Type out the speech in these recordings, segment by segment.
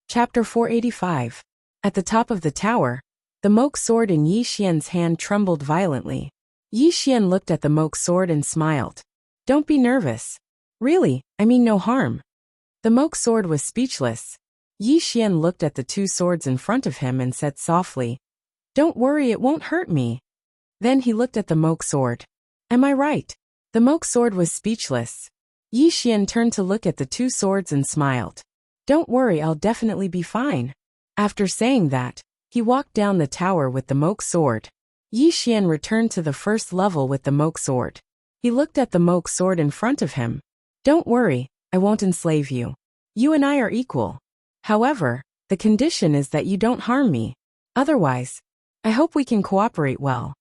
Chapter 485. At the top of the tower, the moke sword in Yi Xian's hand trembled violently. Yi Xian looked at the moke sword and smiled. Don't be nervous. Really, I mean no harm. The moke sword was speechless. Yi Xian looked at the two swords in front of him and said softly, Don't worry, it won't hurt me. Then he looked at the moke sword. Am I right? The moke sword was speechless. Yi Xian turned to look at the two swords and smiled. Don't worry, I'll definitely be fine. After saying that, he walked down the tower with the moke sword. Yi Xian returned to the first level with the moke sword. He looked at the moke sword in front of him. Don't worry, I won't enslave you. You and I are equal. However, the condition is that you don't harm me. Otherwise, I hope we can cooperate well.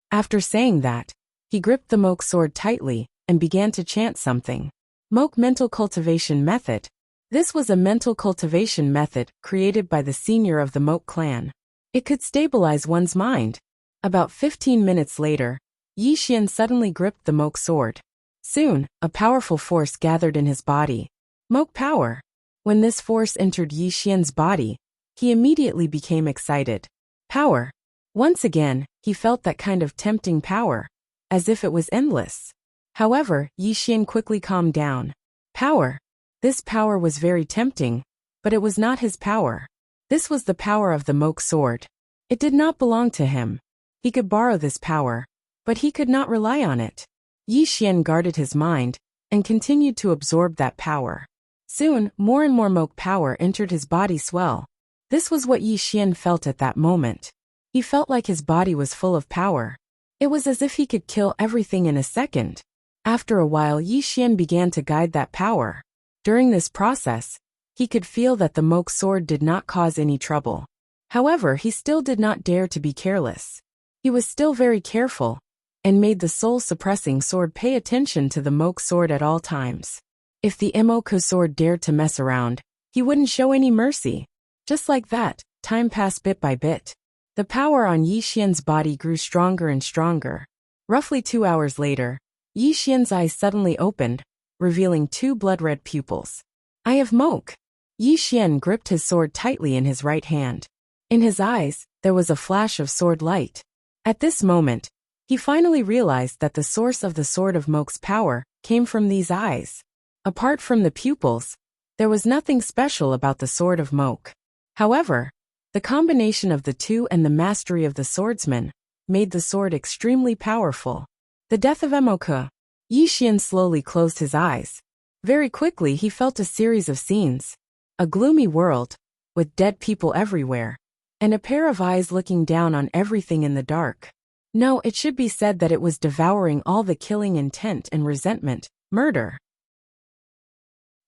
After saying that, he gripped the moke sword tightly and began to chant something. Moke Mental Cultivation Method. This was a mental cultivation method created by the senior of the Moke clan. It could stabilize one's mind. About 15 minutes later, Yi Xian suddenly gripped the moke sword. Soon, a powerful force gathered in his body. Moke power. When this force entered Yi Xian's body, he immediately became excited. Power. Once again, he felt that kind of tempting power, as if it was endless. However, Yi Xian quickly calmed down. Power. This power was very tempting, but it was not his power. This was the power of the moke sword. It did not belong to him. He could borrow this power, but he could not rely on it. Yi Xian guarded his mind and continued to absorb that power. Soon, more and more moke power entered his body swell. This was what Yi Xian felt at that moment. He felt like his body was full of power. It was as if he could kill everything in a second. After a while, Yi Xian began to guide that power. During this process, he could feel that the moke sword did not cause any trouble. However, he still did not dare to be careless. He was still very careful, and made the soul-suppressing sword pay attention to the moke sword at all times. If the moke sword dared to mess around, he wouldn't show any mercy. Just like that, time passed bit by bit. The power on Yi Xian's body grew stronger and stronger. Roughly 2 hours later, Yi Xian's eyes suddenly opened, revealing 2 blood-red pupils. Eye of Moke. Yi Xian gripped his sword tightly in his right hand. In his eyes, there was a flash of sword light. At this moment, he finally realized that the source of the Sword of Moke's power came from these eyes. Apart from the pupils, there was nothing special about the Sword of Moke. However, the combination of the two and the mastery of the swordsman made the sword extremely powerful. The death of Moke. Yi Xian slowly closed his eyes. Very quickly he felt a series of scenes. A gloomy world, with dead people everywhere, and a pair of eyes looking down on everything in the dark. No, it should be said that it was devouring all the killing intent and resentment, murder.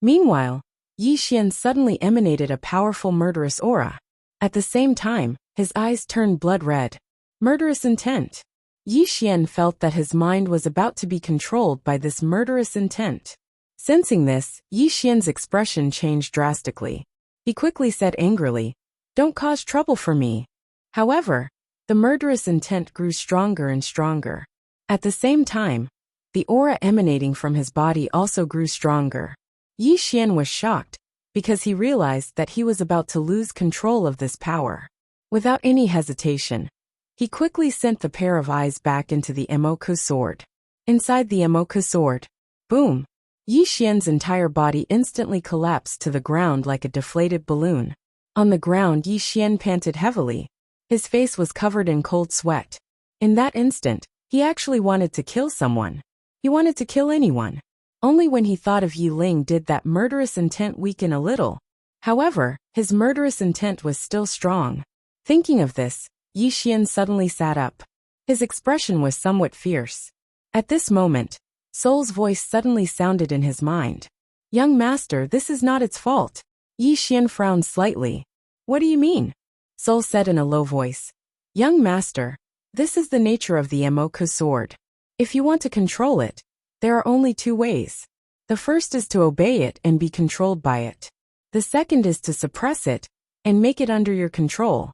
Meanwhile, Yi Xian suddenly emanated a powerful murderous aura. At the same time, his eyes turned blood red. Murderous intent. Yi Xian felt that his mind was about to be controlled by this murderous intent. Sensing this, Yi Xian's expression changed drastically. He quickly said angrily, Don't cause trouble for me. However, the murderous intent grew stronger and stronger. At the same time, the aura emanating from his body also grew stronger. Yi Xian was shocked, because he realized that he was about to lose control of this power. Without any hesitation, he quickly sent the pair of eyes back into the moke sword. Inside the moke sword, boom! Yi Xian's entire body instantly collapsed to the ground like a deflated balloon. On the ground, Yi Xian panted heavily. His face was covered in cold sweat. In that instant, he actually wanted to kill someone. He wanted to kill anyone. Only when he thought of Yi Ling did that murderous intent weaken a little. However, his murderous intent was still strong. Thinking of this, Yi Xian suddenly sat up. His expression was somewhat fierce. At this moment, Soul's voice suddenly sounded in his mind. Young master, this is not its fault. Yi Xian frowned slightly. What do you mean? Soul said in a low voice. Young master, this is the nature of the moke sword. If you want to control it, there are only 2 ways. The first is to obey it and be controlled by it. The second is to suppress it and make it under your control.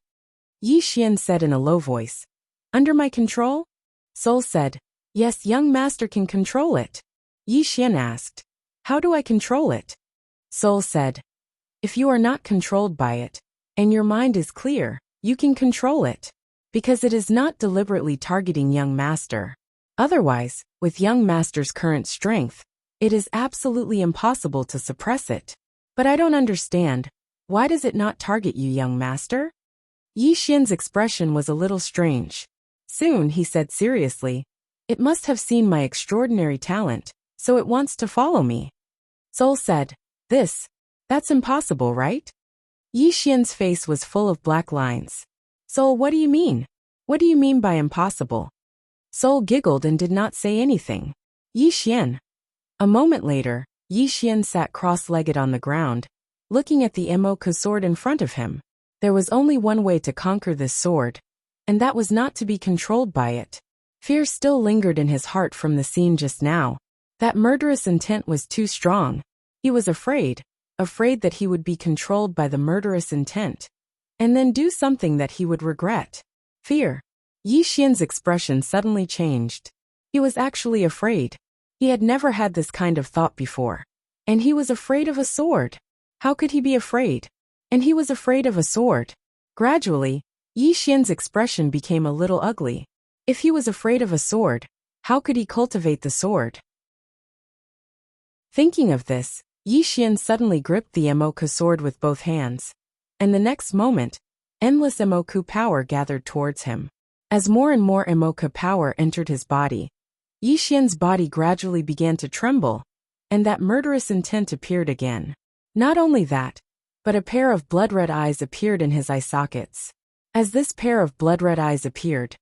Yi Xian said in a low voice. Under my control? Soul said, Yes, young master can control it. Yi Xian asked, How do I control it? Soul said, If you are not controlled by it, and your mind is clear, you can control it. Because it is not deliberately targeting young master. Otherwise, with young master's current strength, it is absolutely impossible to suppress it. But I don't understand. Why does it not target you, young master? Yi Xian's expression was a little strange. Soon he said seriously, "It must have seen my extraordinary talent, so it wants to follow me." Soul said, That's impossible, right?" Yi Xian's face was full of black lines. "Soul, what do you mean? What do you mean by impossible?" Soul giggled and did not say anything. Yi Xian. A moment later, Yi Xian sat cross-legged on the ground, looking at the embark sword in front of him. There was only one way to conquer this sword, and that was not to be controlled by it. Fear still lingered in his heart from the scene just now. That murderous intent was too strong. He was afraid that he would be controlled by the murderous intent, and then do something that he would regret. Fear. Yi Xian's expression suddenly changed. He was actually afraid. He had never had this kind of thought before. And he was afraid of a sword. How could he be afraid? And he was afraid of a sword. Gradually, Yi Xian's expression became a little ugly. If he was afraid of a sword, how could he cultivate the sword? Thinking of this, Yi Xian suddenly gripped the embark sword with both hands. And the next moment, endless embark power gathered towards him. As more and more embark power entered his body, Yi Xian's body gradually began to tremble, and that murderous intent appeared again. Not only that, but a pair of blood-red eyes appeared in his eye sockets. As this pair of blood-red eyes appeared,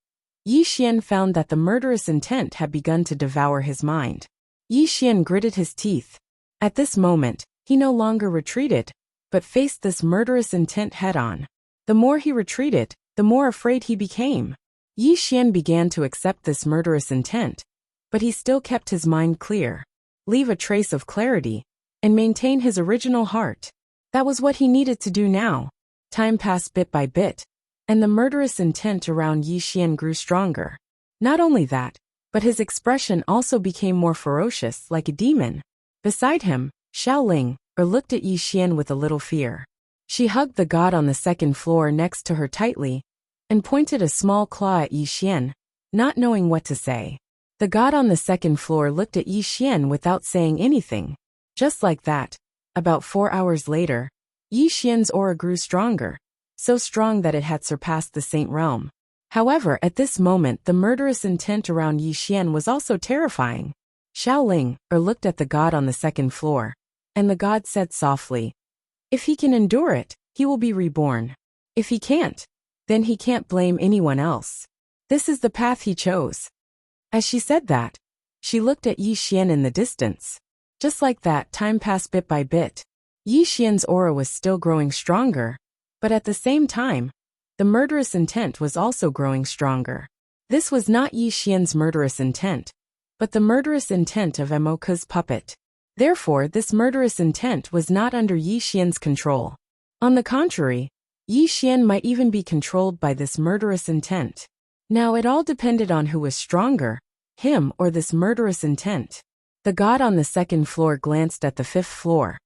Yi Xian found that the murderous intent had begun to devour his mind. Yi Xian gritted his teeth. At this moment, he no longer retreated, but faced this murderous intent head-on. The more he retreated, the more afraid he became. Yi Xian began to accept this murderous intent, but he still kept his mind clear, leave a trace of clarity, and maintain his original heart. That was what he needed to do now. Time passed bit by bit, and the murderous intent around Yi Xian grew stronger. Not only that, but his expression also became more ferocious, like a demon. Beside him, Xiaoling looked at Yi Xian with a little fear. She hugged the god on the second floor next to her tightly, and pointed a small claw at Yi Xian, not knowing what to say. The god on the second floor looked at Yi Xian without saying anything. Just like that, about 4 hours later, Yi Xian's aura grew stronger, so strong that it had surpassed the Saint Realm. However, at this moment the murderous intent around Yi Xian was also terrifying. Xiaoling looked at the god on the second floor, and the god said softly, "If he can endure it, he will be reborn. If he can't, then he can't blame anyone else. This is the path he chose." As she said that, she looked at Yi Xian in the distance. Just like that, time passed bit by bit. Yi Xian's aura was still growing stronger, but at the same time, the murderous intent was also growing stronger. This was not Yi Xian's murderous intent, but the murderous intent of Embark's puppet. Therefore, this murderous intent was not under Yi Xian's control. On the contrary, Yi Xian might even be controlled by this murderous intent. Now it all depended on who was stronger, him or this murderous intent. The god on the second floor glanced at the fifth floor,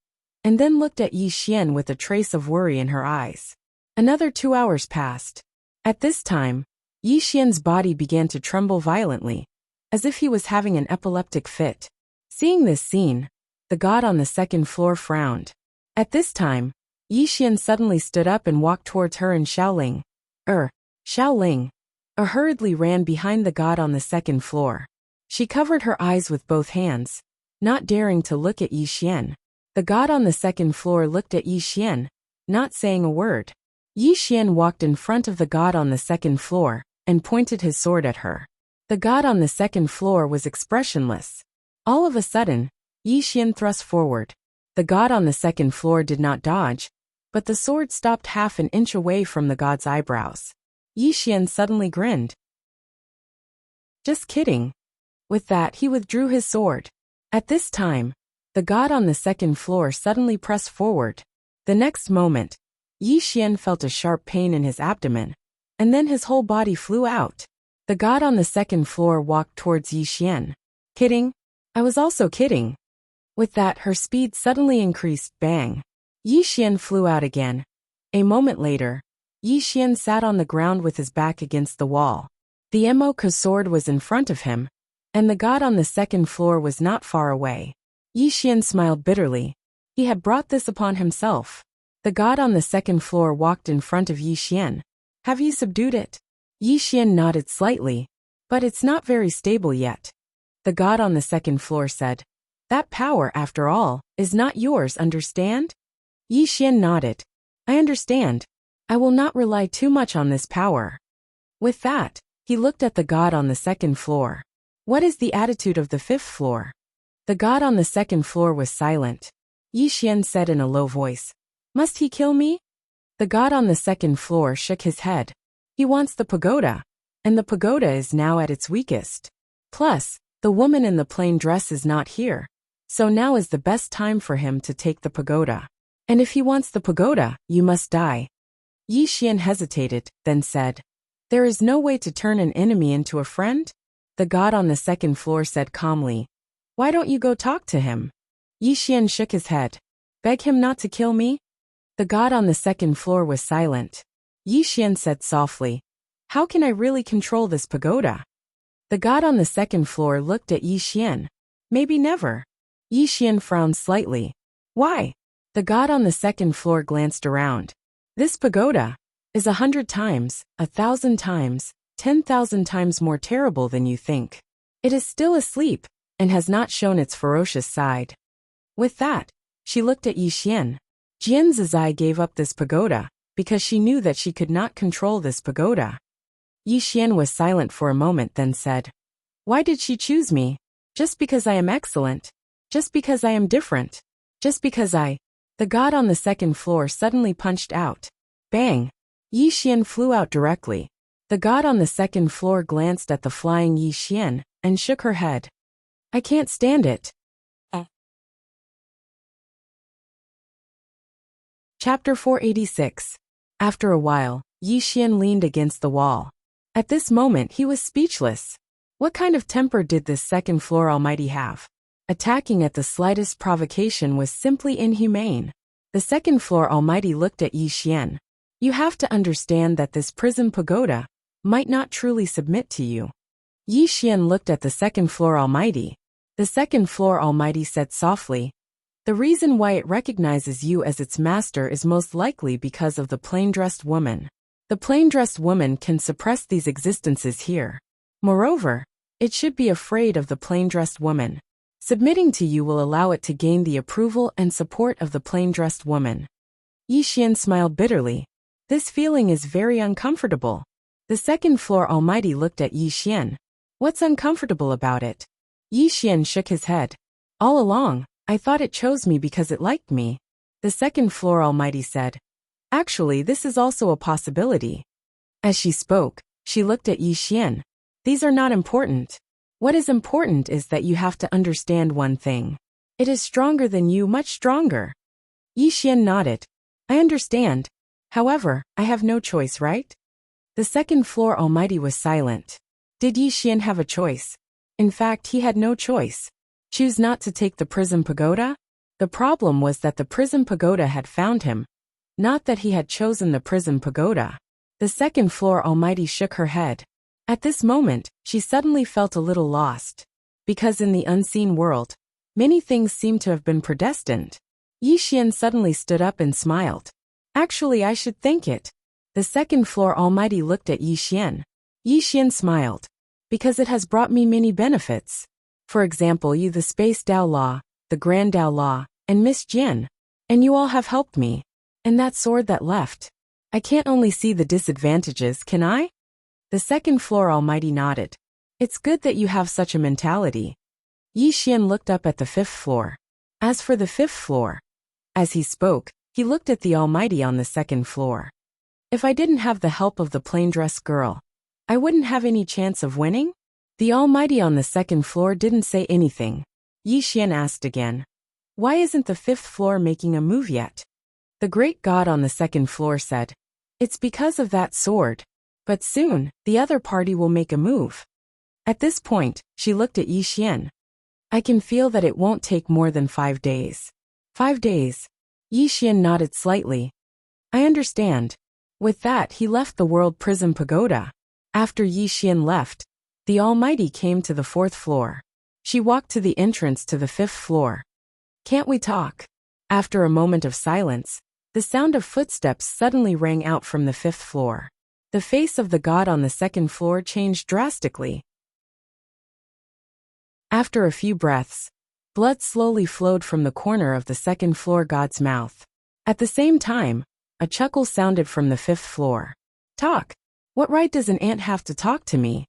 and then looked at Yi Xian with a trace of worry in her eyes. Another 2 hours passed. At this time, Yi Xian's body began to tremble violently, as if he was having an epileptic fit. Seeing this scene, the god on the second floor frowned. At this time, Yi Xian suddenly stood up and walked towards her and Xiaoling. Xiaoling hurriedly ran behind the god on the second floor. She covered her eyes with both hands, not daring to look at Yi Xian. The god on the second floor looked at Yi Xian, not saying a word. Yi Xian walked in front of the god on the second floor, and pointed his sword at her. The god on the second floor was expressionless. All of a sudden, Yi Xian thrust forward. The god on the second floor did not dodge, but the sword stopped half an inch away from the god's eyebrows. Yi Xian suddenly grinned. "Just kidding." With that, he withdrew his sword. At this time, the god on the second floor suddenly pressed forward. The next moment, Yi Xian felt a sharp pain in his abdomen, and then his whole body flew out. The god on the second floor walked towards Yi Xian. "Kidding? I was also kidding." With that, her speed suddenly increased, bang. Yi Xian flew out again. A moment later, Yi Xian sat on the ground with his back against the wall. The embark sword was in front of him, and the god on the second floor was not far away. Yi Xian smiled bitterly. He had brought this upon himself. The god on the second floor walked in front of Yi Xian. Have you subdued it? Yi Xian nodded slightly. But it's not very stable yet. The god on the second floor said. That power, after all, is not yours, understand? Yi Xian nodded. I understand. I will not rely too much on this power. With that, he looked at the god on the second floor. What is the attitude of the fifth floor? The god on the second floor was silent. Yi Xian said in a low voice. Must he kill me? The god on the second floor shook his head. He wants the pagoda, and the pagoda is now at its weakest. Plus, the woman in the plain dress is not here, so now is the best time for him to take the pagoda. And if he wants the pagoda, you must die. Yi Xian hesitated, then said. There is no way to turn an enemy into a friend? The god on the second floor said calmly. Why don't you go talk to him? Yi Xian shook his head. Beg him not to kill me? The god on the second floor was silent. Yi Xian said softly. How can I really control this pagoda? The god on the second floor looked at Yi Xian. Maybe never. Yi Xian frowned slightly. Why? The god on the second floor glanced around. This pagoda is 100 times, 1,000 times, 10,000 times more terrible than you think. It is still asleep, and has not shown its ferocious side. With that, she looked at Yi Xian. Jian Zizai gave up this pagoda, because she knew that she could not control this pagoda. Yi Xian was silent for a moment, then said. Why did she choose me? Just because I am excellent? Just because I am different? Just because The god on the second floor suddenly punched out. Bang! Yi Xian flew out directly. The god on the second floor glanced at the flying Yi Xian, and shook her head. I can't stand it. Chapter 486. After a while, Yi Xian leaned against the wall. At this moment he was speechless. What kind of temper did this second floor almighty have? Attacking at the slightest provocation was simply inhumane. The second floor almighty looked at Yi Xian. You have to understand that this prison pagoda might not truly submit to you. Yi Xian looked at the second floor almighty. The second floor almighty said softly, the reason why it recognizes you as its master is most likely because of the plain-dressed woman. The plain-dressed woman can suppress these existences here. Moreover, it should be afraid of the plain-dressed woman. Submitting to you will allow it to gain the approval and support of the plain-dressed woman. Yi Xian smiled bitterly. This feeling is very uncomfortable. The second floor almighty looked at Yi Xian. What's uncomfortable about it? Yi Xian shook his head. All along, I thought it chose me because it liked me. The second floor almighty said. Actually, this is also a possibility. As she spoke, she looked at Yi Xian. These are not important. What is important is that you have to understand one thing. It is stronger than you, much stronger. Yi Xian nodded. I understand. However, I have no choice, right? The second floor almighty was silent. Did Yi Xian have a choice? In fact, he had no choice. Choose not to take the prison pagoda? The problem was that the prison pagoda had found him, not that he had chosen the prison pagoda. The second floor almighty shook her head. At this moment, she suddenly felt a little lost. Because in the unseen world, many things seem to have been predestined. Yi Xian suddenly stood up and smiled. Actually, I should thank it. The second floor almighty looked at Yi Xian. Yi Xian smiled. Because it has brought me many benefits. For example, you the Space Dao Law, the Grand Dao Law, and Miss Jian. And you all have helped me. And that sword that left. I can't only see the disadvantages, can I? The second floor almighty nodded. It's good that you have such a mentality. Yi Xian looked up at the fifth floor. As for the fifth floor. As he spoke, he looked at the almighty on the second floor. If I didn't have the help of the plain-dressed girl, I wouldn't have any chance of winning? The almighty on the second floor didn't say anything. Yi Xian asked again. Why isn't the fifth floor making a move yet? The great god on the second floor said. It's because of that sword. But soon, the other party will make a move. At this point, she looked at Yi Xian. I can feel that it won't take more than 5 days. 5 days. Yi Xian nodded slightly. I understand. With that, he left the World Prism Pagoda. After Yi Xian left, the Almighty came to the 4th floor. She walked to the entrance to the 5th floor. Can't we talk? After a moment of silence, the sound of footsteps suddenly rang out from the 5th floor. The face of the god on the 2nd floor changed drastically. After a few breaths, blood slowly flowed from the corner of the 2nd floor god's mouth. At the same time, a chuckle sounded from the 5th floor. Talk? What right does an ant have to talk to me?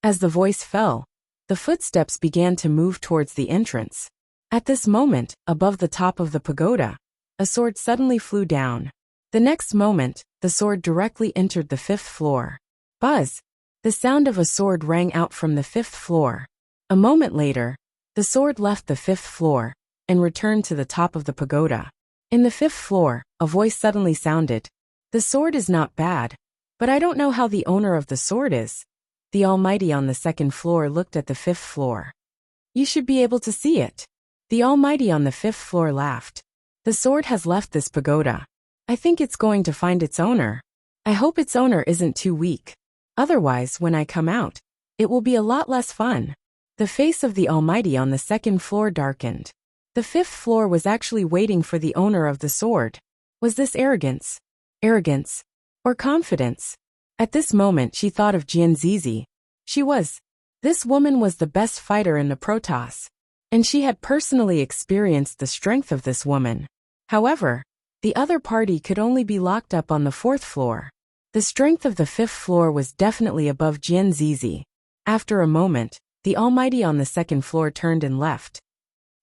As the voice fell, the footsteps began to move towards the entrance. At this moment, above the top of the pagoda, a sword suddenly flew down. The next moment, the sword directly entered the 5th floor. Buzz! The sound of a sword rang out from the 5th floor. A moment later, the sword left the 5th floor and returned to the top of the pagoda. In the 5th floor, a voice suddenly sounded. The sword is not bad, but I don't know how the owner of the sword is. The Almighty on the 2nd floor looked at the 5th floor. You should be able to see it. The Almighty on the 5th floor laughed. The sword has left this pagoda. I think it's going to find its owner. I hope its owner isn't too weak. Otherwise, when I come out, it will be a lot less fun. The face of the Almighty on the 2nd floor darkened. The 5th floor was actually waiting for the owner of the sword. Was this arrogance? Arrogance? Or confidence? At this moment she thought of Jian Zizi. This woman was the best fighter in the Protoss. And she had personally experienced the strength of this woman. However, the other party could only be locked up on the 4th floor. The strength of the 5th floor was definitely above Jian Zizi. After a moment, the Almighty on the 2nd floor turned and left.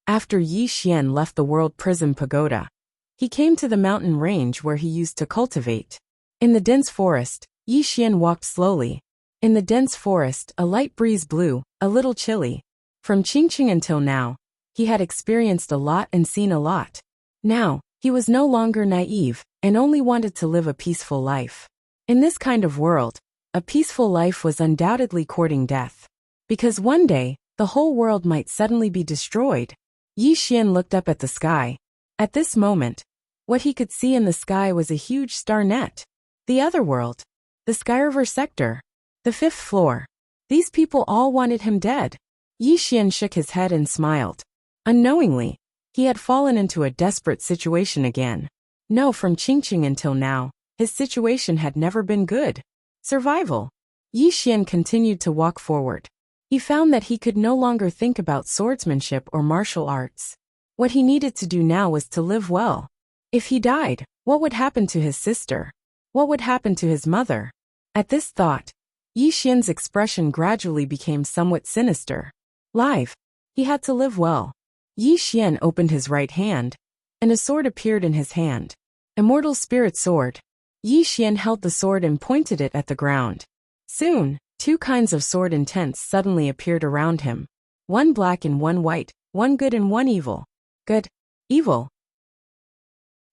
After Yi Xian left the World Prism Pagoda, he came to the mountain range where he used to cultivate. In the dense forest, Yi Xian walked slowly. In the dense forest, a light breeze blew, a little chilly. From Qingqing until now, he had experienced a lot and seen a lot. Now, he was no longer naive and only wanted to live a peaceful life. In this kind of world, a peaceful life was undoubtedly courting death. Because one day, the whole world might suddenly be destroyed. Yi Xian looked up at the sky. At this moment, what he could see in the sky was a huge star net. The other world. The Skyriver sector. The 5th floor. These people all wanted him dead. Yi Xian shook his head and smiled. Unknowingly, he had fallen into a desperate situation again. No, from Qingqing until now, his situation had never been good. Survival. Yi Xian continued to walk forward. He found that he could no longer think about swordsmanship or martial arts. What he needed to do now was to live well. If he died, what would happen to his sister? What would happen to his mother? At this thought, Yi Xian's expression gradually became somewhat sinister. Live. He had to live well. Yi Xian opened his right hand, and a sword appeared in his hand. Immortal Spirit Sword. Yi Xian held the sword and pointed it at the ground. Soon, two kinds of sword intents suddenly appeared around him. One black and one white, one good and one evil. Good. Evil.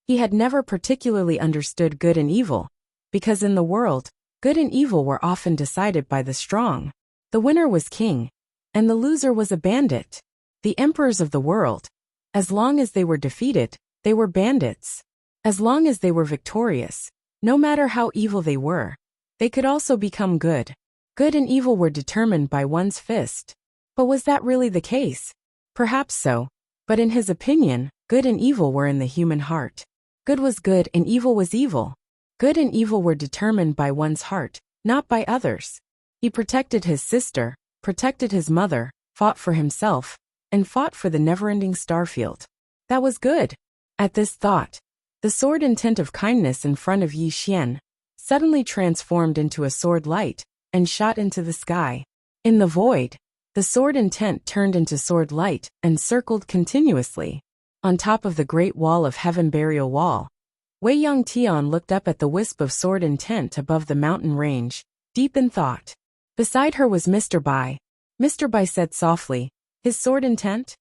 He had never particularly understood good and evil, because in the world, good and evil were often decided by the strong. The winner was king, and the loser was a bandit. The emperors of the world. As long as they were defeated, they were bandits. As long as they were victorious, no matter how evil they were, they could also become good. Good and evil were determined by one's fist. But was that really the case? Perhaps so, but in his opinion, good and evil were in the human heart. Good was good and evil was evil. Good and evil were determined by one's heart, not by others. He protected his sister, protected his mother, fought for himself, and fought for the never-ending starfield. That was good. At this thought, the sword intent of kindness in front of Yi Xian suddenly transformed into a sword light and shot into the sky. In the void, the sword intent turned into sword light and circled continuously. On top of the great wall of heaven burial wall, Wei Yong Tian looked up at the wisp of sword intent above the mountain range, deep in thought. Beside her was Mr. Bai. Mr. Bai said softly, "His sword intent?"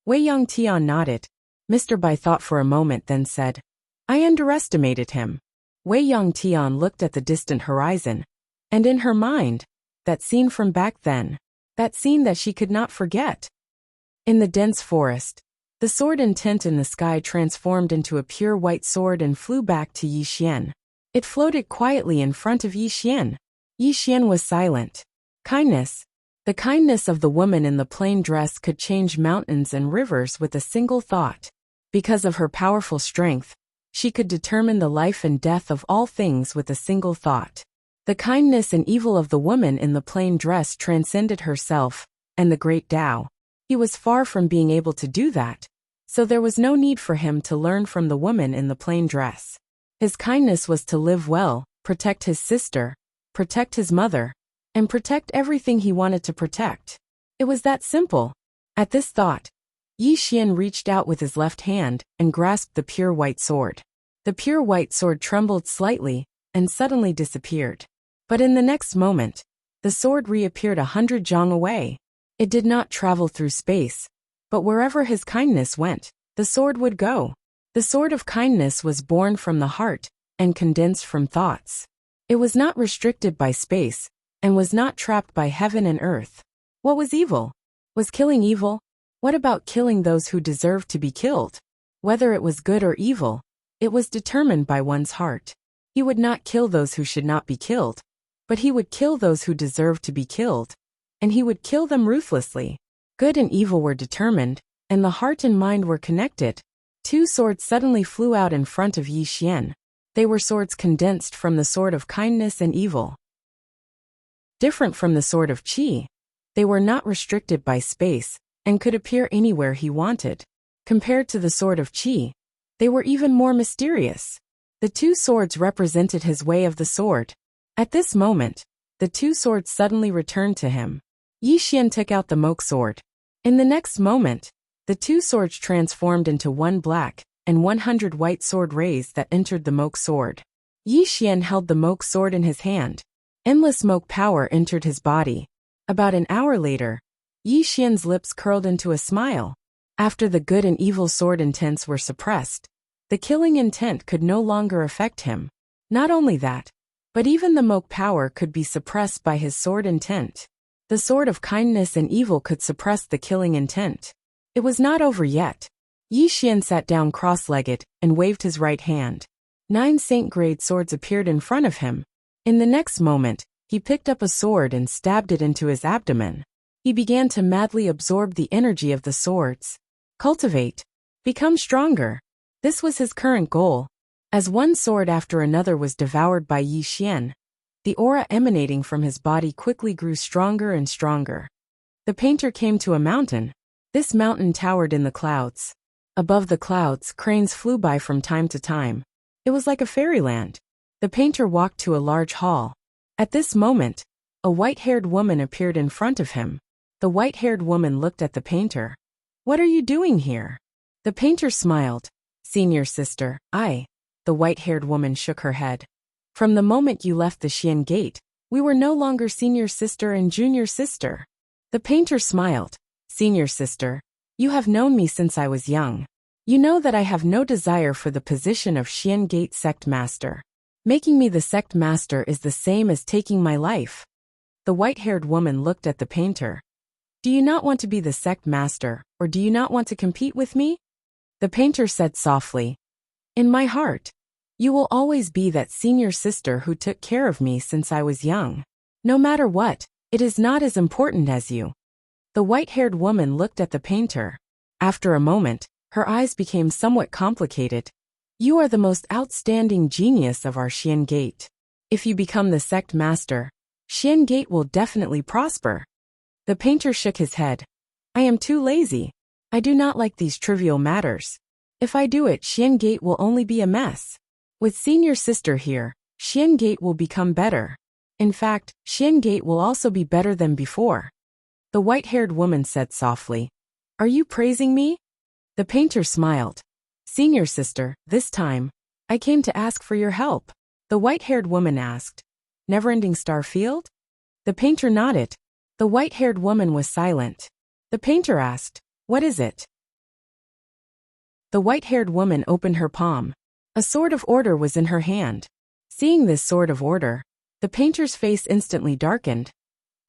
Wei Yong Tian nodded. Mr. Bai thought for a moment, then said, "I underestimated him." Wei Yong Tian looked at the distant horizon, and in her mind, that scene from back then, that scene that she could not forget. In the dense forest, The sword intent in the sky transformed into a pure white sword and flew back to Yi Xian. It floated quietly in front of Yi Xian. Yi Xian was silent. Kindness. The kindness of the woman in the plain dress could change mountains and rivers with a single thought. Because of her powerful strength, she could determine the life and death of all things with a single thought. The kindness and evil of the woman in the plain dress transcended herself and the great Tao. He was far from being able to do that, so there was no need for him to learn from the woman in the plain dress. His kindness was to live well, protect his sister, protect his mother, and protect everything he wanted to protect. It was that simple. At this thought, Yi Xian reached out with his left hand and grasped the pure white sword. The pure white sword trembled slightly and suddenly disappeared. But in the next moment, the sword reappeared 100 zhang away. It did not travel through space, but wherever his kindness went, the sword would go. The sword of kindness was born from the heart and condensed from thoughts. It was not restricted by space and was not trapped by heaven and earth. What was evil? Was killing evil? What about killing those who deserved to be killed? Whether it was good or evil, it was determined by one's heart. He would not kill those who should not be killed, but he would kill those who deserved to be killed, and he would kill them ruthlessly. Good and evil were determined, and the heart and mind were connected. Two swords suddenly flew out in front of Yi Xian. They were swords condensed from the sword of kindness and evil. Different from the sword of qi, they were not restricted by space and could appear anywhere he wanted. Compared to the sword of qi, they were even more mysterious. The two swords represented his way of the sword. At this moment, the two swords suddenly returned to him. Yi Xian took out the moke sword. In the next moment, the two swords transformed into one black and 100 white sword rays that entered the moke sword. Yi Xian held the moke sword in his hand. Endless moke power entered his body. About an hour later, Yi Xian's lips curled into a smile. After the good and evil sword intents were suppressed, the killing intent could no longer affect him. Not only that, but even the moke power could be suppressed by his sword intent. The sword of kindness and evil could suppress the killing intent. It was not over yet. Yi Xian sat down cross-legged and waved his right hand. 9 saint-grade swords appeared in front of him. In the next moment, he picked up a sword and stabbed it into his abdomen. He began to madly absorb the energy of the swords. Cultivate. Become stronger. This was his current goal. As one sword after another was devoured by Yi Xian, the aura emanating from his body quickly grew stronger and stronger. The painter came to a mountain. This mountain towered in the clouds. Above the clouds, cranes flew by from time to time. It was like a fairyland. The painter walked to a large hall. At this moment, a white-haired woman appeared in front of him. The white-haired woman looked at the painter. "What are you doing here?" The painter smiled. "Senior sister, The white-haired woman shook her head. "From the moment you left the Xian gate, we were no longer senior sister and junior sister." The painter smiled. "Senior sister, you have known me since I was young. You know that I have no desire for the position of Xian Gate sect master. Making me the sect master is the same as taking my life." The white-haired woman looked at the painter. "Do you not want to be the sect master, or do you not want to compete with me?" The painter said softly, "In my heart, you will always be that senior sister who took care of me since I was young. No matter what, it is not as important as you." The white-haired woman looked at the painter. After a moment, her eyes became somewhat complicated. "You are the most outstanding genius of our Xian Gate. If you become the sect master, Xian Gate will definitely prosper." The painter shook his head. "I am too lazy. I do not like these trivial matters. If I do it, Xian Gate will only be a mess. With senior sister here, Xian Gate will become better. In fact, Xian Gate will also be better than before." The white-haired woman said softly, "Are you praising me?" The painter smiled. "Senior sister, this time, I came to ask for your help." The white-haired woman asked, "Never-ending star field?" The painter nodded. The white-haired woman was silent. The painter asked, "What is it?" The white-haired woman opened her palm. A sword of order was in her hand. Seeing this sword of order, the painter's face instantly darkened.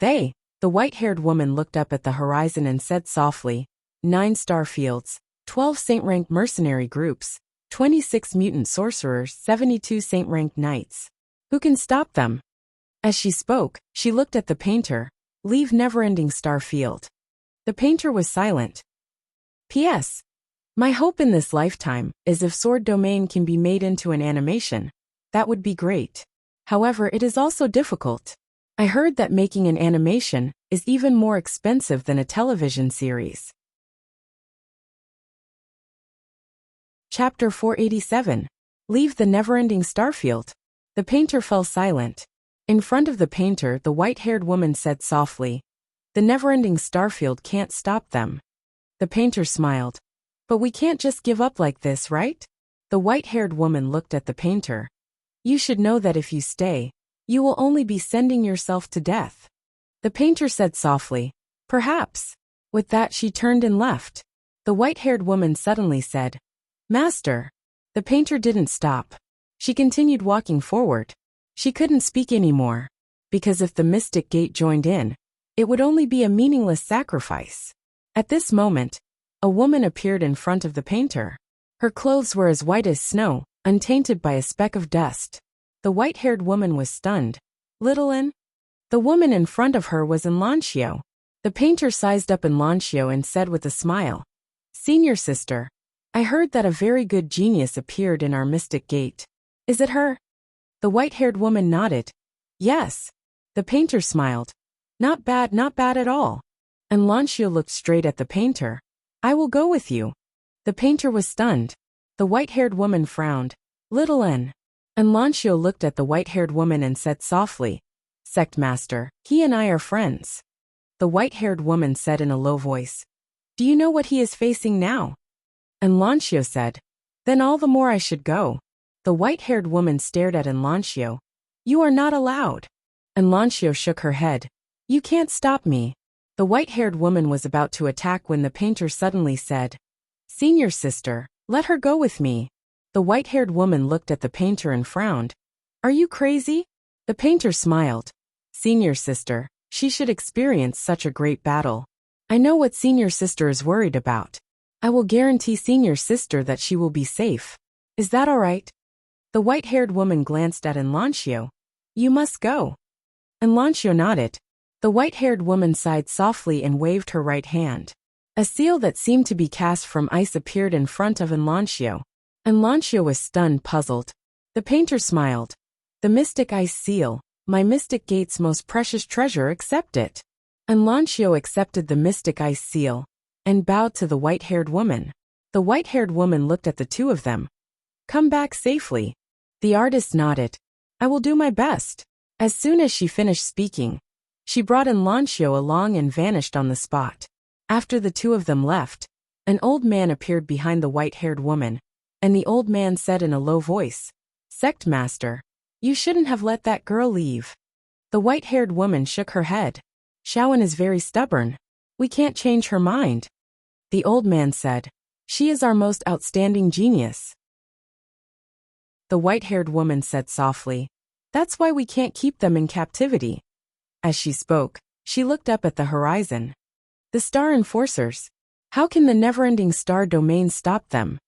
The white-haired woman looked up at the horizon and said softly, 9 star fields, 12 saint-rank mercenary groups, 26 mutant sorcerers, 72 saint-rank knights. Who can stop them? As she spoke, she looked at the painter. Leave never-ending star field. The painter was silent. P.S. My hope in this lifetime is if Sword Domain can be made into an animation. That would be great. However, it is also difficult. I heard that making an animation is even more expensive than a television series. Chapter 487. Leave the never-ending starfield. The painter fell silent. In front of the painter, the white-haired woman said softly, "The never-ending starfield can't stop them." The painter smiled. "But we can't just give up like this, right?" The white-haired woman looked at the painter. "You should know that if you stay, you will only be sending yourself to death." The painter said softly, "Perhaps." With that, she turned and left. The white-haired woman suddenly said, "Master." The painter didn't stop. She continued walking forward. She couldn't speak anymore, because if the mystic gate joined in, it would only be a meaningless sacrifice. At this moment, a woman appeared in front of the painter. Her clothes were as white as snow, untainted by a speck of dust. The white-haired woman was stunned. "Little N?" The woman in front of her was Enlancio. The painter sized up Enlancio and said with a smile, "Senior sister, I heard that a very good genius appeared in our mystic gate. Is it her?" The white-haired woman nodded. "Yes." The painter smiled. Not bad at all." Enlancio looked straight at the painter. "I will go with you." The painter was stunned. The white-haired woman frowned. "Little N." Enlancio looked at the white-haired woman and said softly, "Sect Master, he and I are friends." The white-haired woman said in a low voice, "Do you know what he is facing now?" Enlancio said, "Then all the more I should go." The white-haired woman stared at Enlancio. "You are not allowed." Enlancio shook her head. "You can't stop me." The white-haired woman was about to attack when the painter suddenly said, "Senior sister, let her go with me." The white-haired woman looked at the painter and frowned. "Are you crazy?" The painter smiled. "Senior sister, she should experience such a great battle. I know what senior sister is worried about. I will guarantee senior sister that she will be safe. Is that all right?" The white-haired woman glanced at Enlancio. "You must go." Enlancio nodded. The white-haired woman sighed softly and waved her right hand. A seal that seemed to be cast from ice appeared in front of Enlancio. Enlancio was stunned, puzzled. The painter smiled. "The mystic ice seal, my mystic gate's most precious treasure, accept it." Enlancio accepted the mystic ice seal and bowed to the white-haired woman. The white-haired woman looked at the two of them. "Come back safely." The artist nodded. "I will do my best." As soon as she finished speaking, she brought Enlancio along and vanished on the spot. After the two of them left, an old man appeared behind the white-haired woman, and the old man said in a low voice, "Sect Master, you shouldn't have let that girl leave." The white-haired woman shook her head. "Shawan is very stubborn. We can't change her mind." The old man said, "She is our most outstanding genius." The white-haired woman said softly, "That's why we can't keep them in captivity." As she spoke, she looked up at the horizon. "The star enforcers. How can the never-ending star domain stop them?"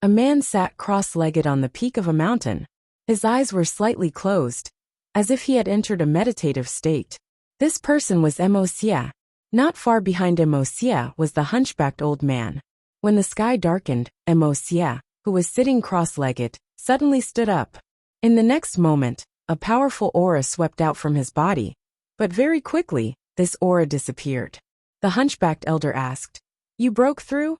A man sat cross-legged on the peak of a mountain. His eyes were slightly closed, as if he had entered a meditative state. This person was Emosia. Not far behind Emosia was the hunchbacked old man. When the sky darkened, Emosia, who was sitting cross-legged, suddenly stood up. In the next moment, a powerful aura swept out from his body. But very quickly, this aura disappeared. The hunchbacked elder asked, "You broke through?"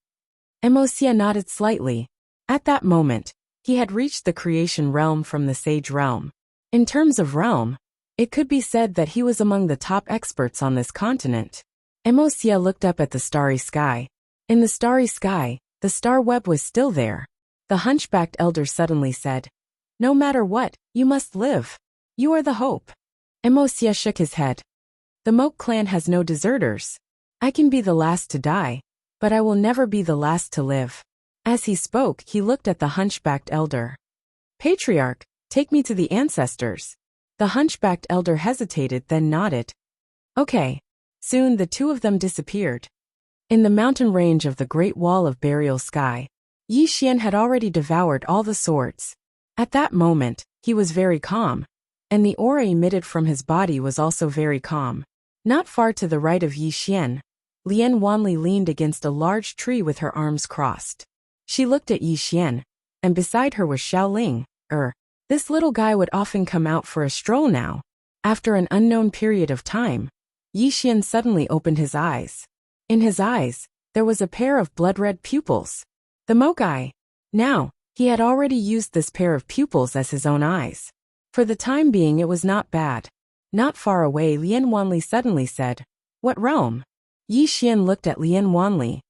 Emosia nodded slightly. At that moment, he had reached the creation realm from the sage realm. In terms of realm, it could be said that he was among the top experts on this continent. Emosia looked up at the starry sky. In the starry sky, the star web was still there. The hunchbacked elder suddenly said, "No matter what, you must live. You are the hope." Emosia shook his head. "The Moke clan has no deserters. I can be the last to die, but I will never be the last to live." As he spoke, he looked at the hunchbacked elder. "Patriarch, take me to the ancestors." The hunchbacked elder hesitated, then nodded. "Okay." Soon the two of them disappeared. In the mountain range of the Great Wall of Burial Sky, Yi Xian had already devoured all the swords. At that moment, he was very calm, and the aura emitted from his body was also very calm. Not far to the right of Yi Xian, Lian Wanli leaned against a large tree with her arms crossed. She looked at Yi Xian, and beside her was Xiao Ling. This little guy would often come out for a stroll now. After an unknown period of time, Yi Xian suddenly opened his eyes. In his eyes, there was a pair of blood-red pupils. The moke eye. Now, he had already used this pair of pupils as his own eyes. For the time being it was not bad. Not far away, Lian Wanli suddenly said, "What realm?" Yi Xian looked at Lian Wanli.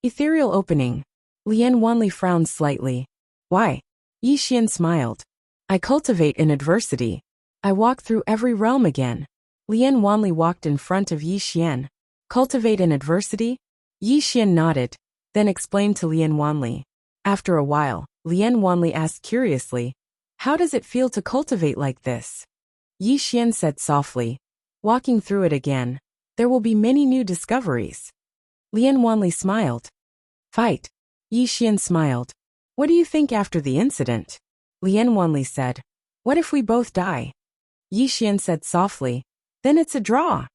"Ethereal opening." Lian Wanli frowned slightly. "Why?" Yi Xian smiled. "I cultivate in adversity. I walk through every realm again." Lian Wanli walked in front of Yi Xian. "Cultivate in adversity?" Yi Xian nodded, then explained to Lian Wanli. After a while, Lian Wanli asked curiously, "How does it feel to cultivate like this?" Yi Xian said softly, "Walking through it again, there will be many new discoveries." Lian Wanli smiled. "Fight." Yi Xian smiled. "What do you think after the incident?" Lian Wanli said, "What if we both die?" Yi Xian said softly, "Then it's a draw."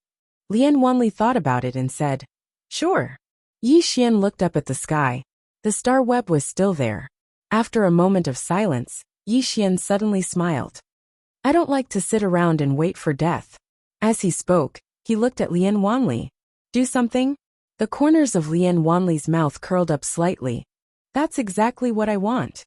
Lian Wanli thought about it and said, "Sure." Yi Xian looked up at the sky. The star web was still there. After a moment of silence, Yi Xian suddenly smiled. "I don't like to sit around and wait for death." As he spoke, he looked at Lian Wanli. "Do something?" The corners of Lian Wanli's mouth curled up slightly. "That's exactly what I want."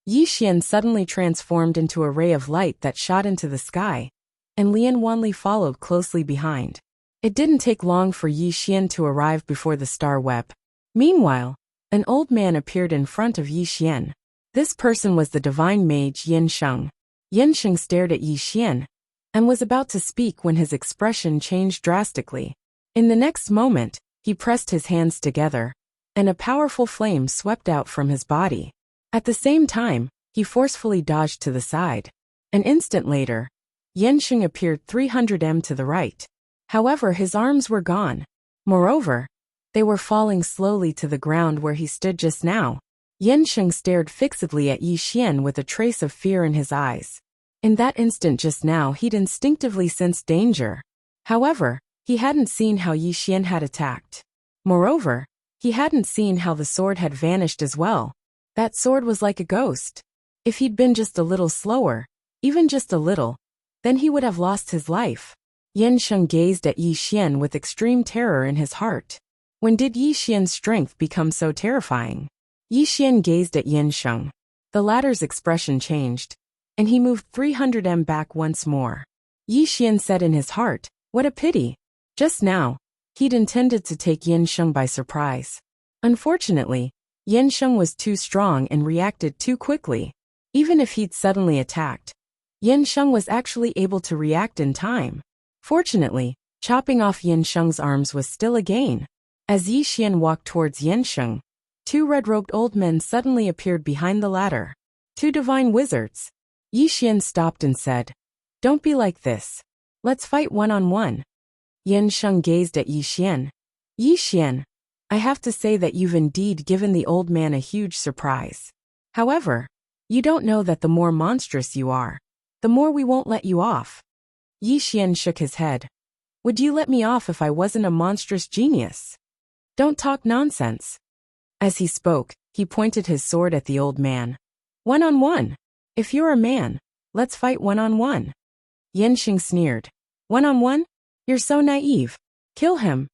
Yi Xian suddenly transformed into a ray of light that shot into the sky, and Lian Wanli followed closely behind. It didn't take long for Yi Xian to arrive before the star web. Meanwhile, an old man appeared in front of Yi Xian. This person was the divine mage Yin Sheng. Yin Sheng stared at Yi Xian and was about to speak when his expression changed drastically. In the next moment, he pressed his hands together, and a powerful flame swept out from his body. At the same time, he forcefully dodged to the side. An instant later, Yin Sheng appeared 300 m to the right. However, his arms were gone. Moreover, they were falling slowly to the ground where he stood just now. Yin Sheng stared fixedly at Yi Xian with a trace of fear in his eyes. In that instant just now he'd instinctively sensed danger. However, he hadn't seen how Yi Xian had attacked. Moreover, he hadn't seen how the sword had vanished as well. That sword was like a ghost. If he'd been just a little slower, even just a little, then he would have lost his life. Yin Sheng gazed at Yi Xian with extreme terror in his heart. When did Yi Xian's strength become so terrifying? Yi Xian gazed at Yin Sheng. The latter's expression changed, and he moved 300 m back once more. Yi Xian said in his heart, "What a pity." Just now, he'd intended to take Yin Sheng by surprise. Unfortunately, Yin Sheng was too strong and reacted too quickly. Even if he'd suddenly attacked, Yin Sheng was actually able to react in time. Fortunately, chopping off Yin Sheng's arms was still a gain. As Yi Xian walked towards Yin Sheng, two red-robed old men suddenly appeared behind the latter. Two divine wizards. Yi Xian stopped and said, "Don't be like this. Let's fight one-on-one." Yin Sheng gazed at Yi Xian. "Yi Xian, I have to say that you've indeed given the old man a huge surprise. However, you don't know that the more monstrous you are, the more we won't let you off." Yi Xian shook his head. "Would you let me off if I wasn't a monstrous genius? Don't talk nonsense." As he spoke, he pointed his sword at the old man. "One-on-one. If you're a man, let's fight one-on-one." Yin Sheng sneered. "One-on-one? You're so naive. Kill him."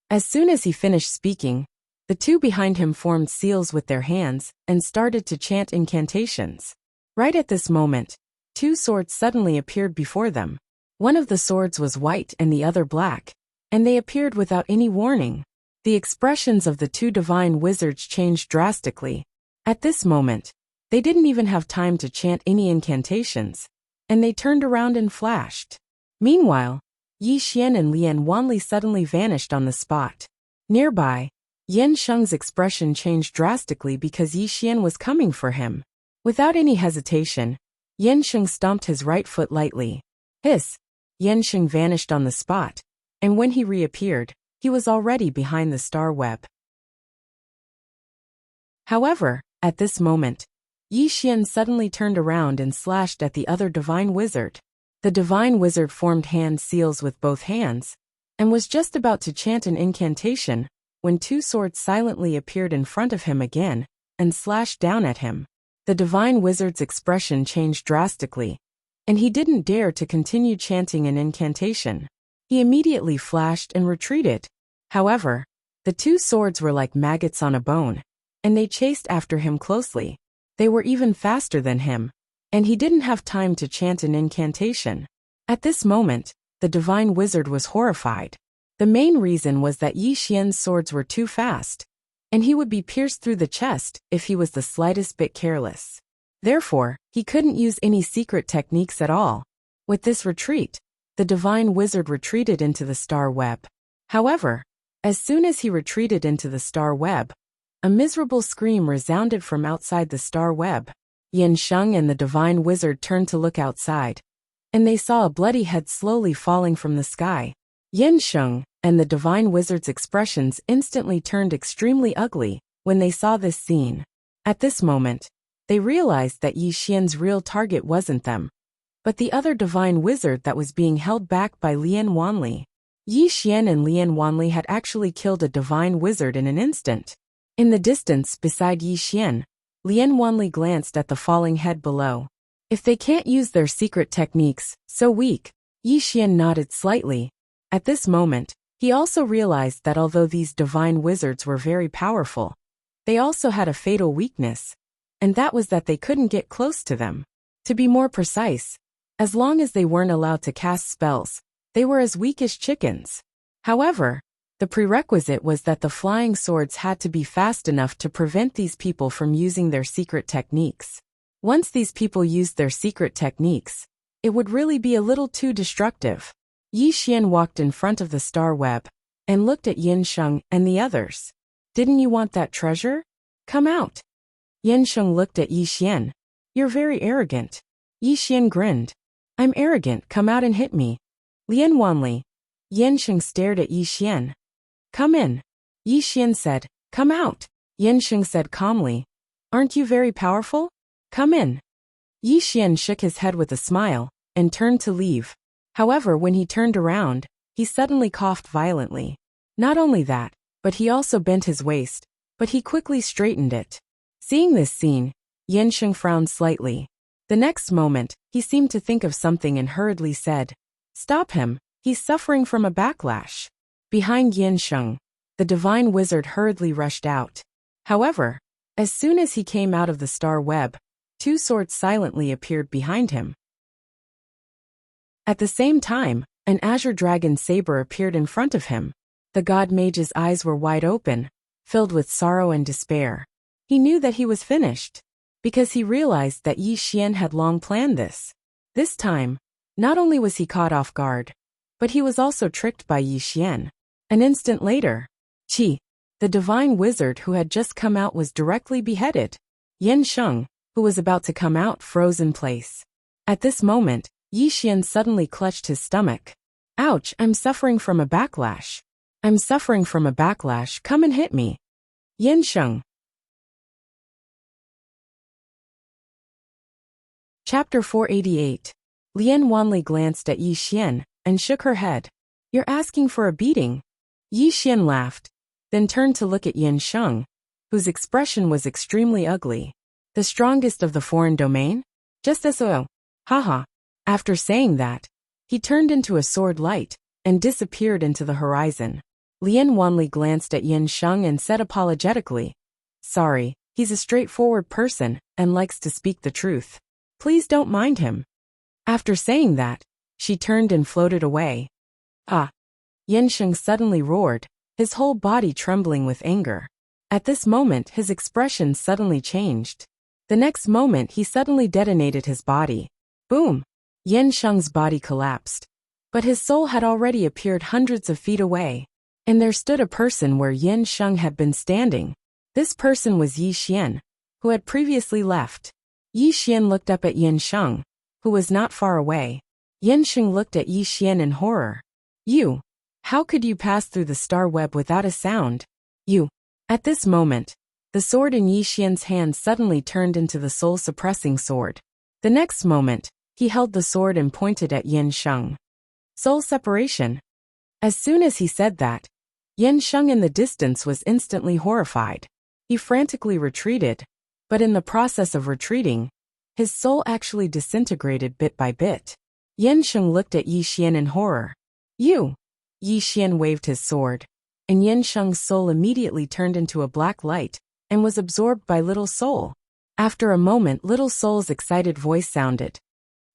As soon as he finished speaking, the two behind him formed seals with their hands and started to chant incantations. Right at this moment, two swords suddenly appeared before them. One of the swords was white and the other black, and they appeared without any warning. The expressions of the two divine wizards changed drastically. At this moment, they didn't even have time to chant any incantations, and they turned around and flashed. Meanwhile, Yi Xian and Lian Wanli suddenly vanished on the spot. Nearby, Yin Sheng's expression changed drastically because Yi Xian was coming for him. Without any hesitation, Yin Sheng stomped his right foot lightly. Hiss! Yin Sheng vanished on the spot, and when he reappeared, he was already behind the star web. However, at this moment, Yi Xian suddenly turned around and slashed at the other divine wizard. The divine wizard formed hand seals with both hands, and was just about to chant an incantation, when two swords silently appeared in front of him again, and slashed down at him. The divine wizard's expression changed drastically, and he didn't dare to continue chanting an incantation. He immediately flashed and retreated. However, the two swords were like maggots on a bone, and they chased after him closely. They were even faster than him, and he didn't have time to chant an incantation. At this moment, the divine wizard was horrified. The main reason was that Yi Xian's swords were too fast, and he would be pierced through the chest if he was the slightest bit careless. Therefore, he couldn't use any secret techniques at all. With this retreat, the divine wizard retreated into the star web. However, as soon as he retreated into the star web, a miserable scream resounded from outside the star web. Yin Sheng and the divine wizard turned to look outside, and they saw a bloody head slowly falling from the sky. Yin Sheng and the divine wizard's expressions instantly turned extremely ugly when they saw this scene. At this moment, they realized that Yi Xian's real target wasn't them, but the other divine wizard that was being held back by Lian Wanli. Yi Xian and Lian Wanli had actually killed a divine wizard in an instant. In the distance beside Yi Xian, Lian Wanli glanced at the falling head below. If they can't use their secret techniques, so weak, Yi Xian nodded slightly. At this moment, he also realized that although these divine wizards were very powerful, they also had a fatal weakness, and that was that they couldn't get close to them. To be more precise, as long as they weren't allowed to cast spells, they were as weak as chickens. However, the prerequisite was that the flying swords had to be fast enough to prevent these people from using their secret techniques. Once these people used their secret techniques, it would really be a little too destructive. Yi Xian walked in front of the star web and looked at Yin Sheng and the others. Didn't you want that treasure? Come out. Yin Sheng looked at Yi Xian. You're very arrogant. Yi Xian grinned. I'm arrogant, come out and hit me. Lian Wanli. Yin Sheng stared at Yi Xian. Come in. Yi Xian said, come out. Yin Sheng said calmly. Aren't you very powerful? Come in. Yi Xian shook his head with a smile and turned to leave. However, when he turned around, he suddenly coughed violently. Not only that, but he also bent his waist, but he quickly straightened it. Seeing this scene, Yin Sheng frowned slightly. The next moment, he seemed to think of something and hurriedly said, Stop him, he's suffering from a backlash. Behind Yin Sheng, the divine wizard hurriedly rushed out. However, as soon as he came out of the star web, two swords silently appeared behind him. At the same time, an azure dragon saber appeared in front of him. The god mage's eyes were wide open, filled with sorrow and despair. He knew that he was finished, because he realized that Yi Xian had long planned this. This time, not only was he caught off guard, but he was also tricked by Yi Xian. An instant later, Qi, the divine wizard who had just come out, was directly beheaded. Yin Sheng, who was about to come out, froze in place. At this moment, Yi Xian suddenly clutched his stomach. Ouch, I'm suffering from a backlash. I'm suffering from a backlash, come and hit me. Yin Sheng. Chapter 488. Lian Wanli glanced at Yi Xian and shook her head. You're asking for a beating? Yi Xian laughed, then turned to look at Yin Sheng, whose expression was extremely ugly. The strongest of the foreign domain? Just as so. Haha. After saying that, he turned into a sword light and disappeared into the horizon. Lian Wanli glanced at Yin Sheng and said apologetically, Sorry, he's a straightforward person and likes to speak the truth. Please don't mind him. After saying that, she turned and floated away. Ah! Yin Sheng suddenly roared, his whole body trembling with anger. At this moment, his expression suddenly changed. The next moment, he suddenly detonated his body. Boom! Yin Sheng's body collapsed. But his soul had already appeared hundreds of feet away. And there stood a person where Yin Sheng had been standing. This person was Yi Xian, who had previously left. Yi Xian looked up at Yin Sheng, who was not far away. Yin Sheng looked at Yi Xian in horror. You How could you pass through the star web without a sound? You. At this moment, the sword in Yi Xian's hand suddenly turned into the soul-suppressing sword. The next moment, he held the sword and pointed at Yin Sheng. Soul separation. As soon as he said that, Yin Sheng in the distance was instantly horrified. He frantically retreated, but in the process of retreating, his soul actually disintegrated bit by bit. Yin Sheng looked at Yi Xian in horror. You! Yi Xian waved his sword, and Yin Sheng's soul immediately turned into a black light and was absorbed by Little Soul. After a moment, Little Soul's excited voice sounded.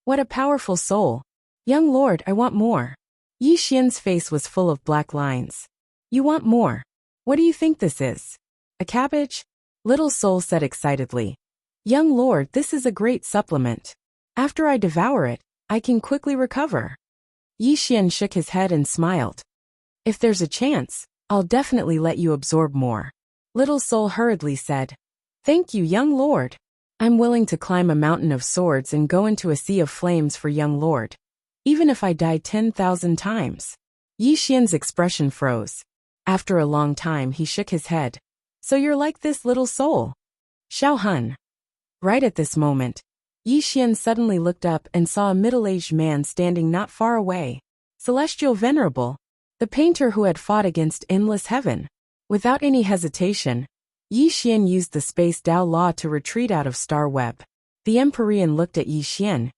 What a powerful soul! Young lord, I want more. Yi Xian's face was full of black lines. You want more? What do you think this is? A cabbage? Little Soul said excitedly. Young lord, this is a great supplement. After I devour it, I can quickly recover. Yi Xian shook his head and smiled. If there's a chance, I'll definitely let you absorb more. Little Soul hurriedly said. Thank you, young lord. I'm willing to climb a mountain of swords and go into a sea of flames for young lord. Even if I die 10,000 times. Yi Xian's expression froze. After a long time he shook his head. So you're like this, Little Soul? Xiao Hun. Right at this moment, Yi Xian suddenly looked up and saw a middle-aged man standing not far away. Celestial Venerable, the painter who had fought against endless heaven. Without any hesitation, Yi Xian used the Space Dao Law to retreat out of Star Web. The Emperor looked at Yi Xian.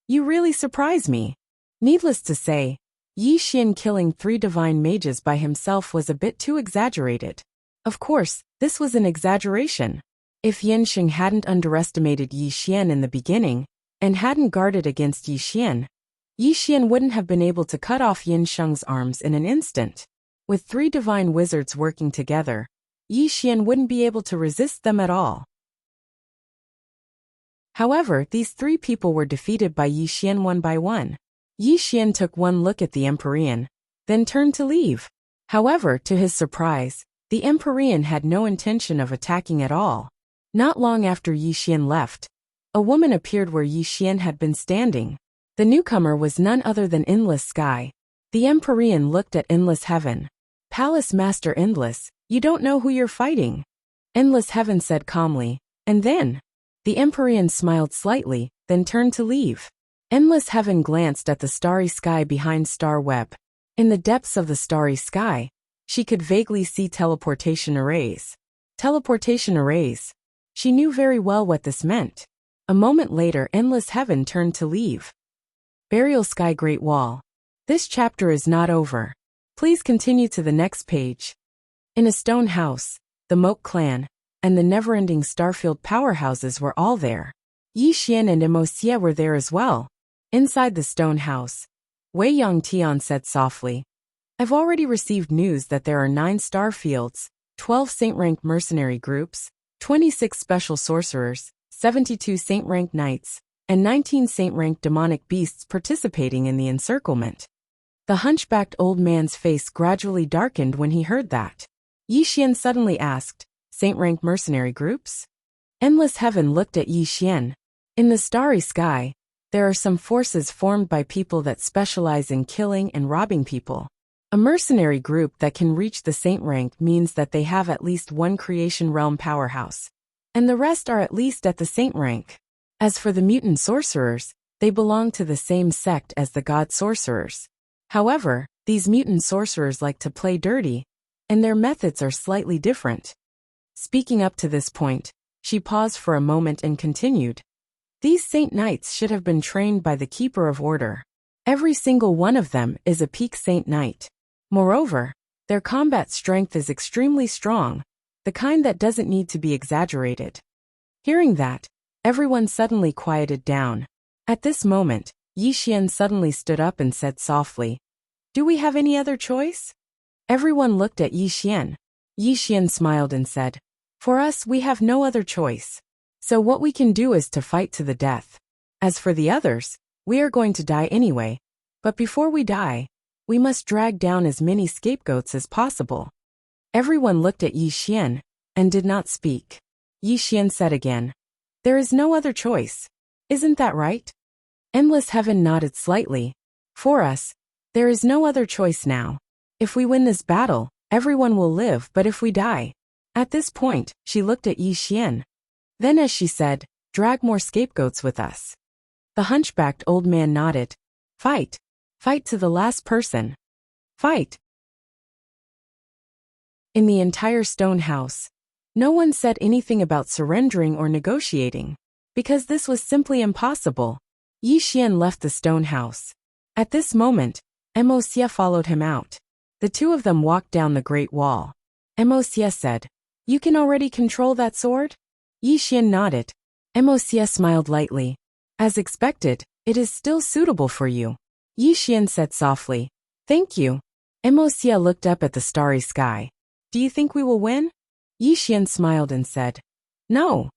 You really surprise me. Needless to say, Yi Xian killing 3 divine mages by himself was a bit too exaggerated. Of course, this was an exaggeration. If Yin Sheng hadn't underestimated Yi Xian in the beginning, and hadn't guarded against Yi Xian wouldn't have been able to cut off Yin Sheng's arms in an instant. With 3 divine wizards working together, Yi Xian wouldn't be able to resist them at all. However, these 3 people were defeated by Yi Xian one by one. Yi Xian took one look at the Emperor, then turned to leave. However, to his surprise, the Emperor had no intention of attacking at all. Not long after Yi Xian left, a woman appeared where Yi Xian had been standing. The newcomer was none other than Endless Sky. The Emperor looked at Endless Heaven. Palace Master Endless, you don't know who you're fighting. Endless Heaven said calmly, and then? The Emperor smiled slightly, then turned to leave. Endless Heaven glanced at the starry sky behind Star Web. In the depths of the starry sky, she could vaguely see teleportation arrays. Teleportation arrays. She knew very well what this meant. A moment later, Endless Heaven turned to leave. Burial Sky Great Wall. This chapter is not over. Please continue to the next page. In a stone house, the Moke clan and the never-ending Starfield powerhouses were all there. Yi Xian and Emocia were there as well. Inside the stone house, Wei Yongtian said softly, I've already received news that there are 9 Starfields, 12 Saint-rank mercenary groups, 26 special sorcerers, 72 Saint-rank knights, and 19 Saint-rank demonic beasts participating in the encirclement. The hunchbacked old man's face gradually darkened when he heard that. Yi Xian suddenly asked, Saint-rank mercenary groups? Endless Heaven looked at Yi Xian. In the starry sky, there are some forces formed by people that specialize in killing and robbing people. A mercenary group that can reach the saint rank means that they have at least one creation realm powerhouse, and the rest are at least at the saint rank. As for the mutant sorcerers, they belong to the same sect as the god sorcerers. However, these mutant sorcerers like to play dirty, and their methods are slightly different. Speaking up to this point, she paused for a moment and continued. These saint knights should have been trained by the Keeper of Order. Every single one of them is a peak saint knight. Moreover, their combat strength is extremely strong, the kind that doesn't need to be exaggerated. Hearing that, everyone suddenly quieted down. At this moment, Yi Xian suddenly stood up and said softly, Do we have any other choice? Everyone looked at Yi Xian. Yi Xian smiled and said, For us, we have no other choice. So what we can do is to fight to the death. As for the others, we are going to die anyway. But before we die, we must drag down as many scapegoats as possible. Everyone looked at Yi Xian and did not speak. Yi Xian said again, There is no other choice. Isn't that right? Endless Heaven nodded slightly. For us, there is no other choice now. If we win this battle, everyone will live, but if we die. At this point, she looked at Yi Xian. Then as she said, drag more scapegoats with us. The hunchbacked old man nodded. Fight. Fight to the last person. Fight. In the entire stone house, no one said anything about surrendering or negotiating, because this was simply impossible. Yi Xian left the stone house. At this moment, Mo Xie followed him out. The two of them walked down the Great Wall. Mo Xie said, You can already control that sword? Yi Xian nodded. Mo Xie smiled lightly. As expected, it is still suitable for you. Yi Xian said softly, Thank you. Mo Xie looked up at the starry sky. Do you think we will win? Yi Xian smiled and said, No.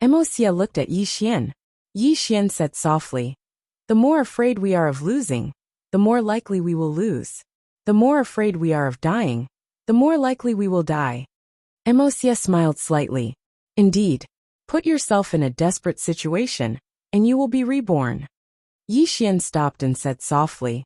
Mo Xie looked at Yi Xian. Yi Xian said softly, The more afraid we are of losing, the more likely we will lose. The more afraid we are of dying, the more likely we will die. Mo Xie smiled slightly. Indeed, put yourself in a desperate situation, and you will be reborn. Yi Xian stopped and said softly,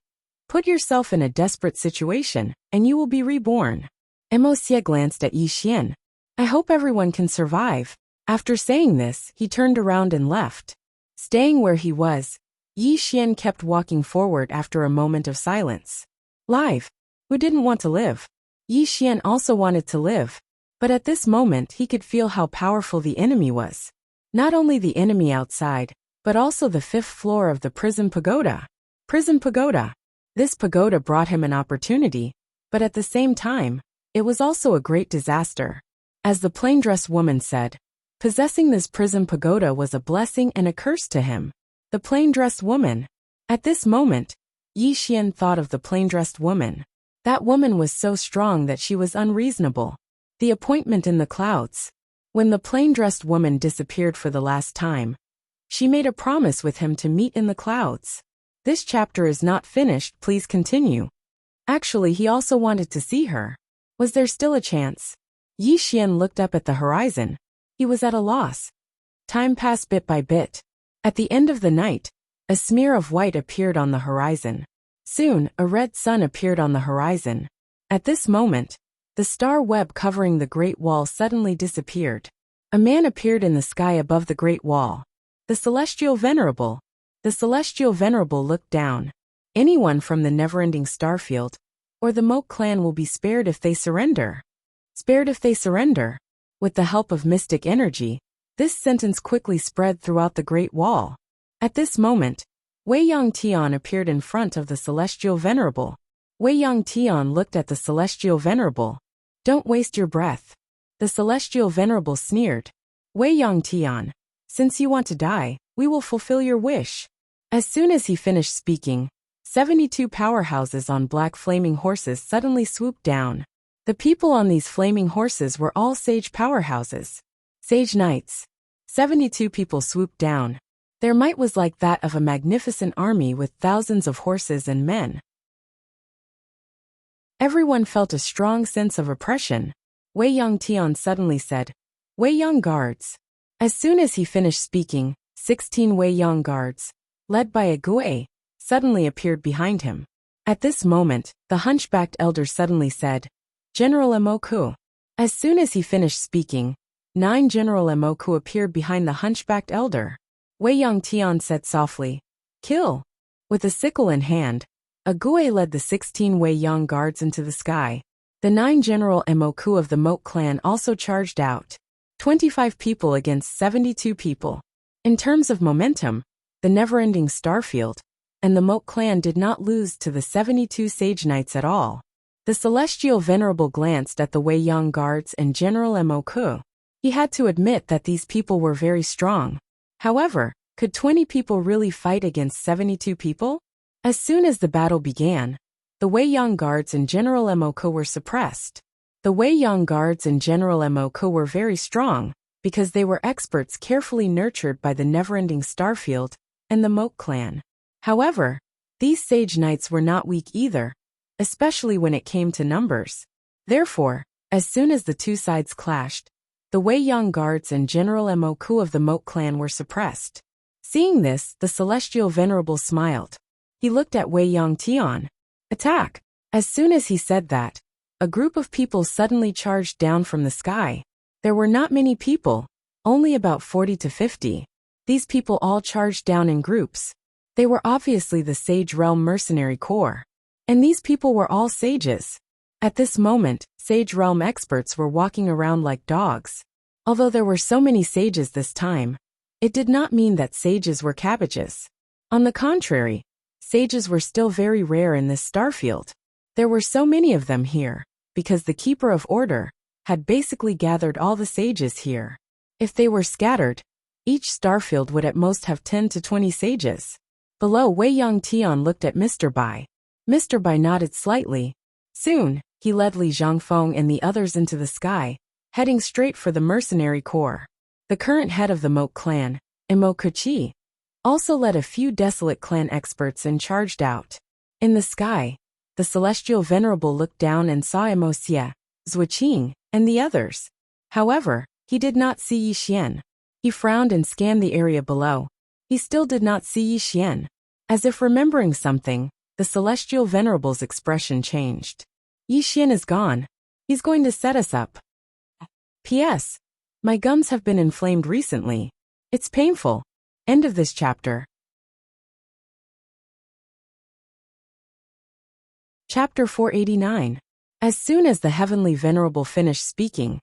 Put yourself in a desperate situation, and you will be reborn. Mo Xie glanced at Yi Xian. I hope everyone can survive. After saying this, he turned around and left. Staying where he was, Yi Xian kept walking forward after a moment of silence. Live. Who didn't want to live? Yi Xian also wanted to live. But at this moment he could feel how powerful the enemy was. Not only the enemy outside, but also the 5th floor of the prison pagoda. Prison pagoda. This pagoda brought him an opportunity, but at the same time, it was also a great disaster. As the plain-dressed woman said, possessing this prison pagoda was a blessing and a curse to him. The plain-dressed woman. At this moment, Yi Xian thought of the plain-dressed woman. That woman was so strong that she was unreasonable. The appointment in the clouds. When the plain-dressed woman disappeared for the last time, she made a promise with him to meet in the clouds. This chapter is not finished, please continue. Actually, he also wanted to see her. Was there still a chance? Yi Xian looked up at the horizon. He was at a loss. Time passed bit by bit. At the end of the night, a smear of white appeared on the horizon. Soon, a red sun appeared on the horizon. At this moment, the star web covering the Great Wall suddenly disappeared. A man appeared in the sky above the Great Wall. The Celestial Venerable. The Celestial Venerable looked down. Anyone from the never-ending Starfield, or the Moke clan will be spared if they surrender. Spared if they surrender. With the help of mystic energy, this sentence quickly spread throughout the Great Wall. At this moment, Wei Yang Tian appeared in front of the Celestial Venerable. Wei Yang Tian looked at the Celestial Venerable. Don't waste your breath. The Celestial Venerable sneered. Wei Yang Tian, since you want to die, we will fulfill your wish. As soon as he finished speaking, 72 powerhouses on black flaming horses suddenly swooped down. The people on these flaming horses were all sage powerhouses. Sage knights. 72 people swooped down. Their might was like that of a magnificent army with thousands of horses and men. Everyone felt a strong sense of oppression. Wei Yang Tian suddenly said, Wei Yang guards. As soon as he finished speaking, 16 Wei Yang guards, led by a Gui, suddenly appeared behind him. At this moment, the hunchbacked elder suddenly said, General Emoku. As soon as he finished speaking, 9 General Emoku appeared behind the hunchbacked elder. Wei Yang Tian said softly, Kill. With a sickle in hand, a Gui led the 16 Wei Yang guards into the sky. The 9 General Emoku of the Moke clan also charged out. 25 people against 72 people. In terms of momentum, the never-ending Starfield and the Moke clan did not lose to the 72 Sage Knights at all. The Celestial Venerable glanced at the Wei Yang guards and General Emoku. He had to admit that these people were very strong. However, could 20 people really fight against 72 people? As soon as the battle began, the Wei Yang guards and General Emoku were suppressed. The Wei Yang guards and General Emoku were very strong, because they were experts carefully nurtured by the never-ending Starfield and the Moke clan. However, these Sage Knights were not weak either, especially when it came to numbers. Therefore, as soon as the two sides clashed, the Wei Yang guards and General Emoku of the Moke clan were suppressed. Seeing this, the Celestial Venerable smiled. He looked at Wei Yang Tian. Attack! As soon as he said that, a group of people suddenly charged down from the sky. There were not many people, only about 40 to 50. These people all charged down in groups. They were obviously the Sage Realm Mercenary Corps. And these people were all sages. At this moment, Sage Realm experts were walking around like dogs. Although there were so many sages this time, it did not mean that sages were cabbages. On the contrary, sages were still very rare in this starfield. There were so many of them here, because the Keeper of Order had basically gathered all the sages here. If they were scattered, each starfield would at most have 10 to 20 sages. Below, Wei Yang Tian looked at Mr. Bai. Mr. Bai nodded slightly. Soon, he led Li Zhangfeng and the others into the sky, heading straight for the mercenary corps. The current head of the Moke clan, Imo Kuchi, also led a few desolate clan experts and charged out. In the sky, the Celestial Venerable looked down and saw Imo Xie, Zuoqing, and the others. However, he did not see Yi Xian. He frowned and scanned the area below. He still did not see Yi Xian. As if remembering something, the Celestial Venerable's expression changed. Yi Xian is gone. He's going to set us up. P.S. My gums have been inflamed recently. It's painful. End of this chapter. Chapter 489. As soon as the Heavenly Venerable finished speaking,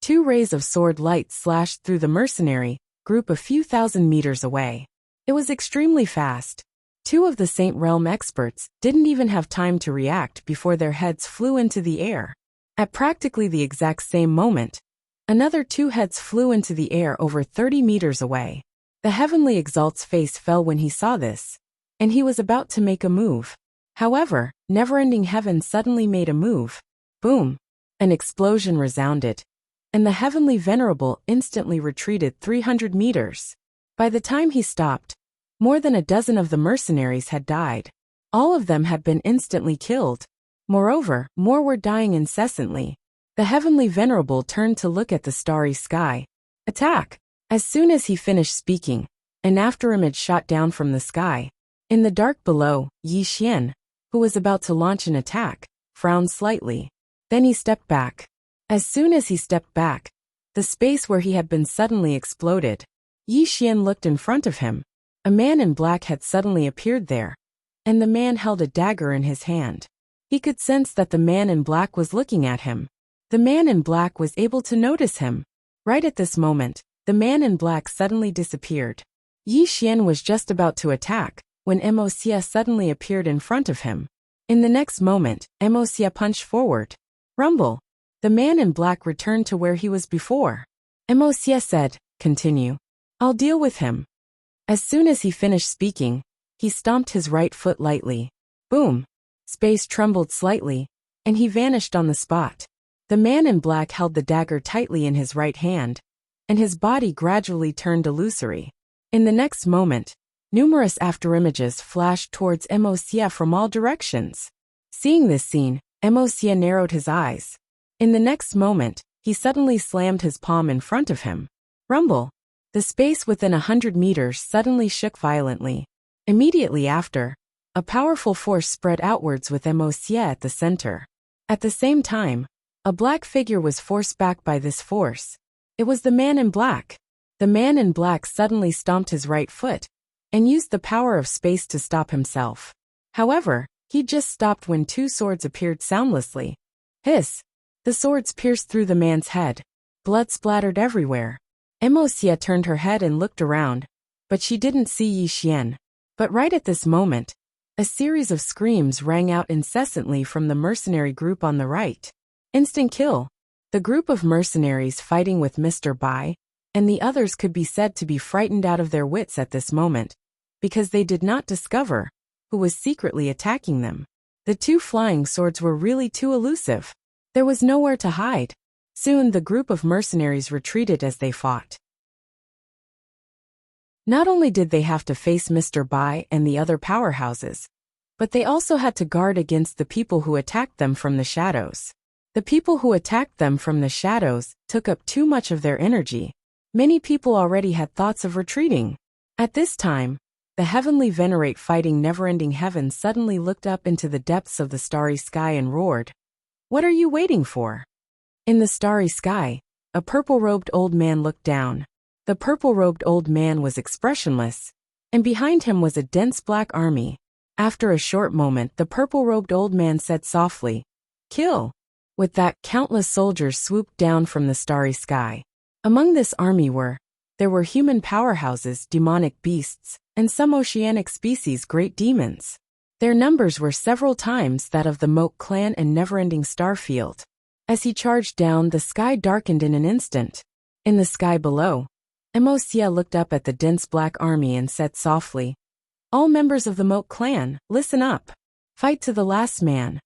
2 rays of sword light slashed through the mercenary group a few thousand meters away. It was extremely fast. 2 of the Saint Realm experts didn't even have time to react before their heads flew into the air. At practically the exact same moment, another 2 heads flew into the air over 30 meters away. The Heavenly Exalt's face fell when he saw this, and he was about to make a move. However, Neverending Heaven suddenly made a move. Boom! An explosion resounded, and the Heavenly Venerable instantly retreated 300 meters. By the time he stopped, more than a dozen of the mercenaries had died. All of them had been instantly killed. Moreover, more were dying incessantly. The Heavenly Venerable turned to look at the starry sky. Attack! As soon as he finished speaking, an afterimage shot down from the sky. In the dark below, Yi Xian, who was about to launch an attack, frowned slightly. Then he stepped back. As soon as he stepped back, the space where he had been suddenly exploded. Yi Xian looked in front of him. A man in black had suddenly appeared there, and the man held a dagger in his hand. He could sense that the man in black was looking at him. The man in black was able to notice him. Right at this moment, the man in black suddenly disappeared. Yi Xian was just about to attack, when Imo Xie suddenly appeared in front of him. In the next moment, Imo Xie punched forward. Rumble! The man in black returned to where he was before. Imo Xie said, "Continue. I'll deal with him." As soon as he finished speaking, he stomped his right foot lightly. Boom! Space trembled slightly, and he vanished on the spot. The man in black held the dagger tightly in his right hand, and his body gradually turned illusory. In the next moment, numerous afterimages flashed towards Imo Xie from all directions. Seeing this scene, Imo Xie narrowed his eyes. In the next moment, he suddenly slammed his palm in front of him. Rumble! The space within 100 meters suddenly shook violently. Immediately after, a powerful force spread outwards with Imo Xie at the center. At the same time, a black figure was forced back by this force. It was the man in black. The man in black suddenly stomped his right foot and used the power of space to stop himself. However, he just stopped when 2 swords appeared soundlessly. Hiss! The swords pierced through the man's head. Blood splattered everywhere. Imo Xie turned her head and looked around, but she didn't see Yi Xian. But right at this moment, a series of screams rang out incessantly from the mercenary group on the right. Instant kill. The group of mercenaries fighting with Mr. Bai and the others could be said to be frightened out of their wits at this moment, because they did not discover who was secretly attacking them. The 2 flying swords were really too elusive. There was nowhere to hide. Soon the group of mercenaries retreated as they fought. Not only did they have to face Mr. Bai and the other powerhouses, but they also had to guard against the people who attacked them from the shadows. The people who attacked them from the shadows took up too much of their energy. Many people already had thoughts of retreating. At this time, The heavenly venerate fighting never-ending heaven suddenly looked up into the depths of the starry sky and roared, "What are you waiting for?" In the starry sky, a purple-robed old man looked down. The purple-robed old man was expressionless, and behind him was a dense black army. After a short moment, the purple-robed old man said softly, "Kill." With that, countless soldiers swooped down from the starry sky. Among this army there were human powerhouses, demonic beasts, and some oceanic species, great demons. Their numbers were several times that of the Moke clan and never-ending Starfield. As he charged down, the sky darkened in an instant. In the sky below, Emosia looked up at the dense black army and said softly, "All members of the Moke clan, listen up. Fight to the last man."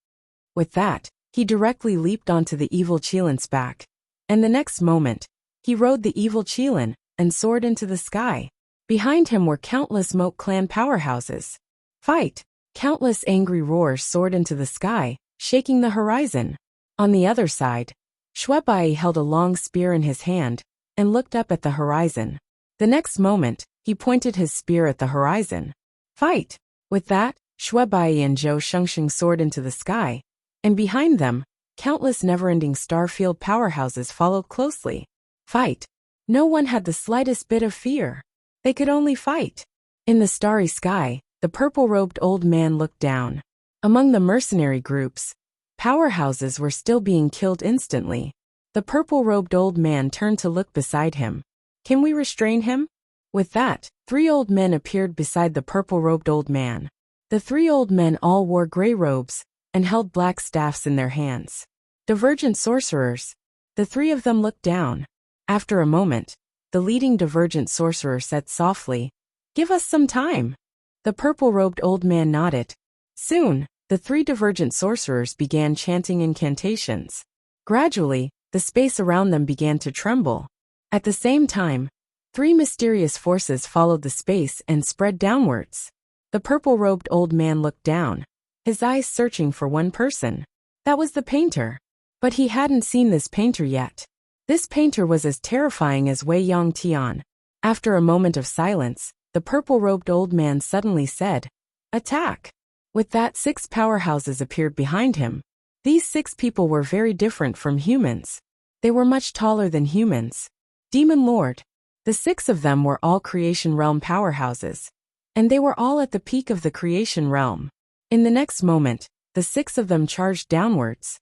With that, he directly leaped onto the evil Cheelan's back, and the next moment, he rode the evil Cheelan and soared into the sky. Behind him were countless Moke clan powerhouses. "Fight!" Countless angry roars soared into the sky, shaking the horizon. On the other side, Shwebai held a long spear in his hand and looked up at the horizon. The next moment, he pointed his spear at the horizon. "Fight!" With that, Shwebai and Zhou Shengsheng soared into the sky, and behind them, countless never-ending Starfield powerhouses followed closely. "Fight!" No one had the slightest bit of fear. They could only fight. In the starry sky, the purple-robed old man looked down. Among the mercenary groups, powerhouses were still being killed instantly. The purple-robed old man turned to look beside him. "Can we restrain him?" With that, 3 old men appeared beside the purple-robed old man. The 3 old men all wore gray robes and held black staffs in their hands. Divergent sorcerers. The 3 of them looked down. After a moment, the leading divergent sorcerer said softly, "Give us some time." The purple-robed old man nodded. Soon, the 3 divergent sorcerers began chanting incantations. Gradually, the space around them began to tremble. At the same time, 3 mysterious forces followed the space and spread downwards. The purple-robed old man looked down, his eyes searching for one person. That was the painter. But he hadn't seen this painter yet. This painter was as terrifying as Wei Yang Tian. After a moment of silence, the purple-robed old man suddenly said, "Attack!" With that, 6 powerhouses appeared behind him. These 6 people were very different from humans. They were much taller than humans. Demon Lord. The 6 of them were all Creation Realm powerhouses, and they were all at the peak of the Creation Realm. In the next moment, the 6 of them charged downwards.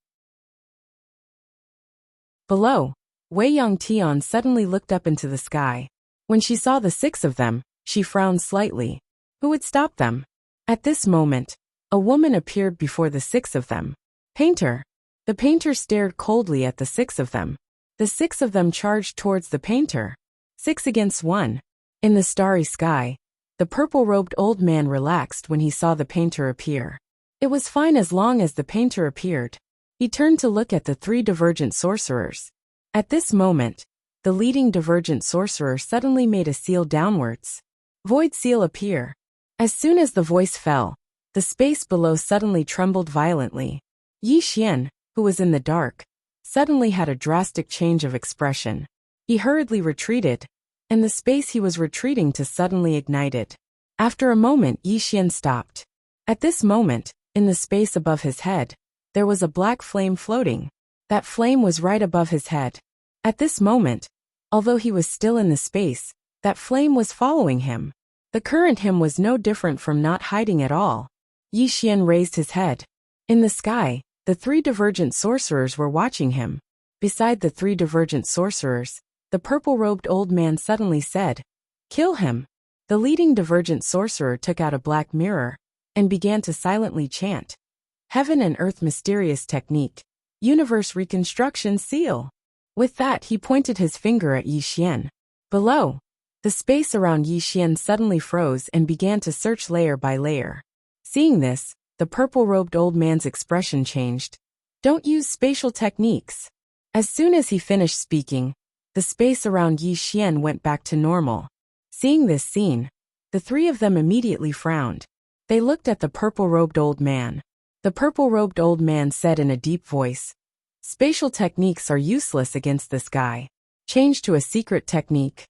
Below, Wei Yang Tian suddenly looked up into the sky. When she saw the 6 of them, she frowned slightly. Who would stop them? At this moment, a woman appeared before the 6 of them. "Painter." The painter stared coldly at the 6 of them. The 6 of them charged towards the painter. 6 against 1. In the starry sky, the purple-robed old man relaxed when he saw the painter appear. It was fine as long as the painter appeared. He turned to look at the 3 divergent sorcerers. At this moment, the leading divergent sorcerer suddenly made a seal downwards. Void seal appear. As soon as the voice fell, the space below suddenly trembled violently. Yi Xian, who was in the dark, suddenly had a drastic change of expression. He hurriedly retreated, and the space he was retreating to suddenly ignited. After a moment, Yi Xian stopped. At this moment, in the space above his head, there was a black flame floating. That flame was right above his head. At this moment, although he was still in the space, that flame was following him. The current him was no different from not hiding at all. Yi Xian raised his head. In the sky, the 3 divergent sorcerers were watching him. Beside the 3 divergent sorcerers, the purple-robed old man suddenly said, "Kill him." The leading divergent sorcerer took out a black mirror and began to silently chant, "Heaven and Earth Mysterious Technique. Universe Reconstruction Seal." With that, he pointed his finger at Yi Xian. Below, the space around Yi Xian suddenly froze and began to search layer by layer. Seeing this, the purple-robed old man's expression changed. "Don't use spatial techniques." As soon as he finished speaking, the space around Yi Xian went back to normal. Seeing this scene, the 3 of them immediately frowned. They looked at the purple-robed old man. The purple-robed old man said in a deep voice, "Spatial techniques are useless against this guy. Change to a secret technique."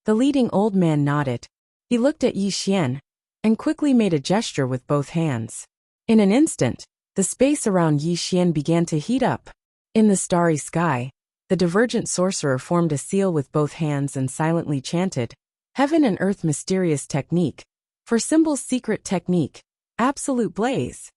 The leading old man nodded. He looked at Yi Xian, and quickly made a gesture with both hands. In an instant, the space around Yi Xian began to heat up. In the starry sky, the divergent sorcerer formed a seal with both hands and silently chanted, "Heaven and earth mysterious technique. For symbols secret technique. Absolute blaze."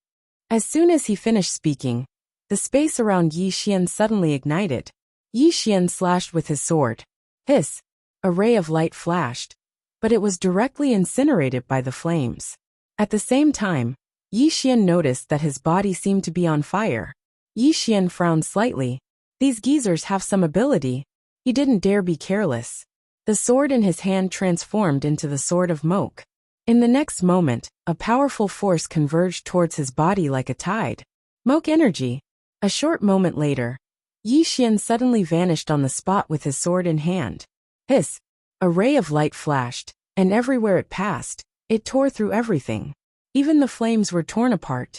As soon as he finished speaking, the space around Yi Xian suddenly ignited. Yi Xian slashed with his sword. Hiss! A ray of light flashed, but it was directly incinerated by the flames. At the same time, Yi Xian noticed that his body seemed to be on fire. Yi Xian frowned slightly. These geezers have some ability. He didn't dare be careless. The sword in his hand transformed into the sword of Moke. In the next moment, a powerful force converged towards his body like a tide. Moke energy. A short moment later, Yi Xian suddenly vanished on the spot with his sword in hand. Hiss! A ray of light flashed, and everywhere it passed, it tore through everything. Even the flames were torn apart.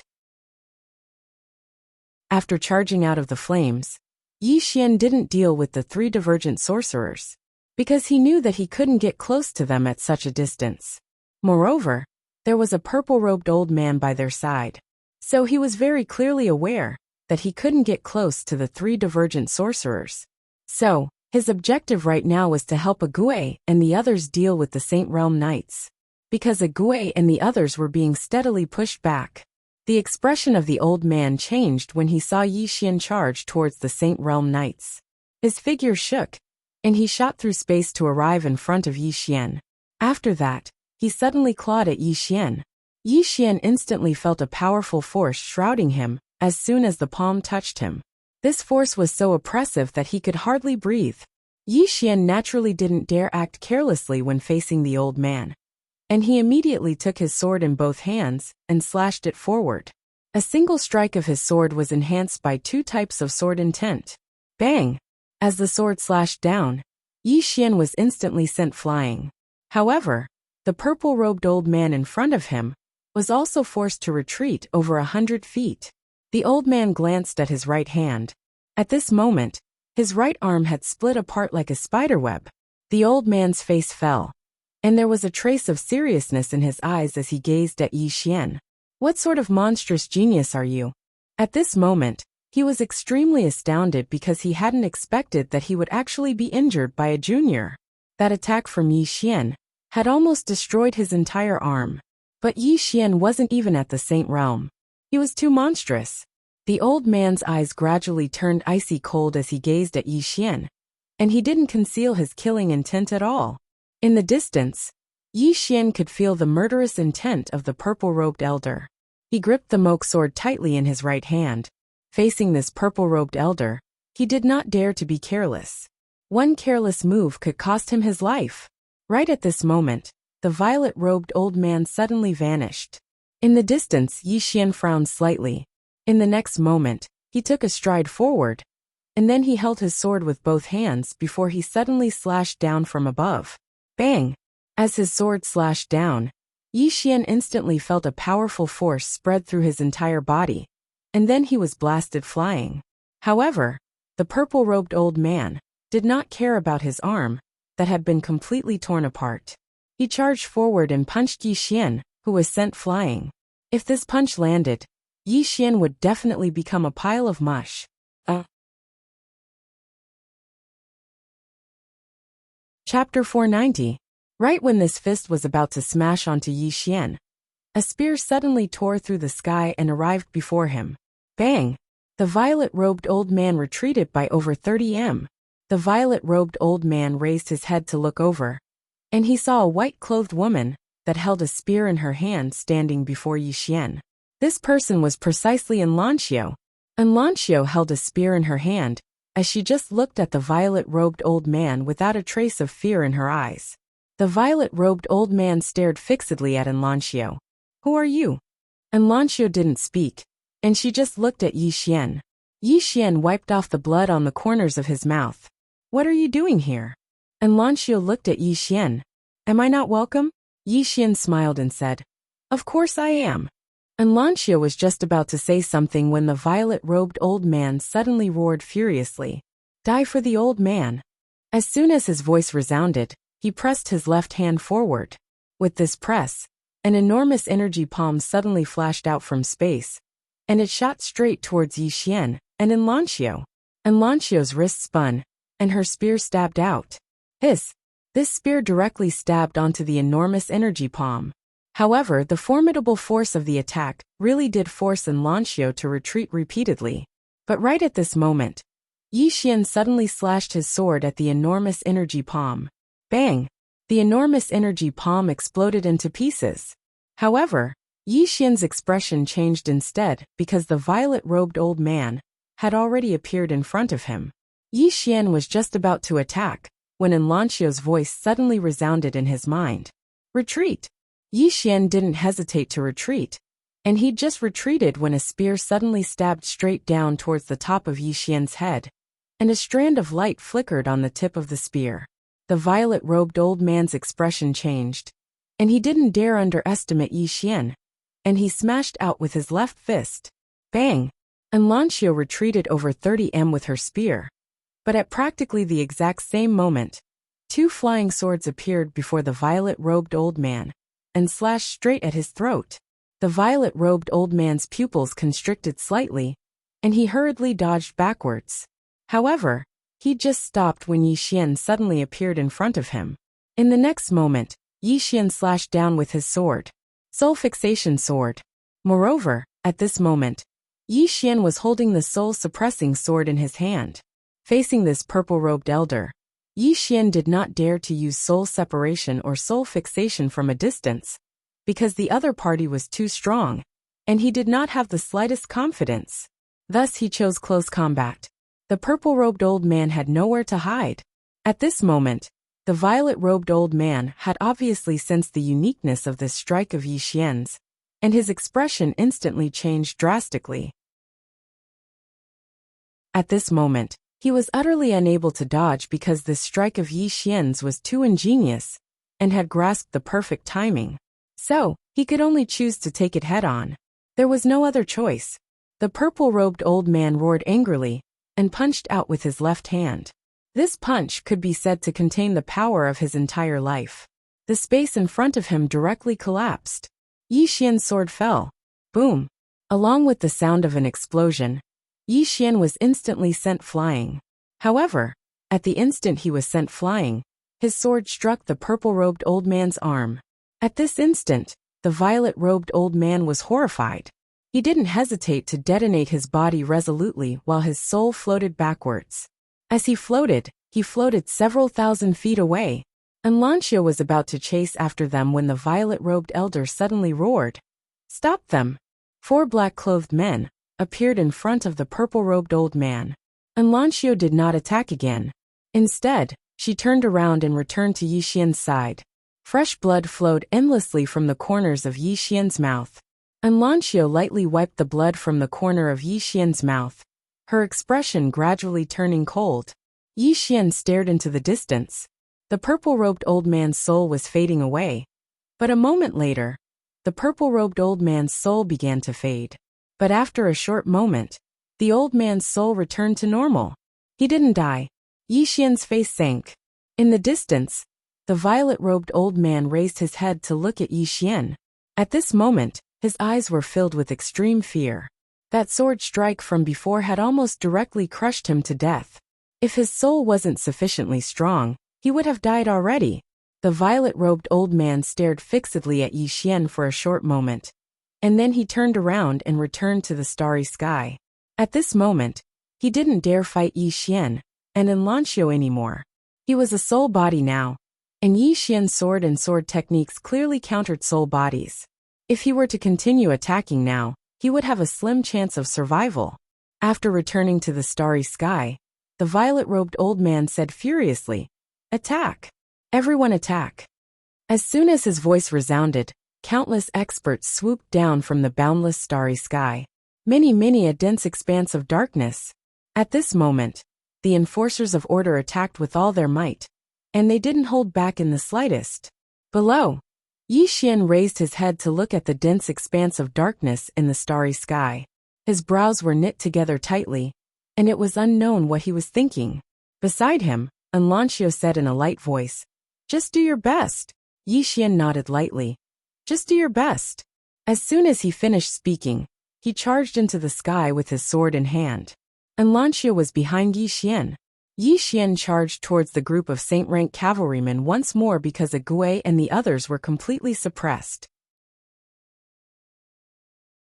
After charging out of the flames, Yi Xian didn't deal with the three divergent sorcerers, because he knew that he couldn't get close to them at such a distance. Moreover, there was a purple-robed old man by their side, so he was very clearly aware that he couldn't get close to the three divergent sorcerers. So, his objective right now was to help Ague and the others deal with the Saint Realm Knights. Because Ague and the others were being steadily pushed back. The expression of the old man changed when he saw Yi Xian charge towards the Saint Realm Knights. His figure shook, and he shot through space to arrive in front of Yi Xian. After that, he suddenly clawed at Yi Xian. Yi Xian instantly felt a powerful force shrouding him as soon as the palm touched him. This force was so oppressive that he could hardly breathe. Yi Xian naturally didn't dare act carelessly when facing the old man, and he immediately took his sword in both hands and slashed it forward. A single strike of his sword was enhanced by two types of sword intent. Bang! As the sword slashed down, Yi Xian was instantly sent flying. However, the purple-robed old man in front of him was also forced to retreat over 100 feet. The old man glanced at his right hand. At this moment, his right arm had split apart like a spiderweb. The old man's face fell, and there was a trace of seriousness in his eyes as he gazed at Yi Xian. "What sort of monstrous genius are you?" At this moment, he was extremely astounded because he hadn't expected that he would actually be injured by a junior. That attack from Yi Xian had almost destroyed his entire arm. But Yi Xian wasn't even at the Saint Realm. He was too monstrous. The old man's eyes gradually turned icy cold as he gazed at Yi Xian, and he didn't conceal his killing intent at all. In the distance, Yi Xian could feel the murderous intent of the purple-robed elder. He gripped the Moke sword tightly in his right hand. Facing this purple-robed elder, he did not dare to be careless. One careless move could cost him his life. Right at this moment, the violet-robed old man suddenly vanished. In the distance, Yi Xian frowned slightly. In the next moment, he took a stride forward, and then he held his sword with both hands before he suddenly slashed down from above. Bang! As his sword slashed down, Yi Xian instantly felt a powerful force spread through his entire body, and then he was blasted flying. However, the purple-robed old man did not care about his arm that had been completely torn apart. He charged forward and punched Yi Xian, who was sent flying. If this punch landed, Yi Xian would definitely become a pile of mush. Chapter 490. Right when this fist was about to smash onto Yi Xian, a spear suddenly tore through the sky and arrived before him. Bang! The violet-robed old man retreated by over 30 m. The violet-robed old man raised his head to look over, and he saw a white-clothed woman that held a spear in her hand standing before Yi Xian. This person was precisely Enlancio. Enlancio held a spear in her hand, as she just looked at the violet-robed old man without a trace of fear in her eyes. The violet-robed old man stared fixedly at Enlancio. "Who are you?" Enlancio didn't speak, and she just looked at Yi Xian. Yi Xian wiped off the blood on the corners of his mouth. "What are you doing here?" Enlancio looked at Yi Xian. "Am I not welcome?" Yi Xian smiled and said, "Of course I am." Enlancio was just about to say something when the violet-robed old man suddenly roared furiously. "Die for the old man." As soon as his voice resounded, he pressed his left hand forward. With this press, An enormous energy palm suddenly flashed out from space, and it shot straight towards Yi Xian and Enlancio. Enlancio's wrist spun, and her spear stabbed out. Hiss! This spear directly stabbed onto the enormous energy palm. However, the formidable force of the attack really did force Enlancio to retreat repeatedly. But right at this moment, Yi Xian suddenly slashed his sword at the enormous energy palm. Bang! The enormous energy palm exploded into pieces. However, Yi Xian's expression changed instead because the violet-robed old man had already appeared in front of him. Yi Xian was just about to attack when Enlancio's voice suddenly resounded in his mind. Retreat! Yi Xian didn't hesitate to retreat, and he'd just retreated when a spear suddenly stabbed straight down towards the top of Yi Xian's head, and a strand of light flickered on the tip of the spear. The violet-robed old man's expression changed, and he didn't dare underestimate Yi Xian, and he smashed out with his left fist. Bang! Enlancio retreated over 30 m with her spear. But at practically the exact same moment, two flying swords appeared before the violet-robed old man and slashed straight at his throat. The violet-robed old man's pupils constricted slightly, and he hurriedly dodged backwards. However, he just stopped when Yi Xian suddenly appeared in front of him. In the next moment, Yi Xian slashed down with his sword. Soul Fixation Sword. Moreover, at this moment, Yi Xian was holding the soul-suppressing sword in his hand. Facing this purple-robed elder, Yi Xian did not dare to use soul separation or soul fixation from a distance, because the other party was too strong, and he did not have the slightest confidence. Thus he chose close combat. The purple-robed old man had nowhere to hide. At this moment, the violet-robed old man had obviously sensed the uniqueness of this strike of Yi Xian's, and his expression instantly changed drastically. At this moment, he was utterly unable to dodge because this strike of Yi Xian's was too ingenious, and had grasped the perfect timing. So, he could only choose to take it head-on. There was no other choice. The purple-robed old man roared angrily, and punched out with his left hand. This punch could be said to contain the power of his entire life. The space in front of him directly collapsed. Yi Xian's sword fell. Boom! Along with the sound of an explosion, Yi Xian was instantly sent flying. However, at the instant he was sent flying, his sword struck the purple-robed old man's arm. At this instant, the violet-robed old man was horrified. He didn't hesitate to detonate his body resolutely while his soul floated backwards. As he floated several thousand feet away. Enlancio was about to chase after them when the violet-robed elder suddenly roared. Stop them! 4 black-clothed men appeared in front of the purple-robed old man. Enlancio did not attack again. Instead, she turned around and returned to Yi Xian's side. Fresh blood flowed endlessly from the corners of Yi Xian's mouth. Enlancio lightly wiped the blood from the corner of Yi Xian's mouth, her expression gradually turning cold. Yi Xian stared into the distance. The purple-robed old man's soul was fading away. But a moment later, the purple-robed old man's soul began to fade. But after a short moment, the old man's soul returned to normal. He didn't die. Yi Xian's face sank. In the distance, the violet-robed old man raised his head to look at Yi Xian. At this moment, his eyes were filled with extreme fear. That sword strike from before had almost directly crushed him to death. If his soul wasn't sufficiently strong, he would have died already. The violet-robed old man stared fixedly at Yi Xian for a short moment, and then he turned around and returned to the starry sky. At this moment, he didn't dare fight Yi Xian and Enlancio anymore. He was a soul body now, and Yi Xian's sword and sword techniques clearly countered soul bodies. If he were to continue attacking now, he would have a slim chance of survival. After returning to the starry sky, the violet-robed old man said furiously, "Attack! Everyone attack!" As soon as his voice resounded, countless experts swooped down from the boundless starry sky. Many a dense expanse of darkness. At this moment, the enforcers of order attacked with all their might, and they didn't hold back in the slightest. Below, Yi Xian raised his head to look at the dense expanse of darkness in the starry sky. His brows were knit together tightly, and it was unknown what he was thinking. Beside him, Enlancio said in a light voice, "Just do your best." Yi Xian nodded lightly. Just do your best. As soon as he finished speaking, he charged into the sky with his sword in hand. And Lancia was behind Yi Xian. Yi Xian charged towards the group of saint-rank cavalrymen once more because Agui and the others were completely suppressed.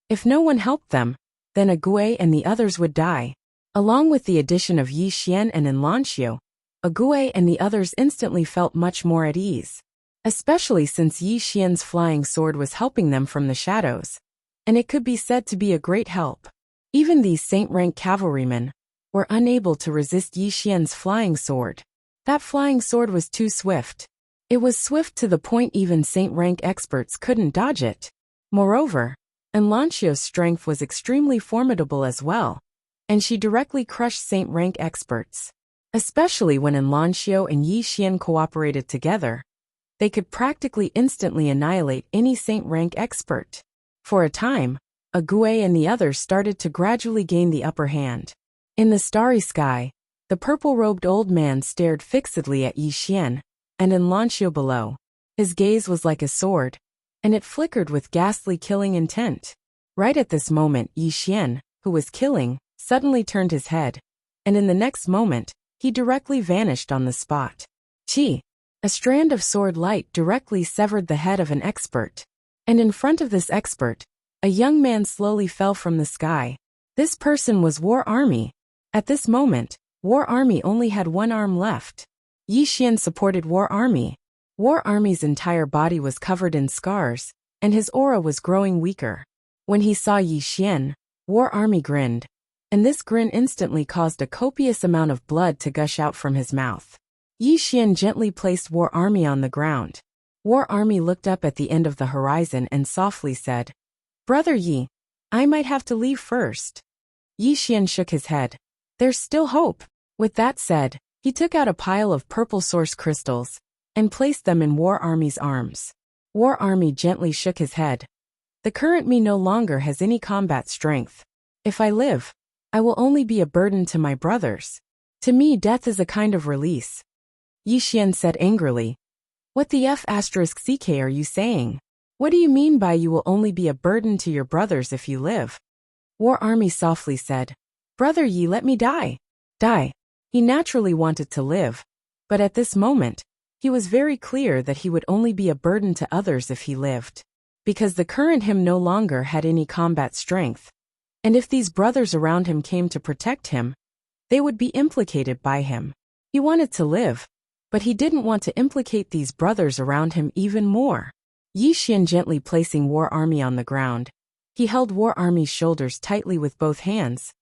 If no one helped them, then Agui and the others would die. Along with the addition of Yi Xian and Enlancio, Agui and the others instantly felt much more at ease. Especially since Yi Xian's flying sword was helping them from the shadows, and it could be said to be a great help. Even these saint-rank cavalrymen were unable to resist Yi Xian's flying sword. That flying sword was too swift. It was swift to the point even saint-rank experts couldn't dodge it. Moreover, Enlancio's strength was extremely formidable as well, and she directly crushed saint-rank experts. Especially when Enlancio and Yi Xian cooperated together, they could practically instantly annihilate any saint-rank expert. For a time, Agui and the others started to gradually gain the upper hand. In the starry sky, the purple-robed old man stared fixedly at Yi Xian and Enlancio below. His gaze was like a sword, and it flickered with ghastly killing intent. Right at this moment, Yi Xian, who was killing, suddenly turned his head, and in the next moment, he directly vanished on the spot. Chi! A strand of sword light directly severed the head of an expert. And in front of this expert, a young man slowly fell from the sky. This person was War Army. At this moment, War Army only had one arm left. Yi Xian supported War Army. War Army's entire body was covered in scars, and his aura was growing weaker. When he saw Yi Xian, War Army grinned, and this grin instantly caused a copious amount of blood to gush out from his mouth. Yi Xian gently placed War Army on the ground. War Army looked up at the end of the horizon and softly said, "Brother Yi, I might have to leave first." Yi Xian shook his head. "There's still hope." With that said, he took out a pile of purple source crystals and placed them in War Army's arms. War Army gently shook his head. "The current me no longer has any combat strength. If I live, I will only be a burden to my brothers. To me, death is a kind of release." Yi Xian said angrily, "What the f***ck are you saying? What do you mean by you will only be a burden to your brothers if you live?" War Army softly said, "Brother Yi, let me die." Die. He naturally wanted to live, but at this moment, he was very clear that he would only be a burden to others if he lived. Because the current him no longer had any combat strength, and if these brothers around him came to protect him, they would be implicated by him. He wanted to live, but he didn't want to implicate these brothers around him even more. Yi Xian gently placing War Army on the ground, he held War Army's shoulders tightly with both hands.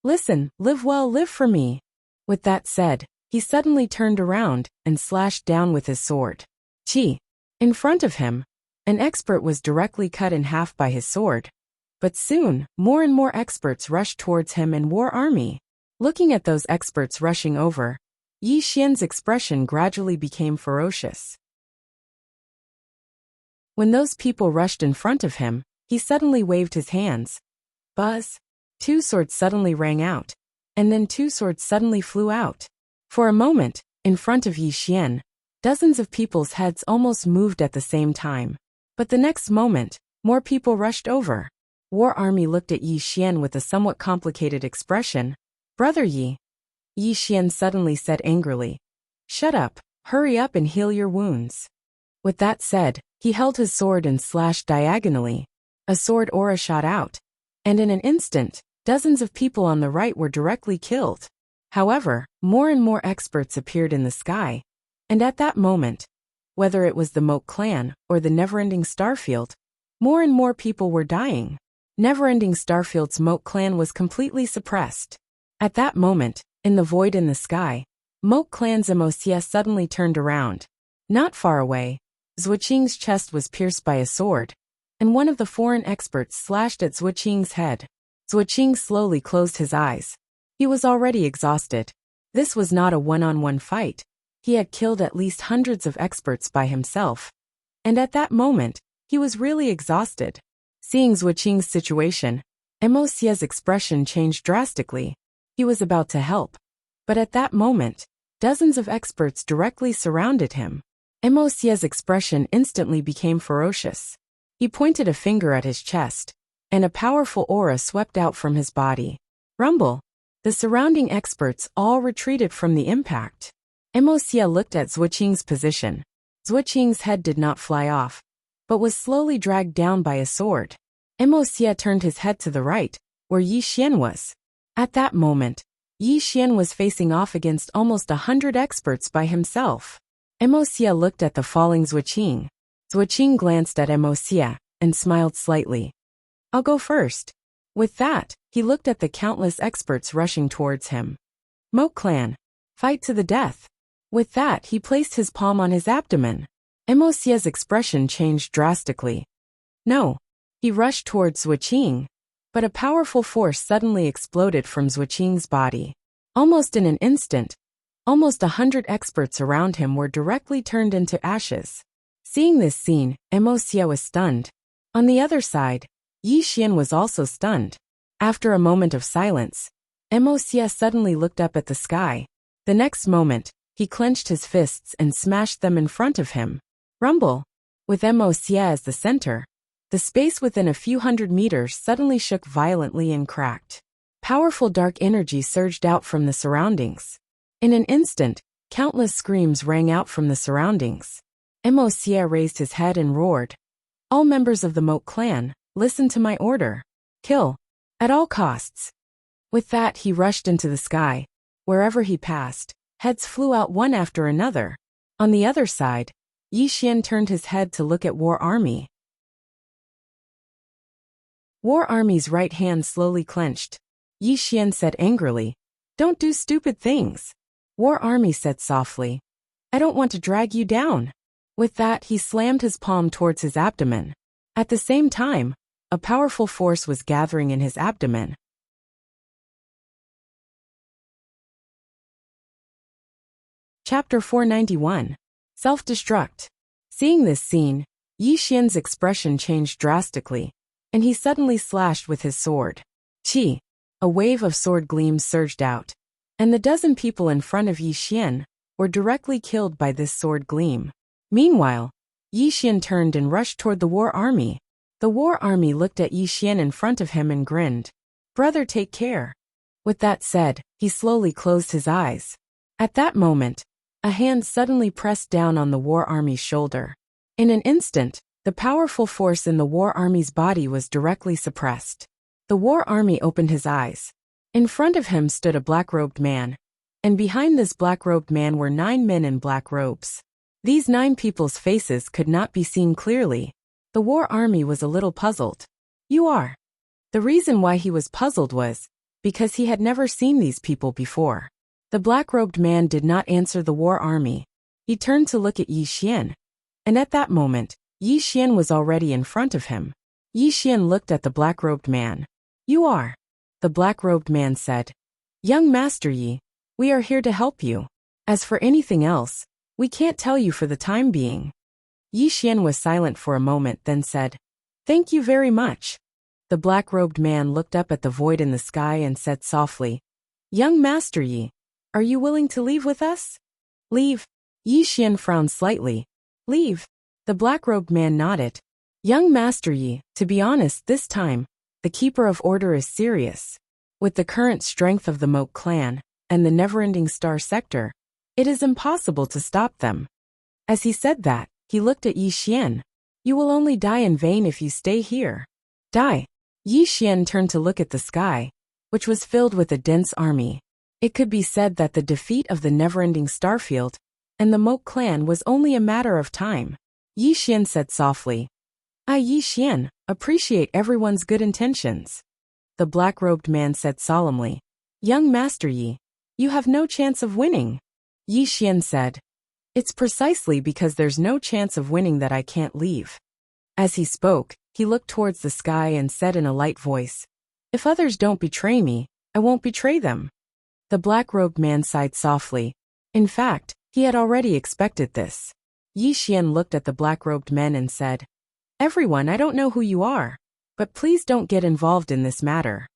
"Listen, live well, live for me." With that said, he suddenly turned around and slashed down with his sword. Chi! In front of him, an expert was directly cut in half by his sword. But soon, more and more experts rushed towards him and War Army. Looking at those experts rushing over, Yi Xian's expression gradually became ferocious. When those people rushed in front of him, he suddenly waved his hands. Buzz! Two swords suddenly rang out, and then two swords suddenly flew out. For a moment, in front of Yi Xian, dozens of people's heads almost moved at the same time. But the next moment, more people rushed over. War Army looked at Yi Xian with a somewhat complicated expression. "Brother Yi." Yi Xian suddenly said angrily, "Shut up, hurry up and heal your wounds." With that said, he held his sword and slashed diagonally. A sword aura shot out, and in an instant, dozens of people on the right were directly killed. However, more and more experts appeared in the sky, and at that moment, whether it was the Moke clan or the Neverending Starfield, more and more people were dying. Neverending Starfield's Moke clan was completely suppressed. At that moment, in the void in the sky, Moke clan's Emocia suddenly turned around. Not far away, Zhuqing's chest was pierced by a sword, and one of the foreign experts slashed at Zhuqing's head. Zhuqing slowly closed his eyes. He was already exhausted. This was not a one-on-one fight. He had killed at least hundreds of experts by himself. And at that moment, he was really exhausted. Seeing Zhuqing's situation, Emocia's expression changed drastically. He was about to help. But at that moment, dozens of experts directly surrounded him. Emocia's expression instantly became ferocious. He pointed a finger at his chest, and a powerful aura swept out from his body. Rumble! The surrounding experts all retreated from the impact. Emosia looked at Zhuqing's position. Zhuqing's head did not fly off, but was slowly dragged down by a sword. Emosia turned his head to the right, where Yi Xian was. At that moment, Yi Xian was facing off against almost 100 experts by himself. Emosia looked at the falling Zhuqing. Zhuqing glanced at Emosia and smiled slightly. I'll go first. With that, he looked at the countless experts rushing towards him. Moke clan. Fight to the death. With that, he placed his palm on his abdomen. Emosia's expression changed drastically. No. He rushed towards Zhuqing, but a powerful force suddenly exploded from Zhuqing's body. Almost in an instant, almost 100 experts around him were directly turned into ashes. Seeing this scene, Emosia was stunned. On the other side, Yi Xian was also stunned. After a moment of silence, Emosia suddenly looked up at the sky. The next moment, he clenched his fists and smashed them in front of him. Rumble! With Emosia as the center, the space within a few hundred meters suddenly shook violently and cracked. Powerful dark energy surged out from the surroundings. In an instant, countless screams rang out from the surroundings. Emosia raised his head and roared. All members of the Moke clan, listen to my order. Kill. At all costs. With that, he rushed into the sky. Wherever he passed, heads flew out one after another. On the other side, Yi Xian turned his head to look at War Army. War Army's right hand slowly clenched. Yi Xian said angrily, Don't do stupid things. War Army said softly, I don't want to drag you down. With that, he slammed his palm towards his abdomen. At the same time, a powerful force was gathering in his abdomen. Chapter 491. Self-Destruct. Seeing this scene, Yi Xian's expression changed drastically, and he suddenly slashed with his sword. Chi! A wave of sword gleams surged out, and the dozen people in front of Yi Xian were directly killed by this sword gleam. Meanwhile, Yi Xian turned and rushed toward the War Army. The War Army looked at Yi Xian in front of him and grinned. Brother, take care. With that said, he slowly closed his eyes. At that moment, a hand suddenly pressed down on the War Army's shoulder. In an instant, the powerful force in the War Army's body was directly suppressed. The War Army opened his eyes. In front of him stood a black-robed man, and behind this black-robed man were 9 men in black robes. These 9 people's faces could not be seen clearly. The War Army was a little puzzled. You are. The reason why he was puzzled was because he had never seen these people before. The black-robed man did not answer the War Army. He turned to look at Yi Xian, and at that moment, Yi Xian was already in front of him. Yi Xian looked at the black-robed man. You are. The black-robed man said, Young Master Yi, we are here to help you. As for anything else, we can't tell you for the time being. Yi Xian was silent for a moment, then said, Thank you very much. The black-robed man looked up at the void in the sky and said softly, Young Master Yi, are you willing to leave with us? Leave. Yi Xian frowned slightly. Leave. The black-robed man nodded. Young Master Yi, to be honest this time, the Keeper of Order is serious. With the current strength of the Moke clan and the never-ending Star Sector, it is impossible to stop them. As he said that, he looked at Yi Xian. You will only die in vain if you stay here. Die. Yi Xian turned to look at the sky, which was filled with a dense army. It could be said that the defeat of the never-ending Starfield and the Moke clan was only a matter of time. Yi Xian said softly, I, Yi Xian, appreciate everyone's good intentions. The black-robed man said solemnly, Young Master Yi, you have no chance of winning. Yi Xian said, It's precisely because there's no chance of winning that I can't leave. As he spoke, he looked towards the sky and said in a light voice, If others don't betray me, I won't betray them. The black-robed man sighed softly. In fact, he had already expected this. Yi Xian looked at the black-robed men and said, Everyone, I don't know who you are, but please don't get involved in this matter.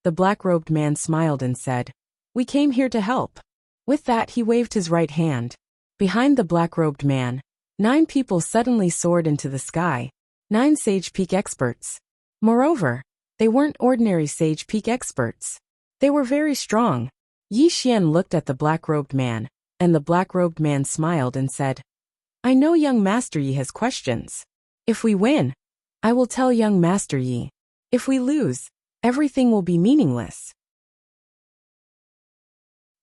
The black-robed man smiled and said, We came here to help. With that, he waved his right hand. Behind the black-robed man, 9 people suddenly soared into the sky. 9 Sage Peak experts. Moreover, they weren't ordinary Sage Peak experts. They were very strong. Yi Xian looked at the black-robed man, and the black-robed man smiled and said, I know young Master Yi has questions. If we win, I will tell young Master Yi. If we lose, everything will be meaningless.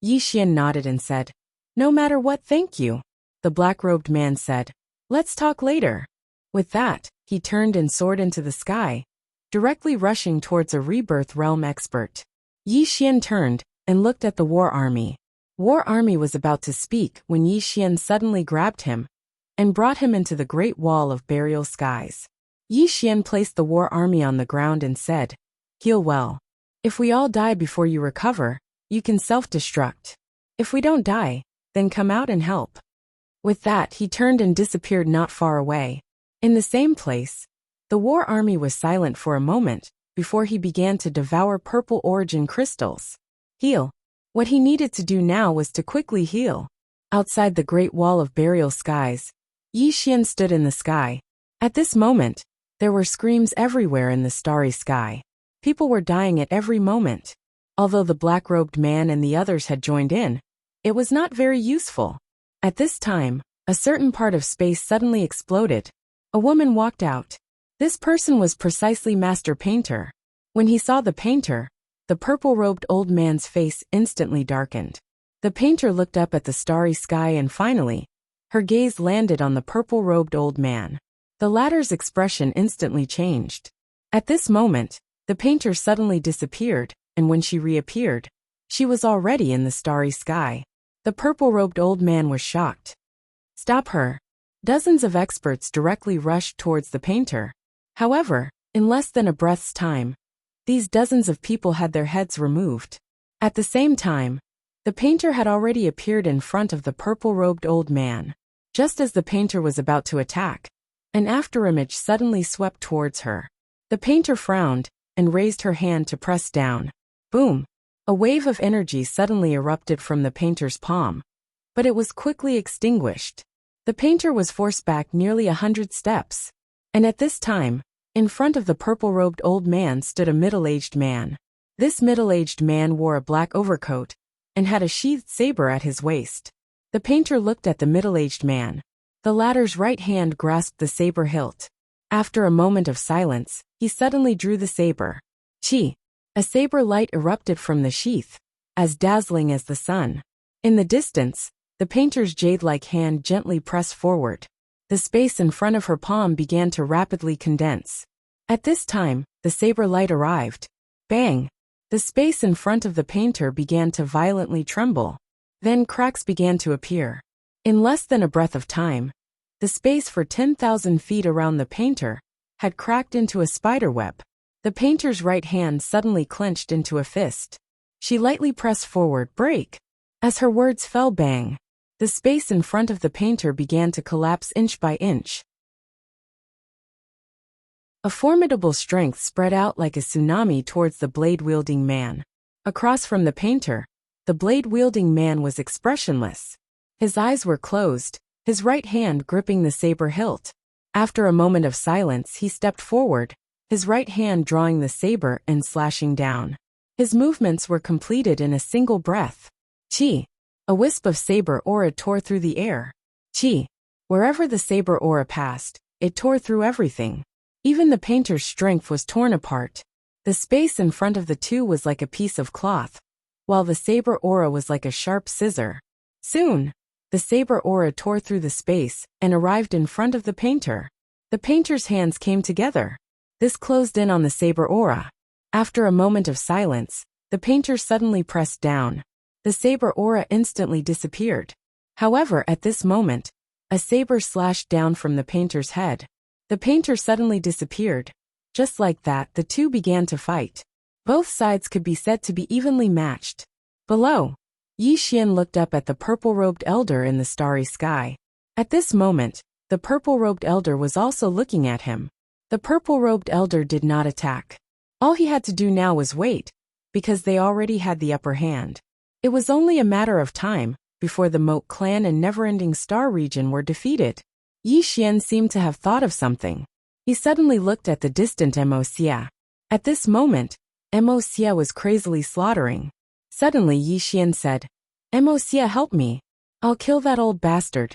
Yi Xian nodded and said, No matter what, thank you. The black-robed man said, Let's talk later. With that, he turned and soared into the sky, directly rushing towards a rebirth realm expert. Yi Xian turned and looked at the war army. War army was about to speak when Yi Xian suddenly grabbed him and brought him into the great wall of burial skies. Yi Xian placed the war army on the ground and said, Heal well. If we all die before you recover, you can self-destruct. If we don't die, then come out and help. With that, he turned and disappeared not far away. In the same place, the war army was silent for a moment before he began to devour purple origin crystals. Heal. What he needed to do now was to quickly heal. Outside the great wall of burial skies, Yi Xian stood in the sky. At this moment, there were screams everywhere in the starry sky. People were dying at every moment. Although the black-robed man and the others had joined in, it was not very useful. At this time, a certain part of space suddenly exploded. A woman walked out. This person was precisely Master Painter. When he saw the painter, the purple-robed old man's face instantly darkened. The painter looked up at the starry sky and finally, her gaze landed on the purple-robed old man. The latter's expression instantly changed. At this moment, the painter suddenly disappeared, and when she reappeared, she was already in the starry sky. The purple-robed old man was shocked. Stop her. Dozens of experts directly rushed towards the painter. However, in less than a breath's time, these dozens of people had their heads removed. At the same time, the painter had already appeared in front of the purple-robed old man. Just as the painter was about to attack, an afterimage suddenly swept towards her. The painter frowned and raised her hand to press down. Boom! A wave of energy suddenly erupted from the painter's palm, but it was quickly extinguished. The painter was forced back nearly 100 steps, and at this time, in front of the purple-robed old man stood a middle-aged man. This middle-aged man wore a black overcoat and had a sheathed saber at his waist. The painter looked at the middle-aged man. The latter's right hand grasped the saber hilt. After a moment of silence, he suddenly drew the saber. Chi! A saber light erupted from the sheath, as dazzling as the sun. In the distance, the painter's jade-like hand gently pressed forward. The space in front of her palm began to rapidly condense. At this time, the saber light arrived. Bang! The space in front of the painter began to violently tremble. Then cracks began to appear. In less than a breath of time, the space for 10,000 feet around the painter had cracked into a spiderweb. The painter's right hand suddenly clenched into a fist. She lightly pressed forward, break. As her words fell, bang! The space in front of the painter began to collapse inch by inch. A formidable strength spread out like a tsunami towards the blade-wielding man. Across from the painter, the blade-wielding man was expressionless. His eyes were closed, his right hand gripping the saber hilt. After a moment of silence, he stepped forward, his right hand drawing the saber and slashing down. His movements were completed in a single breath. Chi! A wisp of saber aura tore through the air. Chi! Wherever the saber aura passed, it tore through everything. Even the painter's strength was torn apart. The space in front of the two was like a piece of cloth, while the saber aura was like a sharp scissor. Soon, the saber aura tore through the space and arrived in front of the painter. The painter's hands came together. This closed in on the saber aura. After a moment of silence, the painter suddenly pressed down. The saber aura instantly disappeared. However, at this moment, a saber slashed down from the painter's head. The painter suddenly disappeared. Just like that, the two began to fight. Both sides could be said to be evenly matched. Below, Yi Xian looked up at the purple-robed elder in the starry sky. At this moment, the purple-robed elder was also looking at him. The purple-robed elder did not attack. All he had to do now was wait, because they already had the upper hand. It was only a matter of time before the Moat clan and Neverending Star region were defeated. Yi Xian seemed to have thought of something. He suddenly looked at the distant Emocia. At this moment, Emocia was crazily slaughtering. Suddenly Yi Xian said, "Emocia, help me. I'll kill that old bastard."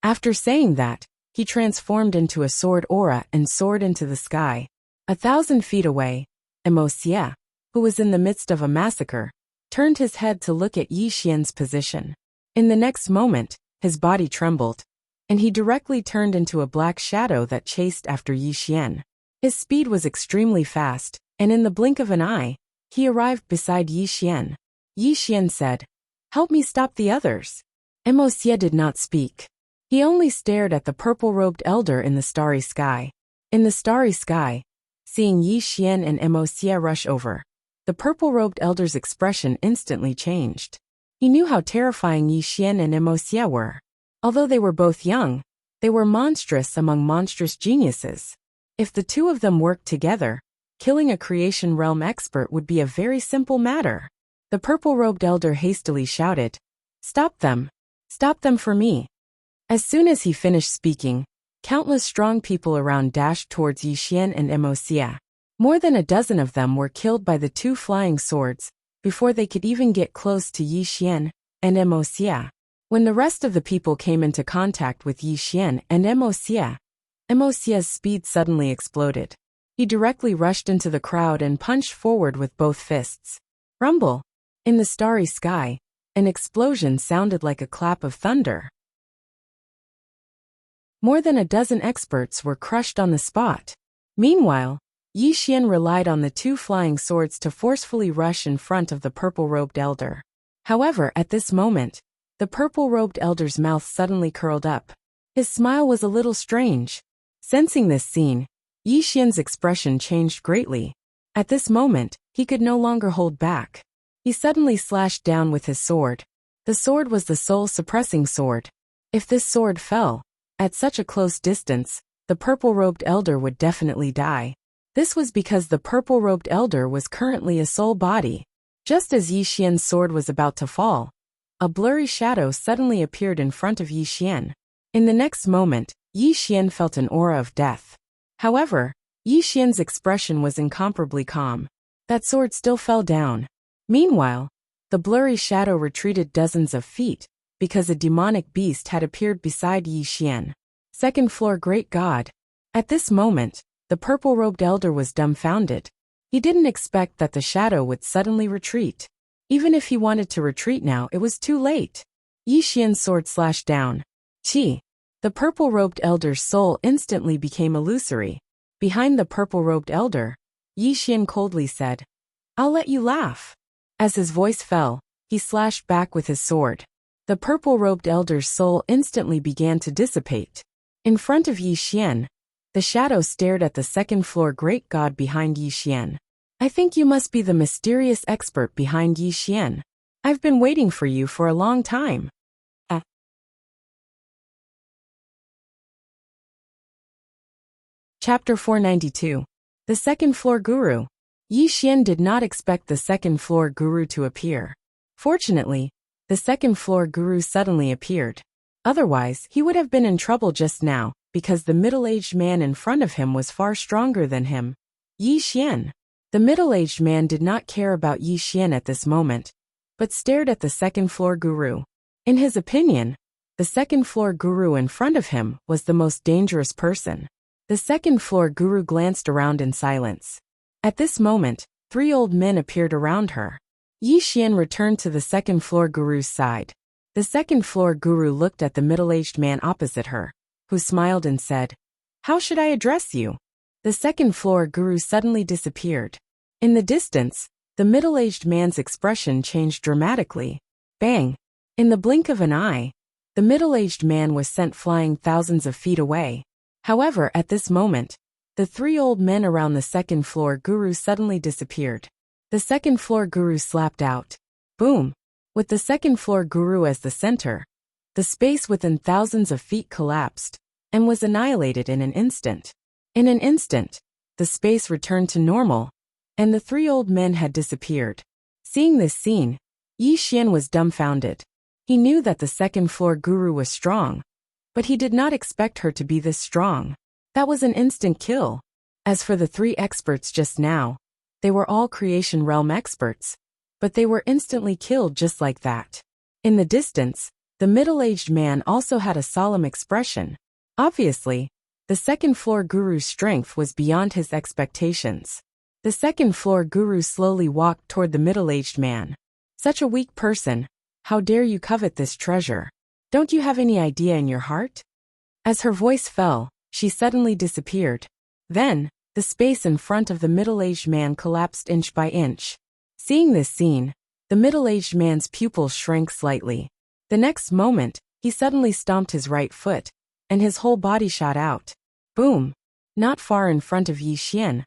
After saying that, he transformed into a sword aura and soared into the sky. 1,000 feet away, Emocia, who was in the midst of a massacre, turned his head to look at Yi Xian's position. In the next moment, his body trembled, and he directly turned into a black shadow that chased after Yi Xian. His speed was extremely fast, and in the blink of an eye, he arrived beside Yi Xian. Yi Xian said, "Help me stop the others." Emocia did not speak. He only stared at the purple-robed elder in the starry sky. In the starry sky, seeing Yi Xian and Emocia rush over, the purple-robed elder's expression instantly changed. He knew how terrifying Yi Xian and Emocia were. Although they were both young, they were monstrous among monstrous geniuses. If the two of them worked together, killing a creation realm expert would be a very simple matter. The purple-robed elder hastily shouted, "Stop them! Stop them for me!" As soon as he finished speaking, countless strong people around dashed towards Yi Xian and Emocia. More than a dozen of them were killed by the two flying swords before they could even get close to Yi Xian and Emocia. When the rest of the people came into contact with Yi Xian and Emocia, Emocia's speed suddenly exploded. He directly rushed into the crowd and punched forward with both fists. Rumble! In the starry sky, an explosion sounded like a clap of thunder. More than a dozen experts were crushed on the spot. Meanwhile, Yi Xian relied on the two flying swords to forcefully rush in front of the purple-robed elder. However, at this moment, the purple-robed elder's mouth suddenly curled up. His smile was a little strange. Sensing this scene, Yi Xian's expression changed greatly. At this moment, he could no longer hold back. He suddenly slashed down with his sword. The sword was the soul-suppressing sword. If this sword fell, at such a close distance, the purple-robed elder would definitely die. This was because the purple-robed elder was currently a soul body. Just as Yi Xian's sword was about to fall, a blurry shadow suddenly appeared in front of Yi Xian. In the next moment, Yi Xian felt an aura of death. However, Yi Xian's expression was incomparably calm. That sword still fell down. Meanwhile, the blurry shadow retreated dozens of feet, because a demonic beast had appeared beside Yi Xian. Second floor Great God. At this moment, the purple-robed elder was dumbfounded. He didn't expect that the shadow would suddenly retreat. Even if he wanted to retreat now, it was too late. Yi Xian's sword slashed down. Qi. The purple-robed elder's soul instantly became illusory. Behind the purple-robed elder, Yi Xian coldly said, "I'll let you laugh." As his voice fell, he slashed back with his sword. The purple-robed elder's soul instantly began to dissipate. In front of Yi Xian, the shadow stared at the second-floor Great God behind Yi Xian. "I think you must be the mysterious expert behind Yi Xian. I've been waiting for you for a long time." Chapter 492. The second-floor guru. Yi Xian did not expect the second-floor guru to appear. Fortunately, the second-floor guru suddenly appeared. Otherwise, he would have been in trouble just now, because the middle-aged man in front of him was far stronger than him. Yi Xian. The middle-aged man did not care about Yi Xian at this moment, but stared at the second-floor guru. In his opinion, the second-floor guru in front of him was the most dangerous person. The second-floor guru glanced around in silence. At this moment, 3 old men appeared around her. Yi Xian returned to the second-floor guru's side. The second-floor guru looked at the middle-aged man opposite her, who smiled and said, "How should I address you?" The second-floor guru suddenly disappeared. In the distance, the middle-aged man's expression changed dramatically. Bang! In the blink of an eye, the middle-aged man was sent flying thousands of feet away. However, at this moment, the 3 old men around the second-floor guru suddenly disappeared. The second-floor guru slapped out. Boom! With the second-floor guru as the center, the space within thousands of feet collapsed and was annihilated in an instant. In an instant, the space returned to normal, and the 3 old men had disappeared. Seeing this scene, Yi Xian was dumbfounded. He knew that the second-floor guru was strong, but he did not expect her to be this strong. That was an instant kill. As for the three experts just now, they were all creation realm experts, but they were instantly killed just like that. In the distance, the middle-aged man also had a solemn expression. Obviously, the second-floor guru's strength was beyond his expectations. The second-floor guru slowly walked toward the middle-aged man. Such a weak person, how dare you covet this treasure? Don't you have any idea in your heart? As her voice fell, she suddenly disappeared. Then, the space in front of the middle-aged man collapsed inch by inch. Seeing this scene, the middle-aged man's pupils shrank slightly. The next moment, he suddenly stomped his right foot, and his whole body shot out. Boom! Not far in front of Yi Xian,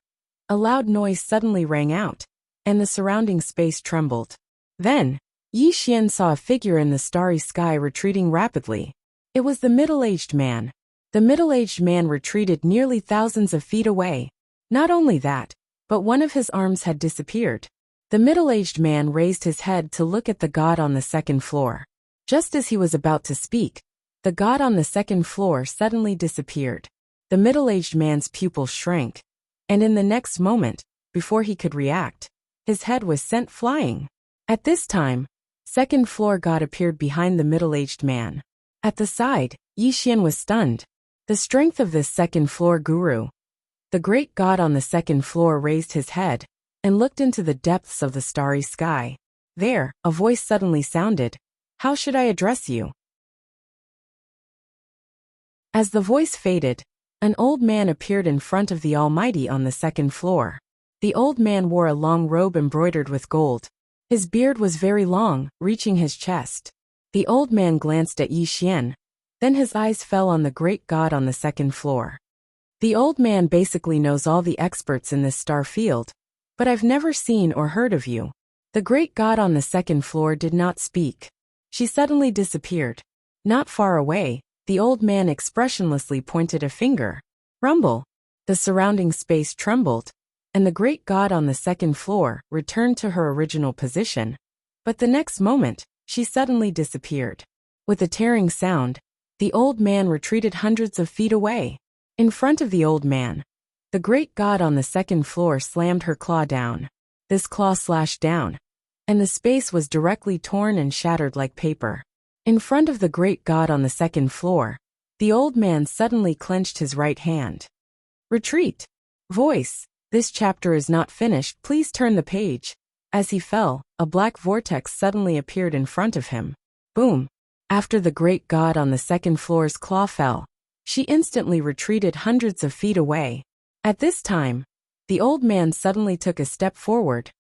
a loud noise suddenly rang out, and the surrounding space trembled. Then, Yi Xian saw a figure in the starry sky retreating rapidly. It was the middle-aged man. The middle-aged man retreated nearly thousands of feet away. Not only that, but one of his arms had disappeared. The middle-aged man raised his head to look at the god on the second floor. Just as he was about to speak, the god on the second floor suddenly disappeared. The middle-aged man's pupils shrank, and in the next moment, before he could react, his head was sent flying. At this time, second floor god appeared behind the middle-aged man. At the side, Yi Xian was stunned. The strength of this second floor guru. The great god on the second floor raised his head and looked into the depths of the starry sky. There, a voice suddenly sounded. How should I address you? As the voice faded, an old man appeared in front of the Almighty on the second floor. The old man wore a long robe embroidered with gold. His beard was very long, reaching his chest. The old man glanced at Yi Xian, then his eyes fell on the great god on the second floor. The old man basically knows all the experts in this star field, but I've never seen or heard of you. The great god on the second floor did not speak. She suddenly disappeared. Not far away, the old man expressionlessly pointed a finger. Rumble! The surrounding space trembled, and the great god on the second floor returned to her original position. But the next moment, she suddenly disappeared. With a tearing sound, the old man retreated hundreds of feet away. In front of the old man, the great god on the second floor slammed her claw down. This claw slashed down, and the space was directly torn and shattered like paper. In front of the great god on the second floor, the old man suddenly clenched his right hand. Retreat! Voice, this chapter is not finished, please turn the page. As he fell, a black vortex suddenly appeared in front of him. Boom! After the great god on the second floor's claw fell, she instantly retreated hundreds of feet away. At this time, the old man suddenly took a step forward,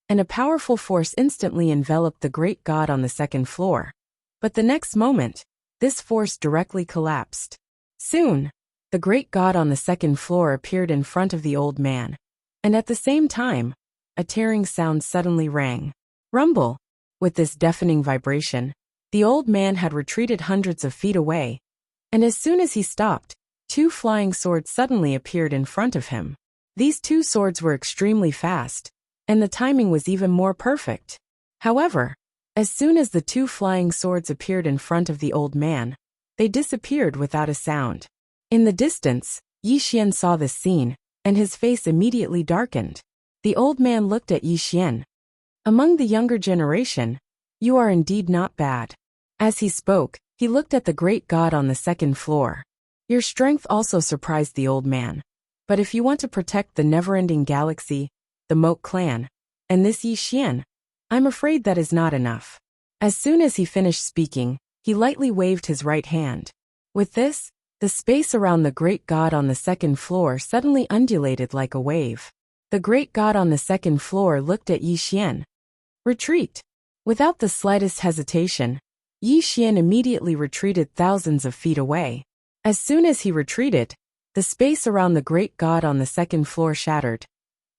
and a powerful force instantly enveloped the great god on the second floor. But the next moment, this force directly collapsed. Soon, the great god on the second floor appeared in front of the old man, and at the same time, a tearing sound suddenly rang. Rumble! With this deafening vibration, the old man had retreated hundreds of feet away, and as soon as he stopped, two flying swords suddenly appeared in front of him. These two swords were extremely fast, and the timing was even more perfect. However, as soon as the two flying swords appeared in front of the old man, they disappeared without a sound. In the distance, Yi Xian saw this scene, and his face immediately darkened. The old man looked at Yi Xian. Among the younger generation, you are indeed not bad. As he spoke, he looked at the great god on the second floor. Your strength also surprised the old man. But if you want to protect the never-ending galaxy, the Moke clan, and this Yi Xian, I'm afraid that is not enough. As soon as he finished speaking, he lightly waved his right hand. With this, the space around the great god on the second floor suddenly undulated like a wave. The great god on the second floor looked at Yi Xian. Retreat! Without the slightest hesitation, Yi Xian immediately retreated thousands of feet away. As soon as he retreated, the space around the great god on the second floor shattered,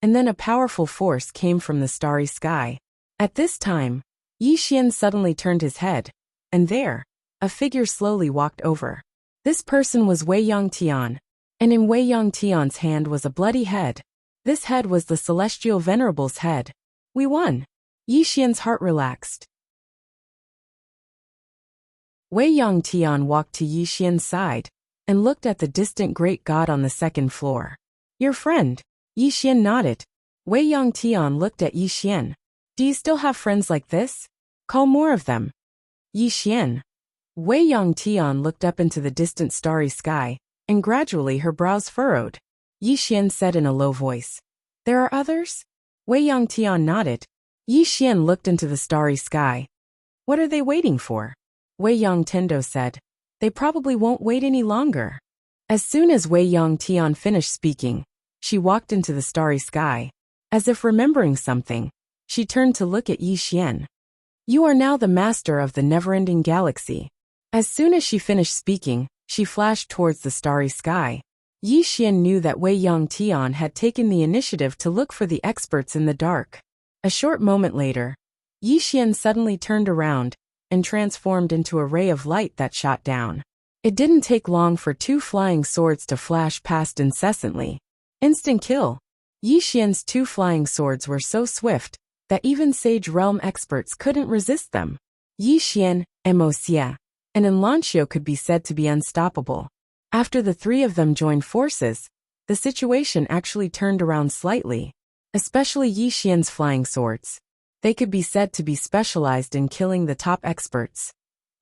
and then a powerful force came from the starry sky. At this time, Yi Xian suddenly turned his head, and there, a figure slowly walked over. This person was Wei Yongtian, and in Wei Yongtian's hand was a bloody head. This head was the celestial venerable's head. We won! Yi Xian's heart relaxed. Wei Yongtian walked to Yi Xian's side, and looked at the distant great god on the second floor. Your friend? Yi Xian nodded. Wei Yongtian looked at Yi Xian. Do you still have friends like this? Call more of them. Yi Xian. Wei Yongtian looked up into the distant starry sky, and gradually her brows furrowed. Yi Xian said in a low voice. There are others? Wei Yongtian nodded. Yi Xian looked into the starry sky. What are they waiting for? Wei Yongtendo said. They probably won't wait any longer. As soon as Wei Yongtian finished speaking, she walked into the starry sky. As if remembering something, she turned to look at Yi Xian. You are now the master of the never-ending galaxy. As soon as she finished speaking, she flashed towards the starry sky. Yi Xian knew that Wei Yongtian had taken the initiative to look for the experts in the dark. A short moment later, Yi Xian suddenly turned around and transformed into a ray of light that shot down. It didn't take long for two flying swords to flash past incessantly. Instant kill. Yi Xian's two flying swords were so swift that even Sage Realm experts couldn't resist them. Yi Xian, Emocia, and Enlancio could be said to be unstoppable. After the three of them joined forces, the situation actually turned around slightly, especially Yi Xian's flying swords. They could be said to be specialized in killing the top experts.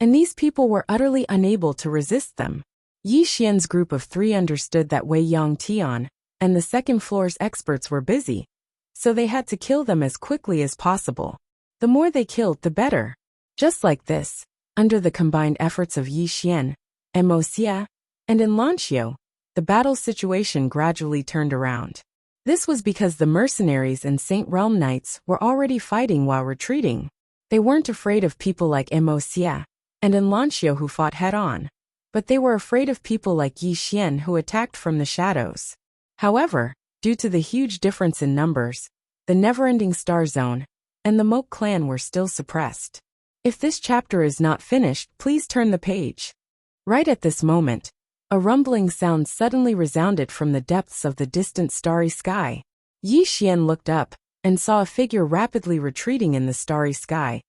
And these people were utterly unable to resist them. Yi Xian's group of three understood that Wei Yongtian and the second floor's experts were busy, so they had to kill them as quickly as possible. The more they killed, the better. Just like this, under the combined efforts of Yi Xian, Emocia, and Enlancio, the battle situation gradually turned around. This was because the mercenaries and Saint Realm Knights were already fighting while retreating. They weren't afraid of people like Emocia and Enlancio who fought head-on, but they were afraid of people like Yi Xian who attacked from the shadows. However, due to the huge difference in numbers, the never-ending Star Zone and the Moke clan were still suppressed. If this chapter is not finished, please turn the page. Right at this moment, a rumbling sound suddenly resounded from the depths of the distant starry sky. Yi Xian looked up and saw a figure rapidly retreating in the starry sky,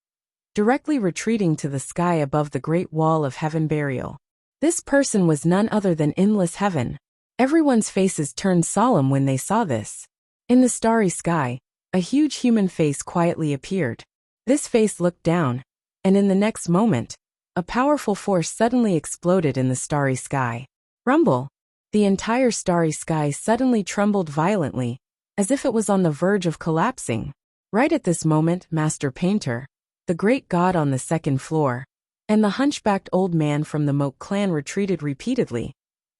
directly retreating to the sky above the Great Wall of Heaven Burial. This person was none other than Endless Heaven. Everyone's faces turned solemn when they saw this. In the starry sky, a huge human face quietly appeared. This face looked down, and in the next moment, a powerful force suddenly exploded in the starry sky. Rumble! The entire starry sky suddenly trembled violently, as if it was on the verge of collapsing. Right at this moment, Master Painter, the great god on the second floor, and the hunchbacked old man from the Moke clan retreated repeatedly,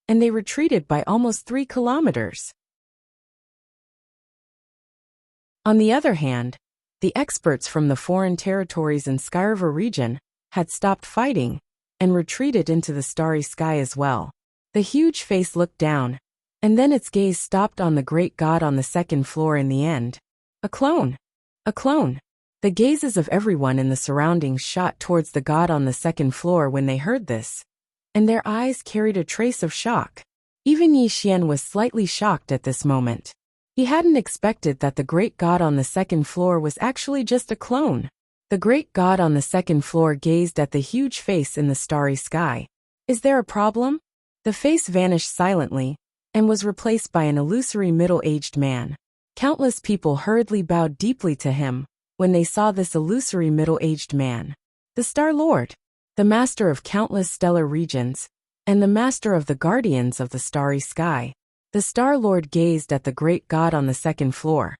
and they retreated by almost 3 kilometers. On the other hand, the experts from the foreign territories in Skyriver region had stopped fighting and retreated into the starry sky as well. The huge face looked down, and then its gaze stopped on the great god on the second floor in the end. A clone! A clone! The gazes of everyone in the surroundings shot towards the god on the second floor when they heard this, and their eyes carried a trace of shock. Even Yi Xian was slightly shocked at this moment. He hadn't expected that the great god on the second floor was actually just a clone. The great god on the second floor gazed at the huge face in the starry sky. Is there a problem? The face vanished silently, and was replaced by an illusory middle-aged man. Countless people hurriedly bowed deeply to him when they saw this illusory middle-aged man. The Star Lord, the master of countless stellar regions, and the master of the guardians of the starry sky. The Star Lord gazed at the great god on the second floor,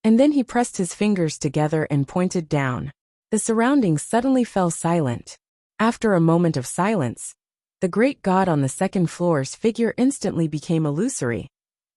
and then he pressed his fingers together and pointed down. The surroundings suddenly fell silent. After a moment of silence, the great god on the second floor's figure instantly became illusory,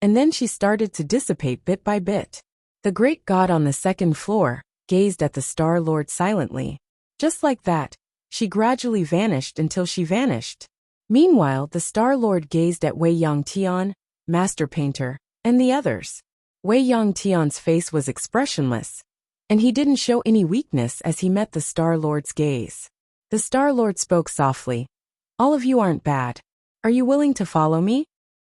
and then she started to dissipate bit by bit. The great god on the second floor gazed at the Star Lord silently. Just like that, she gradually vanished until she vanished. Meanwhile, the Star Lord gazed at Wei Yongtian, Master Painter, and the others. Wei Yongtian's face was expressionless, and he didn't show any weakness as he met the Star Lord's gaze. The Star Lord spoke softly. All of you aren't bad. Are you willing to follow me?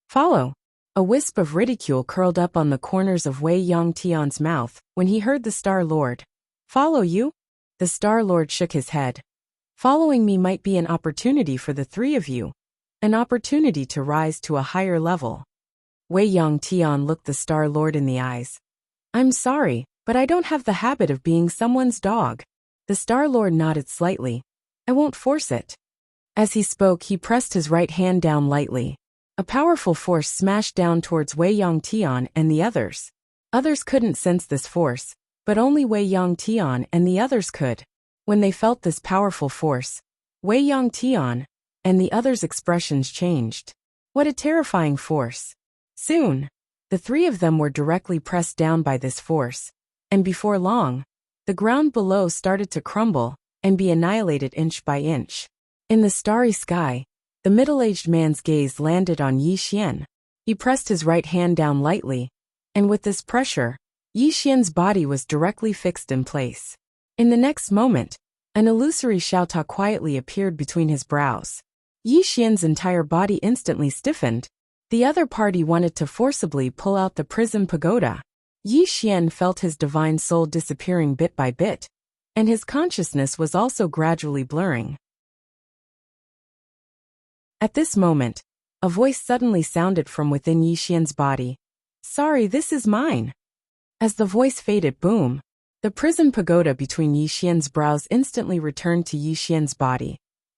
Follow. A wisp of ridicule curled up on the corners of Wei Yongtian's mouth when he heard the Star Lord. Follow you? The Star Lord shook his head. Following me might be an opportunity for the three of you, an opportunity to rise to a higher level. Wei Yongtian looked the Star Lord in the eyes. I'm sorry, but I don't have the habit of being someone's dog. The Star Lord nodded slightly. I won't force it. As he spoke, he pressed his right hand down lightly. A powerful force smashed down towards Wei Yongtian and the others. Others couldn't sense this force, but only Wei Yongtian and the others could. When they felt this powerful force, Wei Yongtian and the others' expressions changed. What a terrifying force. Soon, the three of them were directly pressed down by this force, and before long, the ground below started to crumble and be annihilated inch by inch. In the starry sky, the middle-aged man's gaze landed on Yi Xian. He pressed his right hand down lightly, and with this pressure, Yi Xian's body was directly fixed in place. In the next moment, an illusory Xiaota quietly appeared between his brows. Yi Xian's entire body instantly stiffened. The other party wanted to forcibly pull out the prison pagoda. Yi Xian felt his divine soul disappearing bit by bit, and his consciousness was also gradually blurring. At this moment, a voice suddenly sounded from within Yi Xian's body. Sorry, this is mine. As the voice faded, boom, the prison pagoda between Yi Xian's brows instantly returned to Yi Xian's body,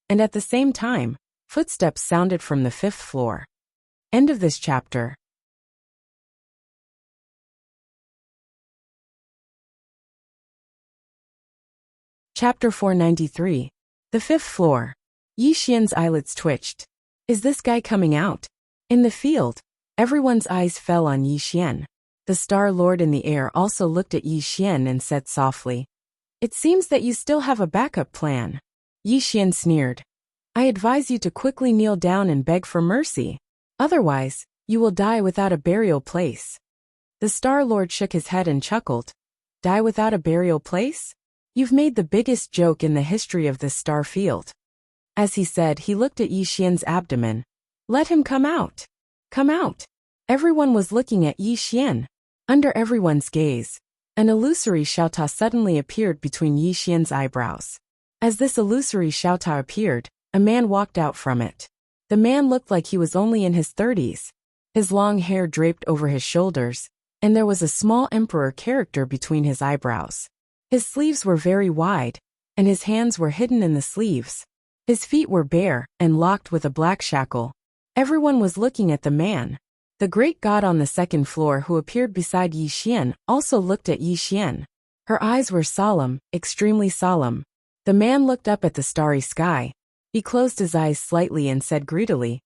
and at the same time, footsteps sounded from the 5th floor. End of this chapter. Chapter 493. The 5th floor. Yi Xian's eyelids twitched. Is this guy coming out? In the field, everyone's eyes fell on Yi Xian. The Star Lord in the air also looked at Yi Xian and said softly, It seems that you still have a backup plan. Yi Xian sneered. I advise you to quickly kneel down and beg for mercy. Otherwise, you will die without a burial place. The Star Lord shook his head and chuckled. Die without a burial place? You've made the biggest joke in the history of this star field. As he said, he looked at Yi Xian's abdomen. Let him come out. Come out. Everyone was looking at Yi Xian. Under everyone's gaze, an illusory Xiaota suddenly appeared between Yi Xian's eyebrows. As this illusory Xiaota appeared, a man walked out from it. The man looked like he was only in his 30s. His long hair draped over his shoulders, and there was a small emperor character between his eyebrows. His sleeves were very wide, and his hands were hidden in the sleeves. His feet were bare and locked with a black shackle. Everyone was looking at the man. The great god on the 2nd floor who appeared beside Yi Xian also looked at Yi Xian. Her eyes were solemn, extremely solemn. The man looked up at the starry sky. He closed his eyes slightly and said greedily,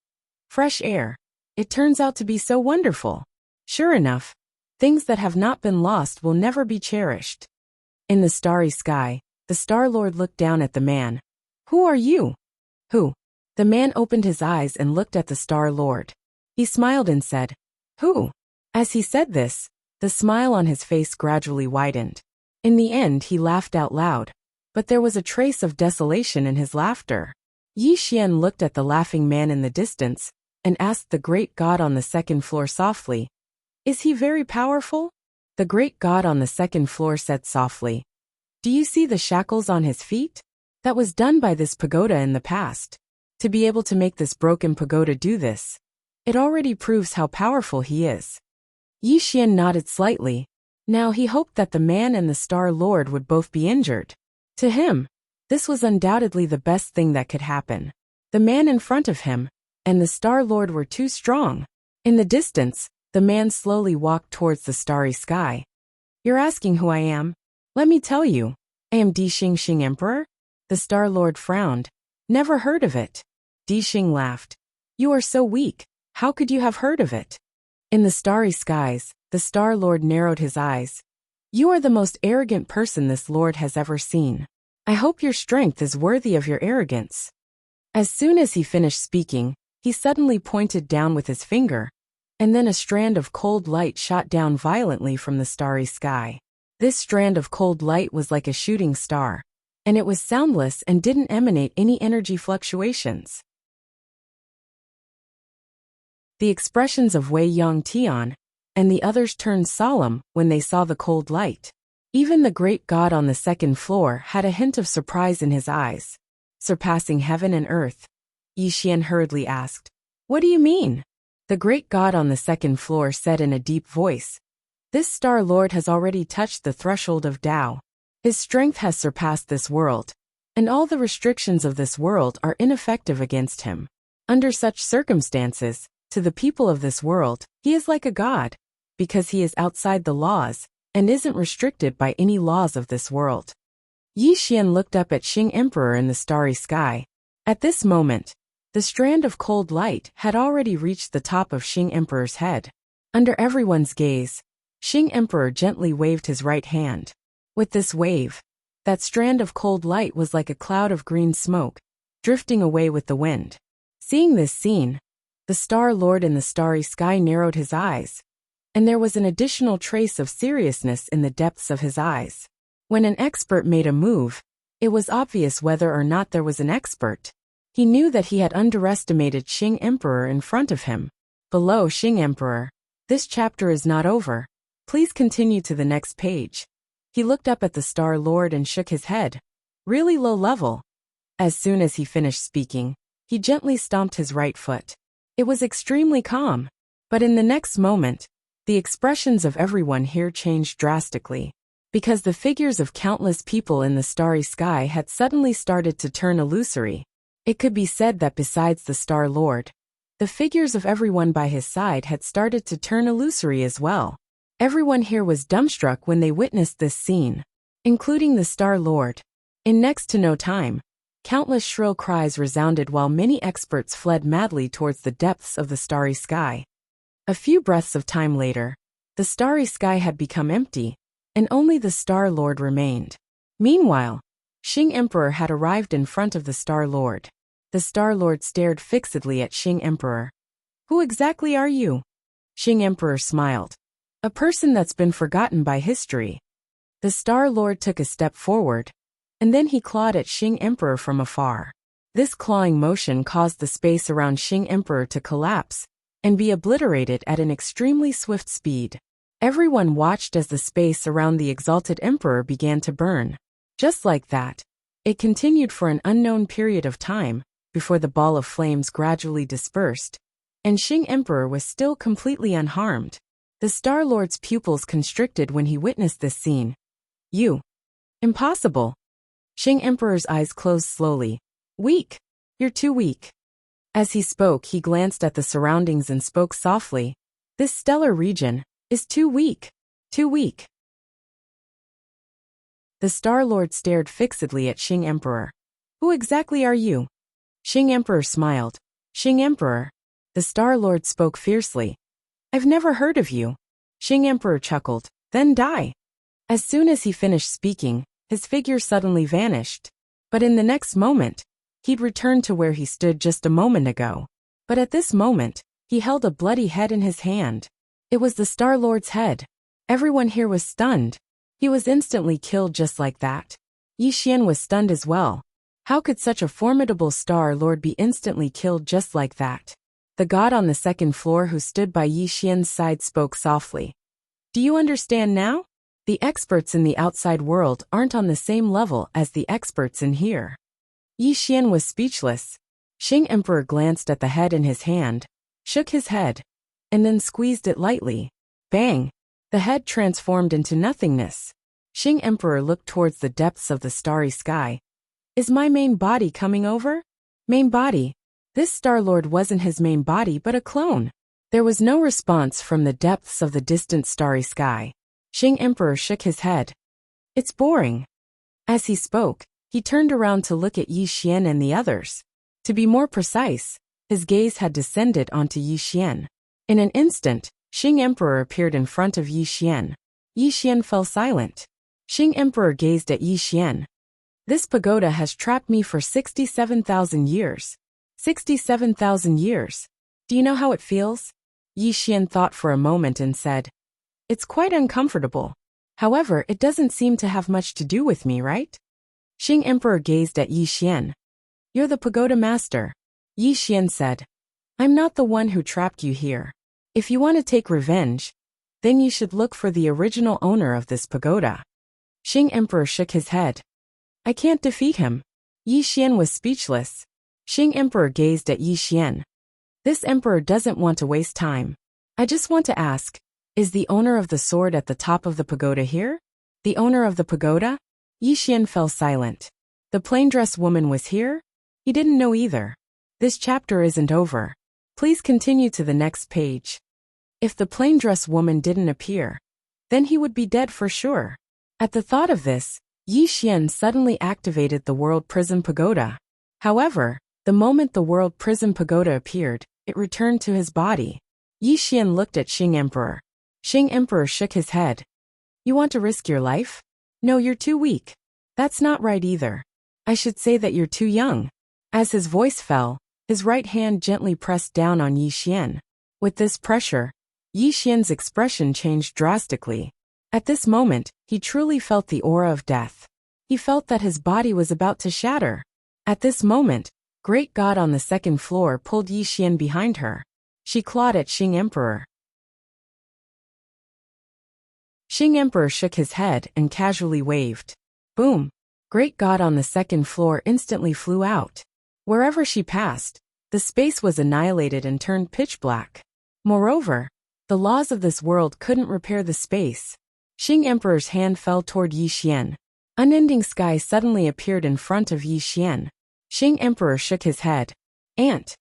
Fresh air. It turns out to be so wonderful. Sure enough, things that have not been lost will never be cherished. In the starry sky, the Star Lord looked down at the man. Who are you? Who? The man opened his eyes and looked at the Star Lord. He smiled and said, Who? As he said this, the smile on his face gradually widened. In the end, he laughed out loud, but there was a trace of desolation in his laughter. Yi Xian looked at the laughing man in the distance and asked the great god on the 2nd floor softly, Is he very powerful? The great god on the 2nd floor said softly, Do you see the shackles on his feet? That was done by this pagoda in the past. To be able to make this broken pagoda do this, it already proves how powerful he is. Yi Xian nodded slightly. Now he hoped that the man and the Star Lord would both be injured. To him, this was undoubtedly the best thing that could happen. The man in front of him and the Star Lord were too strong. In the distance, the man slowly walked towards the starry sky. You're asking who I am? Let me tell you. I am Di Xingxing Emperor? The Star Lord frowned. Never heard of it. Di Xing laughed. You are so weak. How could you have heard of it? In the starry skies, the Star Lord narrowed his eyes. You are the most arrogant person this Lord has ever seen. I hope your strength is worthy of your arrogance. As soon as he finished speaking, he suddenly pointed down with his finger, and then a strand of cold light shot down violently from the starry sky. This strand of cold light was like a shooting star, and it was soundless and didn't emanate any energy fluctuations. The expressions of Wei Yongtian and the others turned solemn when they saw the cold light. Even the great god on the 2nd floor had a hint of surprise in his eyes. Surpassing heaven and earth. Yi Xian hurriedly asked. What do you mean? The great god on the second floor said in a deep voice. This Star Lord has already touched the threshold of Tao. His strength has surpassed this world, and all the restrictions of this world are ineffective against him. Under such circumstances, to the people of this world, he is like a god, because he is outside the laws, and isn't restricted by any laws of this world. Yi Xian looked up at Xing Emperor in the starry sky. At this moment, the strand of cold light had already reached the top of Xing Emperor's head. Under everyone's gaze, Xing Emperor gently waved his right hand. With this wave, that strand of cold light was like a cloud of green smoke, drifting away with the wind. Seeing this scene, the Star Lord in the starry sky narrowed his eyes, and there was an additional trace of seriousness in the depths of his eyes. When an expert made a move, it was obvious whether or not there was an expert. He knew that he had underestimated Xing Emperor in front of him. Below Xing Emperor, this chapter is not over. Please continue to the next page. He looked up at the Star Lord and shook his head. Really low level. As soon as he finished speaking, he gently stomped his right foot. It was extremely calm. But in the next moment, the expressions of everyone here changed drastically, because the figures of countless people in the starry sky had suddenly started to turn illusory. It could be said that besides the Star Lord, the figures of everyone by his side had started to turn illusory as well. Everyone here was dumbstruck when they witnessed this scene, including the Star Lord. In next to no time, countless shrill cries resounded while many experts fled madly towards the depths of the starry sky. A few breaths of time later, the starry sky had become empty, and only the Star Lord remained. Meanwhile, Xing Emperor had arrived in front of the Star Lord. The Star Lord stared fixedly at Xing Emperor. Who exactly are you? Xing Emperor smiled. A person that's been forgotten by history. The Star Lord took a step forward, and then he clawed at Xing Emperor from afar. This clawing motion caused the space around Xing Emperor to collapse and be obliterated at an extremely swift speed. Everyone watched as the space around the exalted emperor began to burn. Just like that, it continued for an unknown period of time, before the ball of flames gradually dispersed, and Xing Emperor was still completely unharmed. The Star Lord's pupils constricted when he witnessed this scene. You. Impossible. Xing Emperor's eyes closed slowly. Weak. You're too weak. As he spoke, he glanced at the surroundings and spoke softly. This stellar region is too weak. Too weak. The Star Lord stared fixedly at Xing Emperor. Who exactly are you? Xing Emperor smiled. Xing Emperor. The Star Lord spoke fiercely. I've never heard of you. Xing Emperor chuckled. Then die. As soon as he finished speaking, his figure suddenly vanished. But in the next moment, he'd returned to where he stood just a moment ago. But at this moment, he held a bloody head in his hand. It was the Star Lord's head. Everyone here was stunned. He was instantly killed just like that. Yi Xian was stunned as well. How could such a formidable Star Lord be instantly killed just like that? The god on the second floor who stood by Yi Xian's side spoke softly. Do you understand now? The experts in the outside world aren't on the same level as the experts in here. Yi Xian was speechless. Xing Emperor glanced at the head in his hand, shook his head, and then squeezed it lightly. Bang! The head transformed into nothingness. Xing Emperor looked towards the depths of the starry sky. Is my main body coming over? Main body? This Star Lord wasn't his main body but a clone. There was no response from the depths of the distant starry sky. Xing Emperor shook his head. It's boring. As he spoke, he turned around to look at Yi Xian and the others. To be more precise, his gaze had descended onto Yi Xian. In an instant, Xing Emperor appeared in front of Yi Xian. Yi Xian fell silent. Xing Emperor gazed at Yi Xian. This pagoda has trapped me for 67,000 years. 67,000 years. Do you know how it feels? Yi Xian thought for a moment and said, It's quite uncomfortable. However, it doesn't seem to have much to do with me, right? Xing Emperor gazed at Yi Xian. You're the pagoda master. Yi Xian said, I'm not the one who trapped you here. If you want to take revenge, then you should look for the original owner of this pagoda. Xing Emperor shook his head. I can't defeat him. Yi Xian was speechless. Xing Emperor gazed at Yi Xian. This emperor doesn't want to waste time. I just want to ask, is the owner of the sword at the top of the pagoda here? The owner of the pagoda? Yi Xian fell silent. The plain-dressed woman was here? He didn't know either. This chapter isn't over. Please continue to the next page. If the plain-dressed woman didn't appear, then he would be dead for sure. At the thought of this, Yi Xian suddenly activated the World Prism Pagoda. However, the moment the World Prism Pagoda appeared, it returned to his body. Yi Xian looked at Xing Emperor. Xing Emperor shook his head. You want to risk your life? No, you're too weak. That's not right either. I should say that you're too young. As his voice fell, his right hand gently pressed down on Yi Xian. With this pressure, Yi Xian's expression changed drastically. At this moment, he truly felt the aura of death. He felt that his body was about to shatter. At this moment, Great God on the second floor pulled Yi Xian behind her. She clawed at Xing Emperor. Xing Emperor shook his head and casually waved. Boom! Great God on the second floor instantly flew out. Wherever she passed, the space was annihilated and turned pitch black. Moreover, the laws of this world couldn't repair the space. Xing Emperor's hand fell toward Yi Xian. Unending sky suddenly appeared in front of Yi Xian. Xing Emperor shook his head. Ant!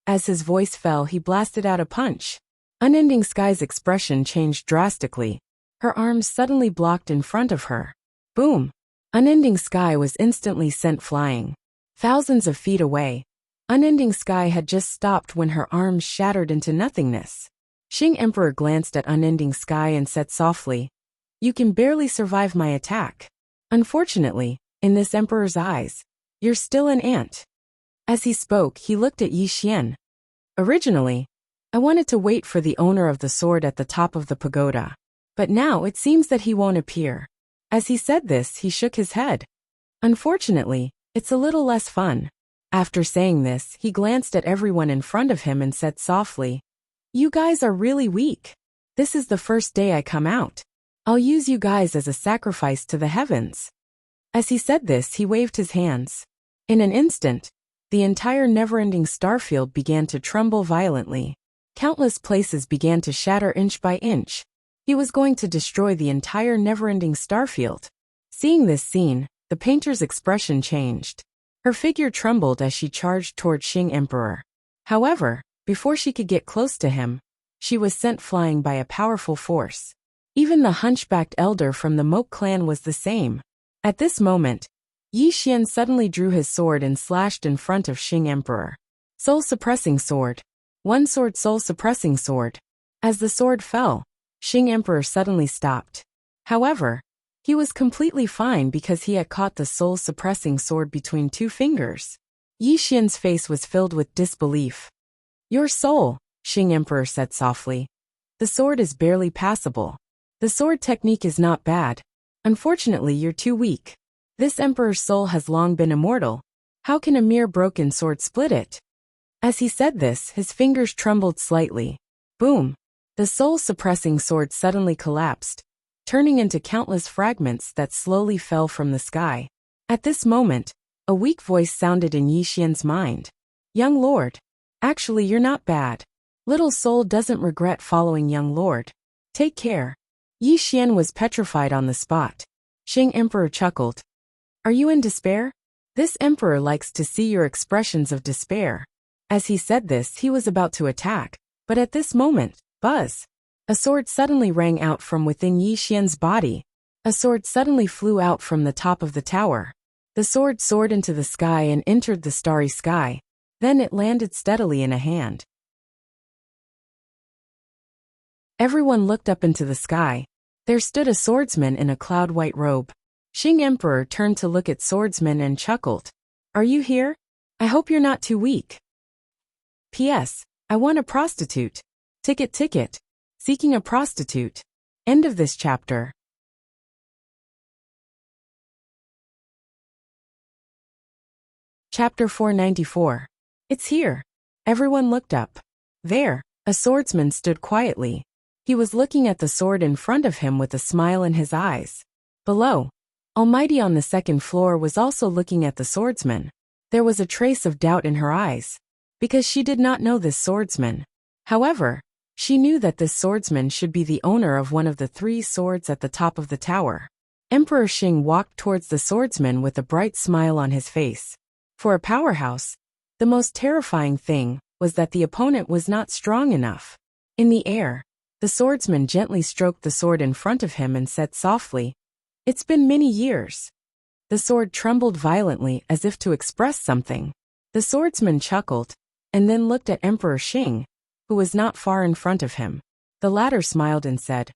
As his voice fell, he blasted out a punch. Unending sky's expression changed drastically. Her arms suddenly blocked in front of her. Boom! Unending sky was instantly sent flying. Thousands of feet away, Unending sky had just stopped when her arms shattered into nothingness. Xing Emperor glanced at Unending sky and said softly, You can barely survive my attack. Unfortunately, in this emperor's eyes, you're still an ant. As he spoke, he looked at Yi Xian. Originally, I wanted to wait for the owner of the sword at the top of the pagoda. But now it seems that he won't appear. As he said this, he shook his head. Unfortunately, it's a little less fun. After saying this, he glanced at everyone in front of him and said softly, You guys are really weak. This is the first day I come out. I'll use you guys as a sacrifice to the heavens. As he said this, he waved his hands. In an instant, the entire never-ending starfield began to tremble violently. Countless places began to shatter inch by inch. He was going to destroy the entire never-ending starfield. Seeing this scene, the painter's expression changed. Her figure trembled as she charged toward Xing Emperor. However, before she could get close to him, she was sent flying by a powerful force. Even the hunchbacked elder from the Moke clan was the same. At this moment, Yi Xian suddenly drew his sword and slashed in front of Xing Emperor. Soul-suppressing sword. One sword soul-suppressing sword. As the sword fell, Xing Emperor suddenly stopped. However, he was completely fine because he had caught the soul-suppressing sword between two fingers. Yi Xian's face was filled with disbelief. Your soul, Xing Emperor said softly. The sword is barely passable. The sword technique is not bad. Unfortunately, you're too weak. This emperor's soul has long been immortal. How can a mere broken sword split it? As he said this, his fingers trembled slightly. Boom! The soul-suppressing sword suddenly collapsed, turning into countless fragments that slowly fell from the sky. At this moment, a weak voice sounded in Yi Xian's mind. Young lord. Actually, you're not bad. Little soul doesn't regret following young lord. Take care. Yi Xian was petrified on the spot. Xing Emperor chuckled. Are you in despair? This emperor likes to see your expressions of despair. As he said this, he was about to attack, but at this moment, buzz! A sword suddenly rang out from within Yi Xian's body. A sword suddenly flew out from the top of the tower. The sword soared into the sky and entered the starry sky. Then it landed steadily in a hand. Everyone looked up into the sky. There stood a swordsman in a cloud-white robe. Xing Emperor turned to look at Swordsman and chuckled. Are you here? I hope you're not too weak. P.S. I want a prostitute. Ticket. Seeking a prostitute. End of this chapter. Chapter 494. It's here. Everyone looked up. There, a swordsman stood quietly. He was looking at the sword in front of him with a smile in his eyes. Below, Almighty on the second floor was also looking at the swordsman. There was a trace of doubt in her eyes, because she did not know this swordsman. However, she knew that this swordsman should be the owner of one of the 3 swords at the top of the tower. Emperor Xing walked towards the swordsman with a bright smile on his face. For a powerhouse, the most terrifying thing was that the opponent was not strong enough. In the air, the swordsman gently stroked the sword in front of him and said softly, "It's been many years." The sword trembled violently as if to express something. The swordsman chuckled, and then looked at Emperor Xing, who was not far in front of him. The latter smiled and said,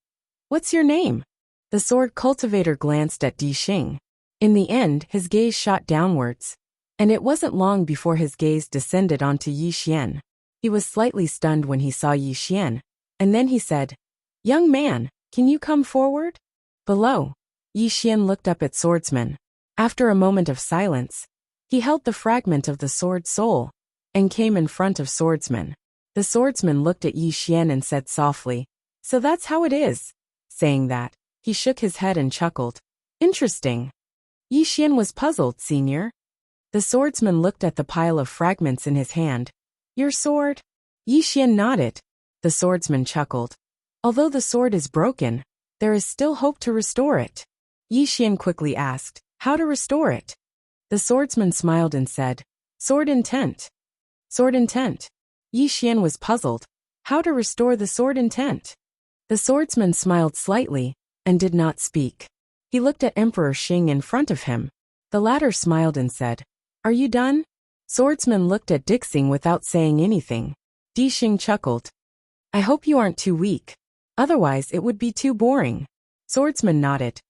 "What's your name?" The sword cultivator glanced at Di Xing. In the end, his gaze shot downwards, and it wasn't long before his gaze descended onto Yi Xian. He was slightly stunned when he saw Yi Xian, and then he said, "Young man, can you come forward?" Below, Yi Xian looked up at Swordsman. After a moment of silence, he held the fragment of the sword soul, and came in front of Swordsman. The swordsman looked at Yi Xian and said softly, "So that's how it is." Saying that, he shook his head and chuckled. "Interesting." Yi Xian was puzzled, "Senior?" The swordsman looked at the pile of fragments in his hand. "Your sword?" Yi Xian nodded. The swordsman chuckled. "Although the sword is broken, there is still hope to restore it." Yi Xian quickly asked, "How to restore it?" The swordsman smiled and said, "Sword intent." "Sword intent?" Yi Xian was puzzled. How to restore the sword intent? The swordsman smiled slightly, and did not speak. He looked at Emperor Xing in front of him. The latter smiled and said, "Are you done?" Swordsman looked at Dixing without saying anything. Di Xing chuckled. "I hope you aren't too weak. Otherwise it would be too boring." Swordsman nodded.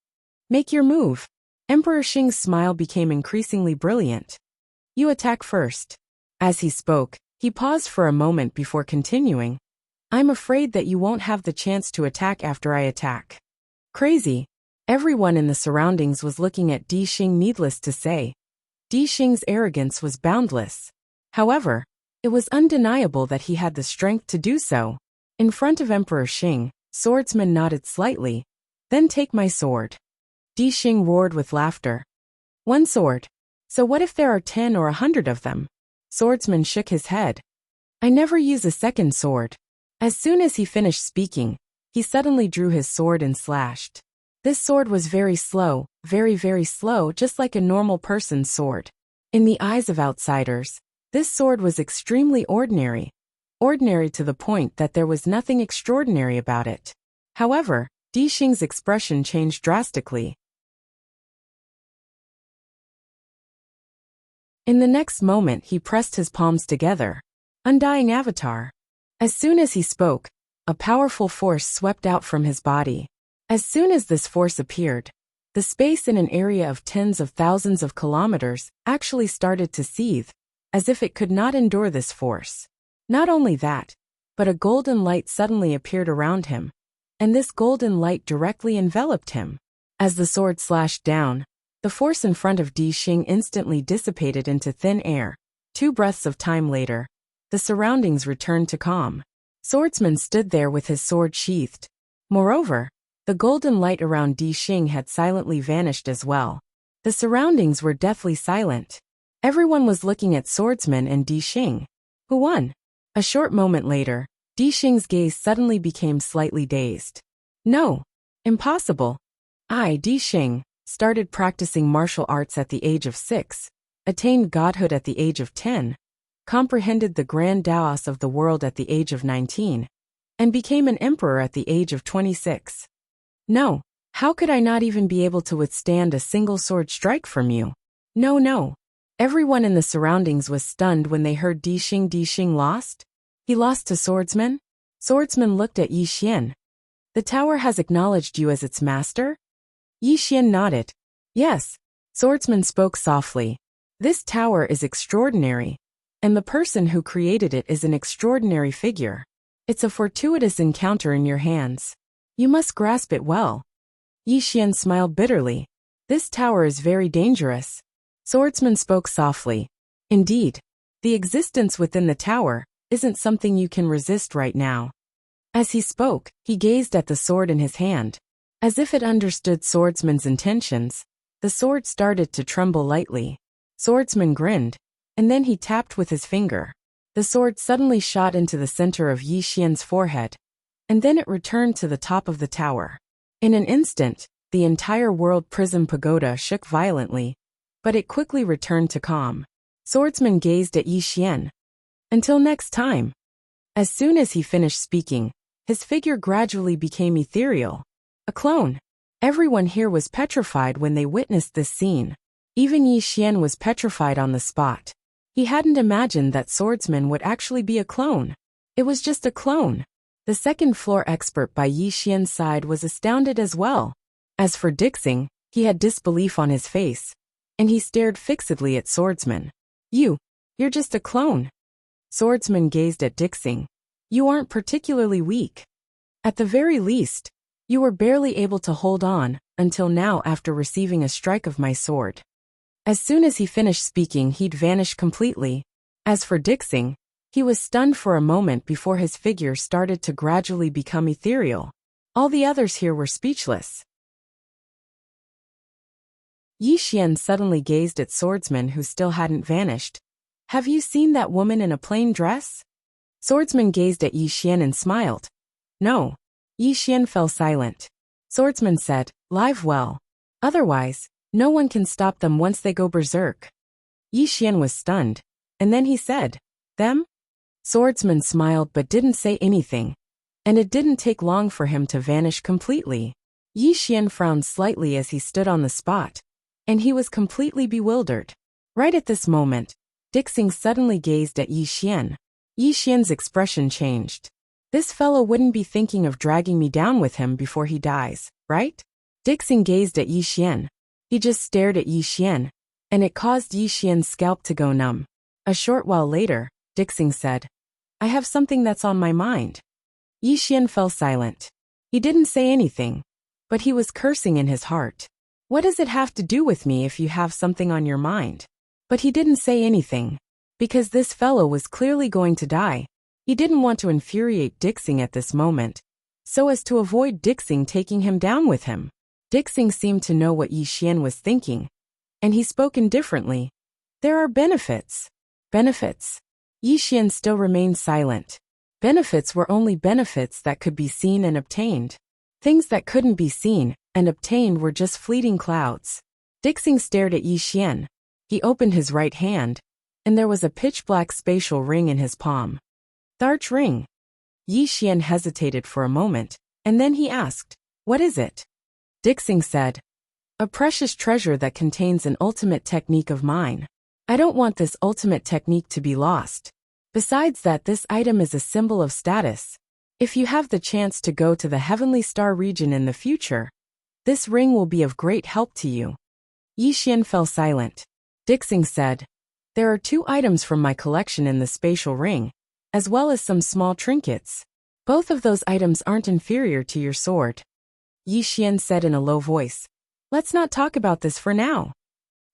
"Make your move." Emperor Xing's smile became increasingly brilliant. "You attack first." As he spoke, he paused for a moment before continuing. "I'm afraid that you won't have the chance to attack after I attack." Crazy. Everyone in the surroundings was looking at Di Xing. Needless to say, Di Xing's arrogance was boundless. However, it was undeniable that he had the strength to do so. In front of Emperor Xing, Swordsman nodded slightly. "Then take my sword." Di Xing roared with laughter. "One sword? So what if there are 10 or 100 of them?" Swordsman shook his head. "I never use a second sword." As soon as he finished speaking, he suddenly drew his sword and slashed. This sword was very slow, very slow, just like a normal person's sword. In the eyes of outsiders, this sword was extremely ordinary. Ordinary to the point that there was nothing extraordinary about it. However, Di Xing's expression changed drastically. In the next moment he pressed his palms together. Undying Avatar. As soon as he spoke, a powerful force swept out from his body. As soon as this force appeared, the space in an area of tens of thousands of kilometers actually started to seethe, as if it could not endure this force. Not only that, but a golden light suddenly appeared around him, and this golden light directly enveloped him. As the sword slashed down, the force in front of Di Xing instantly dissipated into thin air. 2 breaths of time later, the surroundings returned to calm. Swordsman stood there with his sword sheathed. Moreover, the golden light around Di Xing had silently vanished as well. The surroundings were deathly silent. Everyone was looking at Swordsman and Di Xing. Who won? A short moment later, Di Xing's gaze suddenly became slightly dazed. "No. Impossible. I, Di Xing, started practicing martial arts at the age of 6, attained godhood at the age of 10, comprehended the grand Taos of the world at the age of 19, and became an emperor at the age of 26. No, how could I not even be able to withstand a single sword strike from you? No. Everyone in the surroundings was stunned when they heard Di Xing. Di Xing lost? He lost to Swordsman? Swordsman looked at Yi Xian. The tower has acknowledged you as its master? Yi Xian nodded. Yes. Swordsman spoke softly. This tower is extraordinary, and the person who created it is an extraordinary figure. It's a fortuitous encounter in your hands. You must grasp it well. Yi Xian smiled bitterly. This tower is very dangerous. Swordsman spoke softly. Indeed, the existence within the tower isn't something you can resist right now. As he spoke, he gazed at the sword in his hand. As if it understood Swordsman's intentions, the sword started to tremble lightly. Swordsman grinned. and then he tapped with his finger. The sword suddenly shot into the center of Yi Xian's forehead, and then it returned to the top of the tower. In an instant, the entire world prism pagoda shook violently, but it quickly returned to calm. Swordsman gazed at Yi Xian. Until next time. As soon as he finished speaking, his figure gradually became ethereal. A clone. Everyone here was petrified when they witnessed this scene. Even Yi Xian was petrified on the spot. He hadn't imagined that Swordsman would actually be a clone. It was just a clone. The second floor expert by Yi Xian's side was astounded as well. As for Dixing, he had disbelief on his face, and he stared fixedly at Swordsman. You're just a clone. Swordsman gazed at Dixing. You aren't particularly weak. At the very least, you were barely able to hold on until now after receiving a strike of my sword. As soon as he finished speaking, he'd vanished completely. As for Dixing, he was stunned for a moment before his figure started to gradually become ethereal. All the others here were speechless. Yi Xian suddenly gazed at Swordsman, who still hadn't vanished. Have you seen that woman in a plain dress? Swordsman gazed at Yi Xian and smiled. No. Yi Xian fell silent. Swordsman said, Live well. Otherwise, no one can stop them once they go berserk. Yi Xian was stunned, and then he said, Them? Swordsman smiled but didn't say anything, and it didn't take long for him to vanish completely. Yi Xian frowned slightly as he stood on the spot, and he was completely bewildered. Right at this moment, Dixing suddenly gazed at Yi Xian. Yi Xian's expression changed. This fellow wouldn't be thinking of dragging me down with him before he dies, right? Dixing gazed at Yi Xian. He just stared at Yi Xian, and it caused Yi Xian's scalp to go numb. A short while later, Dixing said, I have something that's on my mind. Yi Xian fell silent. He didn't say anything, but he was cursing in his heart. What does it have to do with me if you have something on your mind? But he didn't say anything, because this fellow was clearly going to die. He didn't want to infuriate Dixing at this moment, so as to avoid Dixing taking him down with him. Dixing seemed to know what Yi Xian was thinking, and he spoke indifferently. There are benefits. Benefits? Yi Xian still remained silent. Benefits were only benefits that could be seen and obtained. Things that couldn't be seen and obtained were just fleeting clouds. Dixing stared at Yi Xian. He opened his right hand, and there was a pitch-black spatial ring in his palm. Tharch ring. Yi Xian hesitated for a moment, and then he asked, What is it? Dixing said, A precious treasure that contains an ultimate technique of mine. I don't want this ultimate technique to be lost. Besides that, this item is a symbol of status. If you have the chance to go to the Heavenly Star region in the future, this ring will be of great help to you. Yi Xian fell silent. Dixing said, There are 2 items from my collection in the spatial ring, as well as some small trinkets. Both of those items aren't inferior to your sword. Yi Xian said in a low voice, Let's not talk about this for now.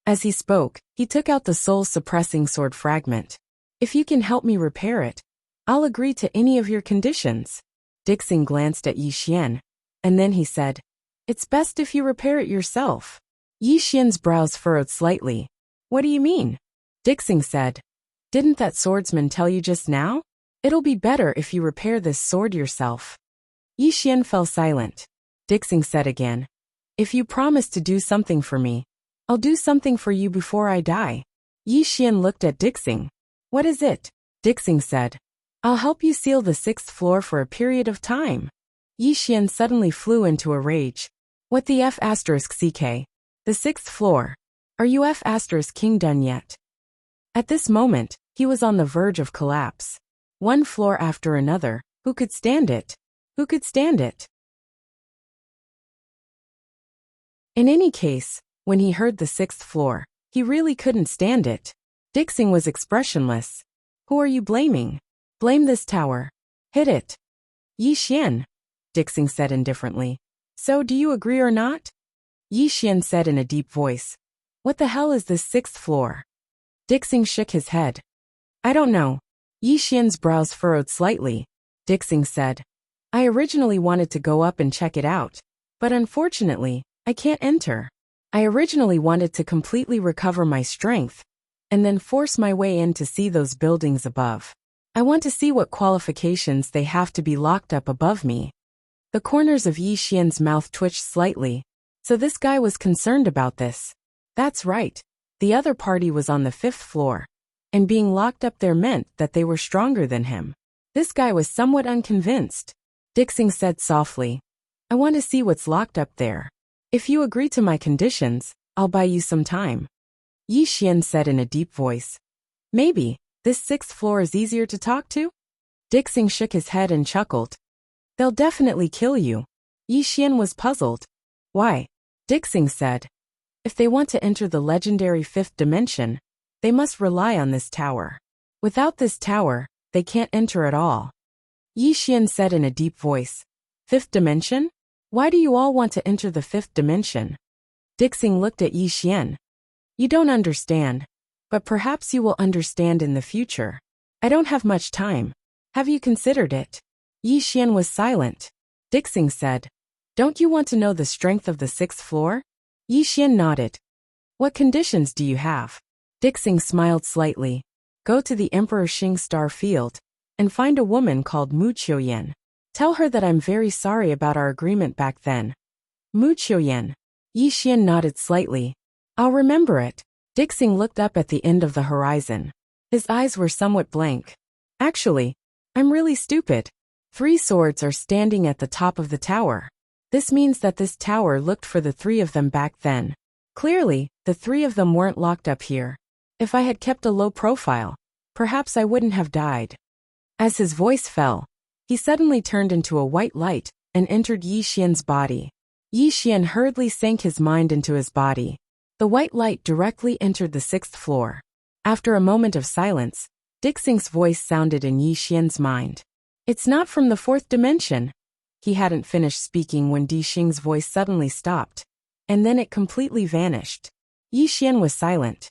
As he spoke, he took out the soul-suppressing sword fragment. If you can help me repair it, I'll agree to any of your conditions. Dixing glanced at Yi Xian, and then he said, It's best if you repair it yourself. Yi Xian's brows furrowed slightly. What do you mean? Dixing said, Didn't that swordsman tell you just now? It'll be better if you repair this sword yourself. Yi Xian fell silent. Dixing said again, If you promise to do something for me, I'll do something for you before I die. Yi Xian looked at Dixing. What is it? Dixing said, I'll help you seal the 6th floor for a period of time. Yi Xian suddenly flew into a rage. What the F***CK? The 6th floor. Are you F***king done yet? At this moment, he was on the verge of collapse. One floor after another. Who could stand it? Who could stand it? In any case, when he heard the 6th floor, he really couldn't stand it. Dixing was expressionless. Who are you blaming? Blame this tower. Hit it. Yi Xian, Dixing said indifferently. So do you agree or not? Yi Xian said in a deep voice. What the hell is this 6th floor? Dixing shook his head. I don't know. Yi Xian's brows furrowed slightly. Dixing said, I originally wanted to go up and check it out, but unfortunately, I can't enter. I originally wanted to completely recover my strength, and then force my way in to see those buildings above. I want to see what qualifications they have to be locked up above me. The corners of Yi Xian's mouth twitched slightly. So this guy was concerned about this. That's right. The other party was on the 5th floor. And being locked up there meant that they were stronger than him. This guy was somewhat unconvinced. Dixing said softly, I want to see what's locked up there. If you agree to my conditions, I'll buy you some time. Yi Xian said in a deep voice. Maybe, this 6th floor is easier to talk to? Dixing shook his head and chuckled. They'll definitely kill you. Yi Xian was puzzled. Why? Dixing said. If they want to enter the legendary 5th dimension, they must rely on this tower. Without this tower, they can't enter at all. Yi Xian said in a deep voice. 5th dimension? Why do you all want to enter the 5th dimension? Dixing looked at Yi Xian. You don't understand, but perhaps you will understand in the future. I don't have much time. Have you considered it? Yi Xian was silent. Dixing said, Don't you want to know the strength of the 6th floor? Yi Xian nodded. What conditions do you have? Dixing smiled slightly. Go to the Emperor Xing Star Field and find a woman called Mu Qiuyan. Tell her that I'm very sorry about our agreement back then. Mu Qiuyan. Yi Xian nodded slightly. I'll remember it. Dixing looked up at the end of the horizon. His eyes were somewhat blank. Actually, I'm really stupid. 3 swords are standing at the top of the tower. This means that this tower looked for the 3 of them back then. Clearly, the 3 of them weren't locked up here. If I had kept a low profile, perhaps I wouldn't have died. As his voice fell, he suddenly turned into a white light and entered Yi Xian's body. Yi Xian hurriedly sank his mind into his body. The white light directly entered the 6th floor. After a moment of silence, Dixing's voice sounded in Yi Xian's mind. It's not from the 4th dimension. He hadn't finished speaking when Dixing's voice suddenly stopped, and then it completely vanished. Yi Xian was silent.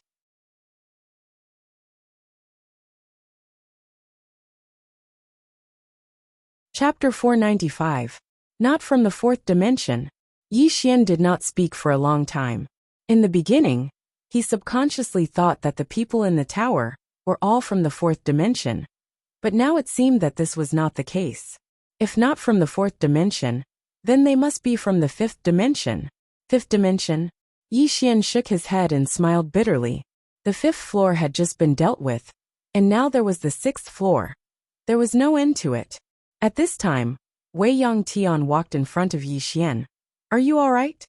Chapter 495. Not from the 4th dimension. Yi Xian did not speak for a long time. In the beginning, he subconsciously thought that the people in the tower were all from the 4th dimension. But now it seemed that this was not the case. If not from the 4th dimension, then they must be from the 5th dimension. 5th dimension? Yi Xian shook his head and smiled bitterly. The 5th floor had just been dealt with, and now there was the 6th floor. There was no end to it. At this time, Wei Yongtian walked in front of Yi Xian. Are you all right?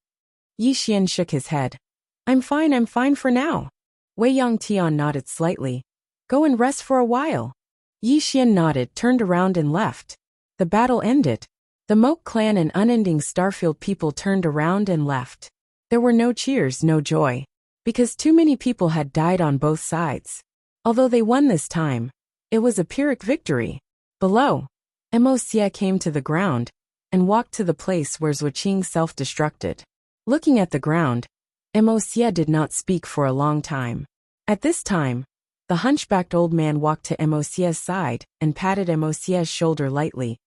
Yi Xian shook his head. I'm fine for now. Wei Yongtian nodded slightly. Go and rest for a while. Yi Xian nodded, turned around and left. The battle ended. The Moke clan and unending Starfield people turned around and left. There were no cheers, no joy, because too many people had died on both sides. Although they won this time, it was a Pyrrhic victory. Below, Mo came to the ground and walked to the place where Zuoqing self-destructed. Looking at the ground, Mo did not speak for a long time. At this time, the hunchbacked old man walked to Mo side and patted Mo shoulder lightly.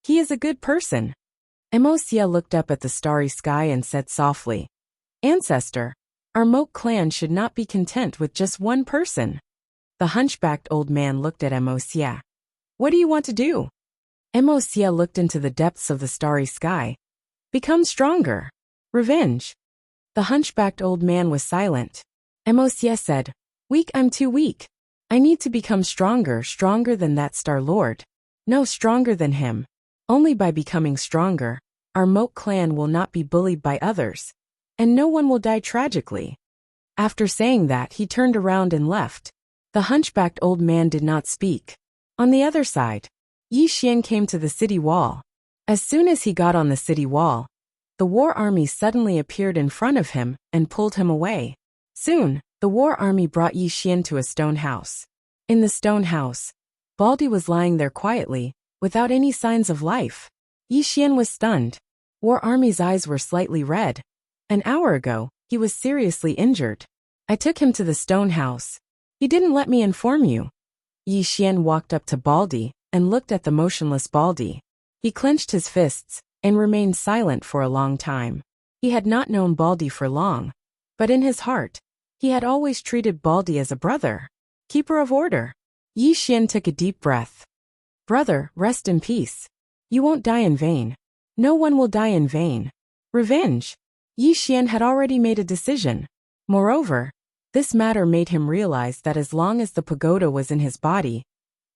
He is a good person. Mo looked up at the starry sky and said softly, Ancestor, our Moke clan should not be content with just one person. The hunchbacked old man looked at Mo. What do you want to do? Mo looked into the depths of the starry sky. Become stronger. Revenge. The hunchbacked old man was silent. Mo said, Weak, I'm too weak. I need to become stronger than that Star Lord. No, stronger than him. Only by becoming stronger, our Moke clan will not be bullied by others, and no one will die tragically. After saying that, he turned around and left. The hunchbacked old man did not speak. On the other side, Yi Xian came to the city wall. As soon as he got on the city wall, the war army suddenly appeared in front of him and pulled him away. Soon, the war army brought Yi Xian to a stone house. In the stone house, Baldy was lying there quietly, without any signs of life. Yi Xian was stunned. War army's eyes were slightly red. An hour ago, he was seriously injured. I took him to the stone house. He didn't let me inform you. Yi Xian walked up to Baldy and looked at the motionless Baldy. He clenched his fists and remained silent for a long time. He had not known Baldy for long, but in his heart, He had always treated Baldy as a brother, keeper of order. Yi Xian took a deep breath. Brother, rest in peace. You won't die in vain. No one will die in vain. Revenge. Yi Xian had already made a decision. Moreover, this matter made him realize that as long as the pagoda was in his body,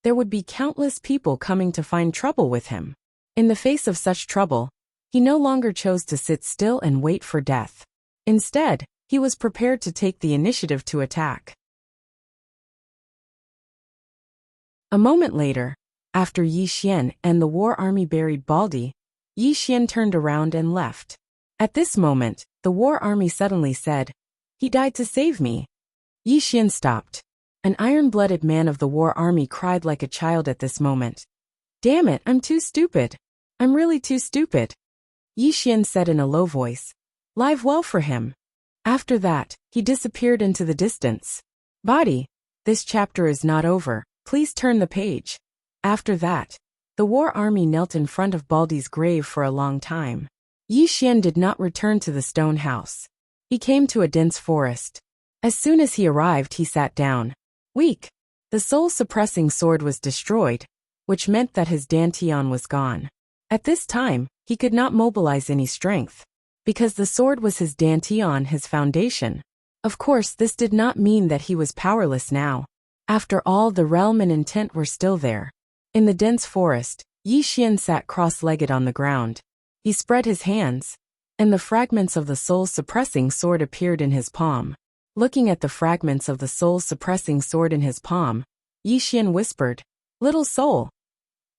there would be countless people coming to find trouble with him. In the face of such trouble, he no longer chose to sit still and wait for death. Instead, he was prepared to take the initiative to attack. A moment later, after Yi Xian and the war army buried Baldy, Yi Xian turned around and left. At this moment, the war army suddenly said, "He died to save me." Yi Xian stopped. An iron-blooded man of the war army cried like a child at this moment. "Damn it, I'm too stupid. I'm really too stupid." Yi Xian said in a low voice, "Live well for him." After that, he disappeared into the distance. Body. This chapter is not over, please turn the page. After that, the war army knelt in front of Baldy's grave for a long time. Yi Xian did not return to the stone house. He came to a dense forest. As soon as he arrived, he sat down. Weak. The soul-suppressing sword was destroyed, which meant that his dantian was gone. At this time, he could not mobilize any strength, because the sword was his dantian, his foundation. Of course, this did not mean that he was powerless now. After all, the realm and intent were still there. In the dense forest, Yi Xian sat cross-legged on the ground. He spread his hands, and the fragments of the soul-suppressing sword appeared in his palm. Looking at the fragments of the soul-suppressing sword in his palm, Yi Xian whispered, "Little soul."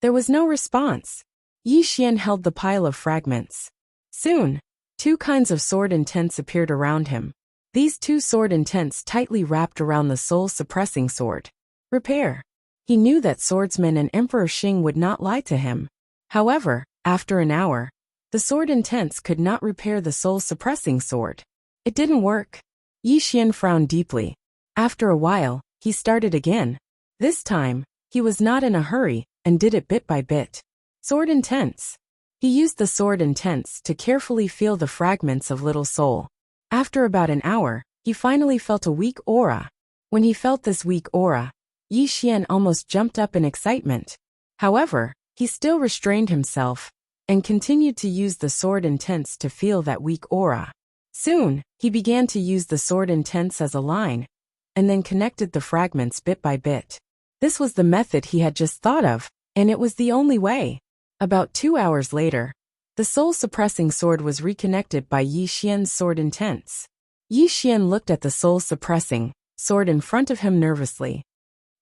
There was no response. Yi Xian held the pile of fragments. Soon, two kinds of sword intents appeared around him. These two sword intents tightly wrapped around the soul-suppressing sword. Repair. He knew that Swordsman and Emperor Xing would not lie to him. However, after an hour, the sword intents could not repair the soul-suppressing sword. It didn't work. Yi Xian frowned deeply. After a while, he started again. This time, he was not in a hurry, and did it bit by bit. Sword intents. He used the sword intents to carefully feel the fragments of Little Soul. After about an hour, he finally felt a weak aura. When he felt this weak aura, Yi Xian almost jumped up in excitement. However, he still restrained himself, and continued to use the sword intents to feel that weak aura. Soon, he began to use the sword intents as a line, and then connected the fragments bit by bit. This was the method he had just thought of, and it was the only way. About 2 hours later, the soul-suppressing sword was reconnected by Yi Xian's sword intents. Yi Xian looked at the soul-suppressing sword in front of him nervously.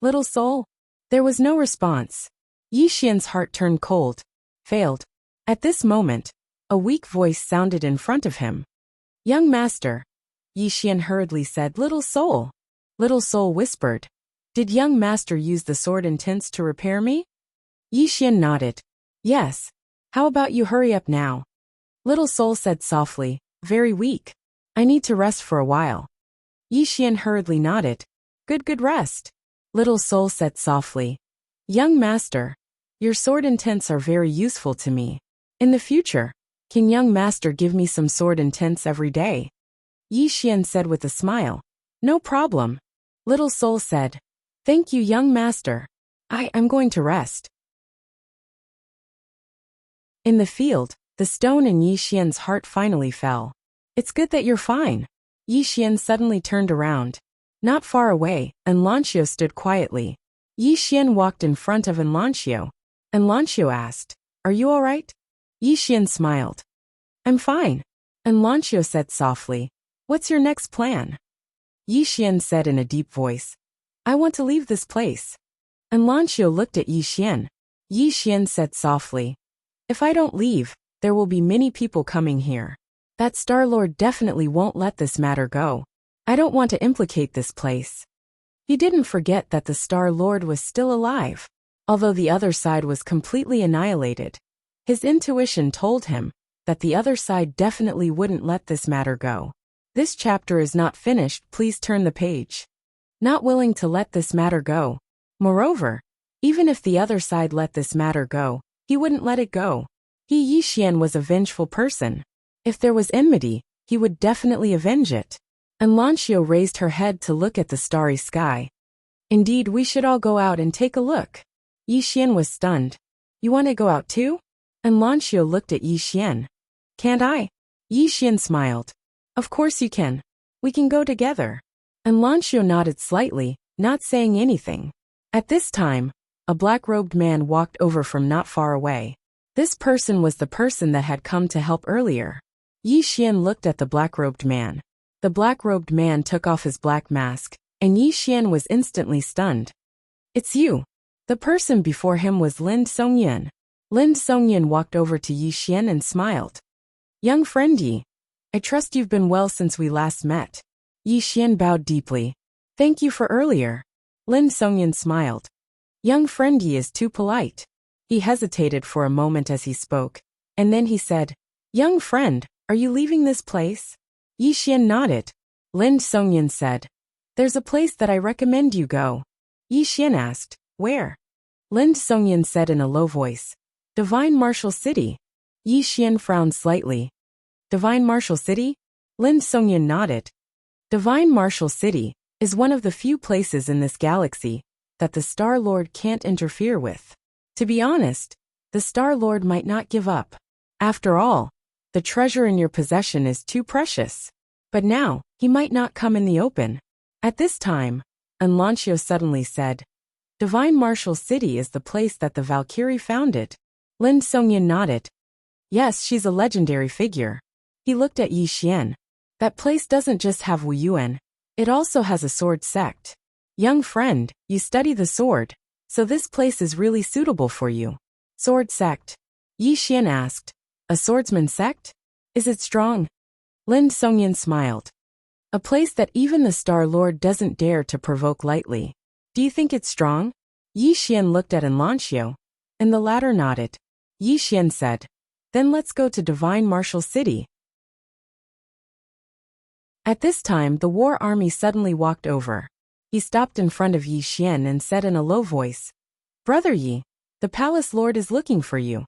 "Little soul?" There was no response. Yi Xian's heart turned cold. Failed. At this moment, a weak voice sounded in front of him. "Young master." Yi Xian hurriedly said, "Little soul." Little soul whispered, "Did young master use the sword intents to repair me?" Yi Xian nodded. "Yes. How about you hurry up now?" Little soul said softly, "Very weak. I need to rest for a while." Yi Xian hurriedly nodded. Good rest." Little soul said softly, "Young master, your sword intents are very useful to me. In the future, can young master give me some sword intents every day?" Yi Xian said with a smile, "No problem." Little soul said, "Thank you, young master. I'm going to rest." In the field, the stone in Yi Xian's heart finally fell. "It's good that you're fine." Yi Xian suddenly turned around. Not far away, Enlancio stood quietly. Yi Xian walked in front of Enlancio. Enlancio asked, "Are you all right?" Yi Xian smiled. "I'm fine." Enlancio said softly, "What's your next plan?" Yi Xian said in a deep voice, "I want to leave this place." Enlancio looked at Yi Xian. Yi Xian said softly, "If I don't leave, there will be many people coming here. That Star-Lord definitely won't let this matter go. I don't want to implicate this place." He didn't forget that the Star-Lord was still alive. Although the other side was completely annihilated, his intuition told him that the other side definitely wouldn't let this matter go. This chapter is not finished, please turn the page. Not willing to let this matter go. Moreover, even if the other side let this matter go, he wouldn't let it go. Yi Xian was a vengeful person. If there was enmity, he would definitely avenge it. And Lancio raised her head to look at the starry sky. Indeed, we should all go out and take a look. Yixian was stunned. You want to go out too? And Lancio looked at Yixian. Can't I? Yixian smiled. Of course you can. We can go together. And Lancio nodded slightly, not saying anything. At this time, a black-robed man walked over from not far away. This person was the person that had come to help earlier. Yixian looked at the black-robed man. The black-robed man took off his black mask, and Yixian was instantly stunned. It's you. The person before him was Lin Songyan. Lin Songyan walked over to Yixian and smiled. Young friend Yi, I trust you've been well since we last met. Yixian bowed deeply. Thank you for earlier. Lin Songyan smiled. Young friend Yi is too polite. He hesitated for a moment as he spoke, and then he said, Young friend, are you leaving this place? Yixian nodded. Lin Songyan said, There's a place that I recommend you go. Yixian asked, Where? Lin Songyan said in a low voice, Divine Martial City. Yixian frowned slightly. Divine Martial City? Lin Songyan nodded. Divine Martial City is one of the few places in this galaxy that the Star Lord can't interfere with. To be honest, the Star Lord might not give up. After all, the treasure in your possession is too precious. But now, he might not come in the open. At this time, Lancio suddenly said, Divine Martial City is the place that the Valkyrie founded. Lin Songyan nodded. Yes, she's a legendary figure. He looked at Yixian. That place doesn't just have Wu Yuan. It also has a sword sect. Young friend, you study the sword, so this place is really suitable for you. Sword sect? Yixian asked. A swordsman sect? Is it strong? Lin Songyan smiled. A place that even the Star Lord doesn't dare to provoke lightly. Do you think it's strong? Yixian looked at Lancio, and the latter nodded. Yixian said, Then let's go to Divine Martial City. At this time, the war army suddenly walked over. He stopped in front of Yixian and said in a low voice, Brother Yi, the palace lord is looking for you.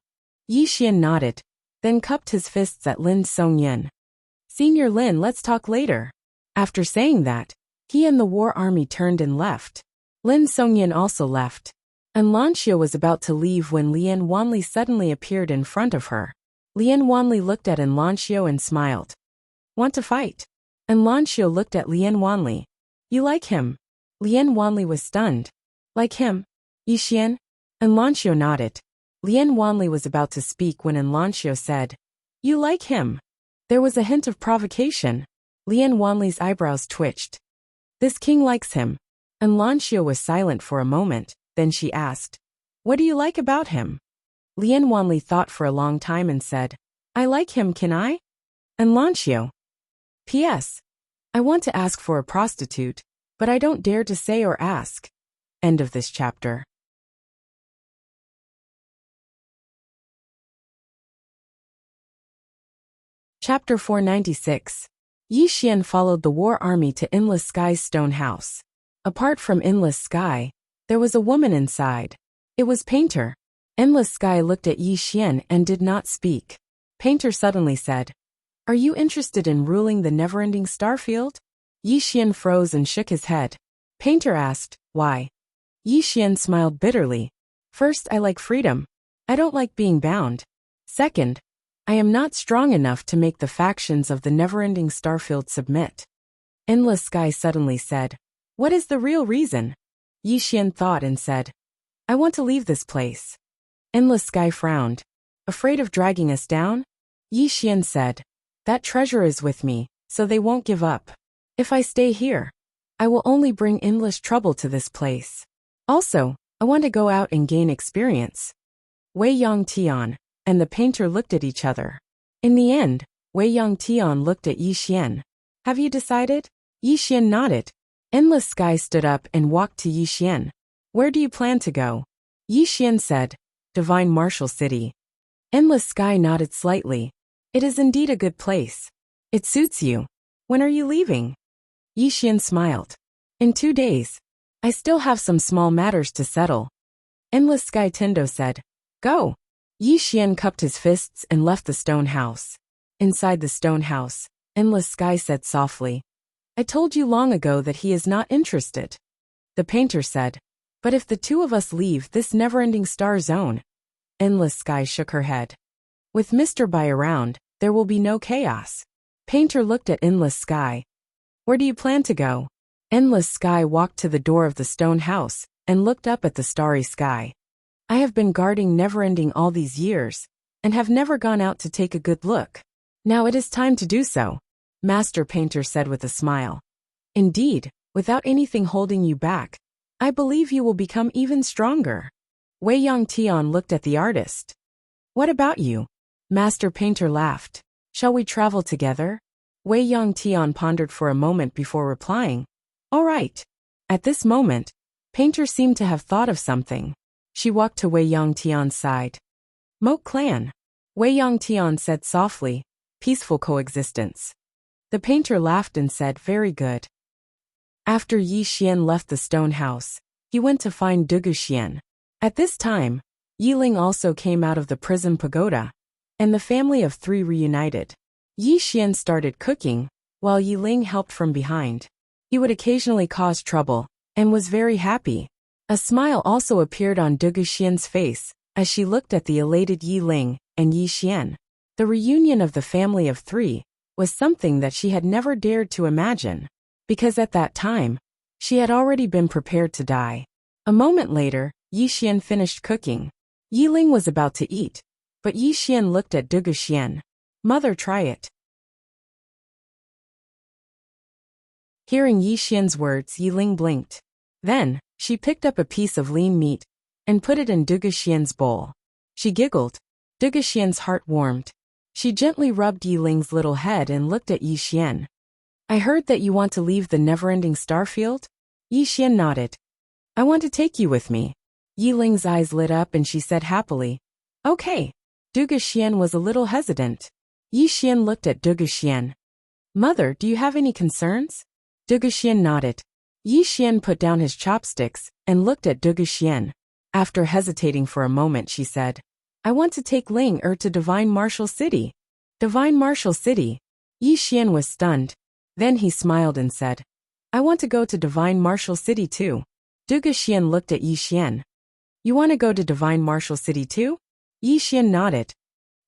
Yixian nodded, then cupped his fists at Lin Songyan. Senior Lin, let's talk later. After saying that, he and the war army turned and left. Lin Songyan also left. And Lancio was about to leave when Lian Wanli suddenly appeared in front of her. Lian Wanli looked at Lancio and smiled. Want to fight? And Lancio looked at Lian Wanli. You like him? Lian Wanli was stunned. Like him? Yixian? And Lancio nodded. Lian Wanli was about to speak when Lancio said, You like him? There was a hint of provocation. Lian Wanli's eyebrows twitched. This king likes him. And Lancio was silent for a moment, then she asked, What do you like about him? Lian Wanli thought for a long time and said, I like him, can I? And Lancio. P.S. I want to ask for a prostitute, but I don't dare to say or ask. End of this chapter. Chapter 496. Yixian followed the war army to Endless Sky's stone house. Apart from Endless Sky, there was a woman inside. It was Painter. Endless Sky looked at Yixian and did not speak. Painter suddenly said, Are you interested in ruling the never-ending starfield? Yixian froze and shook his head. Painter asked, Why? Yixian smiled bitterly. First, I like freedom. I don't like being bound. Second, I am not strong enough to make the factions of the never-ending starfield submit. Endless Sky suddenly said, What is the real reason? Yixian thought and said, I want to leave this place. Endless Sky frowned. Afraid of dragging us down? Yixian said, That treasure is with me, so they won't give up. If I stay here, I will only bring endless trouble to this place. Also, I want to go out and gain experience. Wei Yang Tian and the painter looked at each other. In the end, Wei Yang Tian looked at Yixian. Have you decided? Yixian nodded. Endless Sky stood up and walked to Yixian. Where do you plan to go? Yixian said, Divine Martial City. Endless Sky nodded slightly. It is indeed a good place. It suits you. When are you leaving? Yixian smiled. In 2 days. I still have some small matters to settle. Endless Sky Tendo said, Go. Yixian cupped his fists and left the stone house. Inside the stone house, Endless Sky said softly, I told you long ago that he is not interested. The painter said. But if the two of us leave this never-ending star zone. Endless Sky shook her head. With Mr. Bai around, there will be no chaos. Painter looked at Endless Sky. Where do you plan to go? Endless Sky walked to the door of the stone house and looked up at the starry sky. I have been guarding Neverending all these years and have never gone out to take a good look. Now it is time to do so, Master Painter said with a smile. Indeed, without anything holding you back, I believe you will become even stronger. Wei Yongtian looked at the artist. What about you? Master Painter laughed. Shall we travel together? Wei Yongtian pondered for a moment before replying. All right. At this moment, Painter seemed to have thought of something. She walked to Wei Yongtian's side. Moat Clan. Wei Yongtian said softly, peaceful coexistence. The painter laughed and said, very good. After Yi Xian left the stone house, he went to find Dugu Xian. At this time, Yi Ling also came out of the prison pagoda, and the family of three reunited. Yi Xian started cooking, while Yi Ling helped from behind. He would occasionally cause trouble, and was very happy. A smile also appeared on Dugu Xian's face, as she looked at the elated Yi Ling and Yi Xian. The reunion of the family of three was something that she had never dared to imagine, because at that time, she had already been prepared to die. A moment later, Yi Xian finished cooking. Yi Ling was about to eat, but Yi Xian looked at Dugu Xian. Mother, try it. Hearing Yi Xian's words, Yi Ling blinked. Then, she picked up a piece of lean meat and put it in Dugu Xian's bowl. She giggled. Dugu Xian's heart warmed. She gently rubbed Yi Ling's little head and looked at Yi Xian. I heard that you want to leave the never-ending starfield? Yi Xian nodded. I want to take you with me. Yi Ling's eyes lit up and she said happily. Okay. Dugu Xian was a little hesitant. Yi Xian looked at Dugu Xian. Mother, do you have any concerns? Dugu Xian nodded. Yi Xian put down his chopsticks and looked at Dugu Xian. After hesitating for a moment, she said, I want to take Ling to Divine Martial City. Divine Martial City? Yi Xian was stunned. Then he smiled and said, I want to go to Divine Martial City too. Dugu Xian looked at Yi Xian. You want to go to Divine Martial City too? Yi Xian nodded.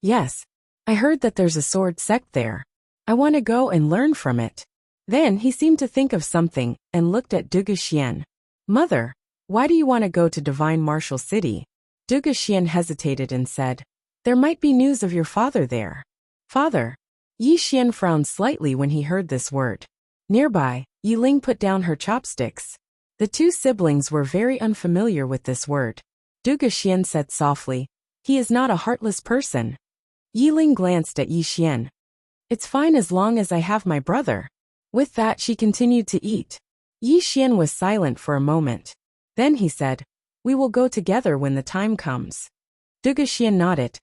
Yes. I heard that there's a sword sect there. I want to go and learn from it. Then he seemed to think of something and looked at Dugu Xian. Mother, why do you want to go to Divine Martial City? Dugu Xian hesitated and said, There might be news of your father there. Father? Yi Xian frowned slightly when he heard this word. Nearby, Yi Ling put down her chopsticks. The two siblings were very unfamiliar with this word. Dugu Xian said softly, He is not a heartless person. Yi Ling glanced at Yi Xian. It's fine as long as I have my brother. With that, she continued to eat. Yi Xian was silent for a moment. Then he said, We will go together when the time comes. Dugu Xian nodded.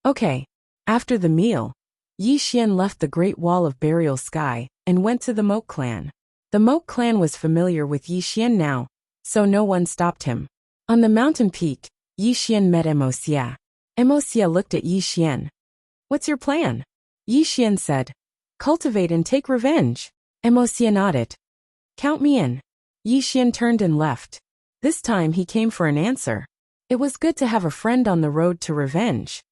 Okay. After the meal, Yi Xian left the Great Wall of Burial Sky and went to the Moat Clan. The Moat Clan was familiar with Yi Xian now, so no one stopped him. On the mountain peak, Yi Xian met Emosia. Emosia looked at Yi Xian. What's your plan? Yi Xian said, Cultivate and take revenge. Emosia nodded. Count me in. Yi Xian turned and left. This time he came for an answer. It was good to have a friend on the road to revenge.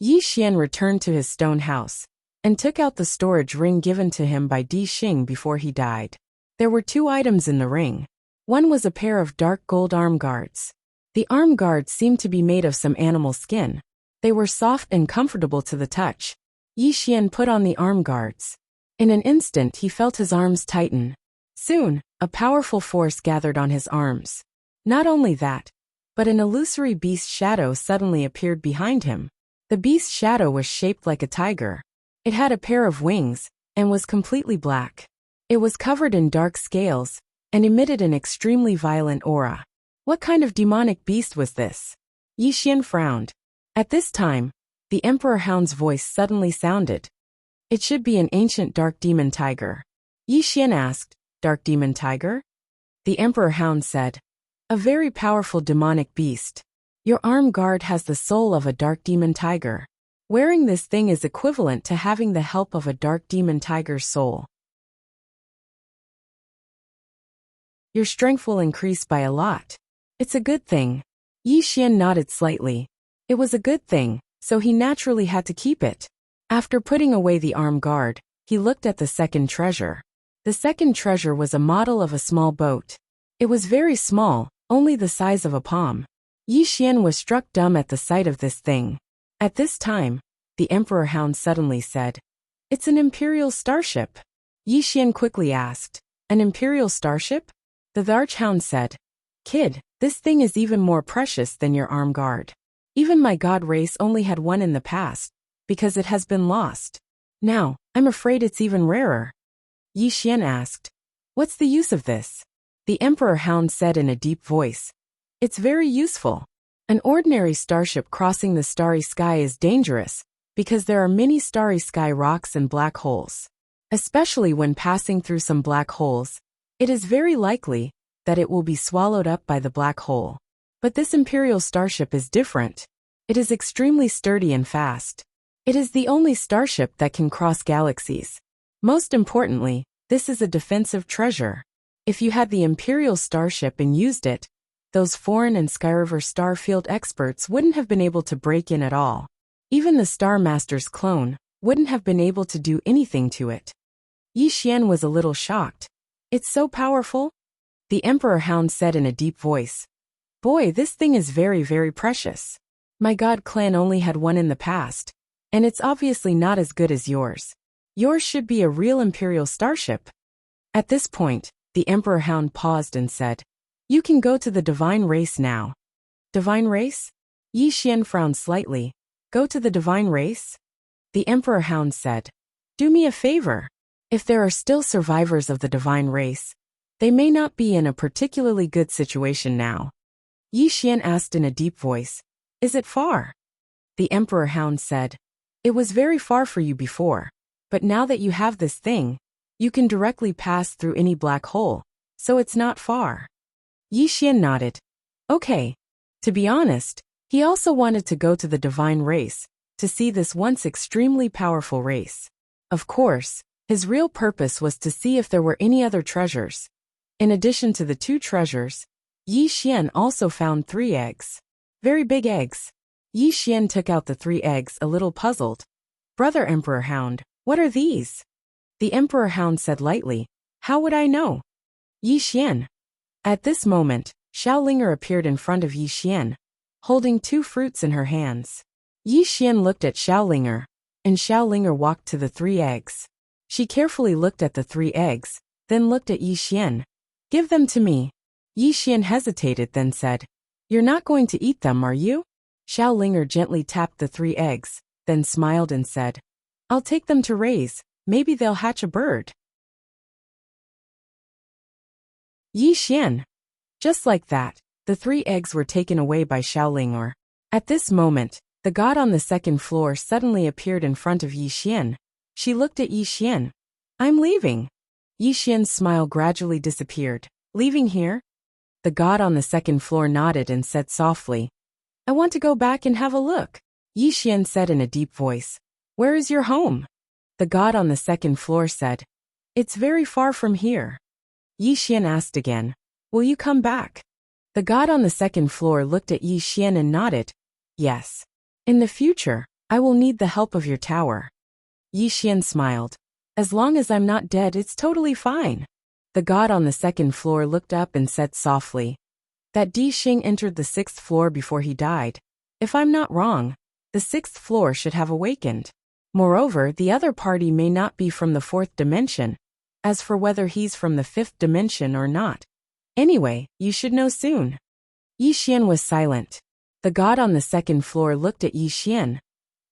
Yi Xian returned to his stone house and took out the storage ring given to him by Di Xing before he died. There were two items in the ring. One was a pair of dark gold arm guards. The arm guards seemed to be made of some animal skin. They were soft and comfortable to the touch. Yi Xian put on the arm guards. In an instant he felt his arms tighten. Soon, a powerful force gathered on his arms. Not only that, but an illusory beast shadow suddenly appeared behind him. The beast shadow was shaped like a tiger. It had a pair of wings, and was completely black. It was covered in dark scales, and emitted an extremely violent aura. What kind of demonic beast was this? Yi Xian frowned. At this time, the Emperor Hound's voice suddenly sounded. It should be an ancient dark demon tiger. Yi Xian asked, Dark demon tiger? The Emperor Hound said, A very powerful demonic beast. Your arm guard has the soul of a dark demon tiger. Wearing this thing is equivalent to having the help of a dark demon tiger's soul. Your strength will increase by a lot. It's a good thing. Yi Xian nodded slightly. It was a good thing, so he naturally had to keep it. After putting away the arm guard, he looked at the second treasure. The second treasure was a model of a small boat. It was very small, only the size of a palm. Yi Xian was struck dumb at the sight of this thing. At this time, the Emperor Hound suddenly said, "It's an Imperial starship." Yi Xian quickly asked, "An Imperial starship?" The Archhound said, "Kid, this thing is even more precious than your arm guard. Even my god race only had one in the past, because it has been lost. Now, I'm afraid it's even rarer." Yi Xian asked, "What's the use of this?" The Emperor Hound said in a deep voice, "It's very useful. An ordinary starship crossing the starry sky is dangerous, because there are many starry sky rocks and black holes. Especially when passing through some black holes, it is very likely that it will be swallowed up by the black hole. But this Imperial starship is different. It is extremely sturdy and fast. It is the only starship that can cross galaxies. Most importantly, this is a defensive treasure. If you had the Imperial starship and used it, those foreign and Skyriver starfield experts wouldn't have been able to break in at all. Even the Star Master's clone wouldn't have been able to do anything to it." Yi Xian was a little shocked. "It's so powerful?" The Emperor Hound said in a deep voice, "Boy, this thing is very, very precious. My god clan only had one in the past, and it's obviously not as good as yours. Yours should be a real Imperial starship." At this point, the Emperor Hound paused and said, "You can go to the divine race now." "Divine race?" Yi Xian frowned slightly. "Go to the divine race?" The Emperor Hound said, "Do me a favor. If there are still survivors of the divine race, they may not be in a particularly good situation now." Yi Xian asked in a deep voice, "Is it far?" The Emperor Hound said, "It was very far for you before, but now that you have this thing, you can directly pass through any black hole, so it's not far." Yi Xian nodded. Okay. To be honest, he also wanted to go to the divine race, to see this once extremely powerful race. Of course, his real purpose was to see if there were any other treasures. In addition to the 2 treasures, Yi Xian also found 3 eggs. Very big eggs. Yi Xian took out the 3 eggs a little puzzled. "Brother Emperor Hound, what are these?" The Emperor Hound said lightly, "How would I know?" Yi Xian. At this moment, Xiaolinger appeared in front of Yi Xian, holding 2 fruits in her hands. Yi Xian looked at Xiaolinger, and Xiaolinger walked to the 3 eggs. She carefully looked at the 3 eggs, then looked at Yi Xian. "Give them to me." Yi Xian hesitated, then said, "You're not going to eat them, are you?" Xiaolinger gently tapped the 3 eggs, then smiled and said, "I'll take them to raise, maybe they'll hatch a bird." Yi Xian. Just like that, the 3 eggs were taken away by Xiaolinger. At this moment, the god on the second floor suddenly appeared in front of Yi Xian. She looked at Yi Xian. "I'm leaving." Yi Xian's smile gradually disappeared. "Leaving here?" The god on the second floor nodded and said softly, "I want to go back and have a look." Yi Xian said in a deep voice, "Where is your home?" The god on the second floor said, "It's very far from here." Yi Xian asked again, "Will you come back?" The god on the second floor looked at Yi Xian and nodded, "Yes. In the future, I will need the help of your tower." Yi Xian smiled. "As long as I'm not dead, it's totally fine." The god on the second floor looked up and said softly, "That Di Xing entered the 6th floor before he died. If I'm not wrong, the 6th floor should have awakened. Moreover, the other party may not be from the 4th dimension. As for whether he's from the 5th dimension or not, anyway, you should know soon." Yi Xian was silent. The god on the second floor looked at Yi Xian.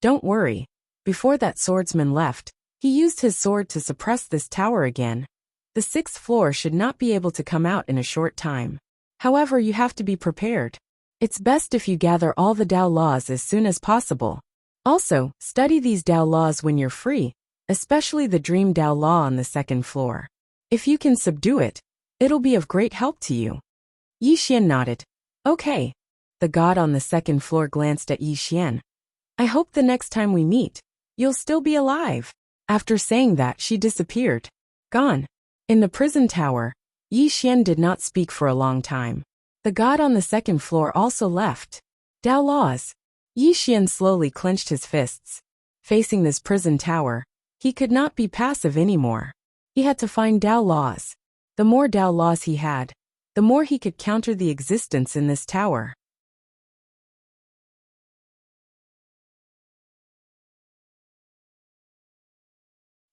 "Don't worry. Before that swordsman left, he used his sword to suppress this tower again. The 6th floor should not be able to come out in a short time. However, you have to be prepared. It's best if you gather all the Dao laws as soon as possible. Also, study these Dao laws when you're free, especially the Dream Dao law on the 2nd floor. If you can subdue it, it'll be of great help to you." Yi Xian nodded. "Okay." The god on the 2nd floor glanced at Yi Xian. "I hope the next time we meet, you'll still be alive." After saying that, she disappeared. Gone. In the prison tower, Yi Xian did not speak for a long time. The god on the second floor also left. Tao laws. Yi Xian slowly clenched his fists. Facing this prison tower, he could not be passive anymore. He had to find Tao laws. The more Tao laws he had, the more he could counter the existence in this tower.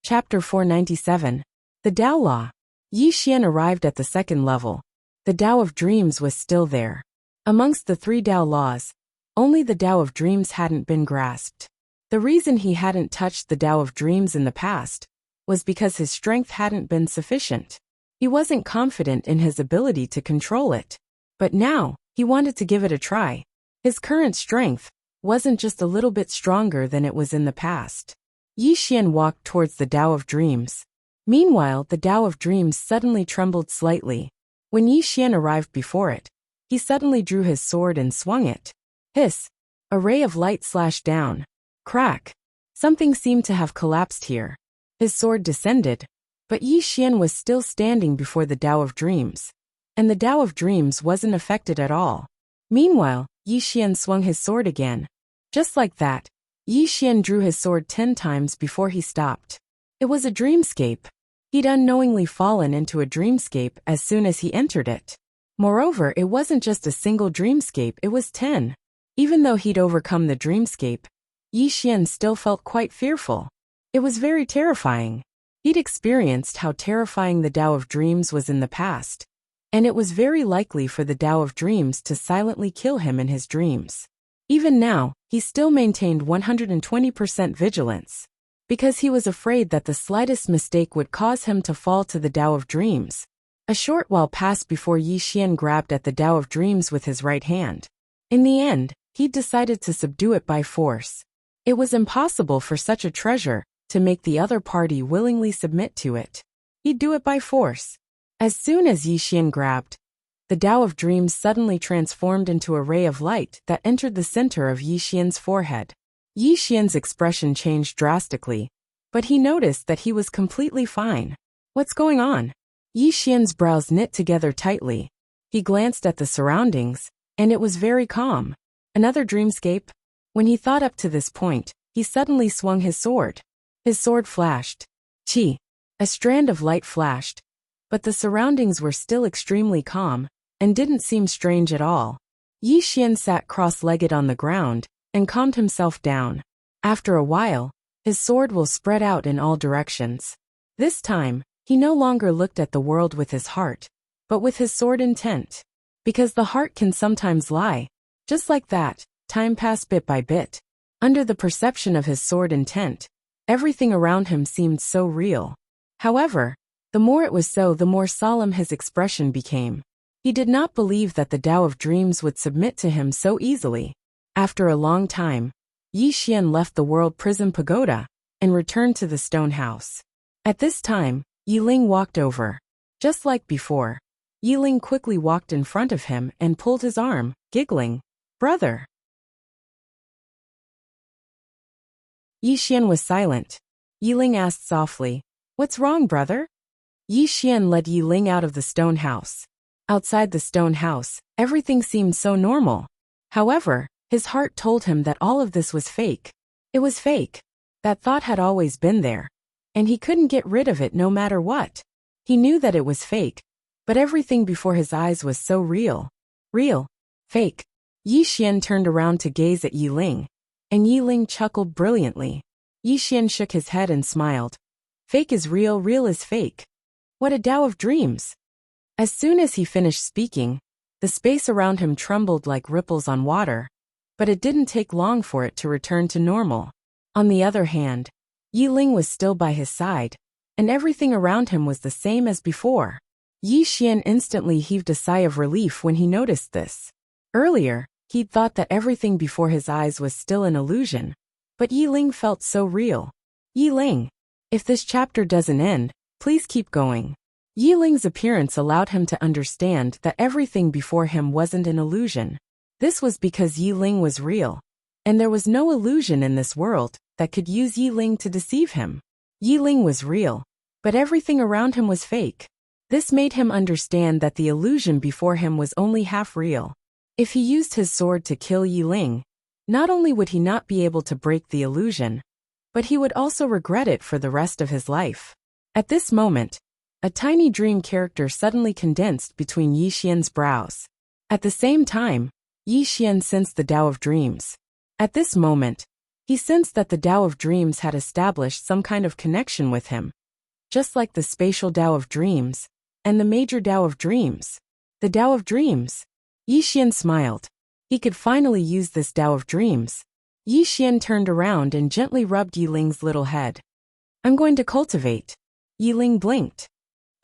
Chapter 497. The Tao Law. Yi Xian arrived at the second level. The Tao of Dreams was still there. Amongst the 3 Tao laws, only the Tao of Dreams hadn't been grasped. The reason he hadn't touched the Tao of Dreams in the past was because his strength hadn't been sufficient. He wasn't confident in his ability to control it. But now, he wanted to give it a try. His current strength wasn't just a little bit stronger than it was in the past. Yi Xian walked towards the Tao of Dreams. Meanwhile, the Tao of Dreams suddenly trembled slightly. When Yi Xian arrived before it, he suddenly drew his sword and swung it. Hiss! A ray of light slashed down. Crack! Something seemed to have collapsed here. His sword descended, but Yi Xian was still standing before the Tao of Dreams. And the Tao of Dreams wasn't affected at all. Meanwhile, Yi Xian swung his sword again. Just like that, Yi Xian drew his sword 10 times before he stopped. It was a dreamscape. He'd unknowingly fallen into a dreamscape as soon as he entered it. Moreover, it wasn't just a single dreamscape, it was 10. Even though he'd overcome the dreamscape, Yi Xian still felt quite fearful. It was very terrifying. He'd experienced how terrifying the Tao of Dreams was in the past, and it was very likely for the Tao of Dreams to silently kill him in his dreams. Even now, he still maintained 120% vigilance, because he was afraid that the slightest mistake would cause him to fall to the Tao of Dreams. A short while passed before Yi Xian grabbed at the Tao of Dreams with his right hand. In the end, he decided to subdue it by force. It was impossible for such a treasure to make the other party willingly submit to it. He'd do it by force. As soon as Yi Xian grabbed, the Tao of Dreams suddenly transformed into a ray of light that entered the center of Yi Xian's forehead. Yi Xian's expression changed drastically, but he noticed that he was completely fine. What's going on? Yi Xian's brows knit together tightly. He glanced at the surroundings, and it was very calm. Another dreamscape? When he thought up to this point, he suddenly swung his sword. His sword flashed. Chi! A strand of light flashed, but the surroundings were still extremely calm, and didn't seem strange at all. Yi Xian sat cross-legged on the ground, and calmed himself down. After a while, his sword will spread out in all directions. This time, he no longer looked at the world with his heart, but with his sword intent. Because the heart can sometimes lie. Just like that, time passed bit by bit. Under the perception of his sword intent, everything around him seemed so real. However, the more it was so, the more solemn his expression became. He did not believe that the Tao of Dreams would submit to him so easily. After a long time, Yi Xian left the World Prison Pagoda and returned to the stone house. At this time, Yi Ling walked over. Just like before, Yi Ling quickly walked in front of him and pulled his arm, giggling. "Brother." Yi Xian was silent. Yi Ling asked softly, "What's wrong, brother?" Yi Xian led Yi Ling out of the stone house. Outside the stone house, everything seemed so normal. However, his heart told him that all of this was fake. It was fake. That thought had always been there, and he couldn't get rid of it no matter what. He knew that it was fake, but everything before his eyes was so real. Real. Fake. Yi Xian turned around to gaze at Yi Ling, and Yi Ling chuckled brilliantly. Yi Xian shook his head and smiled. Fake is real, real is fake. What a Tao of Dreams. As soon as he finished speaking, the space around him trembled like ripples on water, but it didn't take long for it to return to normal. On the other hand, Yi Ling was still by his side, and everything around him was the same as before. Yi Xian instantly heaved a sigh of relief when he noticed this. Earlier, he'd thought that everything before his eyes was still an illusion, but Yi Ling felt so real. Yi Ling, if this chapter doesn't end, please keep going. Yi Ling's appearance allowed him to understand that everything before him wasn't an illusion. This was because Yi Ling was real, and there was no illusion in this world that could use Yi Ling to deceive him. Yi Ling was real, but everything around him was fake. This made him understand that the illusion before him was only half real. If he used his sword to kill Yi Ling, not only would he not be able to break the illusion, but he would also regret it for the rest of his life. At this moment, a tiny dream character suddenly condensed between Yi Xian's brows. At the same time, Yi Xian sensed the Tao of Dreams. At this moment, he sensed that the Tao of Dreams had established some kind of connection with him. Just like the spatial Tao of Dreams and the major Tao of Dreams. The Tao of Dreams. Yi Xian smiled. He could finally use this Tao of Dreams. Yi Xian turned around and gently rubbed Yi Ling's little head. I'm going to cultivate. Yi Ling blinked.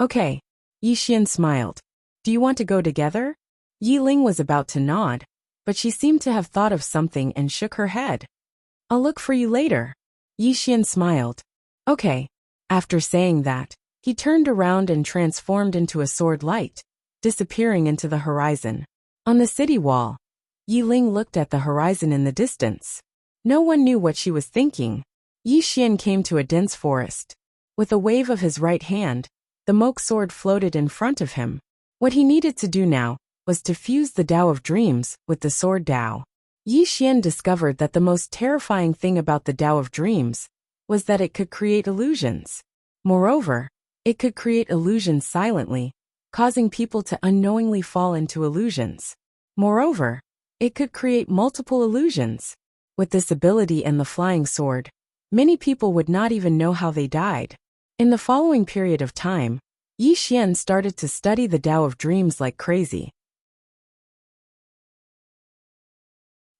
Okay. Yi Xian smiled. Do you want to go together? Yi Ling was about to nod, but she seemed to have thought of something and shook her head. I'll look for you later. Yi Xian smiled. Okay. After saying that, he turned around and transformed into a sword light, disappearing into the horizon. On the city wall, Yi Ling looked at the horizon in the distance. No one knew what she was thinking. Yi Xian came to a dense forest. With a wave of his right hand, the moke sword floated in front of him. What he needed to do now was to fuse the Tao of Dreams with the sword Tao. Yi Xian discovered that the most terrifying thing about the Tao of Dreams was that it could create illusions. Moreover, it could create illusions silently, causing people to unknowingly fall into illusions. Moreover, it could create multiple illusions. With this ability and the flying sword, many people would not even know how they died. In the following period of time, Yi Xian started to study the Tao of Dreams like crazy.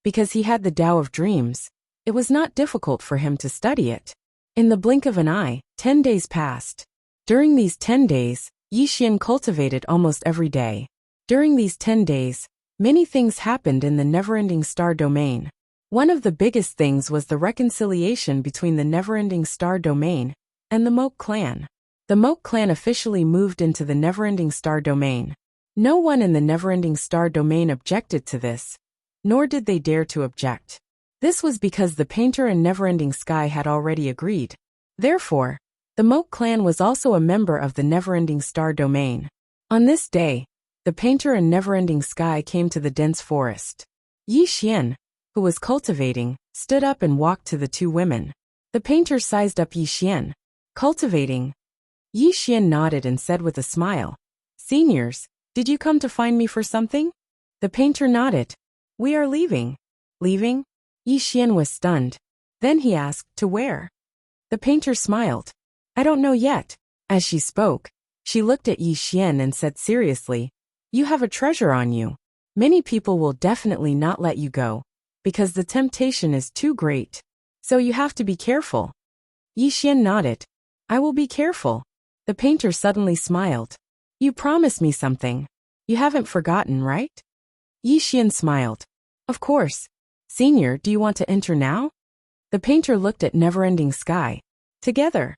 Because he had the Tao of Dreams, it was not difficult for him to study it. In the blink of an eye, 10 days passed. During these 10 days, Yi Xian cultivated almost every day. During these 10 days, many things happened in the never-ending star domain. One of the biggest things was the reconciliation between the never-ending star domain and the Moke clan. The Moke clan officially moved into the never-ending star domain. No one in the never-ending star domain objected to this, nor did they dare to object. This was because the painter and Never-Ending Sky had already agreed. Therefore, the Moke clan was also a member of the Never-Ending Star domain. On this day, the painter and Never-Ending Sky came to the dense forest. Yi Xian, who was cultivating, stood up and walked to the two women. The painter sized up Yi Xian. Cultivating. Yi Xian nodded and said with a smile, Seniors, did you come to find me for something? The painter nodded. We are leaving. Leaving? Yi Xian was stunned. Then he asked, to where? The painter smiled. I don't know yet. As she spoke, she looked at Yi Xian and said seriously, You have a treasure on you. Many people will definitely not let you go, because the temptation is too great. So you have to be careful. Yi Xian nodded. I will be careful. The painter suddenly smiled. You promised me something. You haven't forgotten, right? Yi Xian smiled. Of course. Senior, do you want to enter now? The painter looked at Never-Ending Sky. Together.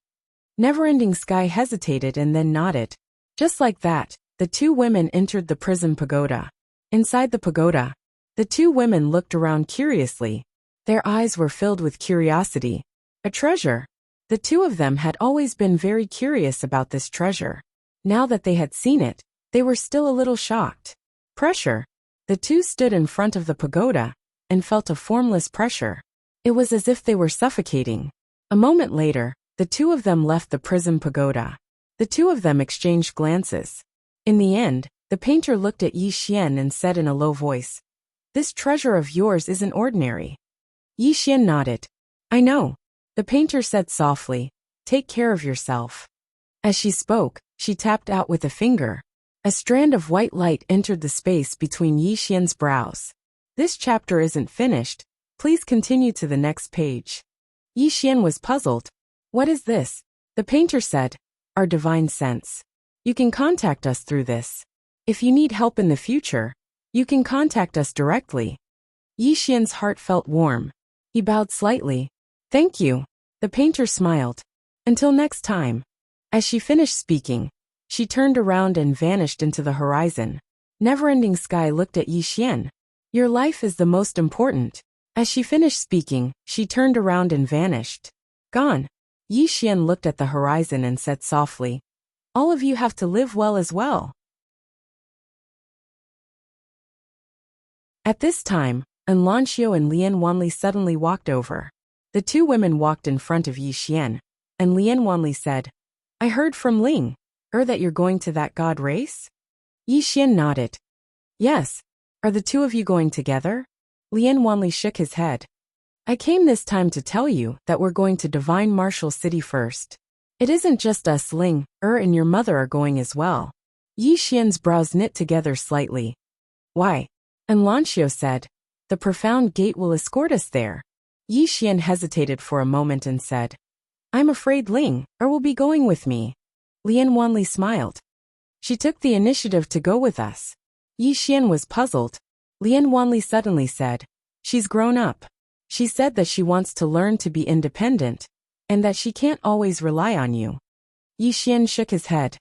Never-Ending Sky hesitated and then nodded. Just like that, the two women entered the prison pagoda. Inside the pagoda, the two women looked around curiously. Their eyes were filled with curiosity. A treasure. The two of them had always been very curious about this treasure. Now that they had seen it, they were still a little shocked. Pressure. The two stood in front of the pagoda and felt a formless pressure. It was as if they were suffocating. A moment later, the two of them left the prison pagoda. The two of them exchanged glances. In the end, the painter looked at Yi Xian and said in a low voice, This treasure of yours isn't ordinary. Yi Xian nodded. I know. The painter said softly, Take care of yourself. As she spoke, she tapped out with a finger. A strand of white light entered the space between Yi Xian's brows. This chapter isn't finished. Please continue to the next page. Yi Xian was puzzled. What is this? The painter said, Our divine sense. You can contact us through this. If you need help in the future, you can contact us directly. Yi Xian's heart felt warm. He bowed slightly. Thank you. The painter smiled. Until next time. As she finished speaking, she turned around and vanished into the horizon. Never-Ending Sky looked at Yi Xian. Your life is the most important. As she finished speaking, she turned around and vanished. Gone. Yi Xian looked at the horizon and said softly, All of you have to live well as well. At this time, Enlancio and Lian Wanli suddenly walked over. The two women walked in front of Yi Xian, and Lian Wanli said, I heard from Ling that you're going to that god race? Yi Xian nodded. Yes. Are the two of you going together? Lian Wanli shook his head. I came this time to tell you that we're going to Divine Martial City first. It isn't just us. Ling and your mother are going as well. Yi Xian's brows knit together slightly. Why? Enlancio said, the profound gate will escort us there. Yi Xian hesitated for a moment and said, I'm afraid Ling will be going with me. Lian Wanli smiled. She took the initiative to go with us. Yi Xian was puzzled. Lian Wanli suddenly said, she's grown up. She said that she wants to learn to be independent, and that she can't always rely on you. Yi Xian shook his head.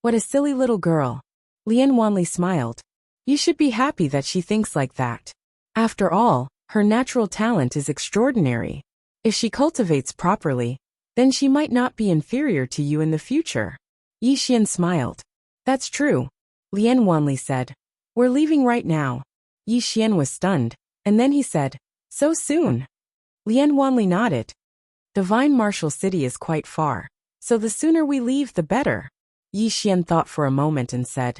What a silly little girl. Lian Wanli smiled. You should be happy that she thinks like that. After all, her natural talent is extraordinary. If she cultivates properly, then she might not be inferior to you in the future. Yi Xian smiled. That's true. Lian Wanli said. We're leaving right now. Yi Xian was stunned, and then he said, so soon? Lian Wanli nodded. Divine Martial City is quite far, so the sooner we leave the better. Yi Xian thought for a moment and said,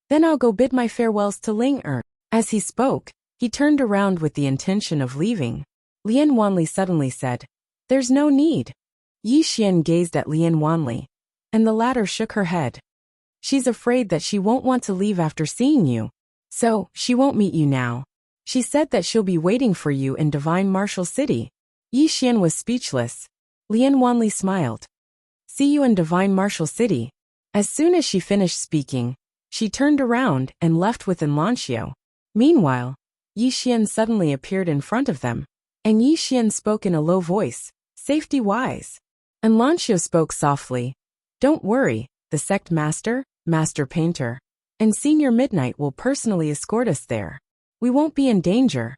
then I'll go bid my farewells to Ling. As he spoke, he turned around with the intention of leaving. Lian Wanli suddenly said, there's no need. Yi Xian gazed at Lian Wanli, and the latter shook her head. She's afraid that she won't want to leave after seeing you, so she won't meet you now. She said that she'll be waiting for you in Divine Martial City. Yi Xian was speechless. Lian Wanli smiled. See you in Divine Martial City. As soon as she finished speaking, she turned around and left with Enlancio. Meanwhile, Yi Xian suddenly appeared in front of them, and Yi Xian spoke in a low voice, safety-wise. Enlancio spoke softly. Don't worry, the sect master, master painter, and senior midnight will personally escort us there. We won't be in danger.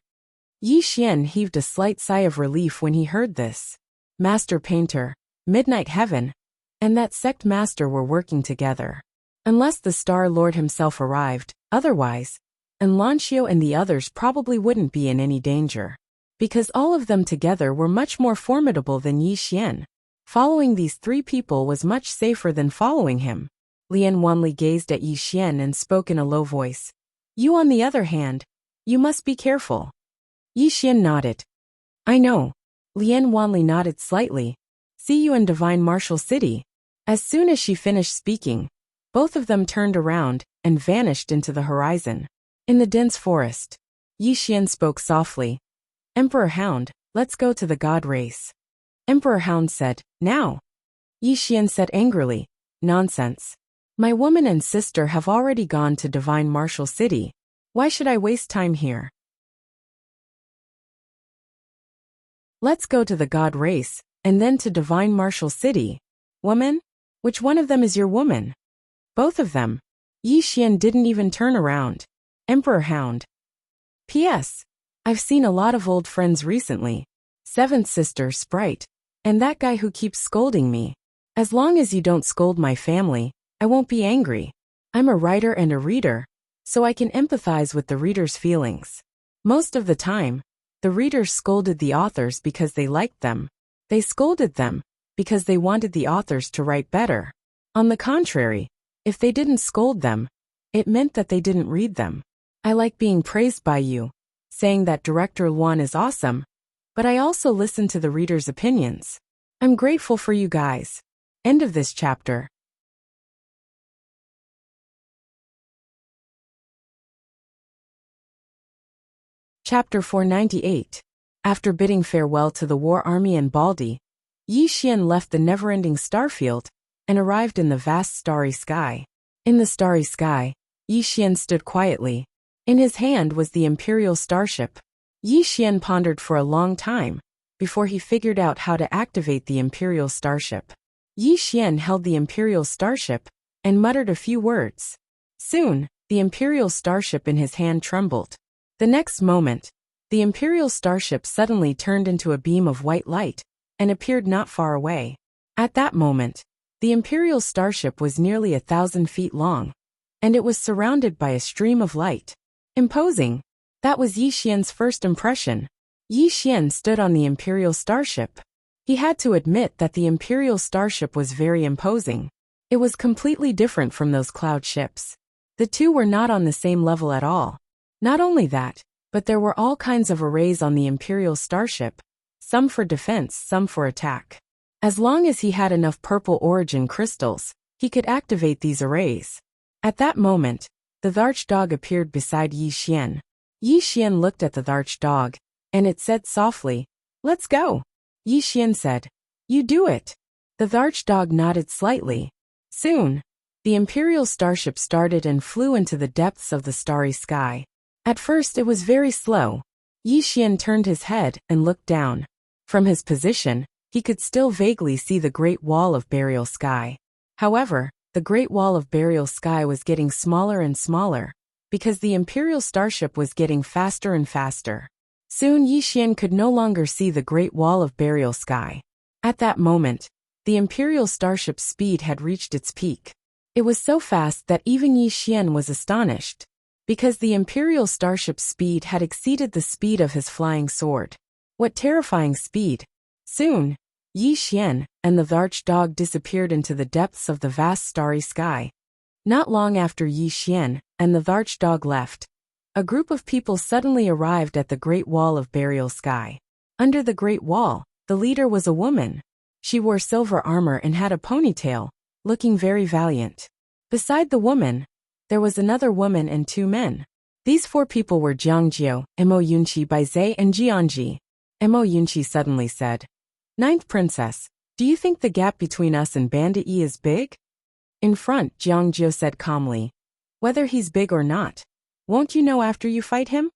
Yi Xian heaved a slight sigh of relief when he heard this. Master painter, midnight heaven, and that sect master were working together. Unless the Star Lord himself arrived, otherwise, Enlancio and the others probably wouldn't be in any danger, because all of them together were much more formidable than Yi Xian. Following these three people was much safer than following him. Lian Wanli gazed at Yi Xian and spoke in a low voice. You on the other hand, you must be careful. Yi Xian nodded. I know. Lian Wanli nodded slightly. See you in Divine Martial City. As soon as she finished speaking, both of them turned around and vanished into the horizon. In the dense forest, Yi Xian spoke softly. Emperor Hound, let's go to the god race. Emperor Hound said, now. Yi Xian said angrily, nonsense. My woman and sister have already gone to Divine Martial City. Why should I waste time here? Let's go to the god race, and then to Divine Martial City. Woman? Which one of them is your woman? Both of them. Yi Xian didn't even turn around. Emperor Hound. P.S. I've seen a lot of old friends recently. Seventh sister, Sprite, and that guy who keeps scolding me. As long as you don't scold my family, I won't be angry. I'm a writer and a reader, so I can empathize with the reader's feelings. Most of the time, the readers scolded the authors because they liked them. They scolded them because they wanted the authors to write better. On the contrary, if they didn't scold them, it meant that they didn't read them. I like being praised by you, saying that Director Luan is awesome, but I also listen to the readers' opinions. I'm grateful for you guys. End of this chapter. Chapter 498. After bidding farewell to the war army and Baldi, Yi Xian left the never-ending starfield and arrived in the vast starry sky. In the starry sky, Yi Xian stood quietly. In his hand was the Imperial starship. Yi Xian pondered for a long time before he figured out how to activate the Imperial starship. Yi Xian held the Imperial starship and muttered a few words. Soon, the Imperial starship in his hand trembled. The next moment, the Imperial starship suddenly turned into a beam of white light and appeared not far away. At that moment, The Imperial starship was nearly 1,000 feet long, and it was surrounded by a stream of light. Imposing. That was Yi Xian's first impression. Yi Xian stood on the Imperial starship. He had to admit that the Imperial starship was very imposing. It was completely different from those cloud ships. The two were not on the same level at all. Not only that, but there were all kinds of arrays on the Imperial starship, some for defense, some for attack. As long as he had enough purple origin crystals, he could activate these arrays. At that moment, the archdog appeared beside Yi Xian. Yi Xian looked at the archdog, and it said softly, "Let's go." Yi Xian said, "You do it." The archdog nodded slightly. Soon, the Imperial starship started and flew into the depths of the starry sky. At first it was very slow. Yi Xian turned his head and looked down. From his position, he could still vaguely see the Great Wall of Burial Sky. However, the Great Wall of Burial Sky was getting smaller and smaller, because the Imperial starship was getting faster and faster. Soon Yi Xian could no longer see the Great Wall of Burial Sky. At that moment, the Imperial starship's speed had reached its peak. It was so fast that even Yi Xian was astonished, because the Imperial starship's speed had exceeded the speed of his flying sword. What terrifying speed! Soon, Yi Xian and the archdog disappeared into the depths of the vast starry sky. Not long after Yi Xian and the archdog left, a group of people suddenly arrived at the Great Wall of Burial Sky. Under the Great Wall, the leader was a woman. She wore silver armor and had a ponytail, looking very valiant. Beside the woman, there was another woman and two men. These four people were Jiang Jiao, Mo Yunqi, Baizhe, and Jianji. Mo Yunqi suddenly said, "Ninth Princess, do you think the gap between us and Bandit Yi is big?" In front, Jiang Jiao said calmly, "Whether he's big or not, won't you know after you fight him?"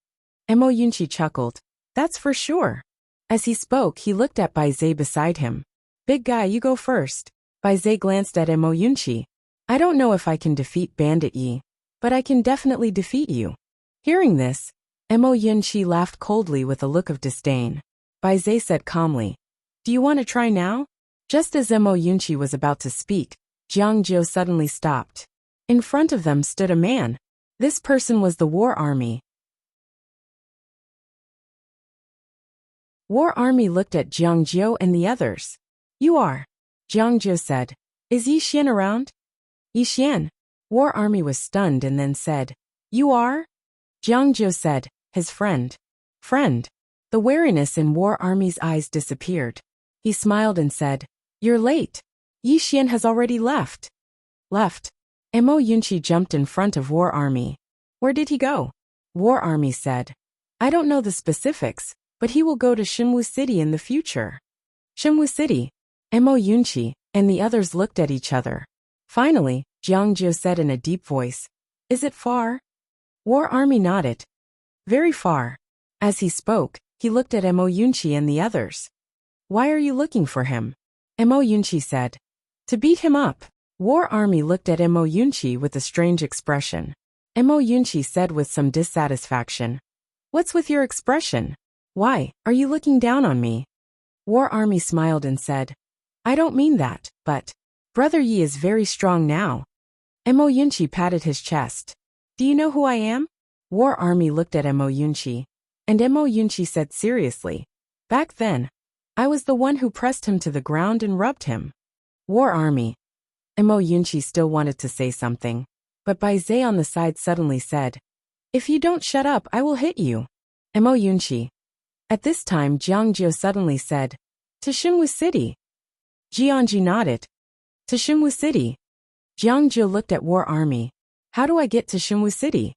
Mo Yunqi chuckled, "That's for sure." As he spoke, he looked at Baizhe beside him. "Big guy, you go first." Baizhe glanced at Mo Yunqi. "I don't know if I can defeat Bandit Yi, but I can definitely defeat you." Hearing this, Mo Yunqi laughed coldly with a look of disdain. Baizhe said calmly, "Do you want to try now?" Just as Mo Yunqi was about to speak, Jiang Jiao suddenly stopped. In front of them stood a man. This person was the War Army. War Army looked at Jiang Jiao and the others. "You are?" Jiang Jiao said. "Is Yi Xian around?" "Yi Xian." War Army was stunned and then said, "You are?" Jiang Jiao said, "His friend." "Friend." The wariness in War Army's eyes disappeared. He smiled and said, "You're late. Yi Xian has already left." "Left?" Mo Yunqi jumped in front of War Army. "Where did he go?" War Army said, "I don't know the specifics, but he will go to Shinwu City in the future." Shinwu City. Mo Yunqi and the others looked at each other. Finally, Jiang Jiao said in a deep voice, "Is it far?" War Army nodded. "Very far." As he spoke, he looked at Mo Yunqi and the others. "Why are you looking for him?" Mo Yunqi said, "To beat him up." War Army looked at Mo Yunqi with a strange expression. Mo Yunqi said with some dissatisfaction, "What's with your expression? Why, are you looking down on me?" War Army smiled and said, "I don't mean that, but Brother Yi is very strong now." Mo Yunqi patted his chest. "Do you know who I am?" War Army looked at Mo Yunqi, and Mo Yunqi said seriously, "Back then, I was the one who pressed him to the ground and rubbed him." War Army. Mo Yunqi still wanted to say something, but Baizhe on the side suddenly said, "If you don't shut up, I will hit you." Mo Yunqi. At this time, Jiang Jiao suddenly said, "To Shinwu City." Jianji nodded. "To Shinwu City." Jiang Jiao looked at War Army. "How do I get to Shinwu City?"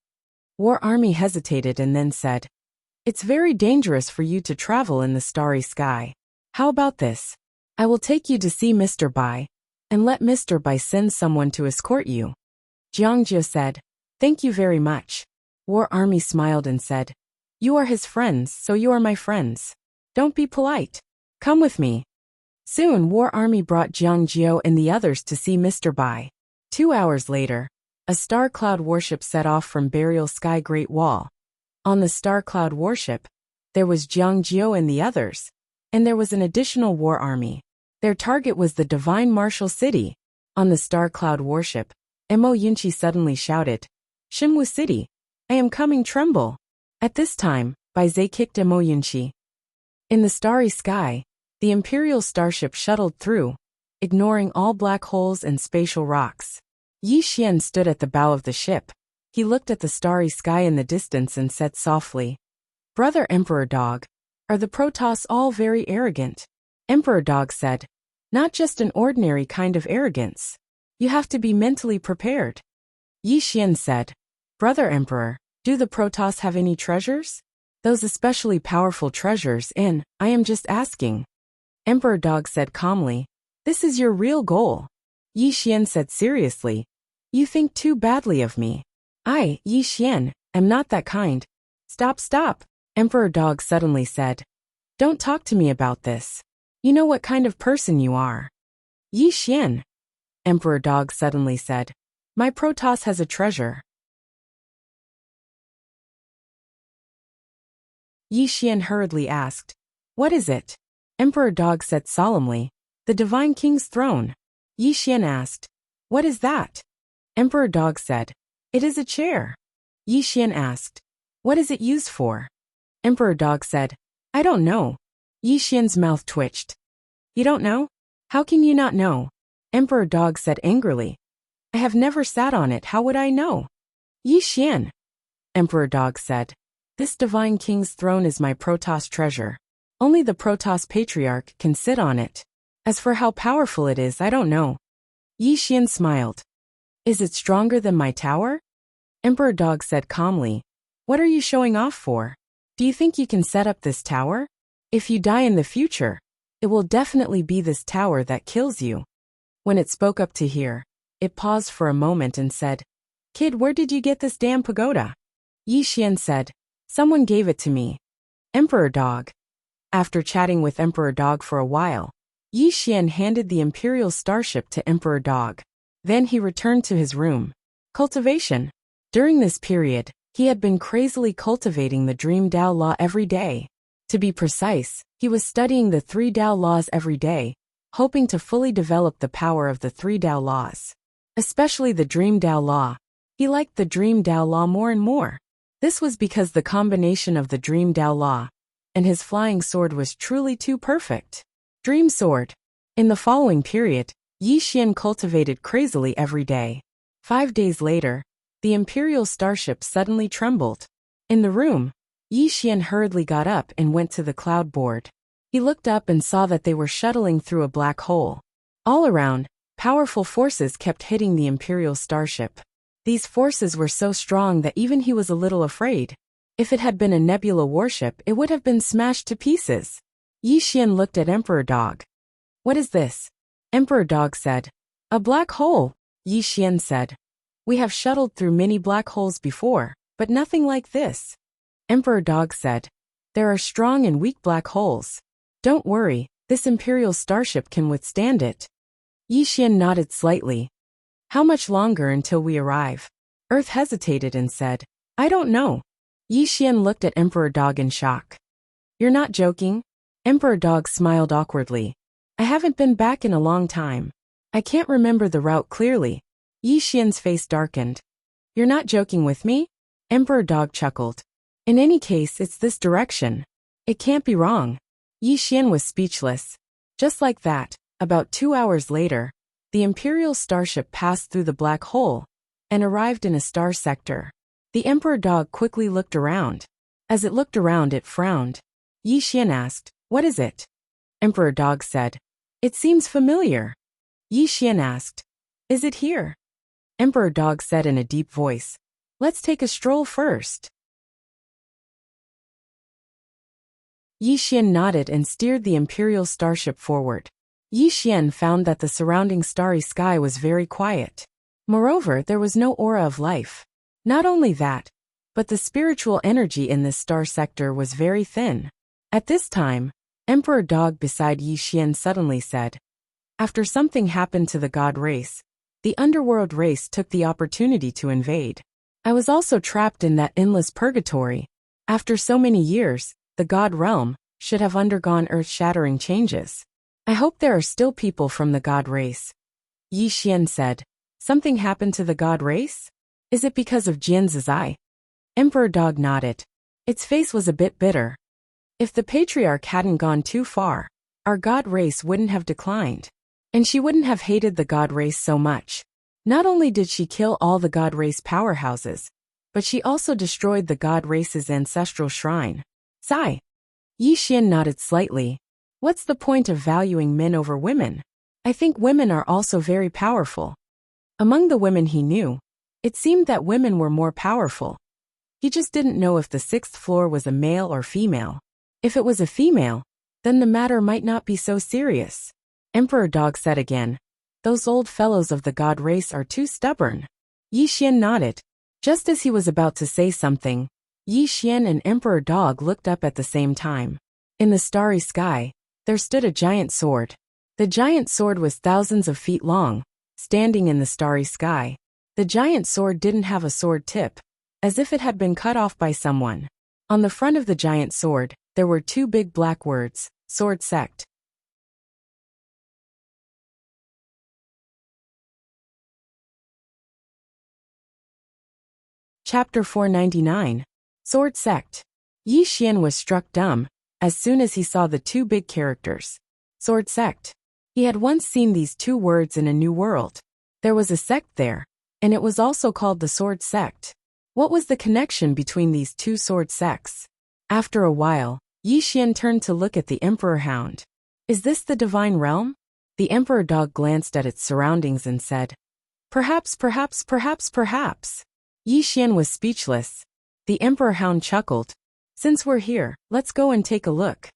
War Army hesitated and then said, "It's very dangerous for you to travel in the starry sky. How about this? I will take you to see Mr. Bai, and let Mr. Bai send someone to escort you." Jiang Jiao said, "Thank you very much." War Army smiled and said, "You are his friends, so you are my friends. Don't be polite. Come with me." Soon War Army brought Jiang Jiao and the others to see Mr. Bai. 2 hours later, a Star Cloud warship set off from Burial Sky Great Wall. On the Star Cloud warship, there was Jiang Jiao and the others, and there was an additional War Army. Their target was the Divine Martial City. On the star cloud warship, Mo Yunchi suddenly shouted, Shimwu City, I am coming, tremble. At this time, Baize kicked Mo Yunchi. In the starry sky, the Imperial starship shuttled through, ignoring all black holes and spatial rocks. Yi Xian stood at the bow of the ship. He looked at the starry sky in the distance and said softly, Brother Emperor Dog, are the Protoss all very arrogant? Emperor Dog said, Not just an ordinary kind of arrogance. You have to be mentally prepared. Yi Xian said, Brother Emperor, do the Protoss have any treasures? Those especially powerful treasures I am just asking. Emperor Dog said calmly, This is your real goal. Yi Xian said seriously, You think too badly of me. I, Yi Xian, am not that kind. Stop. Emperor Dog suddenly said, Don't talk to me about this. You know what kind of person you are. Yi Xian. Emperor Dog suddenly said, My Protoss has a treasure. Yi Xian hurriedly asked, What is it? Emperor Dog said solemnly, The Divine King's throne. Yi Xian asked, What is that? Emperor Dog said, It is a chair. Yi Xian asked, What is it used for? Emperor Dog said, I don't know. Yi Xian's mouth twitched. You don't know? How can you not know? Emperor Dog said angrily, I have never sat on it, how would I know? Yi Xian. Emperor Dog said, This Divine King's throne is my Protoss treasure. Only the Protoss Patriarch can sit on it. As for how powerful it is, I don't know. Yi Xian smiled. Is it stronger than my tower? Emperor Dog said calmly, What are you showing off for? Do you think you can set up this tower? If you die in the future, it will definitely be this tower that kills you. When it spoke up to hear, it paused for a moment and said, Kid, where did you get this damn pagoda? Yi Xian said, Someone gave it to me. Emperor Dog. After chatting with Emperor Dog for a while, Yi Xian handed the Imperial starship to Emperor Dog. Then he returned to his room. Cultivation. During this period, he had been crazily cultivating the Dream Dao Law every day. To be precise, he was studying the 3 Dao Laws every day, hoping to fully develop the power of the 3 Dao Laws. Especially the Dream Dao Law. He liked the Dream Dao Law more and more. This was because the combination of the Dream Dao Law and his flying sword was truly too perfect. Dream Sword. In the following period, Yi Xian cultivated crazily every day. 5 days later, the Imperial starship suddenly trembled. In the room, Yi Xian hurriedly got up and went to the cloud board. He looked up and saw that they were shuttling through a black hole. All around, powerful forces kept hitting the Imperial starship. These forces were so strong that even he was a little afraid. If it had been a nebula warship, it would have been smashed to pieces. Yi Xian looked at Emperor Dog. What is this? Emperor Dog said. A black hole, Yi Xian said. We have shuttled through many black holes before, but nothing like this. Emperor Dog said. There are strong and weak black holes. Don't worry, this Imperial starship can withstand it. Yi Xian nodded slightly. How much longer until we arrive? Earth hesitated and said, I don't know. Yi Xian looked at Emperor Dog in shock. You're not joking? Emperor Dog smiled awkwardly. I haven't been back in a long time. I can't remember the route clearly. Yi Xian's face darkened. You're not joking with me? Emperor Dog chuckled. In any case, it's this direction. It can't be wrong. Yi Xian was speechless. Just like that, about 2 hours later, the Imperial starship passed through the black hole and arrived in a star sector. The Emperor Dog quickly looked around. As it looked around, it frowned. Yi Xian asked, What is it? Emperor Dog said, It seems familiar. Yi Xian asked, Is it here? Emperor Dog said in a deep voice, Let's take a stroll first. Yi Xian nodded and steered the Imperial starship forward. Yi Xian found that the surrounding starry sky was very quiet. Moreover, there was no aura of life. Not only that, but the spiritual energy in this star sector was very thin. At this time, Emperor Dog beside Yi Xian suddenly said, After something happened to the god race, the underworld race took the opportunity to invade. I was also trapped in that endless purgatory. After so many years, the god realm should have undergone earth-shattering changes. I hope there are still people from the god race. Yi Xian said. Something happened to the god race? Is it because of Jian's eye? Emperor Dog nodded. Its face was a bit bitter. If the patriarch hadn't gone too far, our god race wouldn't have declined. And she wouldn't have hated the god race so much. Not only did she kill all the god race powerhouses, but she also destroyed the god race's ancestral shrine. Sigh. Yi Xian nodded slightly. What's the point of valuing men over women? I think women are also very powerful. Among the women he knew, it seemed that women were more powerful. He just didn't know if the sixth floor was a male or female. If it was a female, then the matter might not be so serious. Emperor Dog said again. Those old fellows of the god race are too stubborn. Yi Xian nodded. Just as he was about to say something, Yi Xian and Emperor Dog looked up at the same time. In the starry sky, there stood a giant sword. The giant sword was thousands of feet long, standing in the starry sky. The giant sword didn't have a sword tip, as if it had been cut off by someone. On the front of the giant sword, there were two big black words, Sword Sect. Chapter 499. Sword Sect. Yi Xian was struck dumb as soon as he saw the two big characters. Sword Sect. He had once seen these two words in a new world. There was a sect there, and it was also called the Sword Sect. What was the connection between these two sword sects? After a while, Yi Xian turned to look at the Emperor Hound. Is this the divine realm? The Emperor Dog glanced at its surroundings and said, Perhaps. Yi Xian was speechless. The Emperor Hound chuckled. Since we're here, let's go and take a look.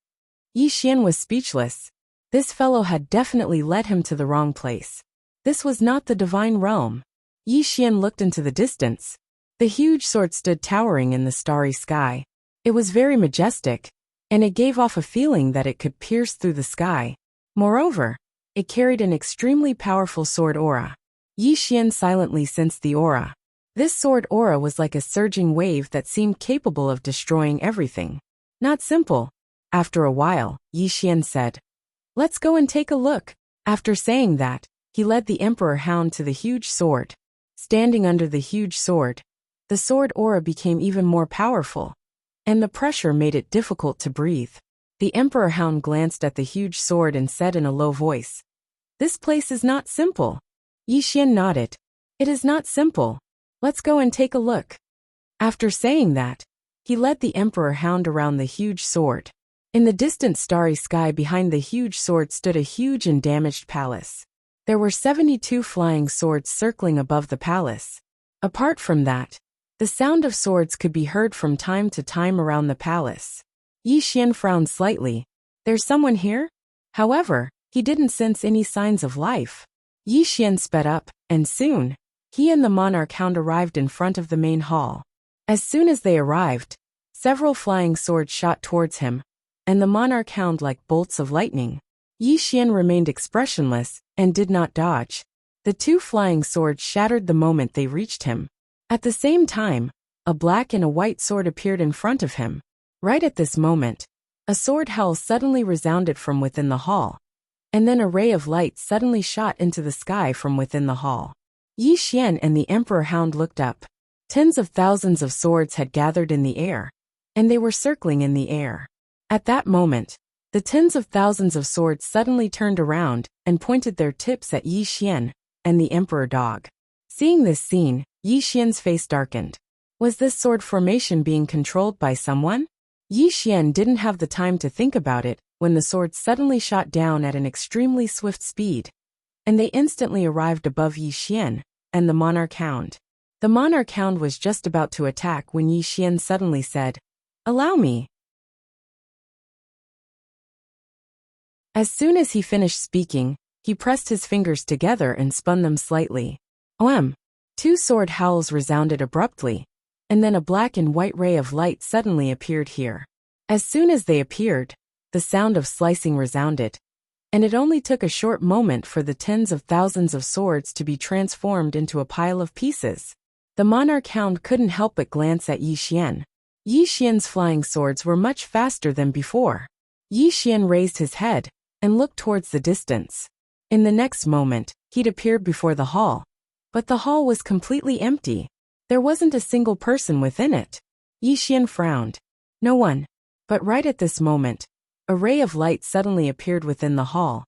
Yi Xian was speechless. This fellow had definitely led him to the wrong place. This was not the divine realm. Yi Xian looked into the distance. The huge sword stood towering in the starry sky. It was very majestic, and it gave off a feeling that it could pierce through the sky. Moreover, it carried an extremely powerful sword aura. Yi Xian silently sensed the aura. This sword aura was like a surging wave that seemed capable of destroying everything. Not simple. After a while, Yi Xian said, Let's go and take a look. After saying that, he led the Emperor Hound to the huge sword. Standing under the huge sword, the sword aura became even more powerful, and the pressure made it difficult to breathe. The Emperor Hound glanced at the huge sword and said in a low voice, This place is not simple. Yi Xian nodded. It is not simple. Let's go and take a look. After saying that, he led the Emperor Hound around the huge sword. In the distant starry sky behind the huge sword stood a huge and damaged palace. There were 72 flying swords circling above the palace. Apart from that, the sound of swords could be heard from time to time around the palace. Yi Xian frowned slightly. There's someone here? However, he didn't sense any signs of life. Yi Xian sped up, and soon, he and the monarch hound arrived in front of the main hall. As soon as they arrived, several flying swords shot towards him, and the monarch hound like bolts of lightning. Yi Xian remained expressionless and did not dodge. The two flying swords shattered the moment they reached him. At the same time, a black and a white sword appeared in front of him. Right at this moment, a sword howl suddenly resounded from within the hall, and then a ray of light suddenly shot into the sky from within the hall. Yi Xian and the Emperor Hound looked up. Tens of thousands of swords had gathered in the air, and they were circling in the air. At that moment, the tens of thousands of swords suddenly turned around and pointed their tips at Yi Xian and the Emperor Dog. Seeing this scene, Yi Xian's face darkened. Was this sword formation being controlled by someone? Yi Xian didn't have the time to think about it when the swords suddenly shot down at an extremely swift speed, and they instantly arrived above Yi Xian and the monarch hound. The monarch hound was just about to attack when Yi Xian suddenly said, Allow me. As soon as he finished speaking, he pressed his fingers together and spun them slightly. Oem! Two sword howls resounded abruptly, and then a black and white ray of light suddenly appeared here. As soon as they appeared, the sound of slicing resounded, and it only took a short moment for the tens of thousands of swords to be transformed into a pile of pieces. The monarch hound couldn't help but glance at Yi Xian. Yi Xian's flying swords were much faster than before. Yi Xian raised his head and looked towards the distance. In the next moment, he'd appeared before the hall. But the hall was completely empty. There wasn't a single person within it. Yi Xian frowned. No one. But right at this moment, a ray of light suddenly appeared within the hall,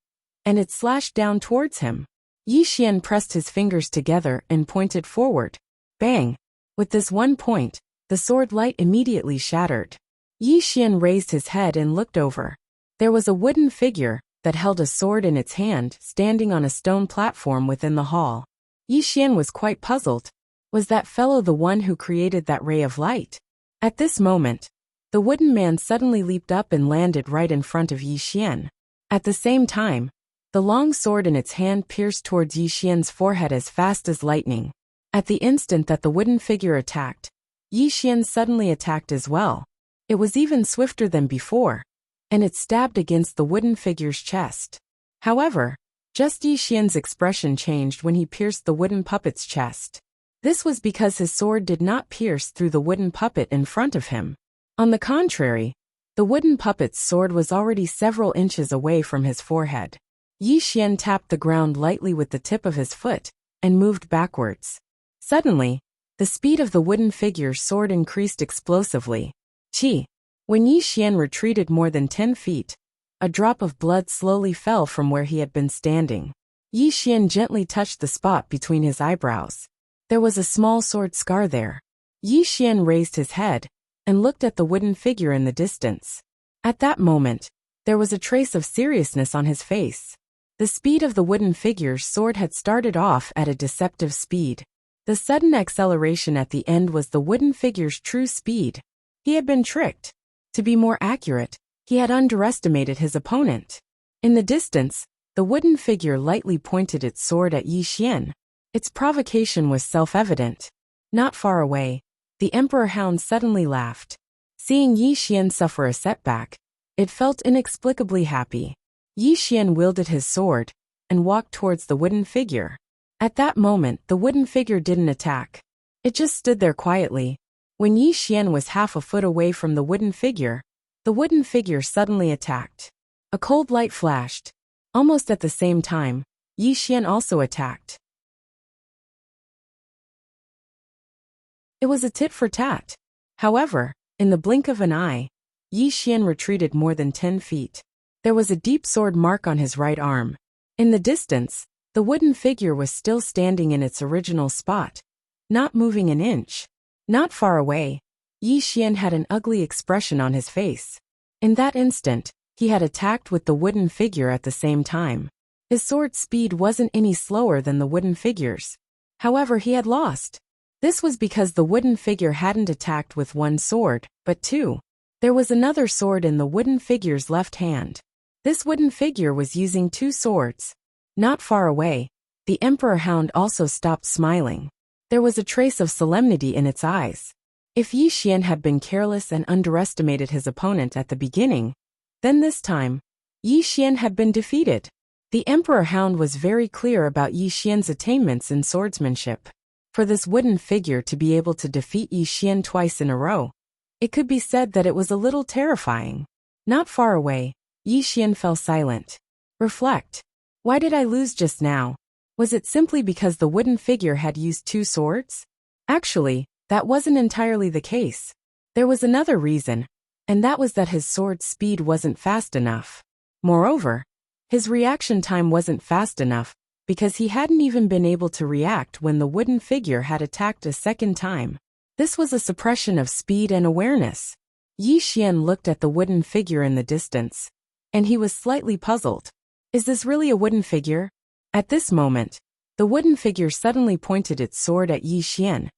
and it slashed down towards him. Yi Xian pressed his fingers together and pointed forward. Bang! With this one point, the sword light immediately shattered. Yi Xian raised his head and looked over. There was a wooden figure that held a sword in its hand standing on a stone platform within the hall. Yi Xian was quite puzzled. Was that fellow the one who created that ray of light? At this moment, the wooden man suddenly leaped up and landed right in front of Yi Xian. At the same time, the long sword in its hand pierced towards Yi Xian's forehead as fast as lightning. At the instant that the wooden figure attacked, Yi Xian suddenly attacked as well. It was even swifter than before, and it stabbed against the wooden figure's chest. However, just Yi Xian's expression changed when he pierced the wooden puppet's chest. This was because his sword did not pierce through the wooden puppet in front of him. On the contrary, the wooden puppet's sword was already several inches away from his forehead. Yi Xian tapped the ground lightly with the tip of his foot and moved backwards. Suddenly, the speed of the wooden figure's sword increased explosively. Chi! When Yi Xian retreated more than 10 feet, a drop of blood slowly fell from where he had been standing. Yi Xian gently touched the spot between his eyebrows. There was a small sword scar there. Yi Xian raised his head and looked at the wooden figure in the distance. At that moment, there was a trace of seriousness on his face. The speed of the wooden figure's sword had started off at a deceptive speed. The sudden acceleration at the end was the wooden figure's true speed. He had been tricked. To be more accurate, he had underestimated his opponent. In the distance, the wooden figure lightly pointed its sword at Yi Xian. Its provocation was self-evident. Not far away, the Emperor Hound suddenly laughed. Seeing Yi Xian suffer a setback, it felt inexplicably happy. Yi Xian wielded his sword and walked towards the wooden figure. At that moment, the wooden figure didn't attack. It just stood there quietly. When Yi Xian was half a foot away from the wooden figure suddenly attacked. A cold light flashed. Almost at the same time, Yi Xian also attacked. It was a tit for tat. However, in the blink of an eye, Yi Xian retreated more than 10 feet. There was a deep sword mark on his right arm. In the distance, the wooden figure was still standing in its original spot, not moving an inch. Not far away, Yi Xian had an ugly expression on his face. In that instant, he had attacked with the wooden figure at the same time. His sword speed wasn't any slower than the wooden figure's. However, he had lost. This was because the wooden figure hadn't attacked with one sword, but two. There was another sword in the wooden figure's left hand. This wooden figure was using two swords. Not far away, the Emperor Hound also stopped smiling. There was a trace of solemnity in its eyes. If Yi Xian had been careless and underestimated his opponent at the beginning, then this time, Yi Xian had been defeated. The Emperor Hound was very clear about Yi Xian's attainments in swordsmanship. For this wooden figure to be able to defeat Yi Xian twice in a row, it could be said that it was a little terrifying. Not far away, Yi Xian fell silent. Reflect. Why did I lose just now? Was it simply because the wooden figure had used two swords? Actually, that wasn't entirely the case. There was another reason, and that was that his sword's speed wasn't fast enough. Moreover, his reaction time wasn't fast enough, because he hadn't even been able to react when the wooden figure had attacked a second time. This was a suppression of speed and awareness. Yi Xian looked at the wooden figure in the distance, and he was slightly puzzled. Is this really a wooden figure? At this moment, the wooden figure suddenly pointed its sword at Yi Xian,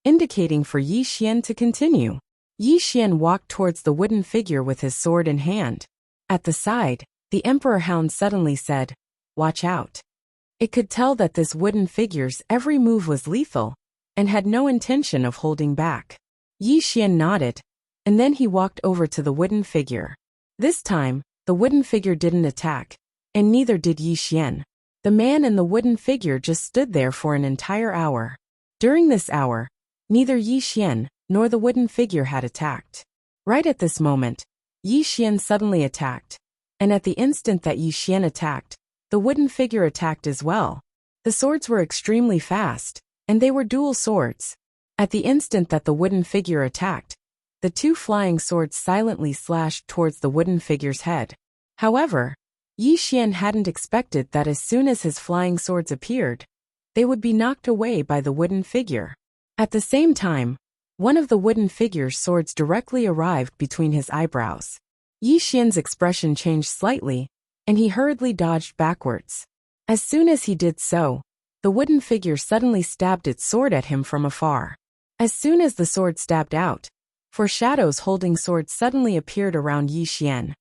indicating for Yi Xian to continue. Yi Xian walked towards the wooden figure with his sword in hand. At the side, the Emperor Hound suddenly said, "Watch out." It could tell that this wooden figure's every move was lethal, and had no intention of holding back. Yi Xian nodded, and then he walked over to the wooden figure. This time, the wooden figure didn't attack, and neither did Yi Xian. The man and the wooden figure just stood there for an entire hour. During this hour, neither Yi Xian nor the wooden figure had attacked. Right at this moment, Yi Xian suddenly attacked, and at the instant that Yi Xian attacked, the wooden figure attacked as well. The swords were extremely fast, and they were dual swords. At the instant that the wooden figure attacked, the two flying swords silently slashed towards the wooden figure's head. However, Yi Xian hadn't expected that as soon as his flying swords appeared, they would be knocked away by the wooden figure. At the same time, one of the wooden figure's swords directly arrived between his eyebrows. Yi Xian's expression changed slightly, and he hurriedly dodged backwards. As soon as he did so, the wooden figure suddenly stabbed its sword at him from afar. As soon as the sword stabbed out, four shadows holding swords suddenly appeared around Yi Xian.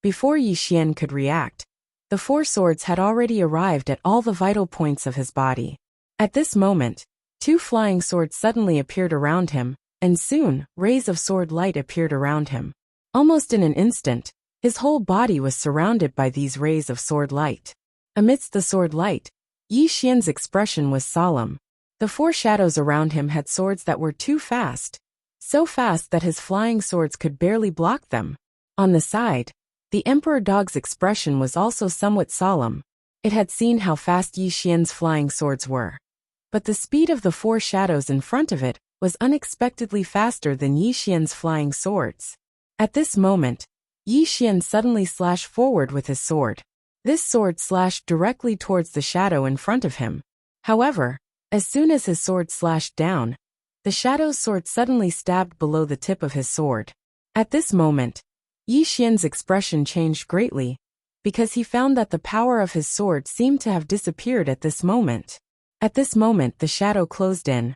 Before Yi Xian could react, the four swords had already arrived at all the vital points of his body. At this moment, two flying swords suddenly appeared around him, and soon, rays of sword light appeared around him. Almost in an instant, his whole body was surrounded by these rays of sword light. Amidst the sword light, Yi Xian's expression was solemn. The four shadows around him had swords that were too fast, so fast that his flying swords could barely block them. On the side, the Emperor Dog's expression was also somewhat solemn. It had seen how fast Yi Xian's flying swords were. But the speed of the four shadows in front of it was unexpectedly faster than Yi Xian's flying swords. At this moment, Yi Xian suddenly slashed forward with his sword. This sword slashed directly towards the shadow in front of him. However, as soon as his sword slashed down, the shadow's sword suddenly stabbed below the tip of his sword. At this moment, Yi Xian's expression changed greatly, because he found that the power of his sword seemed to have disappeared at this moment. At this moment the shadow closed in.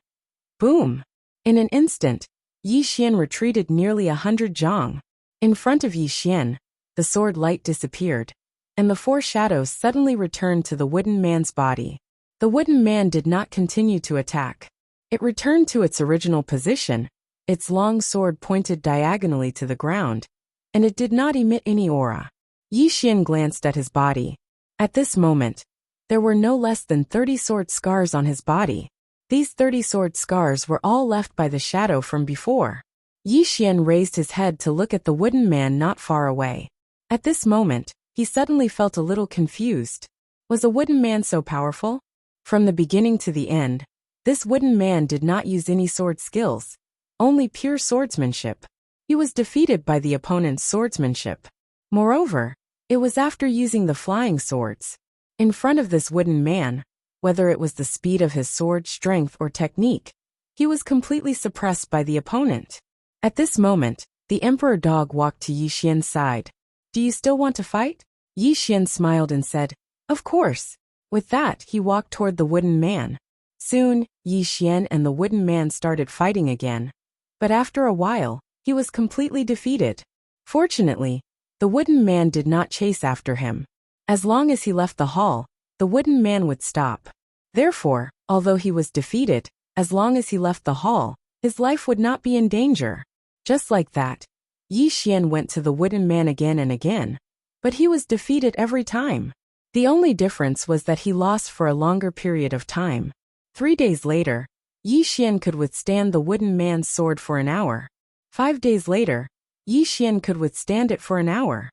Boom! In an instant, Yi Xian retreated nearly 100 zhang. In front of Yi Xian, the sword light disappeared, and the four shadows suddenly returned to the wooden man's body. The wooden man did not continue to attack. It returned to its original position, its long sword pointed diagonally to the ground, and it did not emit any aura. Yi Xian glanced at his body. At this moment, there were no less than 30 sword scars on his body. These 30 sword scars were all left by the shadow from before. Yi Xian raised his head to look at the wooden man not far away. At this moment, he suddenly felt a little confused. Was a wooden man so powerful? From the beginning to the end, this wooden man did not use any sword skills, only pure swordsmanship. He was defeated by the opponent's swordsmanship. Moreover, it was after using the flying swords. In front of this wooden man, whether it was the speed of his sword strength or technique, he was completely suppressed by the opponent. At this moment, the Emperor Dog walked to Yi Xian's side. Do you still want to fight? Yi Xian smiled and said, Of course. With that, he walked toward the wooden man. Soon, Yi Xian and the wooden man started fighting again. But after a while, he was completely defeated. Fortunately, the wooden man did not chase after him. As long as he left the hall, the wooden man would stop. Therefore, although he was defeated, as long as he left the hall, his life would not be in danger. Just like that, Yi Xian went to the wooden man again and again, but he was defeated every time. The only difference was that he lost for a longer period of time. 3 days later, Yi Xian could withstand the wooden man's sword for an hour. 5 days later, Yi Xian could withstand it for an hour.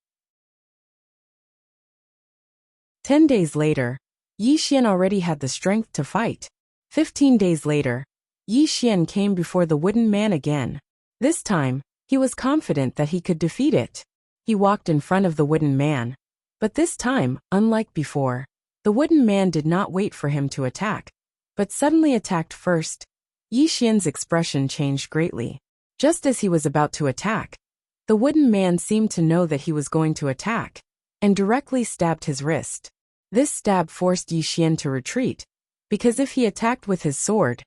10 days later, Yi Xian already had the strength to fight. 15 days later, Yi Xian came before the wooden man again. This time, he was confident that he could defeat it. He walked in front of the wooden man. But this time, unlike before, the wooden man did not wait for him to attack, but suddenly attacked first. Yi Xian's expression changed greatly. Just as he was about to attack, the wooden man seemed to know that he was going to attack, and directly stabbed his wrist. This stab forced Yi Xian to retreat, because if he attacked with his sword,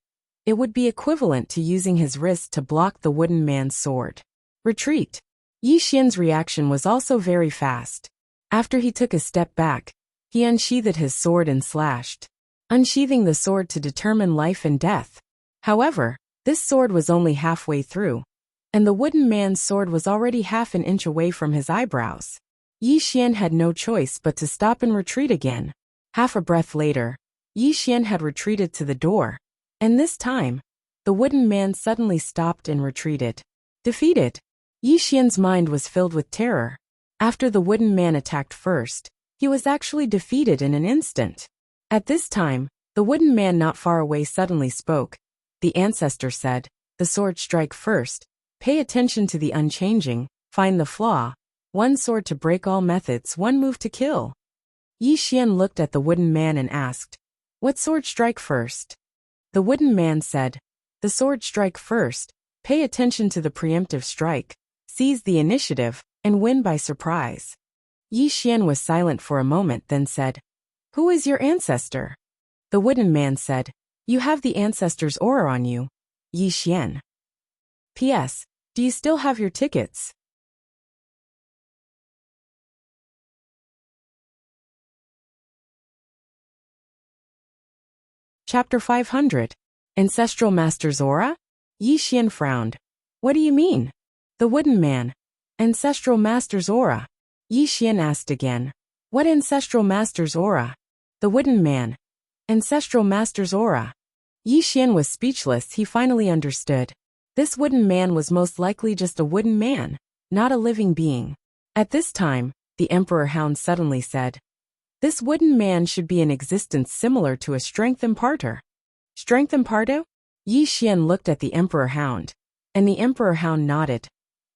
it would be equivalent to using his wrist to block the wooden man's sword. Retreat. Yi Xian's reaction was also very fast. After he took a step back, he unsheathed his sword and slashed, unsheathing the sword to determine life and death. However, this sword was only halfway through, and the wooden man's sword was already half an inch away from his eyebrows. Yi Xian had no choice but to stop and retreat again. Half a breath later, Yi Xian had retreated to the door, and this time, the wooden man suddenly stopped and retreated. Defeated, Yi Xian's mind was filled with terror. After the wooden man attacked first, He was actually defeated in an instant. At this time, the wooden man not far away suddenly spoke. The ancestor said, "The sword strike first. Pay attention to the unchanging, find the flaw. One sword to break all methods, one move to kill." Yi Xian looked at the wooden man and asked, "What sword strike first?" The wooden man said, "The sword strike first. Pay attention to the preemptive strike, seize the initiative, and win by surprise." Yi Xian was silent for a moment, then said, "Who is your ancestor?" The wooden man said, "You have the ancestor's aura on you, Yi Xian. P.S. Do you still have your tickets?" Chapter 500. Ancestral Master's Aura? Yi Xian frowned. "What do you mean?" The wooden man. "Ancestral Master's Aura." Yi Xian asked again. "What Ancestral Master's Aura?" The wooden man. "Ancestral Master's Aura." Yi Xian was speechless. He finally understood. This wooden man was most likely just a wooden man, not a living being. At this time, the Emperor Hound suddenly said, "This wooden man should be in existence similar to a strength imparter." Strength imparter? Yi Xian looked at the Emperor Hound, and the Emperor Hound nodded.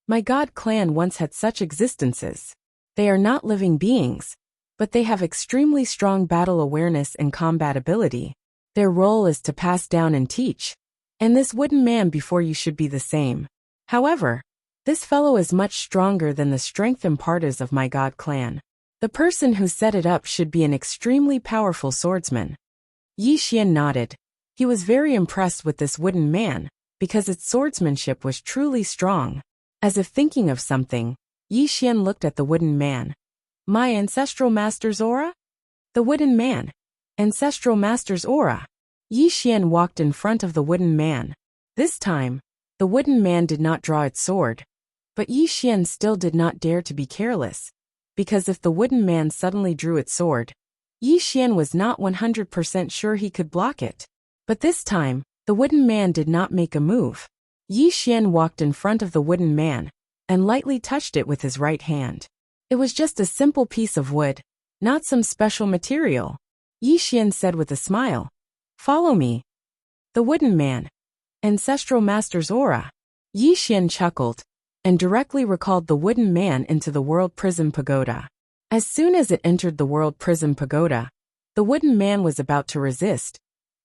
"My god clan once had such existences. They are not living beings, but they have extremely strong battle awareness and combat ability. Their role is to pass down and teach. And this wooden man before you should be the same. However, this fellow is much stronger than the strength imparters of my god clan. The person who set it up should be an extremely powerful swordsman." Yi Xian nodded. He was very impressed with this wooden man, because its swordsmanship was truly strong. As if thinking of something, Yi Xian looked at the wooden man. "My ancestral master's aura?" The wooden man. "Ancestral master's aura." Yi Xian walked in front of the wooden man. This time, the wooden man did not draw its sword. But Yi Xian still did not dare to be careless, because if the wooden man suddenly drew its sword, Yi Xian was not 100% sure he could block it. But this time, the wooden man did not make a move. Yi Xian walked in front of the wooden man, and lightly touched it with his right hand. It was just a simple piece of wood, not some special material. Yi Xian said with a smile, "Follow me." The wooden man. Ancestral Master's Aura. Yi Xian chuckled, and directly recalled the wooden man into the World Prism Pagoda. As soon as it entered the World Prism Pagoda, the wooden man was about to resist,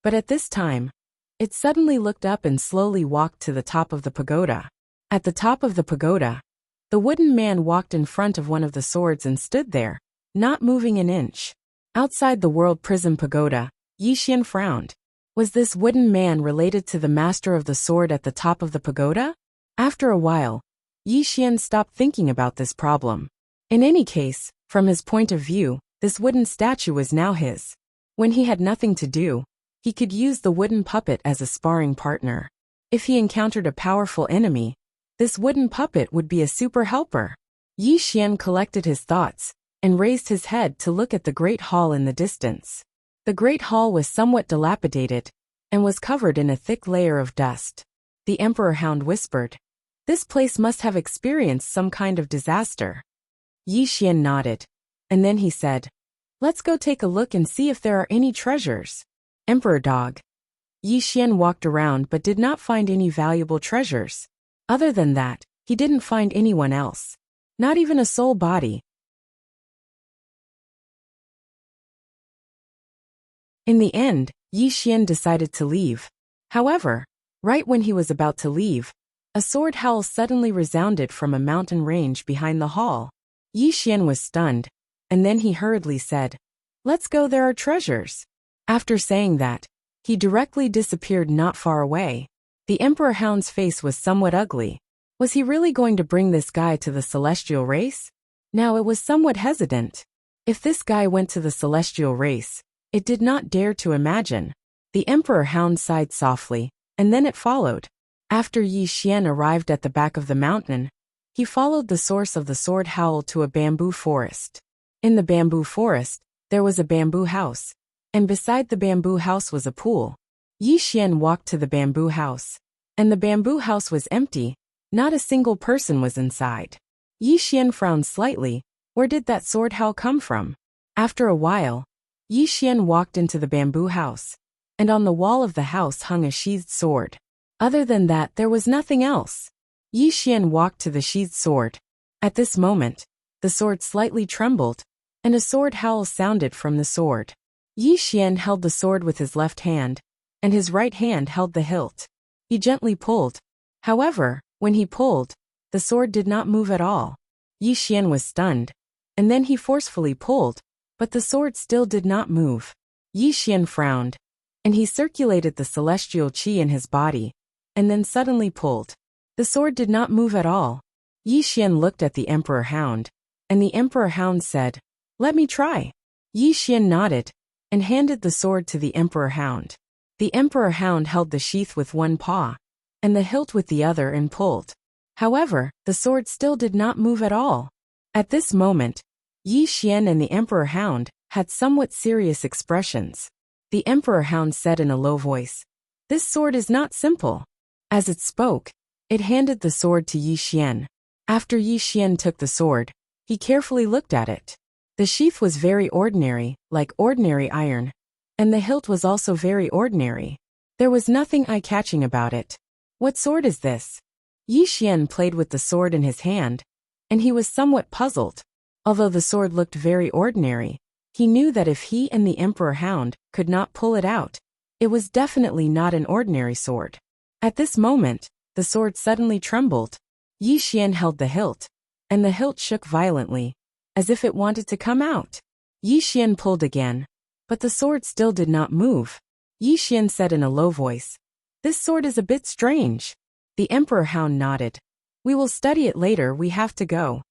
but at this time, it suddenly looked up and slowly walked to the top of the pagoda. At the top of the pagoda, the wooden man walked in front of one of the swords and stood there, not moving an inch. Outside the World Prism Pagoda, Yi Xian frowned. Was this wooden man related to the master of the sword at the top of the pagoda? After a while, Yi Xian stopped thinking about this problem. In any case, from his point of view, this wooden statue was now his. When he had nothing to do, he could use the wooden puppet as a sparring partner. If he encountered a powerful enemy, this wooden puppet would be a super helper. Yi Xian collected his thoughts and raised his head to look at the great hall in the distance. The great hall was somewhat dilapidated and was covered in a thick layer of dust. The Emperor Hound whispered, "This place must have experienced some kind of disaster." Yi Xian nodded, and then he said, "Let's go take a look and see if there are any treasures." Emperor Dog. Yi Xian walked around but did not find any valuable treasures. Other than that, he didn't find anyone else. Not even a soul body. In the end, Yi Xian decided to leave. However, right when he was about to leave, a sword howl suddenly resounded from a mountain range behind the hall. Yi Xian was stunned, and then he hurriedly said, "Let's go, there are treasures." After saying that, he directly disappeared not far away. The Emperor Hound's face was somewhat ugly. Was he really going to bring this guy to the celestial race? Now it was somewhat hesitant. If this guy went to the celestial race, it did not dare to imagine. The Emperor Hound sighed softly, and then it followed. After Yi Xian arrived at the back of the mountain, he followed the source of the sword howl to a bamboo forest. In the bamboo forest, there was a bamboo house, and beside the bamboo house was a pool. Yi Xian walked to the bamboo house, and the bamboo house was empty. Not a single person was inside. Yi Xian frowned slightly. Where did that sword howl come from? After a while, Yi Xian walked into the bamboo house, and on the wall of the house hung a sheathed sword. Other than that, there was nothing else. Yi Xian walked to the sheathed sword. At this moment, the sword slightly trembled, and a sword howl sounded from the sword. Yi Xian held the sword with his left hand, and his right hand held the hilt. He gently pulled. However, when he pulled, the sword did not move at all. Yi Xian was stunned, and then he forcefully pulled, but the sword still did not move. Yi Xian frowned, and he circulated the celestial qi in his body, and then suddenly pulled. The sword did not move at all. Yi Xian looked at the Emperor Hound, and the Emperor Hound said, "Let me try." Yi Xian nodded, and handed the sword to the Emperor Hound. The Emperor Hound held the sheath with one paw, and the hilt with the other and pulled. However, the sword still did not move at all. At this moment, Yi Xian and the Emperor Hound had somewhat serious expressions. The Emperor Hound said in a low voice, "This sword is not simple." As it spoke, it handed the sword to Yi Xian. After Yi Xian took the sword, he carefully looked at it. The sheath was very ordinary, like ordinary iron, and the hilt was also very ordinary. There was nothing eye-catching about it. "What sword is this?" Yi Xian played with the sword in his hand, and he was somewhat puzzled. Although the sword looked very ordinary, he knew that if he and the Emperor Hound could not pull it out, it was definitely not an ordinary sword. At this moment, the sword suddenly trembled. Yi Xian held the hilt, and the hilt shook violently, as if it wanted to come out. Yi Xian pulled again, but the sword still did not move. Yi Xian said in a low voice, "This sword is a bit strange." The Emperor Hound nodded. "We will study it later, we have to go."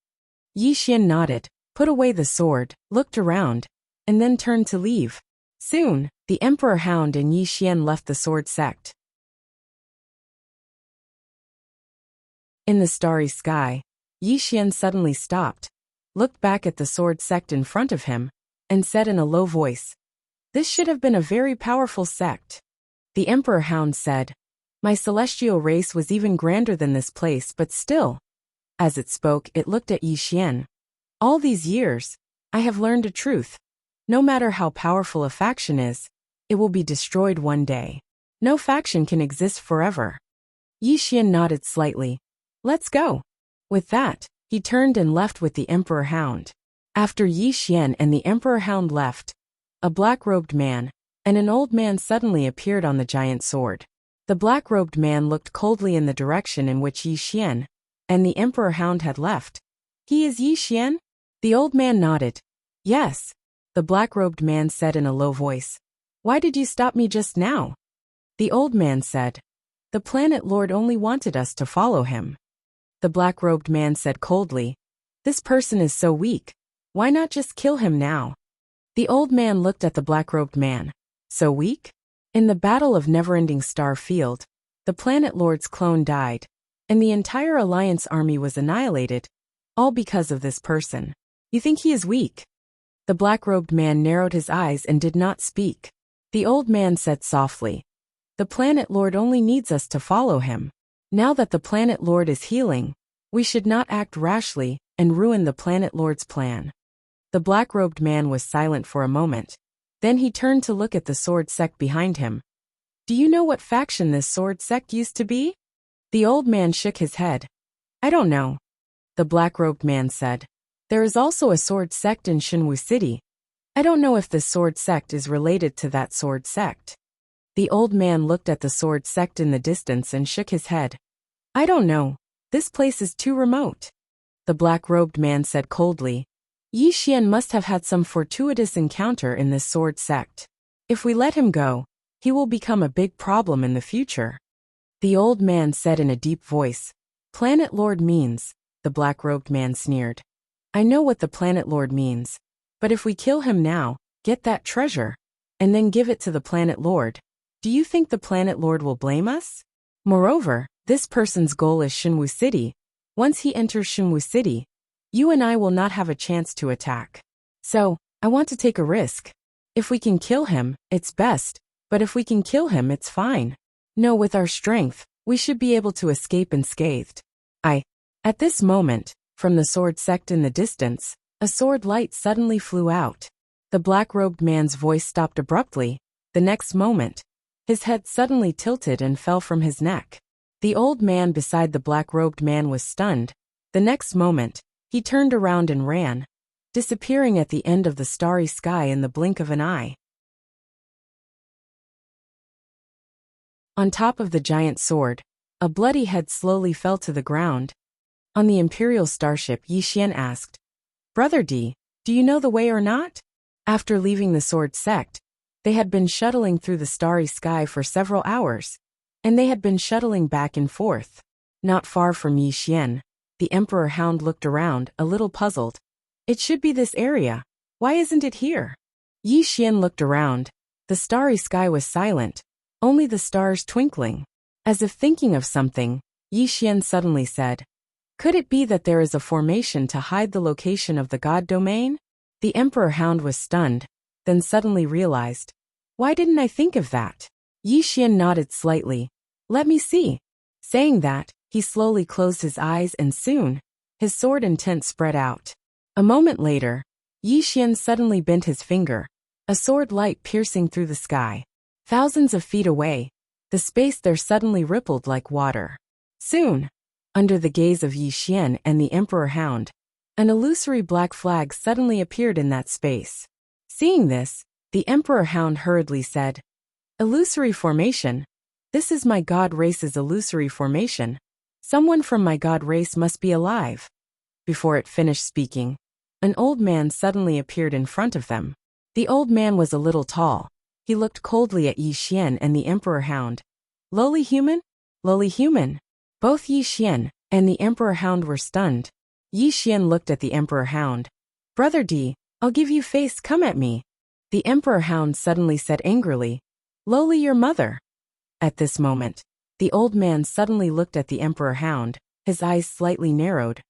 Yi Xian nodded, put away the sword, looked around, and then turned to leave. Soon, the Emperor Hound and Yi Xian left the sword sect. In the starry sky, Yi Xian suddenly stopped, looked back at the sword sect in front of him, and said in a low voice, "This should have been a very powerful sect." The Emperor Hound said, "My celestial race was even grander than this place, but still." As it spoke, it looked at Yi Xian. "All these years, I have learned a truth. No matter how powerful a faction is, it will be destroyed one day. No faction can exist forever." Yi Xian nodded slightly. "Let's go." With that, he turned and left with the Emperor Hound. After Yi Xian and the Emperor Hound left, a black-robed man and an old man suddenly appeared on the giant sword. The black-robed man looked coldly in the direction in which Yi Xian and the Emperor Hound had left. "He is Yi Xian?" The old man nodded. "Yes." The black-robed man said in a low voice, "Why did you stop me just now?" The old man said, "The planet lord only wanted us to follow him." The black-robed man said coldly, "This person is so weak. Why not just kill him now?" The old man looked at the black-robed man. "So weak?" In the Battle of Neverending Star Field, the planet lord's clone died, and the entire Alliance army was annihilated, all because of this person. "You think he is weak?" The black-robed man narrowed his eyes and did not speak. The old man said softly, "The planet lord only needs us to follow him. Now that the planet lord is healing, we should not act rashly and ruin the planet lord's plan." The black-robed man was silent for a moment. Then he turned to look at the sword sect behind him. "Do you know what faction this sword sect used to be?" The old man shook his head. "I don't know." The black-robed man said, "There is also a sword sect in Shinwu City. I don't know if this sword sect is related to that sword sect." The old man looked at the sword sect in the distance and shook his head. "I don't know. This place is too remote." The black-robed man said coldly, "Yi Xian must have had some fortuitous encounter in this sword sect. If we let him go, he will become a big problem in the future." The old man said in a deep voice, "Planet Lord means," the black-robed man sneered. "I know what the Planet Lord means. But if we kill him now, get that treasure, and then give it to the Planet Lord, do you think the Planet Lord will blame us? Moreover, this person's goal is Shinwu City. Once he enters Shinwu City, you and I will not have a chance to attack. So, I want to take a risk. If we can kill him, it's best, but if we can kill him, it's fine. No, with our strength, we should be able to escape unscathed." At this moment, from the sword sect in the distance, a sword light suddenly flew out. The black-robed man's voice stopped abruptly. The next moment, his head suddenly tilted and fell from his neck. The old man beside the black-robed man was stunned. The next moment, he turned around and ran, disappearing at the end of the starry sky in the blink of an eye. On top of the giant sword, a bloody head slowly fell to the ground. On the Imperial starship, Yi Xian asked, "Brother D, do you know the way or not?" After leaving the sword sect, they had been shuttling through the starry sky for several hours, and they had been shuttling back and forth. Not far from Yi Xian, the Emperor Hound looked around, a little puzzled. "It should be this area. Why isn't it here?" Yi Xian looked around. The starry sky was silent, only the stars twinkling. As if thinking of something, Yi Xian suddenly said, "Could it be that there is a formation to hide the location of the god domain?" The Emperor Hound was stunned, then suddenly realized, "Why didn't I think of that?" Yi Xian nodded slightly. "Let me see." Saying that, he slowly closed his eyes and soon, his sword intent spread out. A moment later, Yi Xian suddenly bent his finger, a sword light piercing through the sky. Thousands of feet away, the space there suddenly rippled like water. Soon, under the gaze of Yi Xian and the Emperor Hound, an illusory black flag suddenly appeared in that space. Seeing this, the Emperor Hound hurriedly said, "Illusory formation? This is my god race's illusory formation. Someone from my god race must be alive." Before it finished speaking, an old man suddenly appeared in front of them. The old man was a little tall. He looked coldly at Yi Xian and the Emperor Hound. "Lowly human? Lowly human?" Both Yi Xian and the Emperor Hound were stunned. Yi Xian looked at the Emperor Hound. "Brother D, I'll give you face, come at me." The Emperor Hound suddenly said angrily, "Lowly your mother." At this moment, the old man suddenly looked at the Emperor Hound, his eyes slightly narrowed.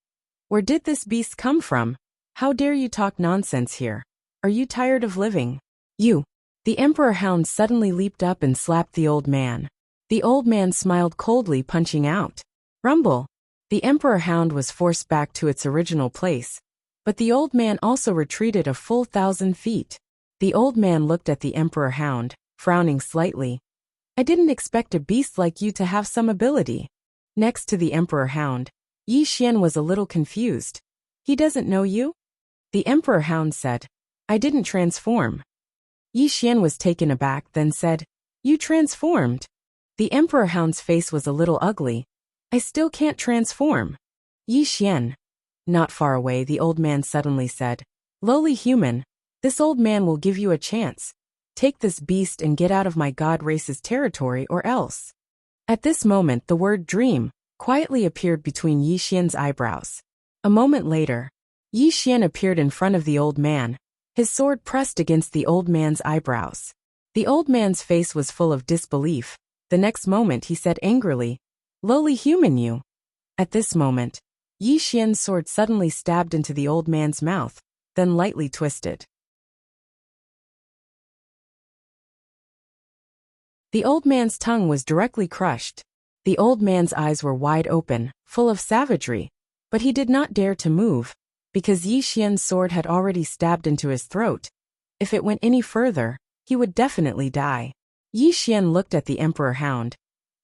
"Where did this beast come from? How dare you talk nonsense here? Are you tired of living? You." The Emperor Hound suddenly leaped up and slapped the old man. The old man smiled coldly, punching out. Rumble. The Emperor Hound was forced back to its original place, but the old man also retreated a full 1,000 feet. The old man looked at the Emperor Hound, frowning slightly. "I didn't expect a beast like you to have some ability." Next to the Emperor Hound, Yi Xian was a little confused. "He doesn't know you?" The Emperor Hound said, "I didn't transform." Yi Xian was taken aback, then said, "You transformed?" The Emperor Hound's face was a little ugly. "I still can't transform." Yi Xian. Not far away, the old man suddenly said, "Lowly human, this old man will give you a chance. Take this beast and get out of my god race's territory or else." At this moment, the word dream quietly appeared between Yi Xian's eyebrows. A moment later, Yi Xian appeared in front of the old man, his sword pressed against the old man's eyebrows. The old man's face was full of disbelief. The next moment he said angrily, "Lowly human you." At this moment, Yi Xian's sword suddenly stabbed into the old man's mouth, then lightly twisted. The old man's tongue was directly crushed. The old man's eyes were wide open, full of savagery, but he did not dare to move, because Yi Xian's sword had already stabbed into his throat. If it went any further, he would definitely die. Yi Xian looked at the Emperor Hound.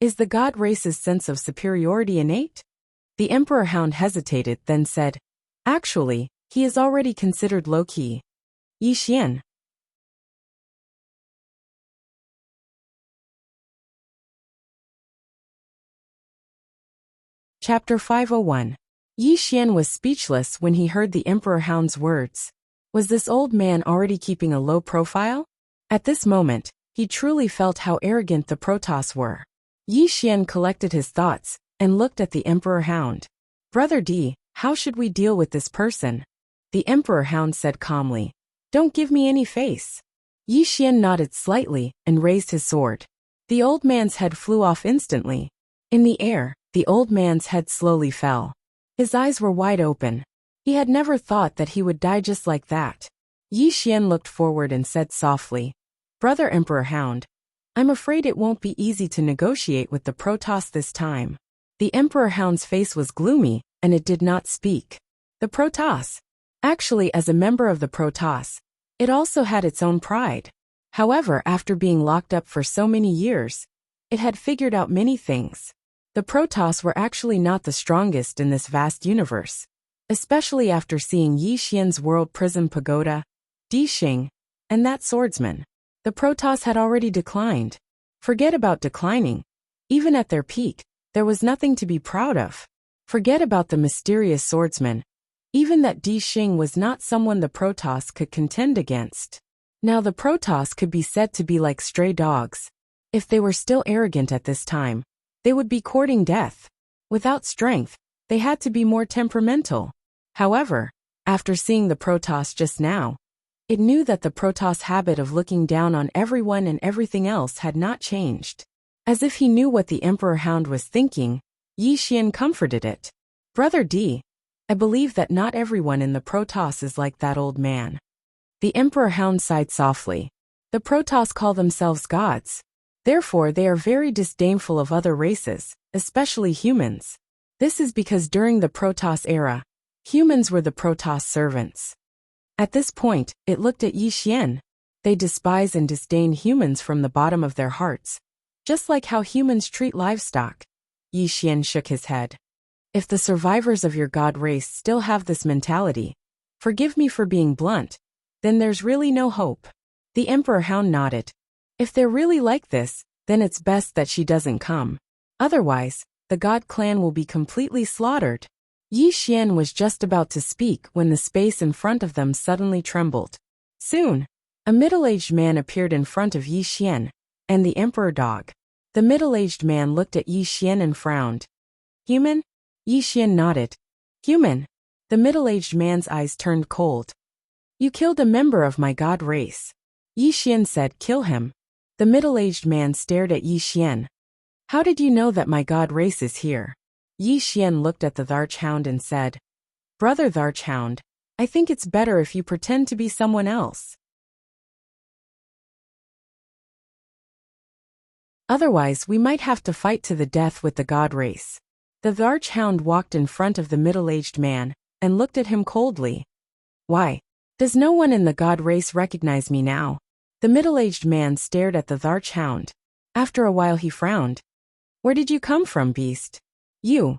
Is the god race's sense of superiority innate? The Emperor Hound hesitated, then said, "Actually, he is already considered low-key." Yi Xian. Chapter 501. Yi Xian was speechless when he heard the Emperor Hound's words. Was this old man already keeping a low profile? At this moment, he truly felt how arrogant the Protoss were. Yi Xian collected his thoughts and looked at the Emperor Hound. "Brother D, how should we deal with this person?" The Emperor Hound said calmly. "Don't give me any face." Yi Xian nodded slightly and raised his sword. The old man's head flew off instantly. In the air, the old man's head slowly fell. His eyes were wide open. He had never thought that he would die just like that. Yi Xian looked forward and said softly, "Brother Emperor Hound, I'm afraid it won't be easy to negotiate with the Protoss this time." The Emperor Hound's face was gloomy, and it did not speak. The Protoss. Actually, as a member of the Protoss, It also had its own pride. However, after being locked up for so many years, it had figured out many things. The Protoss were actually not the strongest in this vast universe, especially after seeing Yi Xian's world prison pagoda, Di Xing, and that swordsman. The Protoss had already declined. Forget about declining. Even at their peak, there was nothing to be proud of. Forget about the mysterious swordsman. Even that Di Xing was not someone the Protoss could contend against. Now the Protoss could be said to be like stray dogs. If they were still arrogant at this time, they would be courting death. Without strength, they had to be more temperamental. However, after seeing the Protoss just now, it knew that the Protoss' habit of looking down on everyone and everything else had not changed. As if he knew what the Emperor Hound was thinking, Yi Xian comforted it. Brother D, I believe that not everyone in the Protoss is like that old man. The Emperor Hound sighed softly. The Protoss call themselves gods. Therefore, they are very disdainful of other races, especially humans. This is because during the Protoss era, humans were the Protoss servants. At this point, it looked at Yi Xian. They despise and disdain humans from the bottom of their hearts, just like how humans treat livestock. Yi Xian shook his head. If the survivors of your god race still have this mentality, forgive me for being blunt, then there's really no hope. The Emperor Hound nodded. If they're really like this, then it's best that she doesn't come. Otherwise, the god clan will be completely slaughtered. Yi Xian was just about to speak when the space in front of them suddenly trembled. Soon, a middle-aged man appeared in front of Yi Xian and the Emperor Dog. The middle-aged man looked at Yi Xian and frowned. Human? Yi Xian nodded. Human. The middle-aged man's eyes turned cold. You killed a member of my god race. Yi Xian said, kill him. The middle-aged man stared at Yi Xian. How did you know that my god race is here? Yi Xian looked at the Varchhound and said, Brother Varchhound, I think it's better if you pretend to be someone else. Otherwise, we might have to fight to the death with the god race. The Varchhound walked in front of the middle-aged man and looked at him coldly. Why? Does no one in the god race recognize me now? The middle-aged man stared at the Varchhound. After a while he frowned. Where did you come from, beast? You.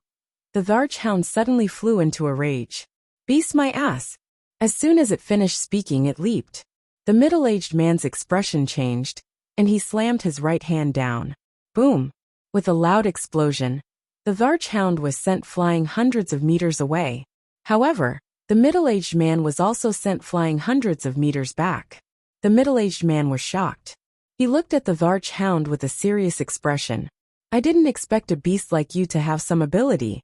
The Varchhound suddenly flew into a rage. Beast my ass. As soon as it finished speaking, it leaped. The middle-aged man's expression changed, and he slammed his right hand down. Boom! With a loud explosion, the Varchhound was sent flying hundreds of meters away. However, the middle-aged man was also sent flying hundreds of meters back. The middle-aged man was shocked. He looked at the Varchhound with a serious expression. I didn't expect a beast like you to have some ability.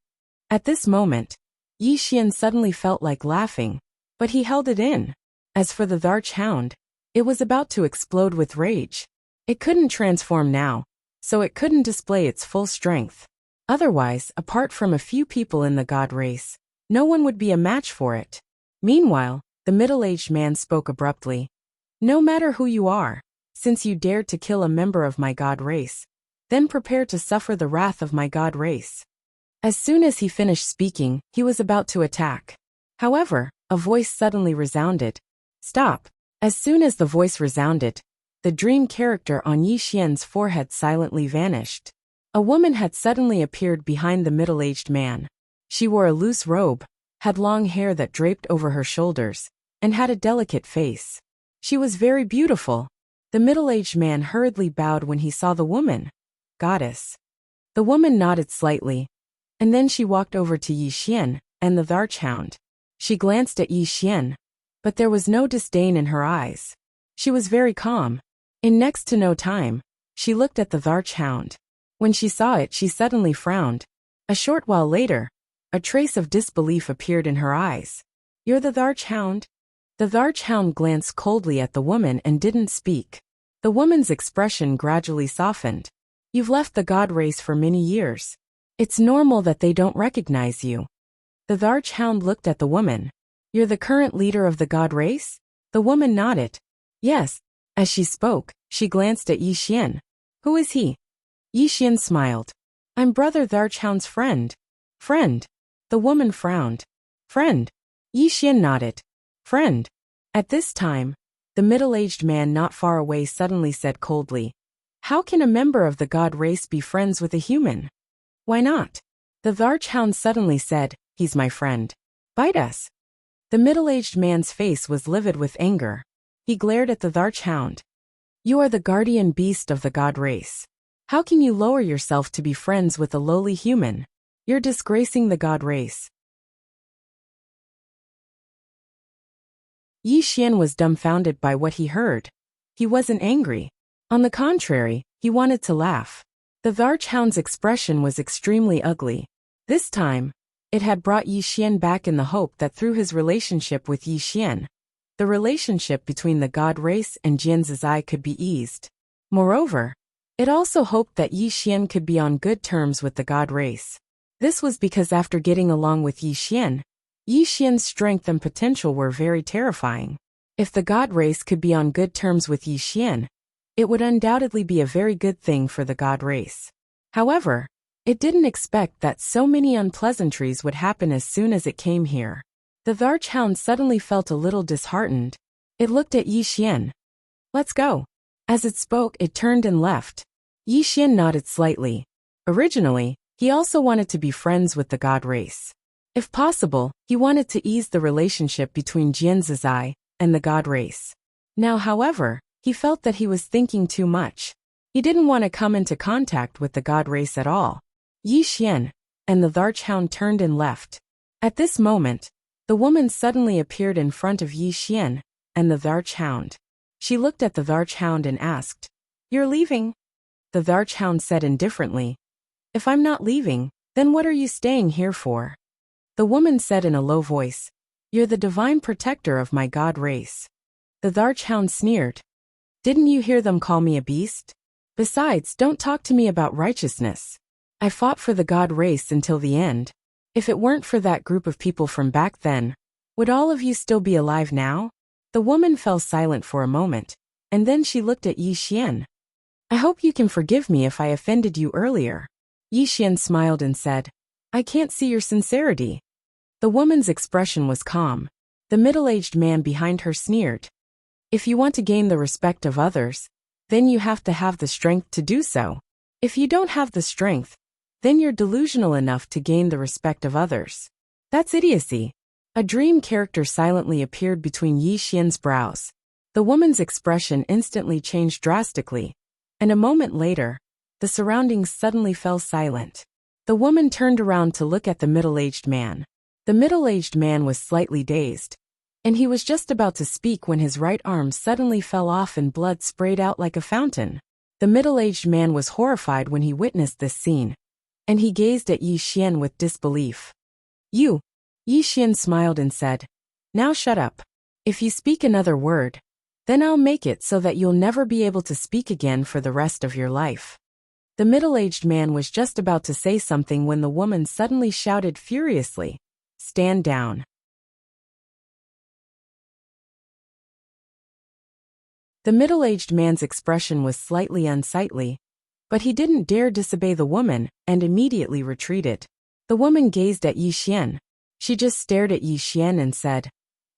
At this moment, Yi Xian suddenly felt like laughing, but he held it in. As for the Varchhound, it was about to explode with rage. It couldn't transform now, so it couldn't display its full strength. Otherwise, apart from a few people in the god race, no one would be a match for it. Meanwhile, the middle-aged man spoke abruptly. No matter who you are, since you dared to kill a member of my god race, then prepare to suffer the wrath of my god race. As soon as he finished speaking, he was about to attack. However, a voice suddenly resounded. Stop! As soon as the voice resounded, the dream character on Yi Xian's forehead silently vanished. A woman had suddenly appeared behind the middle-aged man. She wore a loose robe, had long hair that draped over her shoulders, and had a delicate face. She was very beautiful. The middle-aged man hurriedly bowed when he saw the woman. Goddess. The woman nodded slightly, and then she walked over to Yi Xian and the Varchhound. She glanced at Yi Xian, but there was no disdain in her eyes. She was very calm. In next to no time, she looked at the Varchhound. When she saw it, she suddenly frowned. A short while later, a trace of disbelief appeared in her eyes. You're the Varchhound? The Varchhound glanced coldly at the woman and didn't speak. The woman's expression gradually softened. You've left the god race for many years. It's normal that they don't recognize you. The Varchhound looked at the woman. You're the current leader of the god race? The woman nodded. Yes. As she spoke, she glanced at Yi Xian. Who is he? Yi Xian smiled. I'm Brother Varchhound's friend. Friend. The woman frowned. Friend. Yi Xian nodded. Friend. At this time, The middle-aged man not far away suddenly said coldly, "How can a member of the god race be friends with a human?" "Why not?" The Varchhound suddenly said, "He's my friend. Bite us." The middle-aged man's face was livid with anger. He glared at the Varchhound. "You are the guardian beast of the god race. How can you lower yourself to be friends with a lowly human? You're disgracing the god race." Yi Xian was dumbfounded by what he heard. He wasn't angry. On the contrary, he wanted to laugh. The Varchhound's expression was extremely ugly. This time, it had brought Yi Xian back in the hope that through his relationship with Yi Xian, the relationship between the god race and Jian Zizai could be eased. Moreover, it also hoped that Yi Xian could be on good terms with the god race. This was because after getting along with Yi Xian's strength and potential were very terrifying. If the god race could be on good terms with Yi Xian, it would undoubtedly be a very good thing for the god race. However, it didn't expect that so many unpleasantries would happen as soon as it came here. The Varchhound suddenly felt a little disheartened. It looked at Yi Xian. "Let's go." As it spoke, it turned and left. Yi Xian nodded slightly. Originally, he also wanted to be friends with the god race. If possible, he wanted to ease the relationship between Jian Zizai and the god race. Now, however, he felt that he was thinking too much. He didn't want to come into contact with the god race at all. Yi Xian and the Varchhound turned and left. At this moment, the woman suddenly appeared in front of Yi Xian and the Varchhound. She looked at the Varchhound and asked, "You're leaving?" The Varchhound said indifferently, "If I'm not leaving, then what are you staying here for?" The woman said in a low voice, "You're the divine protector of my god race." The Varchhound sneered, "Didn't you hear them call me a beast? Besides, don't talk to me about righteousness. I fought for the god race until the end. If it weren't for that group of people from back then, would all of you still be alive now?" The woman fell silent for a moment, and then she looked at Yi Xian. "I hope you can forgive me if I offended you earlier." Yi Xian smiled and said, "I can't see your sincerity." The woman's expression was calm. The middle-aged man behind her sneered, "If you want to gain the respect of others, then you have to have the strength to do so. If you don't have the strength, then you're delusional enough to gain the respect of others. That's idiocy." A dream character silently appeared between Yi Xian's brows. The woman's expression instantly changed drastically, and a moment later, the surroundings suddenly fell silent. The woman turned around to look at the middle-aged man. The middle-aged man was slightly dazed, and he was just about to speak when his right arm suddenly fell off and blood sprayed out like a fountain. The middle-aged man was horrified when he witnessed this scene, and he gazed at Yi Xian with disbelief. "You." Yi Xian smiled and said, "Now shut up. If you speak another word, then I'll make it so that you'll never be able to speak again for the rest of your life." The middle-aged man was just about to say something when the woman suddenly shouted furiously, "Stand down." The middle-aged man's expression was slightly unsightly, but he didn't dare disobey the woman and immediately retreated. The woman gazed at Yi Xian. She just stared at Yi Xian and said,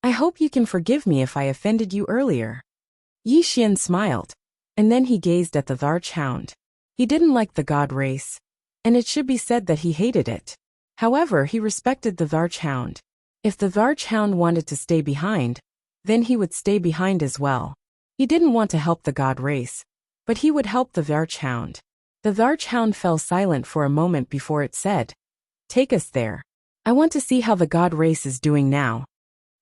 "I hope you can forgive me if I offended you earlier." Yi Xian smiled, and then he gazed at the Varchhound. He didn't like the god race, and it should be said that he hated it. However, he respected the Varchhound. If the Varchhound wanted to stay behind, then he would stay behind as well. He didn't want to help the god race, but he would help the Varchhound. The Varchhound fell silent for a moment before it said, "Take us there. I want to see how the god race is doing now."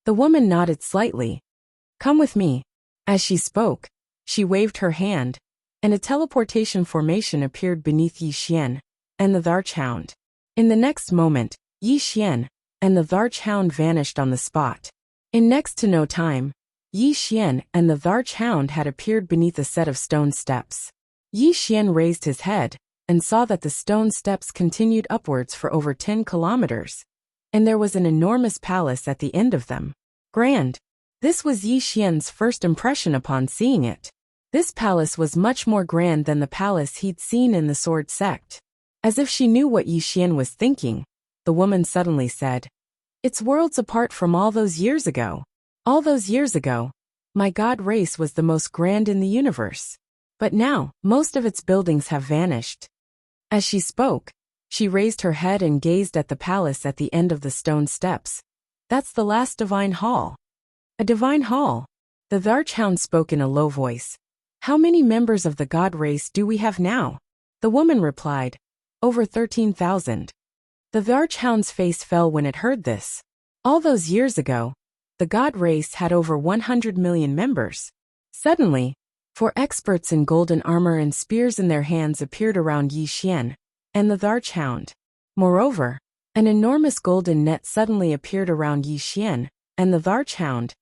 The woman nodded slightly. "Come with me." As she spoke, she waved her hand, and a teleportation formation appeared beneath Yi Xian and the Varchhound. In the next moment, Yi Xian and the Varchhound vanished on the spot. In next to no time, Yi Xian and the Varchhound had appeared beneath a set of stone steps. Yi Xian raised his head and saw that the stone steps continued upwards for over 10 kilometers, and there was an enormous palace at the end of them. Grand. This was Yi Xian's first impression upon seeing it. This palace was much more grand than the palace he'd seen in the Sword Sect. As if she knew what Yi Xian was thinking, the woman suddenly said, "It's worlds apart from all those years ago. All those years ago, My god race was the most grand in the universe. But now, most of its buildings have vanished. As she spoke, she raised her head and gazed at the palace at the end of the stone steps. That's the last divine hall. A divine hall. The Archhound spoke in a low voice. How many members of the god race do we have now? The woman replied, over 13,000. The Archhound's face fell when it heard this. All those years ago, the god race had over 100 million members. Suddenly, 4 experts in golden armor and spears in their hands appeared around Yi Xian and the Archhound. Moreover, an enormous golden net suddenly appeared around Yi Xian and the Archhound,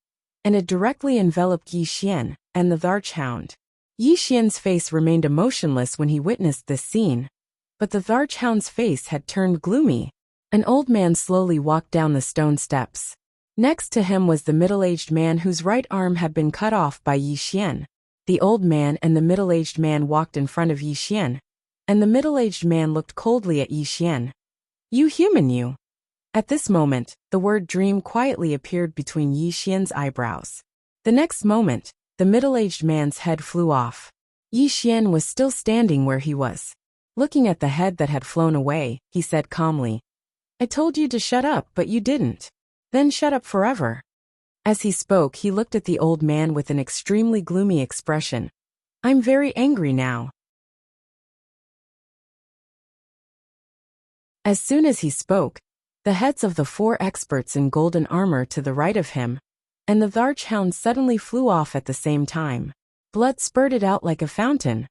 and it directly enveloped Yi Xian and the Archhound. Yi Xian's face remained emotionless when he witnessed this scene, but the Archhound's face had turned gloomy. An old man slowly walked down the stone steps. Next to him was the middle-aged man whose right arm had been cut off by Yi Xian. The old man and the middle-aged man walked in front of Yi Xian, and the middle-aged man looked coldly at Yi Xian. You human, you. At this moment, the word dream quietly appeared between Yi Xian's eyebrows. The next moment, the middle-aged man's head flew off. Yi Xian was still standing where he was. Looking at the head that had flown away, he said calmly, I told you to shut up, but you didn't. Then shut up forever. As he spoke, he looked at the old man with an extremely gloomy expression. I'm very angry now. As soon as he spoke, the heads of the 4 experts in golden armor to the right of him, and the Archhound suddenly flew off at the same time. Blood spurted out like a fountain.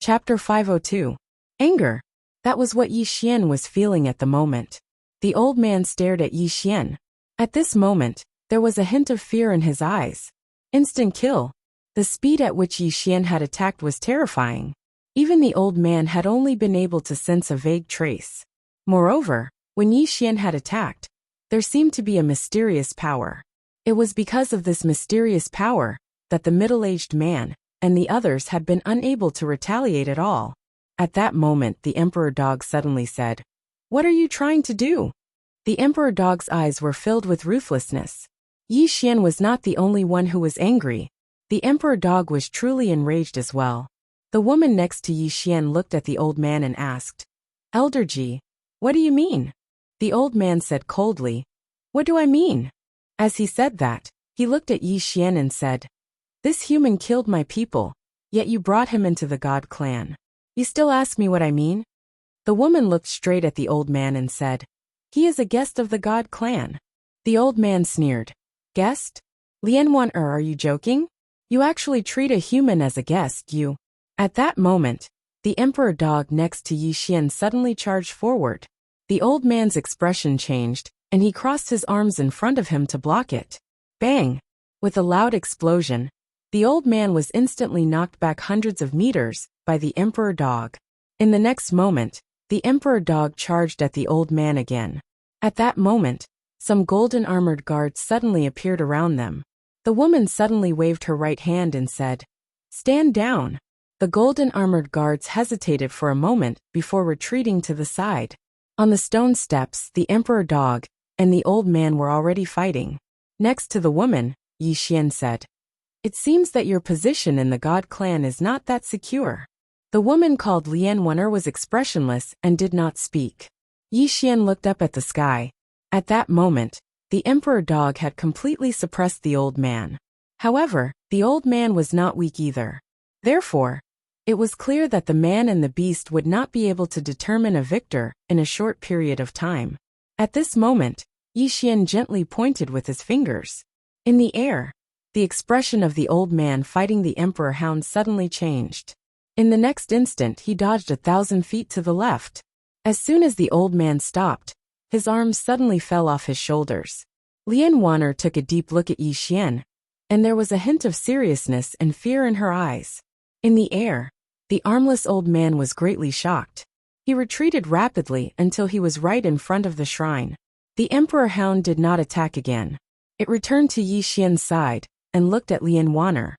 Chapter 502. Anger. That was what Yi Xian was feeling at the moment. The old man stared at Yi Xian. At this moment, there was a hint of fear in his eyes. Instant kill. The speed at which Yi Xian had attacked was terrifying. Even the old man had only been able to sense a vague trace. Moreover, when Yi Xian had attacked, there seemed to be a mysterious power. It was because of this mysterious power that the middle-aged man and the others had been unable to retaliate at all. At that moment, the Emperor Dog suddenly said, What are you trying to do? The Emperor Dog's eyes were filled with ruthlessness. Yi Xian was not the only one who was angry. The Emperor Dog was truly enraged as well. The woman next to Yi Xian looked at the old man and asked, Elder Ji, what do you mean? The old man said coldly, What do I mean? As he said that, he looked at Yi Xian and said, This human killed my people, yet you brought him into the God clan. You still ask me what I mean? The woman looked straight at the old man and said, He is a guest of the God clan. The old man sneered, Guest? Lian are you joking? You actually treat a human as a guest, you. At that moment, the Emperor Dog next to Yi Xian suddenly charged forward. The old man's expression changed, and he crossed his arms in front of him to block it. Bang! With a loud explosion, the old man was instantly knocked back hundreds of meters by the Emperor Dog. In the next moment, the Emperor Dog charged at the old man again. At that moment, some golden armored guards suddenly appeared around them. The woman suddenly waved her right hand and said, Stand down. The golden armored guards hesitated for a moment before retreating to the side. On the stone steps, the Emperor Dog and the old man were already fighting. Next to the woman, Yi Xian said, It seems that your position in the God clan is not that secure. The woman called Lian was expressionless and did not speak. Yi Xian looked up at the sky. At that moment, the Emperor Dog had completely suppressed the old man. However, the old man was not weak either. Therefore, it was clear that the man and the beast would not be able to determine a victor in a short period of time. At this moment, Yi Xian gently pointed with his fingers. In the air, the expression of the old man fighting the Emperor Hound suddenly changed. In the next instant, he dodged 1,000 feet to the left. As soon as the old man stopped, his arms suddenly fell off his shoulders. Lian took a deep look at Yi Xian, and there was a hint of seriousness and fear in her eyes. In the air, the armless old man was greatly shocked. He retreated rapidly until he was right in front of the shrine. The Emperor Hound did not attack again. It returned to Yi Xian's side and looked at Lian.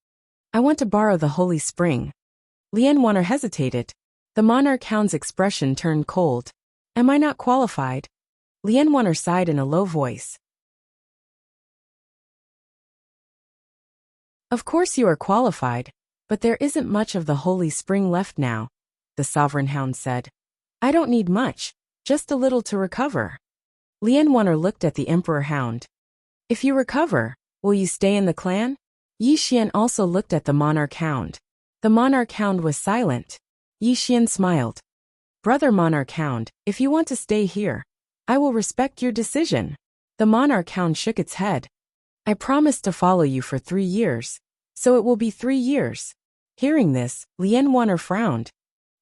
I want to borrow the holy spring. Lian hesitated. The monarch hound's expression turned cold. Am I not qualified? Lien Wanner sighed in a low voice. Of course you are qualified, but there isn't much of the holy spring left now, the sovereign hound said. I don't need much, just a little to recover. Lien Wanner looked at the emperor hound. If you recover, will you stay in the clan? Yi Xian also looked at the monarch hound. The monarch hound was silent. Yi Xian smiled. Brother monarch hound, if you want to stay here, I will respect your decision. The monarch hound shook its head. I promised to follow you for 3 years, so it will be 3 years. Hearing this, Lien Wanner frowned.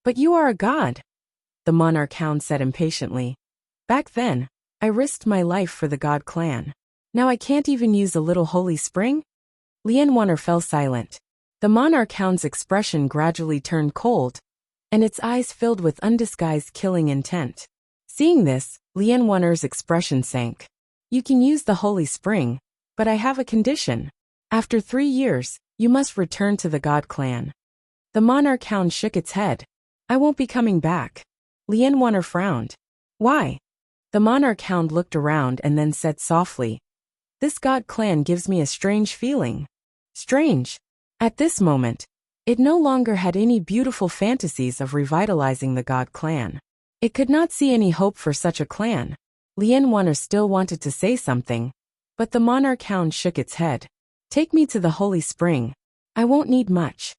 But you are a god, the monarch hound said impatiently. Back then, I risked my life for the god clan. Now I can't even use a little holy spring? Lien Wanner fell silent. The monarch hound's expression gradually turned cold, and its eyes filled with undisguised killing intent. Seeing this, Lien Wanner's expression sank. You can use the holy spring, but I have a condition. After 3 years, you must return to the god clan. The monarch hound shook its head. I won't be coming back. Lien Wanner frowned. Why? The monarch hound looked around and then said softly, This god clan gives me a strange feeling. Strange. At this moment, it no longer had any beautiful fantasies of revitalizing the god clan. It could not see any hope for such a clan. Lien Wanner still wanted to say something, but the monarch hound shook its head. Take me to the holy spring. I won't need much.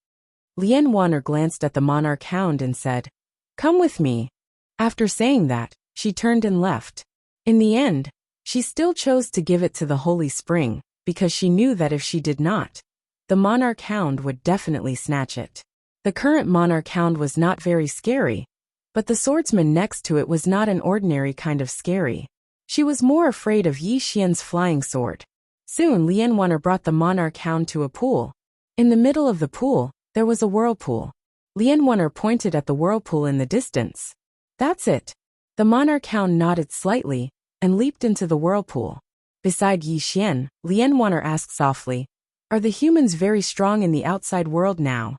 Lien Wanner glanced at the monarch hound and said, Come with me. After saying that, she turned and left. In the end, she still chose to give it to the holy spring, because she knew that if she did not, the monarch hound would definitely snatch it. The current monarch hound was not very scary, but the swordsman next to it was not an ordinary kind of scary. She was more afraid of Yi Xian's flying sword. Soon Lien Wanner brought the monarch hound to a pool. In the middle of the pool, there was a whirlpool. Lien Wanner pointed at the whirlpool in the distance. That's it. The monarch hound nodded slightly and leaped into the whirlpool. Beside Yi Xian, Lien Wanner asked softly, Are the humans very strong in the outside world now?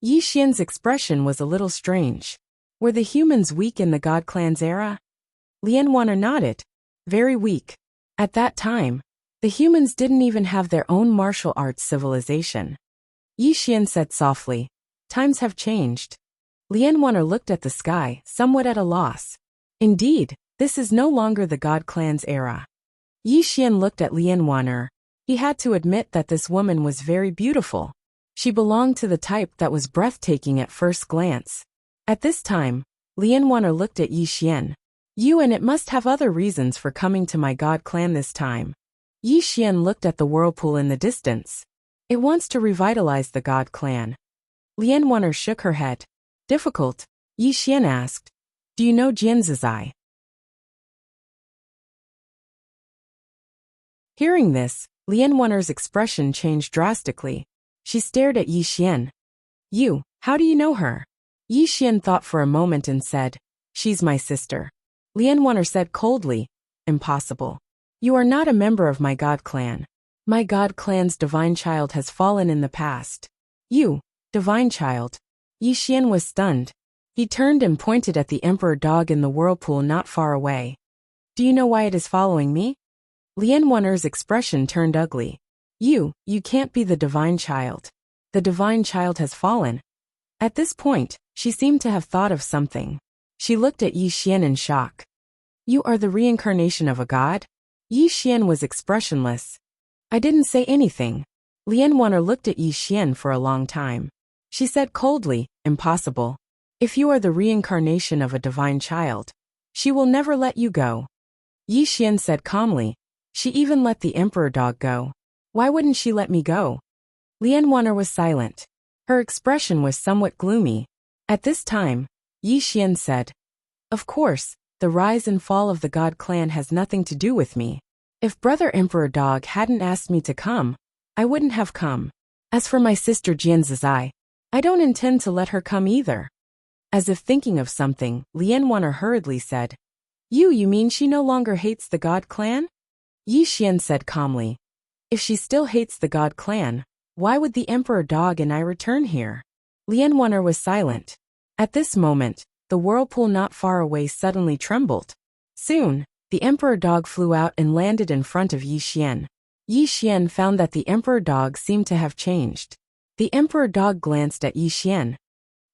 Yi Xian's expression was a little strange. Were the humans weak in the god clan's era? Lien Wanner nodded. Very weak. At that time, the humans didn't even have their own martial arts civilization. Yi Xian said softly, Times have changed. Lien Wanner looked at the sky, somewhat at a loss. Indeed, this is no longer the god clan's era. Yi Xian looked at Lien Wanner. He had to admit that this woman was very beautiful. She belonged to the type that was breathtaking at first glance. At this time, Lien Wanner looked at Yi Xian. You and it must have other reasons for coming to my god clan this time. Yi Xian looked at the whirlpool in the distance. It wants to revitalize the god clan. Lien Wanner shook her head. Difficult? Yi Xian asked. Do you know Jianzizai? Hearing this, Lien Wanner's expression changed drastically. She stared at Yi Xian. You, how do you know her? Yi Xian thought for a moment and said, She's my sister. Lien Wanner said coldly, Impossible. You are not a member of my god clan. My god clan's divine child has fallen in the past. You, divine child. Yi Xian was stunned. He turned and pointed at the emperor dog in the whirlpool not far away. Do you know why it is following me? Lien Wanner's expression turned ugly. You can't be the divine child. The divine child has fallen. At this point, she seemed to have thought of something. She looked at Yi Xian in shock. You are the reincarnation of a god? Yi Xian was expressionless. I didn't say anything. Lien Wanner looked at Yi Xian for a long time. She said coldly, Impossible. If you are the reincarnation of a divine child, she will never let you go. Yi Xian said calmly. She even let the emperor dog go. Why wouldn't she let me go? Lien Wanner was silent. Her expression was somewhat gloomy. At this time, Yi Xian said, Of course, the rise and fall of the god clan has nothing to do with me. If Brother Emperor Dog hadn't asked me to come, I wouldn't have come. As for my sister Jianzizai, I don't intend to let her come either. As if thinking of something, Lien Wanner hurriedly said, You mean she no longer hates the god clan? Yi Xian said calmly, If she still hates the god clan, why would the Emperor Dog and I return here? Lien Wanner was silent. At this moment, the whirlpool not far away suddenly trembled. Soon, the emperor dog flew out and landed in front of Yi Xian. Yi Xian found that the emperor dog seemed to have changed. The emperor dog glanced at Yi Xian.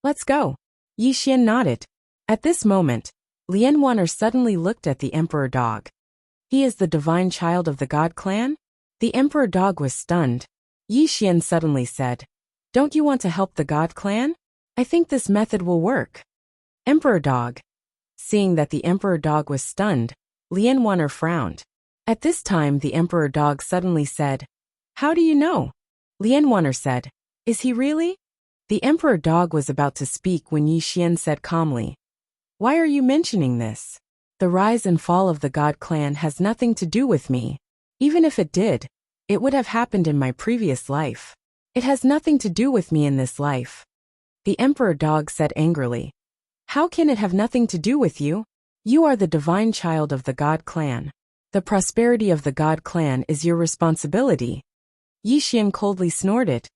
"Let's go." Yi Xian nodded. At this moment, Lian Waner suddenly looked at the emperor dog. "He is the divine child of the god clan?" The emperor dog was stunned. Yi Xian suddenly said, "Don't you want to help the god clan? I think this method will work." Emperor dog. Seeing that the emperor dog was stunned, Lian Waner frowned. At this time the emperor dog suddenly said, "How do you know?" Lian Waner said, "Is he really?" The emperor dog was about to speak when Yi Xian said calmly, "Why are you mentioning this? The rise and fall of the god clan has nothing to do with me. Even if it did, it would have happened in my previous life. It has nothing to do with me in this life." The emperor dog said angrily, "How can it have nothing to do with you? You are the divine child of the god clan. The prosperity of the god clan is your responsibility." Yi Xian coldly snorted.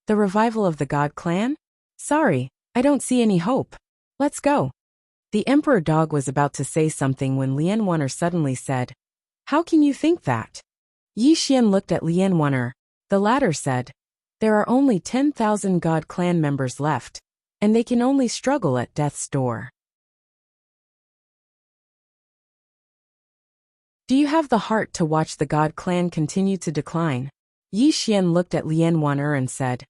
"The revival of the god clan? Sorry, I don't see any hope. Let's go." The emperor dog was about to say something when Lian Waner suddenly said, "How can you think that?" Yi Xian looked at Lian Waner. The latter said, "There are only 10,000 god clan members left, and they can only struggle at death's door. Do you have the heart to watch the god clan continue to decline?" Yi Xian looked at Lian Waner and said,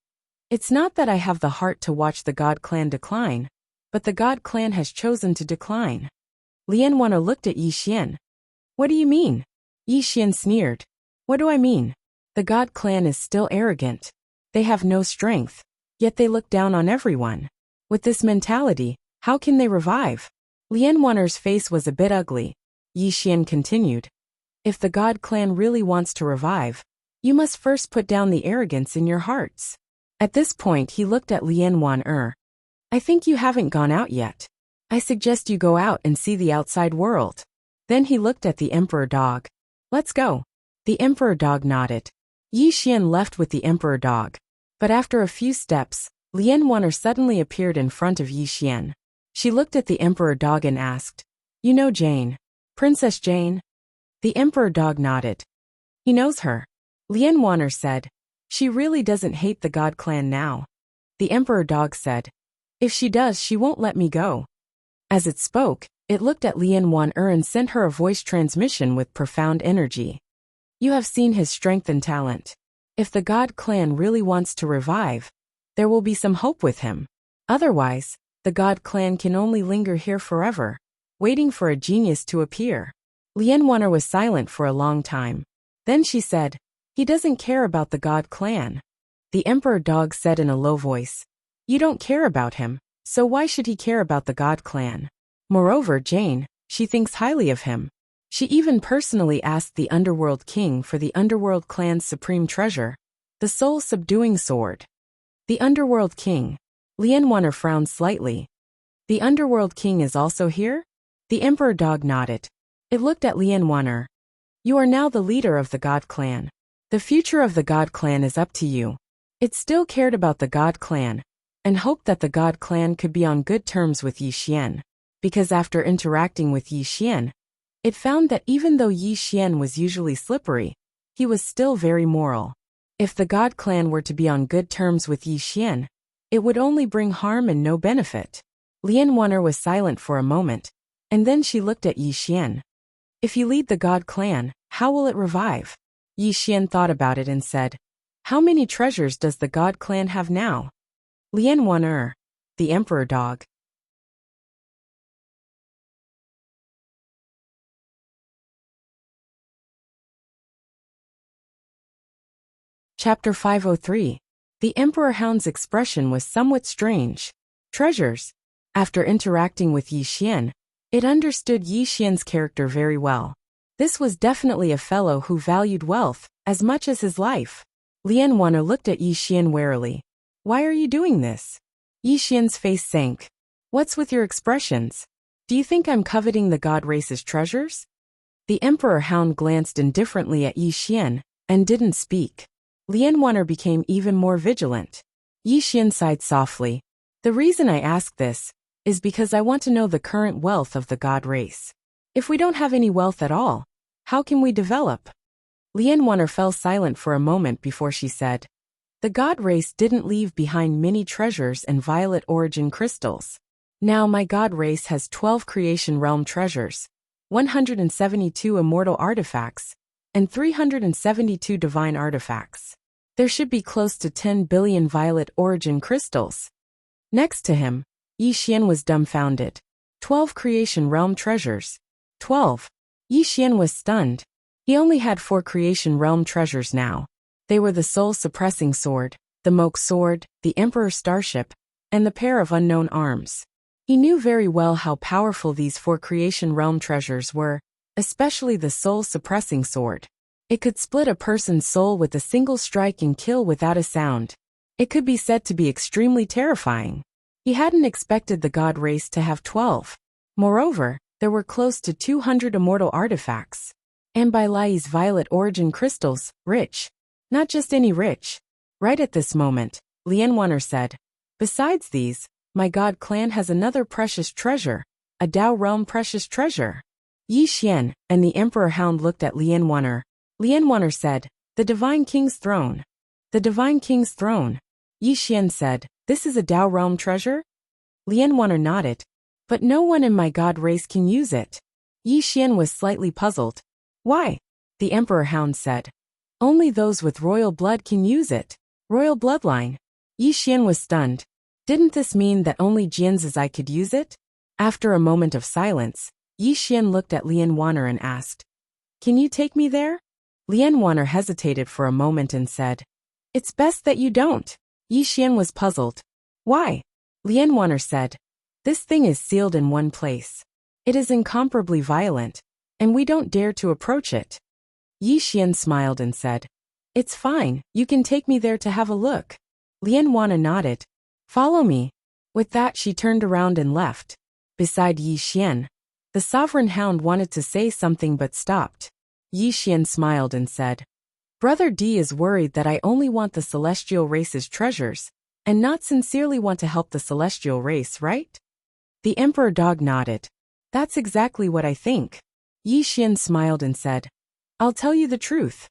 "It's not that I have the heart to watch the god clan decline, but the god clan has chosen to decline." Lian Waner looked at Yi Xian. "What do you mean?" Yi Xian sneered. "What do I mean? The god clan is still arrogant. They have no strength, yet they look down on everyone. With this mentality, how can they revive?" Lian Waner's face was a bit ugly. Yi Xian continued, "If the god clan really wants to revive, you must first put down the arrogance in your hearts." At this point he looked at Lian Waner. "I think you haven't gone out yet. I suggest you go out and see the outside world." Then he looked at the emperor dog. "Let's go." The emperor dog nodded. Yi Xian left with the emperor dog. But after a few steps, Lian Waner suddenly appeared in front of Yi Xian. She looked at the emperor dog and asked, "You know Jane? Princess Jane?" The emperor dog nodded. He knows her. Lian Waner said, "She really doesn't hate the god clan now." The emperor dog said, "If she does, she won't let me go." As it spoke, it looked at Lian Waner and sent her a voice transmission with profound energy. "You have seen his strength and talent. If the god clan really wants to revive, there will be some hope with him. Otherwise, the god clan can only linger here forever, waiting for a genius to appear." Lian Waner was silent for a long time. Then she said, "He doesn't care about the god clan." The emperor dog said in a low voice, "You don't care about him, so why should he care about the god clan? Moreover, Jane, she thinks highly of him. She even personally asked the Underworld King for the Underworld clan's supreme treasure, the soul-subduing sword." The Underworld King. Lian Waner frowned slightly. "The Underworld King is also here?" The emperor dog nodded. It looked at Lian Waner. "You are now the leader of the god clan. The future of the god clan is up to you." It still cared about the god clan, and hoped that the god clan could be on good terms with Yi Xian, because after interacting with Yi Xian, it found that even though Yi Xian was usually slippery, he was still very moral. If the god clan were to be on good terms with Yi Xian, it would only bring harm and no benefit. Lian Waner was silent for a moment, and then she looked at Yi Xian. "If you lead the god clan, how will it revive?" Yi Xian thought about it and said, "How many treasures does the god clan have now?" Lian Waner. The emperor dog. Chapter 503. The Emperor Hound's expression was somewhat strange. Treasures. After interacting with Yi Xian, it understood Yi Xian's character very well. This was definitely a fellow who valued wealth as much as his life. Lian Waner looked at Yi Xian warily. "Why are you doing this?" Yi Xian's face sank. "What's with your expressions? Do you think I'm coveting the god race's treasures?" The Emperor Hound glanced indifferently at Yi Xian and didn't speak. Lian Waner became even more vigilant. Yi Xian sighed softly. "The reason I ask this is because I want to know the current wealth of the god race. If we don't have any wealth at all, how can we develop? Lianwaner fell silent for a moment before she said, the god race didn't leave behind many treasures and violet origin crystals. Now my god race has 12 creation realm treasures, 172 immortal artifacts, and 372 divine artifacts. There should be close to 10 billion violet origin crystals. Next to him, Yi Xian was dumbfounded. 12 creation realm treasures. 12. Yi Xian was stunned. He only had 4 creation realm treasures now. They were the soul-suppressing sword, the Moke sword, the Emperor starship, and the pair of unknown arms. He knew very well how powerful these 4 creation realm treasures were, especially the soul-suppressing sword. It could split a person's soul with a single strike and kill without a sound. It could be said to be extremely terrifying. He hadn't expected the god race to have 12. Moreover, there were close to 200 immortal artifacts. And by Lai's violet origin crystals, rich. Not just any rich. Right at this moment, Lianwaner said, besides these, my god clan has another precious treasure, a Dao realm precious treasure. Yi Xian and the Emperor Hound looked at Lianwaner. Lianwaner said, the Divine King's throne. The Divine King's throne. Yi Xian said, this is a Dao realm treasure? Lianwaner nodded. But no one in my god race can use it. Yi Xian was slightly puzzled. Why? The Emperor Hound said. Only those with royal blood can use it. Royal bloodline. Yi Xian was stunned. Didn't this mean that only Jianzhizai could use it? After a moment of silence, Yi Xian looked at Lianwaner and asked, can you take me there? Lianwaner hesitated for a moment and said, it's best that you don't. Yi Xian was puzzled. Why? Lianwaner said, this thing is sealed in one place. It is incomparably violent, and we don't dare to approach it. Yi Xian smiled and said, it's fine, you can take me there to have a look. Lianwaner nodded. Follow me. With that she turned around and left. Beside Yi Xian, the sovereign hound wanted to say something but stopped. Yi Xian smiled and said, Brother D is worried that I only want the celestial race's treasures, and not sincerely want to help the celestial race, right? The Emperor Dog nodded. That's exactly what I think. Yi Xian smiled and said, I'll tell you the truth.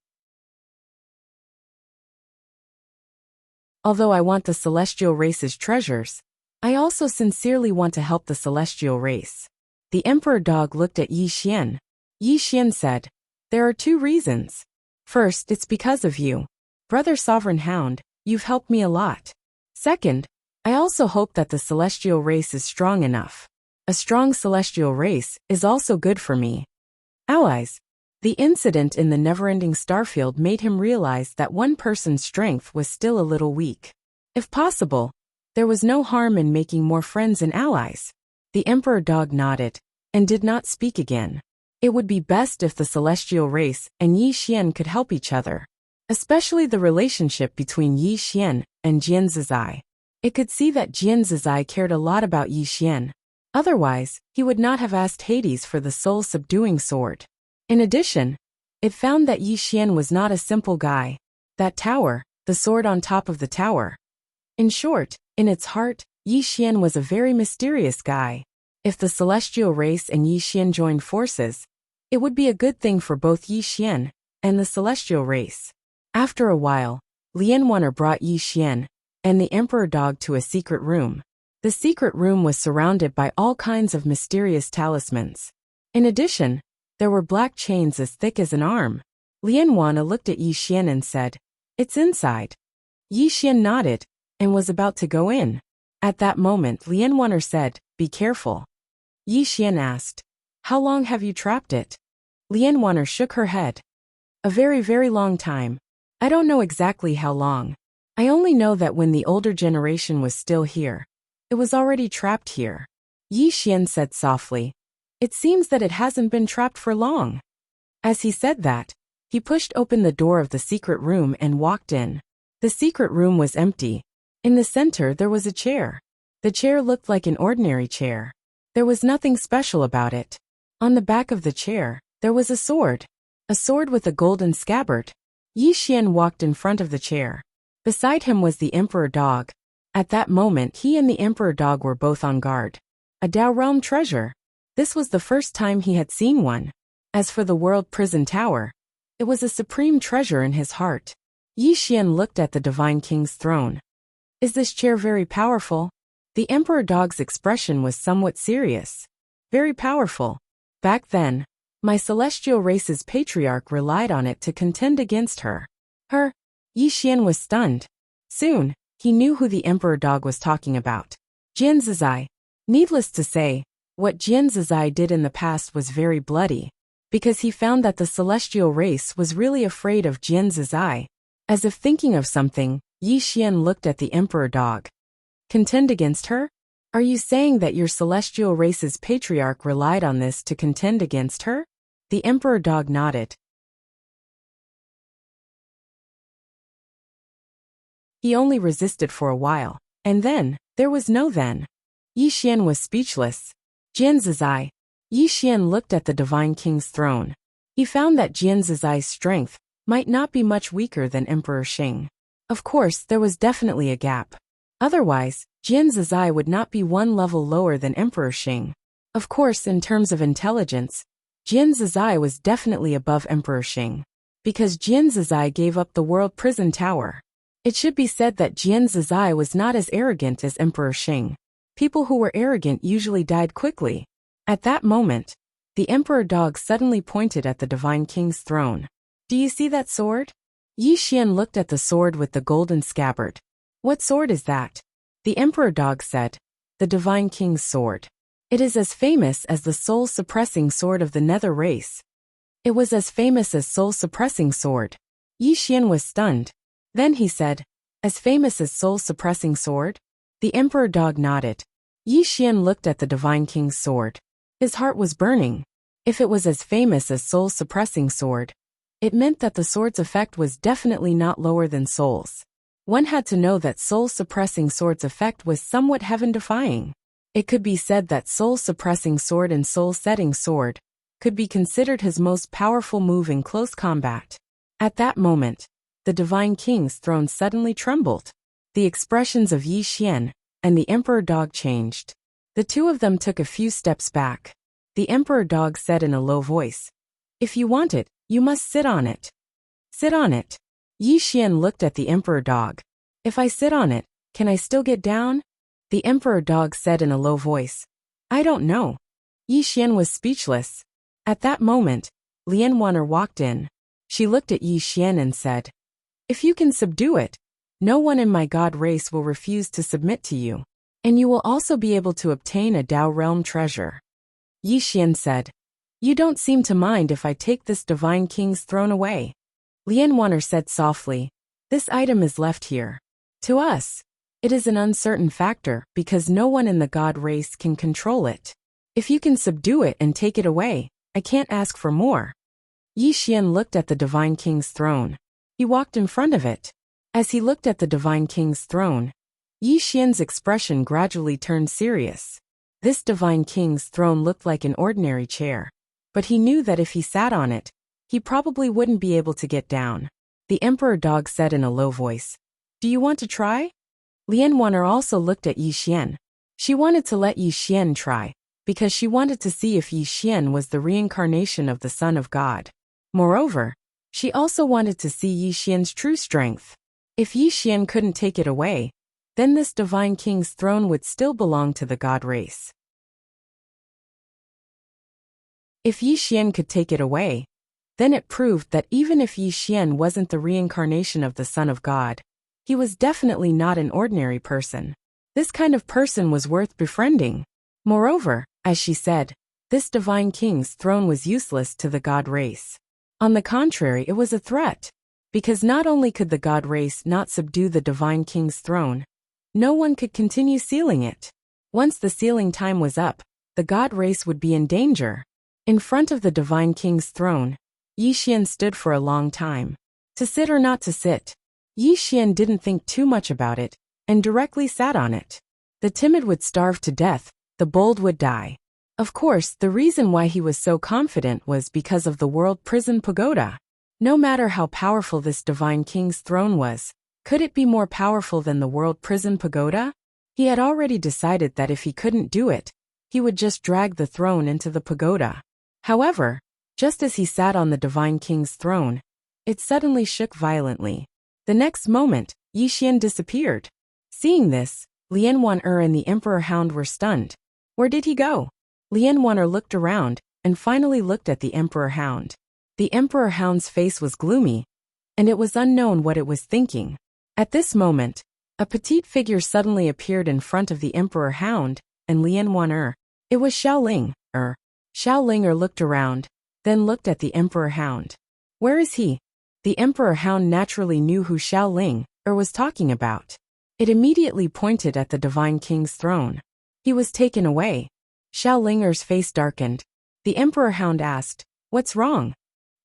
Although I want the celestial race's treasures, I also sincerely want to help the celestial race. The Emperor Dog looked at Yi Xian. Yi Xian said, there are 2 reasons. First, it's because of you. Brother Sovereign Hound, you've helped me a lot. Second, I also hope that the celestial race is strong enough. A strong celestial race is also good for me. Allies. The incident in the never-ending starfield made him realize that one person's strength was still a little weak. If possible, there was no harm in making more friends and allies. The Emperor Dog nodded, and did not speak again. It would be best if the celestial race and Yi Xian could help each other. Especially the relationship between Yi Xian and Jianzhizai. It could see that Jianzhizai cared a lot about Yi Xian. Otherwise, he would not have asked Hades for the soul-subduing sword. In addition, it found that Yi Xian was not a simple guy. That tower, the sword on top of the tower. In short, in its heart, Yi Xian was a very mysterious guy. If the celestial race and Yi Xian joined forces, it would be a good thing for both Yi Xian and the celestial race. After a while, Lianwaner brought Yi Xian and the Emperor Dog to a secret room. The secret room was surrounded by all kinds of mysterious talismans. In addition, there were black chains as thick as an arm. Lianwaner looked at Yi Xian and said, it's inside. Yi Xian nodded, and was about to go in. At that moment Lianwaner said, be careful. Yi Xian asked, how long have you trapped it? Lianwaner shook her head. A very, very long time. I don't know exactly how long. I only know that when the older generation was still here, it was already trapped here. Yi Xian said softly, it seems that it hasn't been trapped for long. As he said that, he pushed open the door of the secret room and walked in. The secret room was empty. In the center there was a chair. The chair looked like an ordinary chair. There was nothing special about it. On the back of the chair, there was a sword with a golden scabbard. Yi Xian walked in front of the chair. Beside him was the Emperor Dog. At that moment he and the Emperor Dog were both on guard. A Dao realm treasure. This was the first time he had seen one. As for the world prison tower, it was a supreme treasure in his heart. Yi Xian looked at the divine king's throne. Is this chair very powerful? The emperor dog's expression was somewhat serious. Very powerful. Back then, my celestial race's patriarch relied on it to contend against her. Yi Xian was stunned. Soon, he knew who the emperor dog was talking about. Jian Zizai. Needless to say, what Jian Zizai did in the past was very bloody, because he found that the celestial race was really afraid of Jian Zizai. As if thinking of something, Yi Xian looked at the emperor dog. Contend against her? Are you saying that your celestial race's patriarch relied on this to contend against her? The emperor dog nodded. He only resisted for a while, and then, there was no then. Yi Xian was speechless. Jian Zizai. Yi Xian looked at the divine king's throne. He found that Jian Zizai's strength might not be much weaker than Emperor Xing. Of course, there was definitely a gap. Otherwise, Jian Zizai would not be one level lower than Emperor Xing. Of course, in terms of intelligence, Jian Zizai was definitely above Emperor Xing. Because Jian Zizai gave up the world prison tower. It should be said that Jian Zizai was not as arrogant as Emperor Xing. People who were arrogant usually died quickly. At that moment, the emperor dog suddenly pointed at the divine king's throne. Do you see that sword? Yi Xian looked at the sword with the golden scabbard. What sword is that? The emperor dog said. The divine king's sword. It is as famous as the soul-suppressing sword of the nether race. It was as famous as soul-suppressing sword. Yi Xian was stunned. Then he said, as famous as soul-suppressing sword? The emperor dog nodded. Yi Xian looked at the divine king's sword. His heart was burning. If it was as famous as soul-suppressing sword, it meant that the sword's effect was definitely not lower than soul's. One had to know that soul-suppressing sword's effect was somewhat heaven-defying. It could be said that soul-suppressing sword and soul-setting sword could be considered his most powerful move in close combat. At that moment, the divine king's throne suddenly trembled. The expressions of Yi Xian and the emperor dog changed. The two of them took a few steps back. The emperor dog said in a low voice, if you want it, you must sit on it. Sit on it. Yi Xian looked at the emperor dog. If I sit on it, can I still get down? The emperor dog said in a low voice. I don't know. Yi Xian was speechless. At that moment, Lian Wanner walked in. She looked at Yi Xian and said, if you can subdue it, no one in my god race will refuse to submit to you, and you will also be able to obtain a Dao realm treasure. Yi Xian said, you don't seem to mind if I take this divine king's throne away. Lian Wanner said softly, this item is left here. To us, it is an uncertain factor because no one in the god race can control it. If you can subdue it and take it away, I can't ask for more. Yi Xian looked at the divine king's throne. He walked in front of it. As he looked at the divine king's throne, Yi Xian's expression gradually turned serious. This divine king's throne looked like an ordinary chair, but he knew that if he sat on it, he probably wouldn't be able to get down. The emperor dog said in a low voice, do you want to try? Lian Wanner also looked at Yi Xian. She wanted to let Yi Xian try, because she wanted to see if Yi Xian was the reincarnation of the Son of God. Moreover, she also wanted to see Yi Xian's true strength. If Yi Xian couldn't take it away, then this divine king's throne would still belong to the god race. If Yi Xian could take it away, then it proved that even if Yi Xian wasn't the reincarnation of the Son of God, he was definitely not an ordinary person. This kind of person was worth befriending. Moreover, as she said, this divine king's throne was useless to the god race. On the contrary, it was a threat. Because not only could the god race not subdue the divine king's throne, no one could continue sealing it. Once the sealing time was up, the god race would be in danger. In front of the divine king's throne, Yi Xian stood for a long time. To sit or not to sit? Yi Xian didn't think too much about it, and directly sat on it. The timid would starve to death, the bold would die. Of course, the reason why he was so confident was because of the world prison pagoda. No matter how powerful this divine king's throne was, could it be more powerful than the world prison pagoda? He had already decided that if he couldn't do it, he would just drag the throne into the pagoda. However, just as he sat on the divine king's throne, it suddenly shook violently. The next moment, Yixian disappeared. Seeing this, Lian Wan'er and the Emperor Hound were stunned. Where did he go? Lian Wan'er looked around and finally looked at the Emperor Hound. The Emperor Hound's face was gloomy, and it was unknown what it was thinking. At this moment, a petite figure suddenly appeared in front of the Emperor Hound and Lian Wan'er. It was Xiao Ling looked around, then looked at the Emperor Hound. Where is he? The Emperor Hound naturally knew who Xiao Ling was talking about. It immediately pointed at the divine king's throne. He was taken away. Xiao Linger's face darkened. The Emperor Hound asked, "What's wrong?"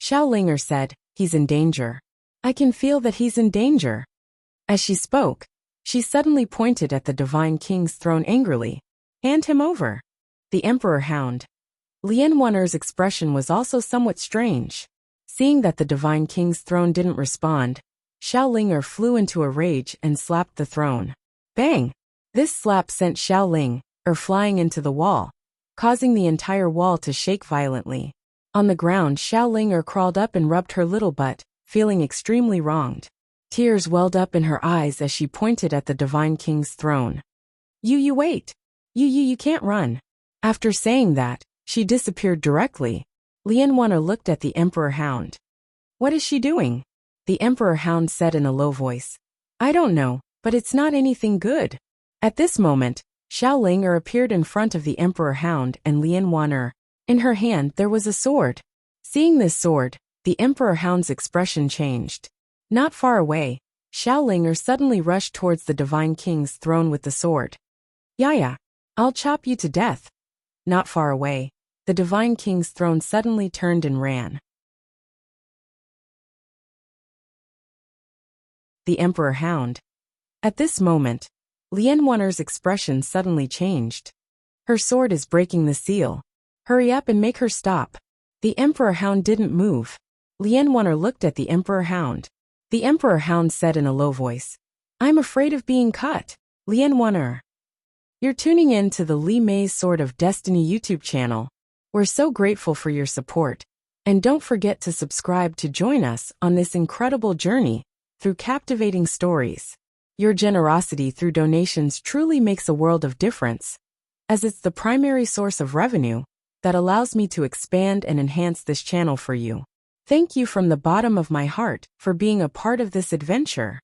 Xiao Linger said, "He's in danger. I can feel that he's in danger." As she spoke, she suddenly pointed at the divine king's throne angrily. "Hand him over." The Emperor Hound. Lian Wan'er's expression was also somewhat strange. Seeing that the divine king's throne didn't respond, Xiao Linger flew into a rage and slapped the throne. Bang! This slap sent Xiao Ling flying into the wall, causing the entire wall to shake violently. On the ground, Xiao Linger crawled up and rubbed her little butt, feeling extremely wronged. Tears welled up in her eyes as she pointed at the divine king's throne. You wait. You can't run." After saying that, she disappeared directly. Lian Wan'er looked at the Emperor Hound. "What is she doing?" The Emperor Hound said in a low voice. "I don't know, but it's not anything good." At this moment, Xiao Linger appeared in front of the Emperor Hound and Lian Wan'er. In her hand there was a sword. Seeing this sword, the Emperor Hound's expression changed. Not far away, Xiao Linger suddenly rushed towards the divine king's throne with the sword. "Yaya, I'll chop you to death." Not far away, the divine king's throne suddenly turned and ran. The Emperor Hound. At this moment, Lian Wan'er's expression suddenly changed. "Her sword is breaking the seal. Hurry up and make her stop." The Emperor Hound didn't move. Lian Wan'er looked at the Emperor Hound. The Emperor Hound said in a low voice, "I'm afraid of being cut." Lian Wan'er. You're tuning in to the Li Mei's Sword of Destiny YouTube channel. We're so grateful for your support. And don't forget to subscribe to join us on this incredible journey through captivating stories. Your generosity through donations truly makes a world of difference, as it's the primary source of revenue that allows me to expand and enhance this channel for you. Thank you from the bottom of my heart for being a part of this adventure.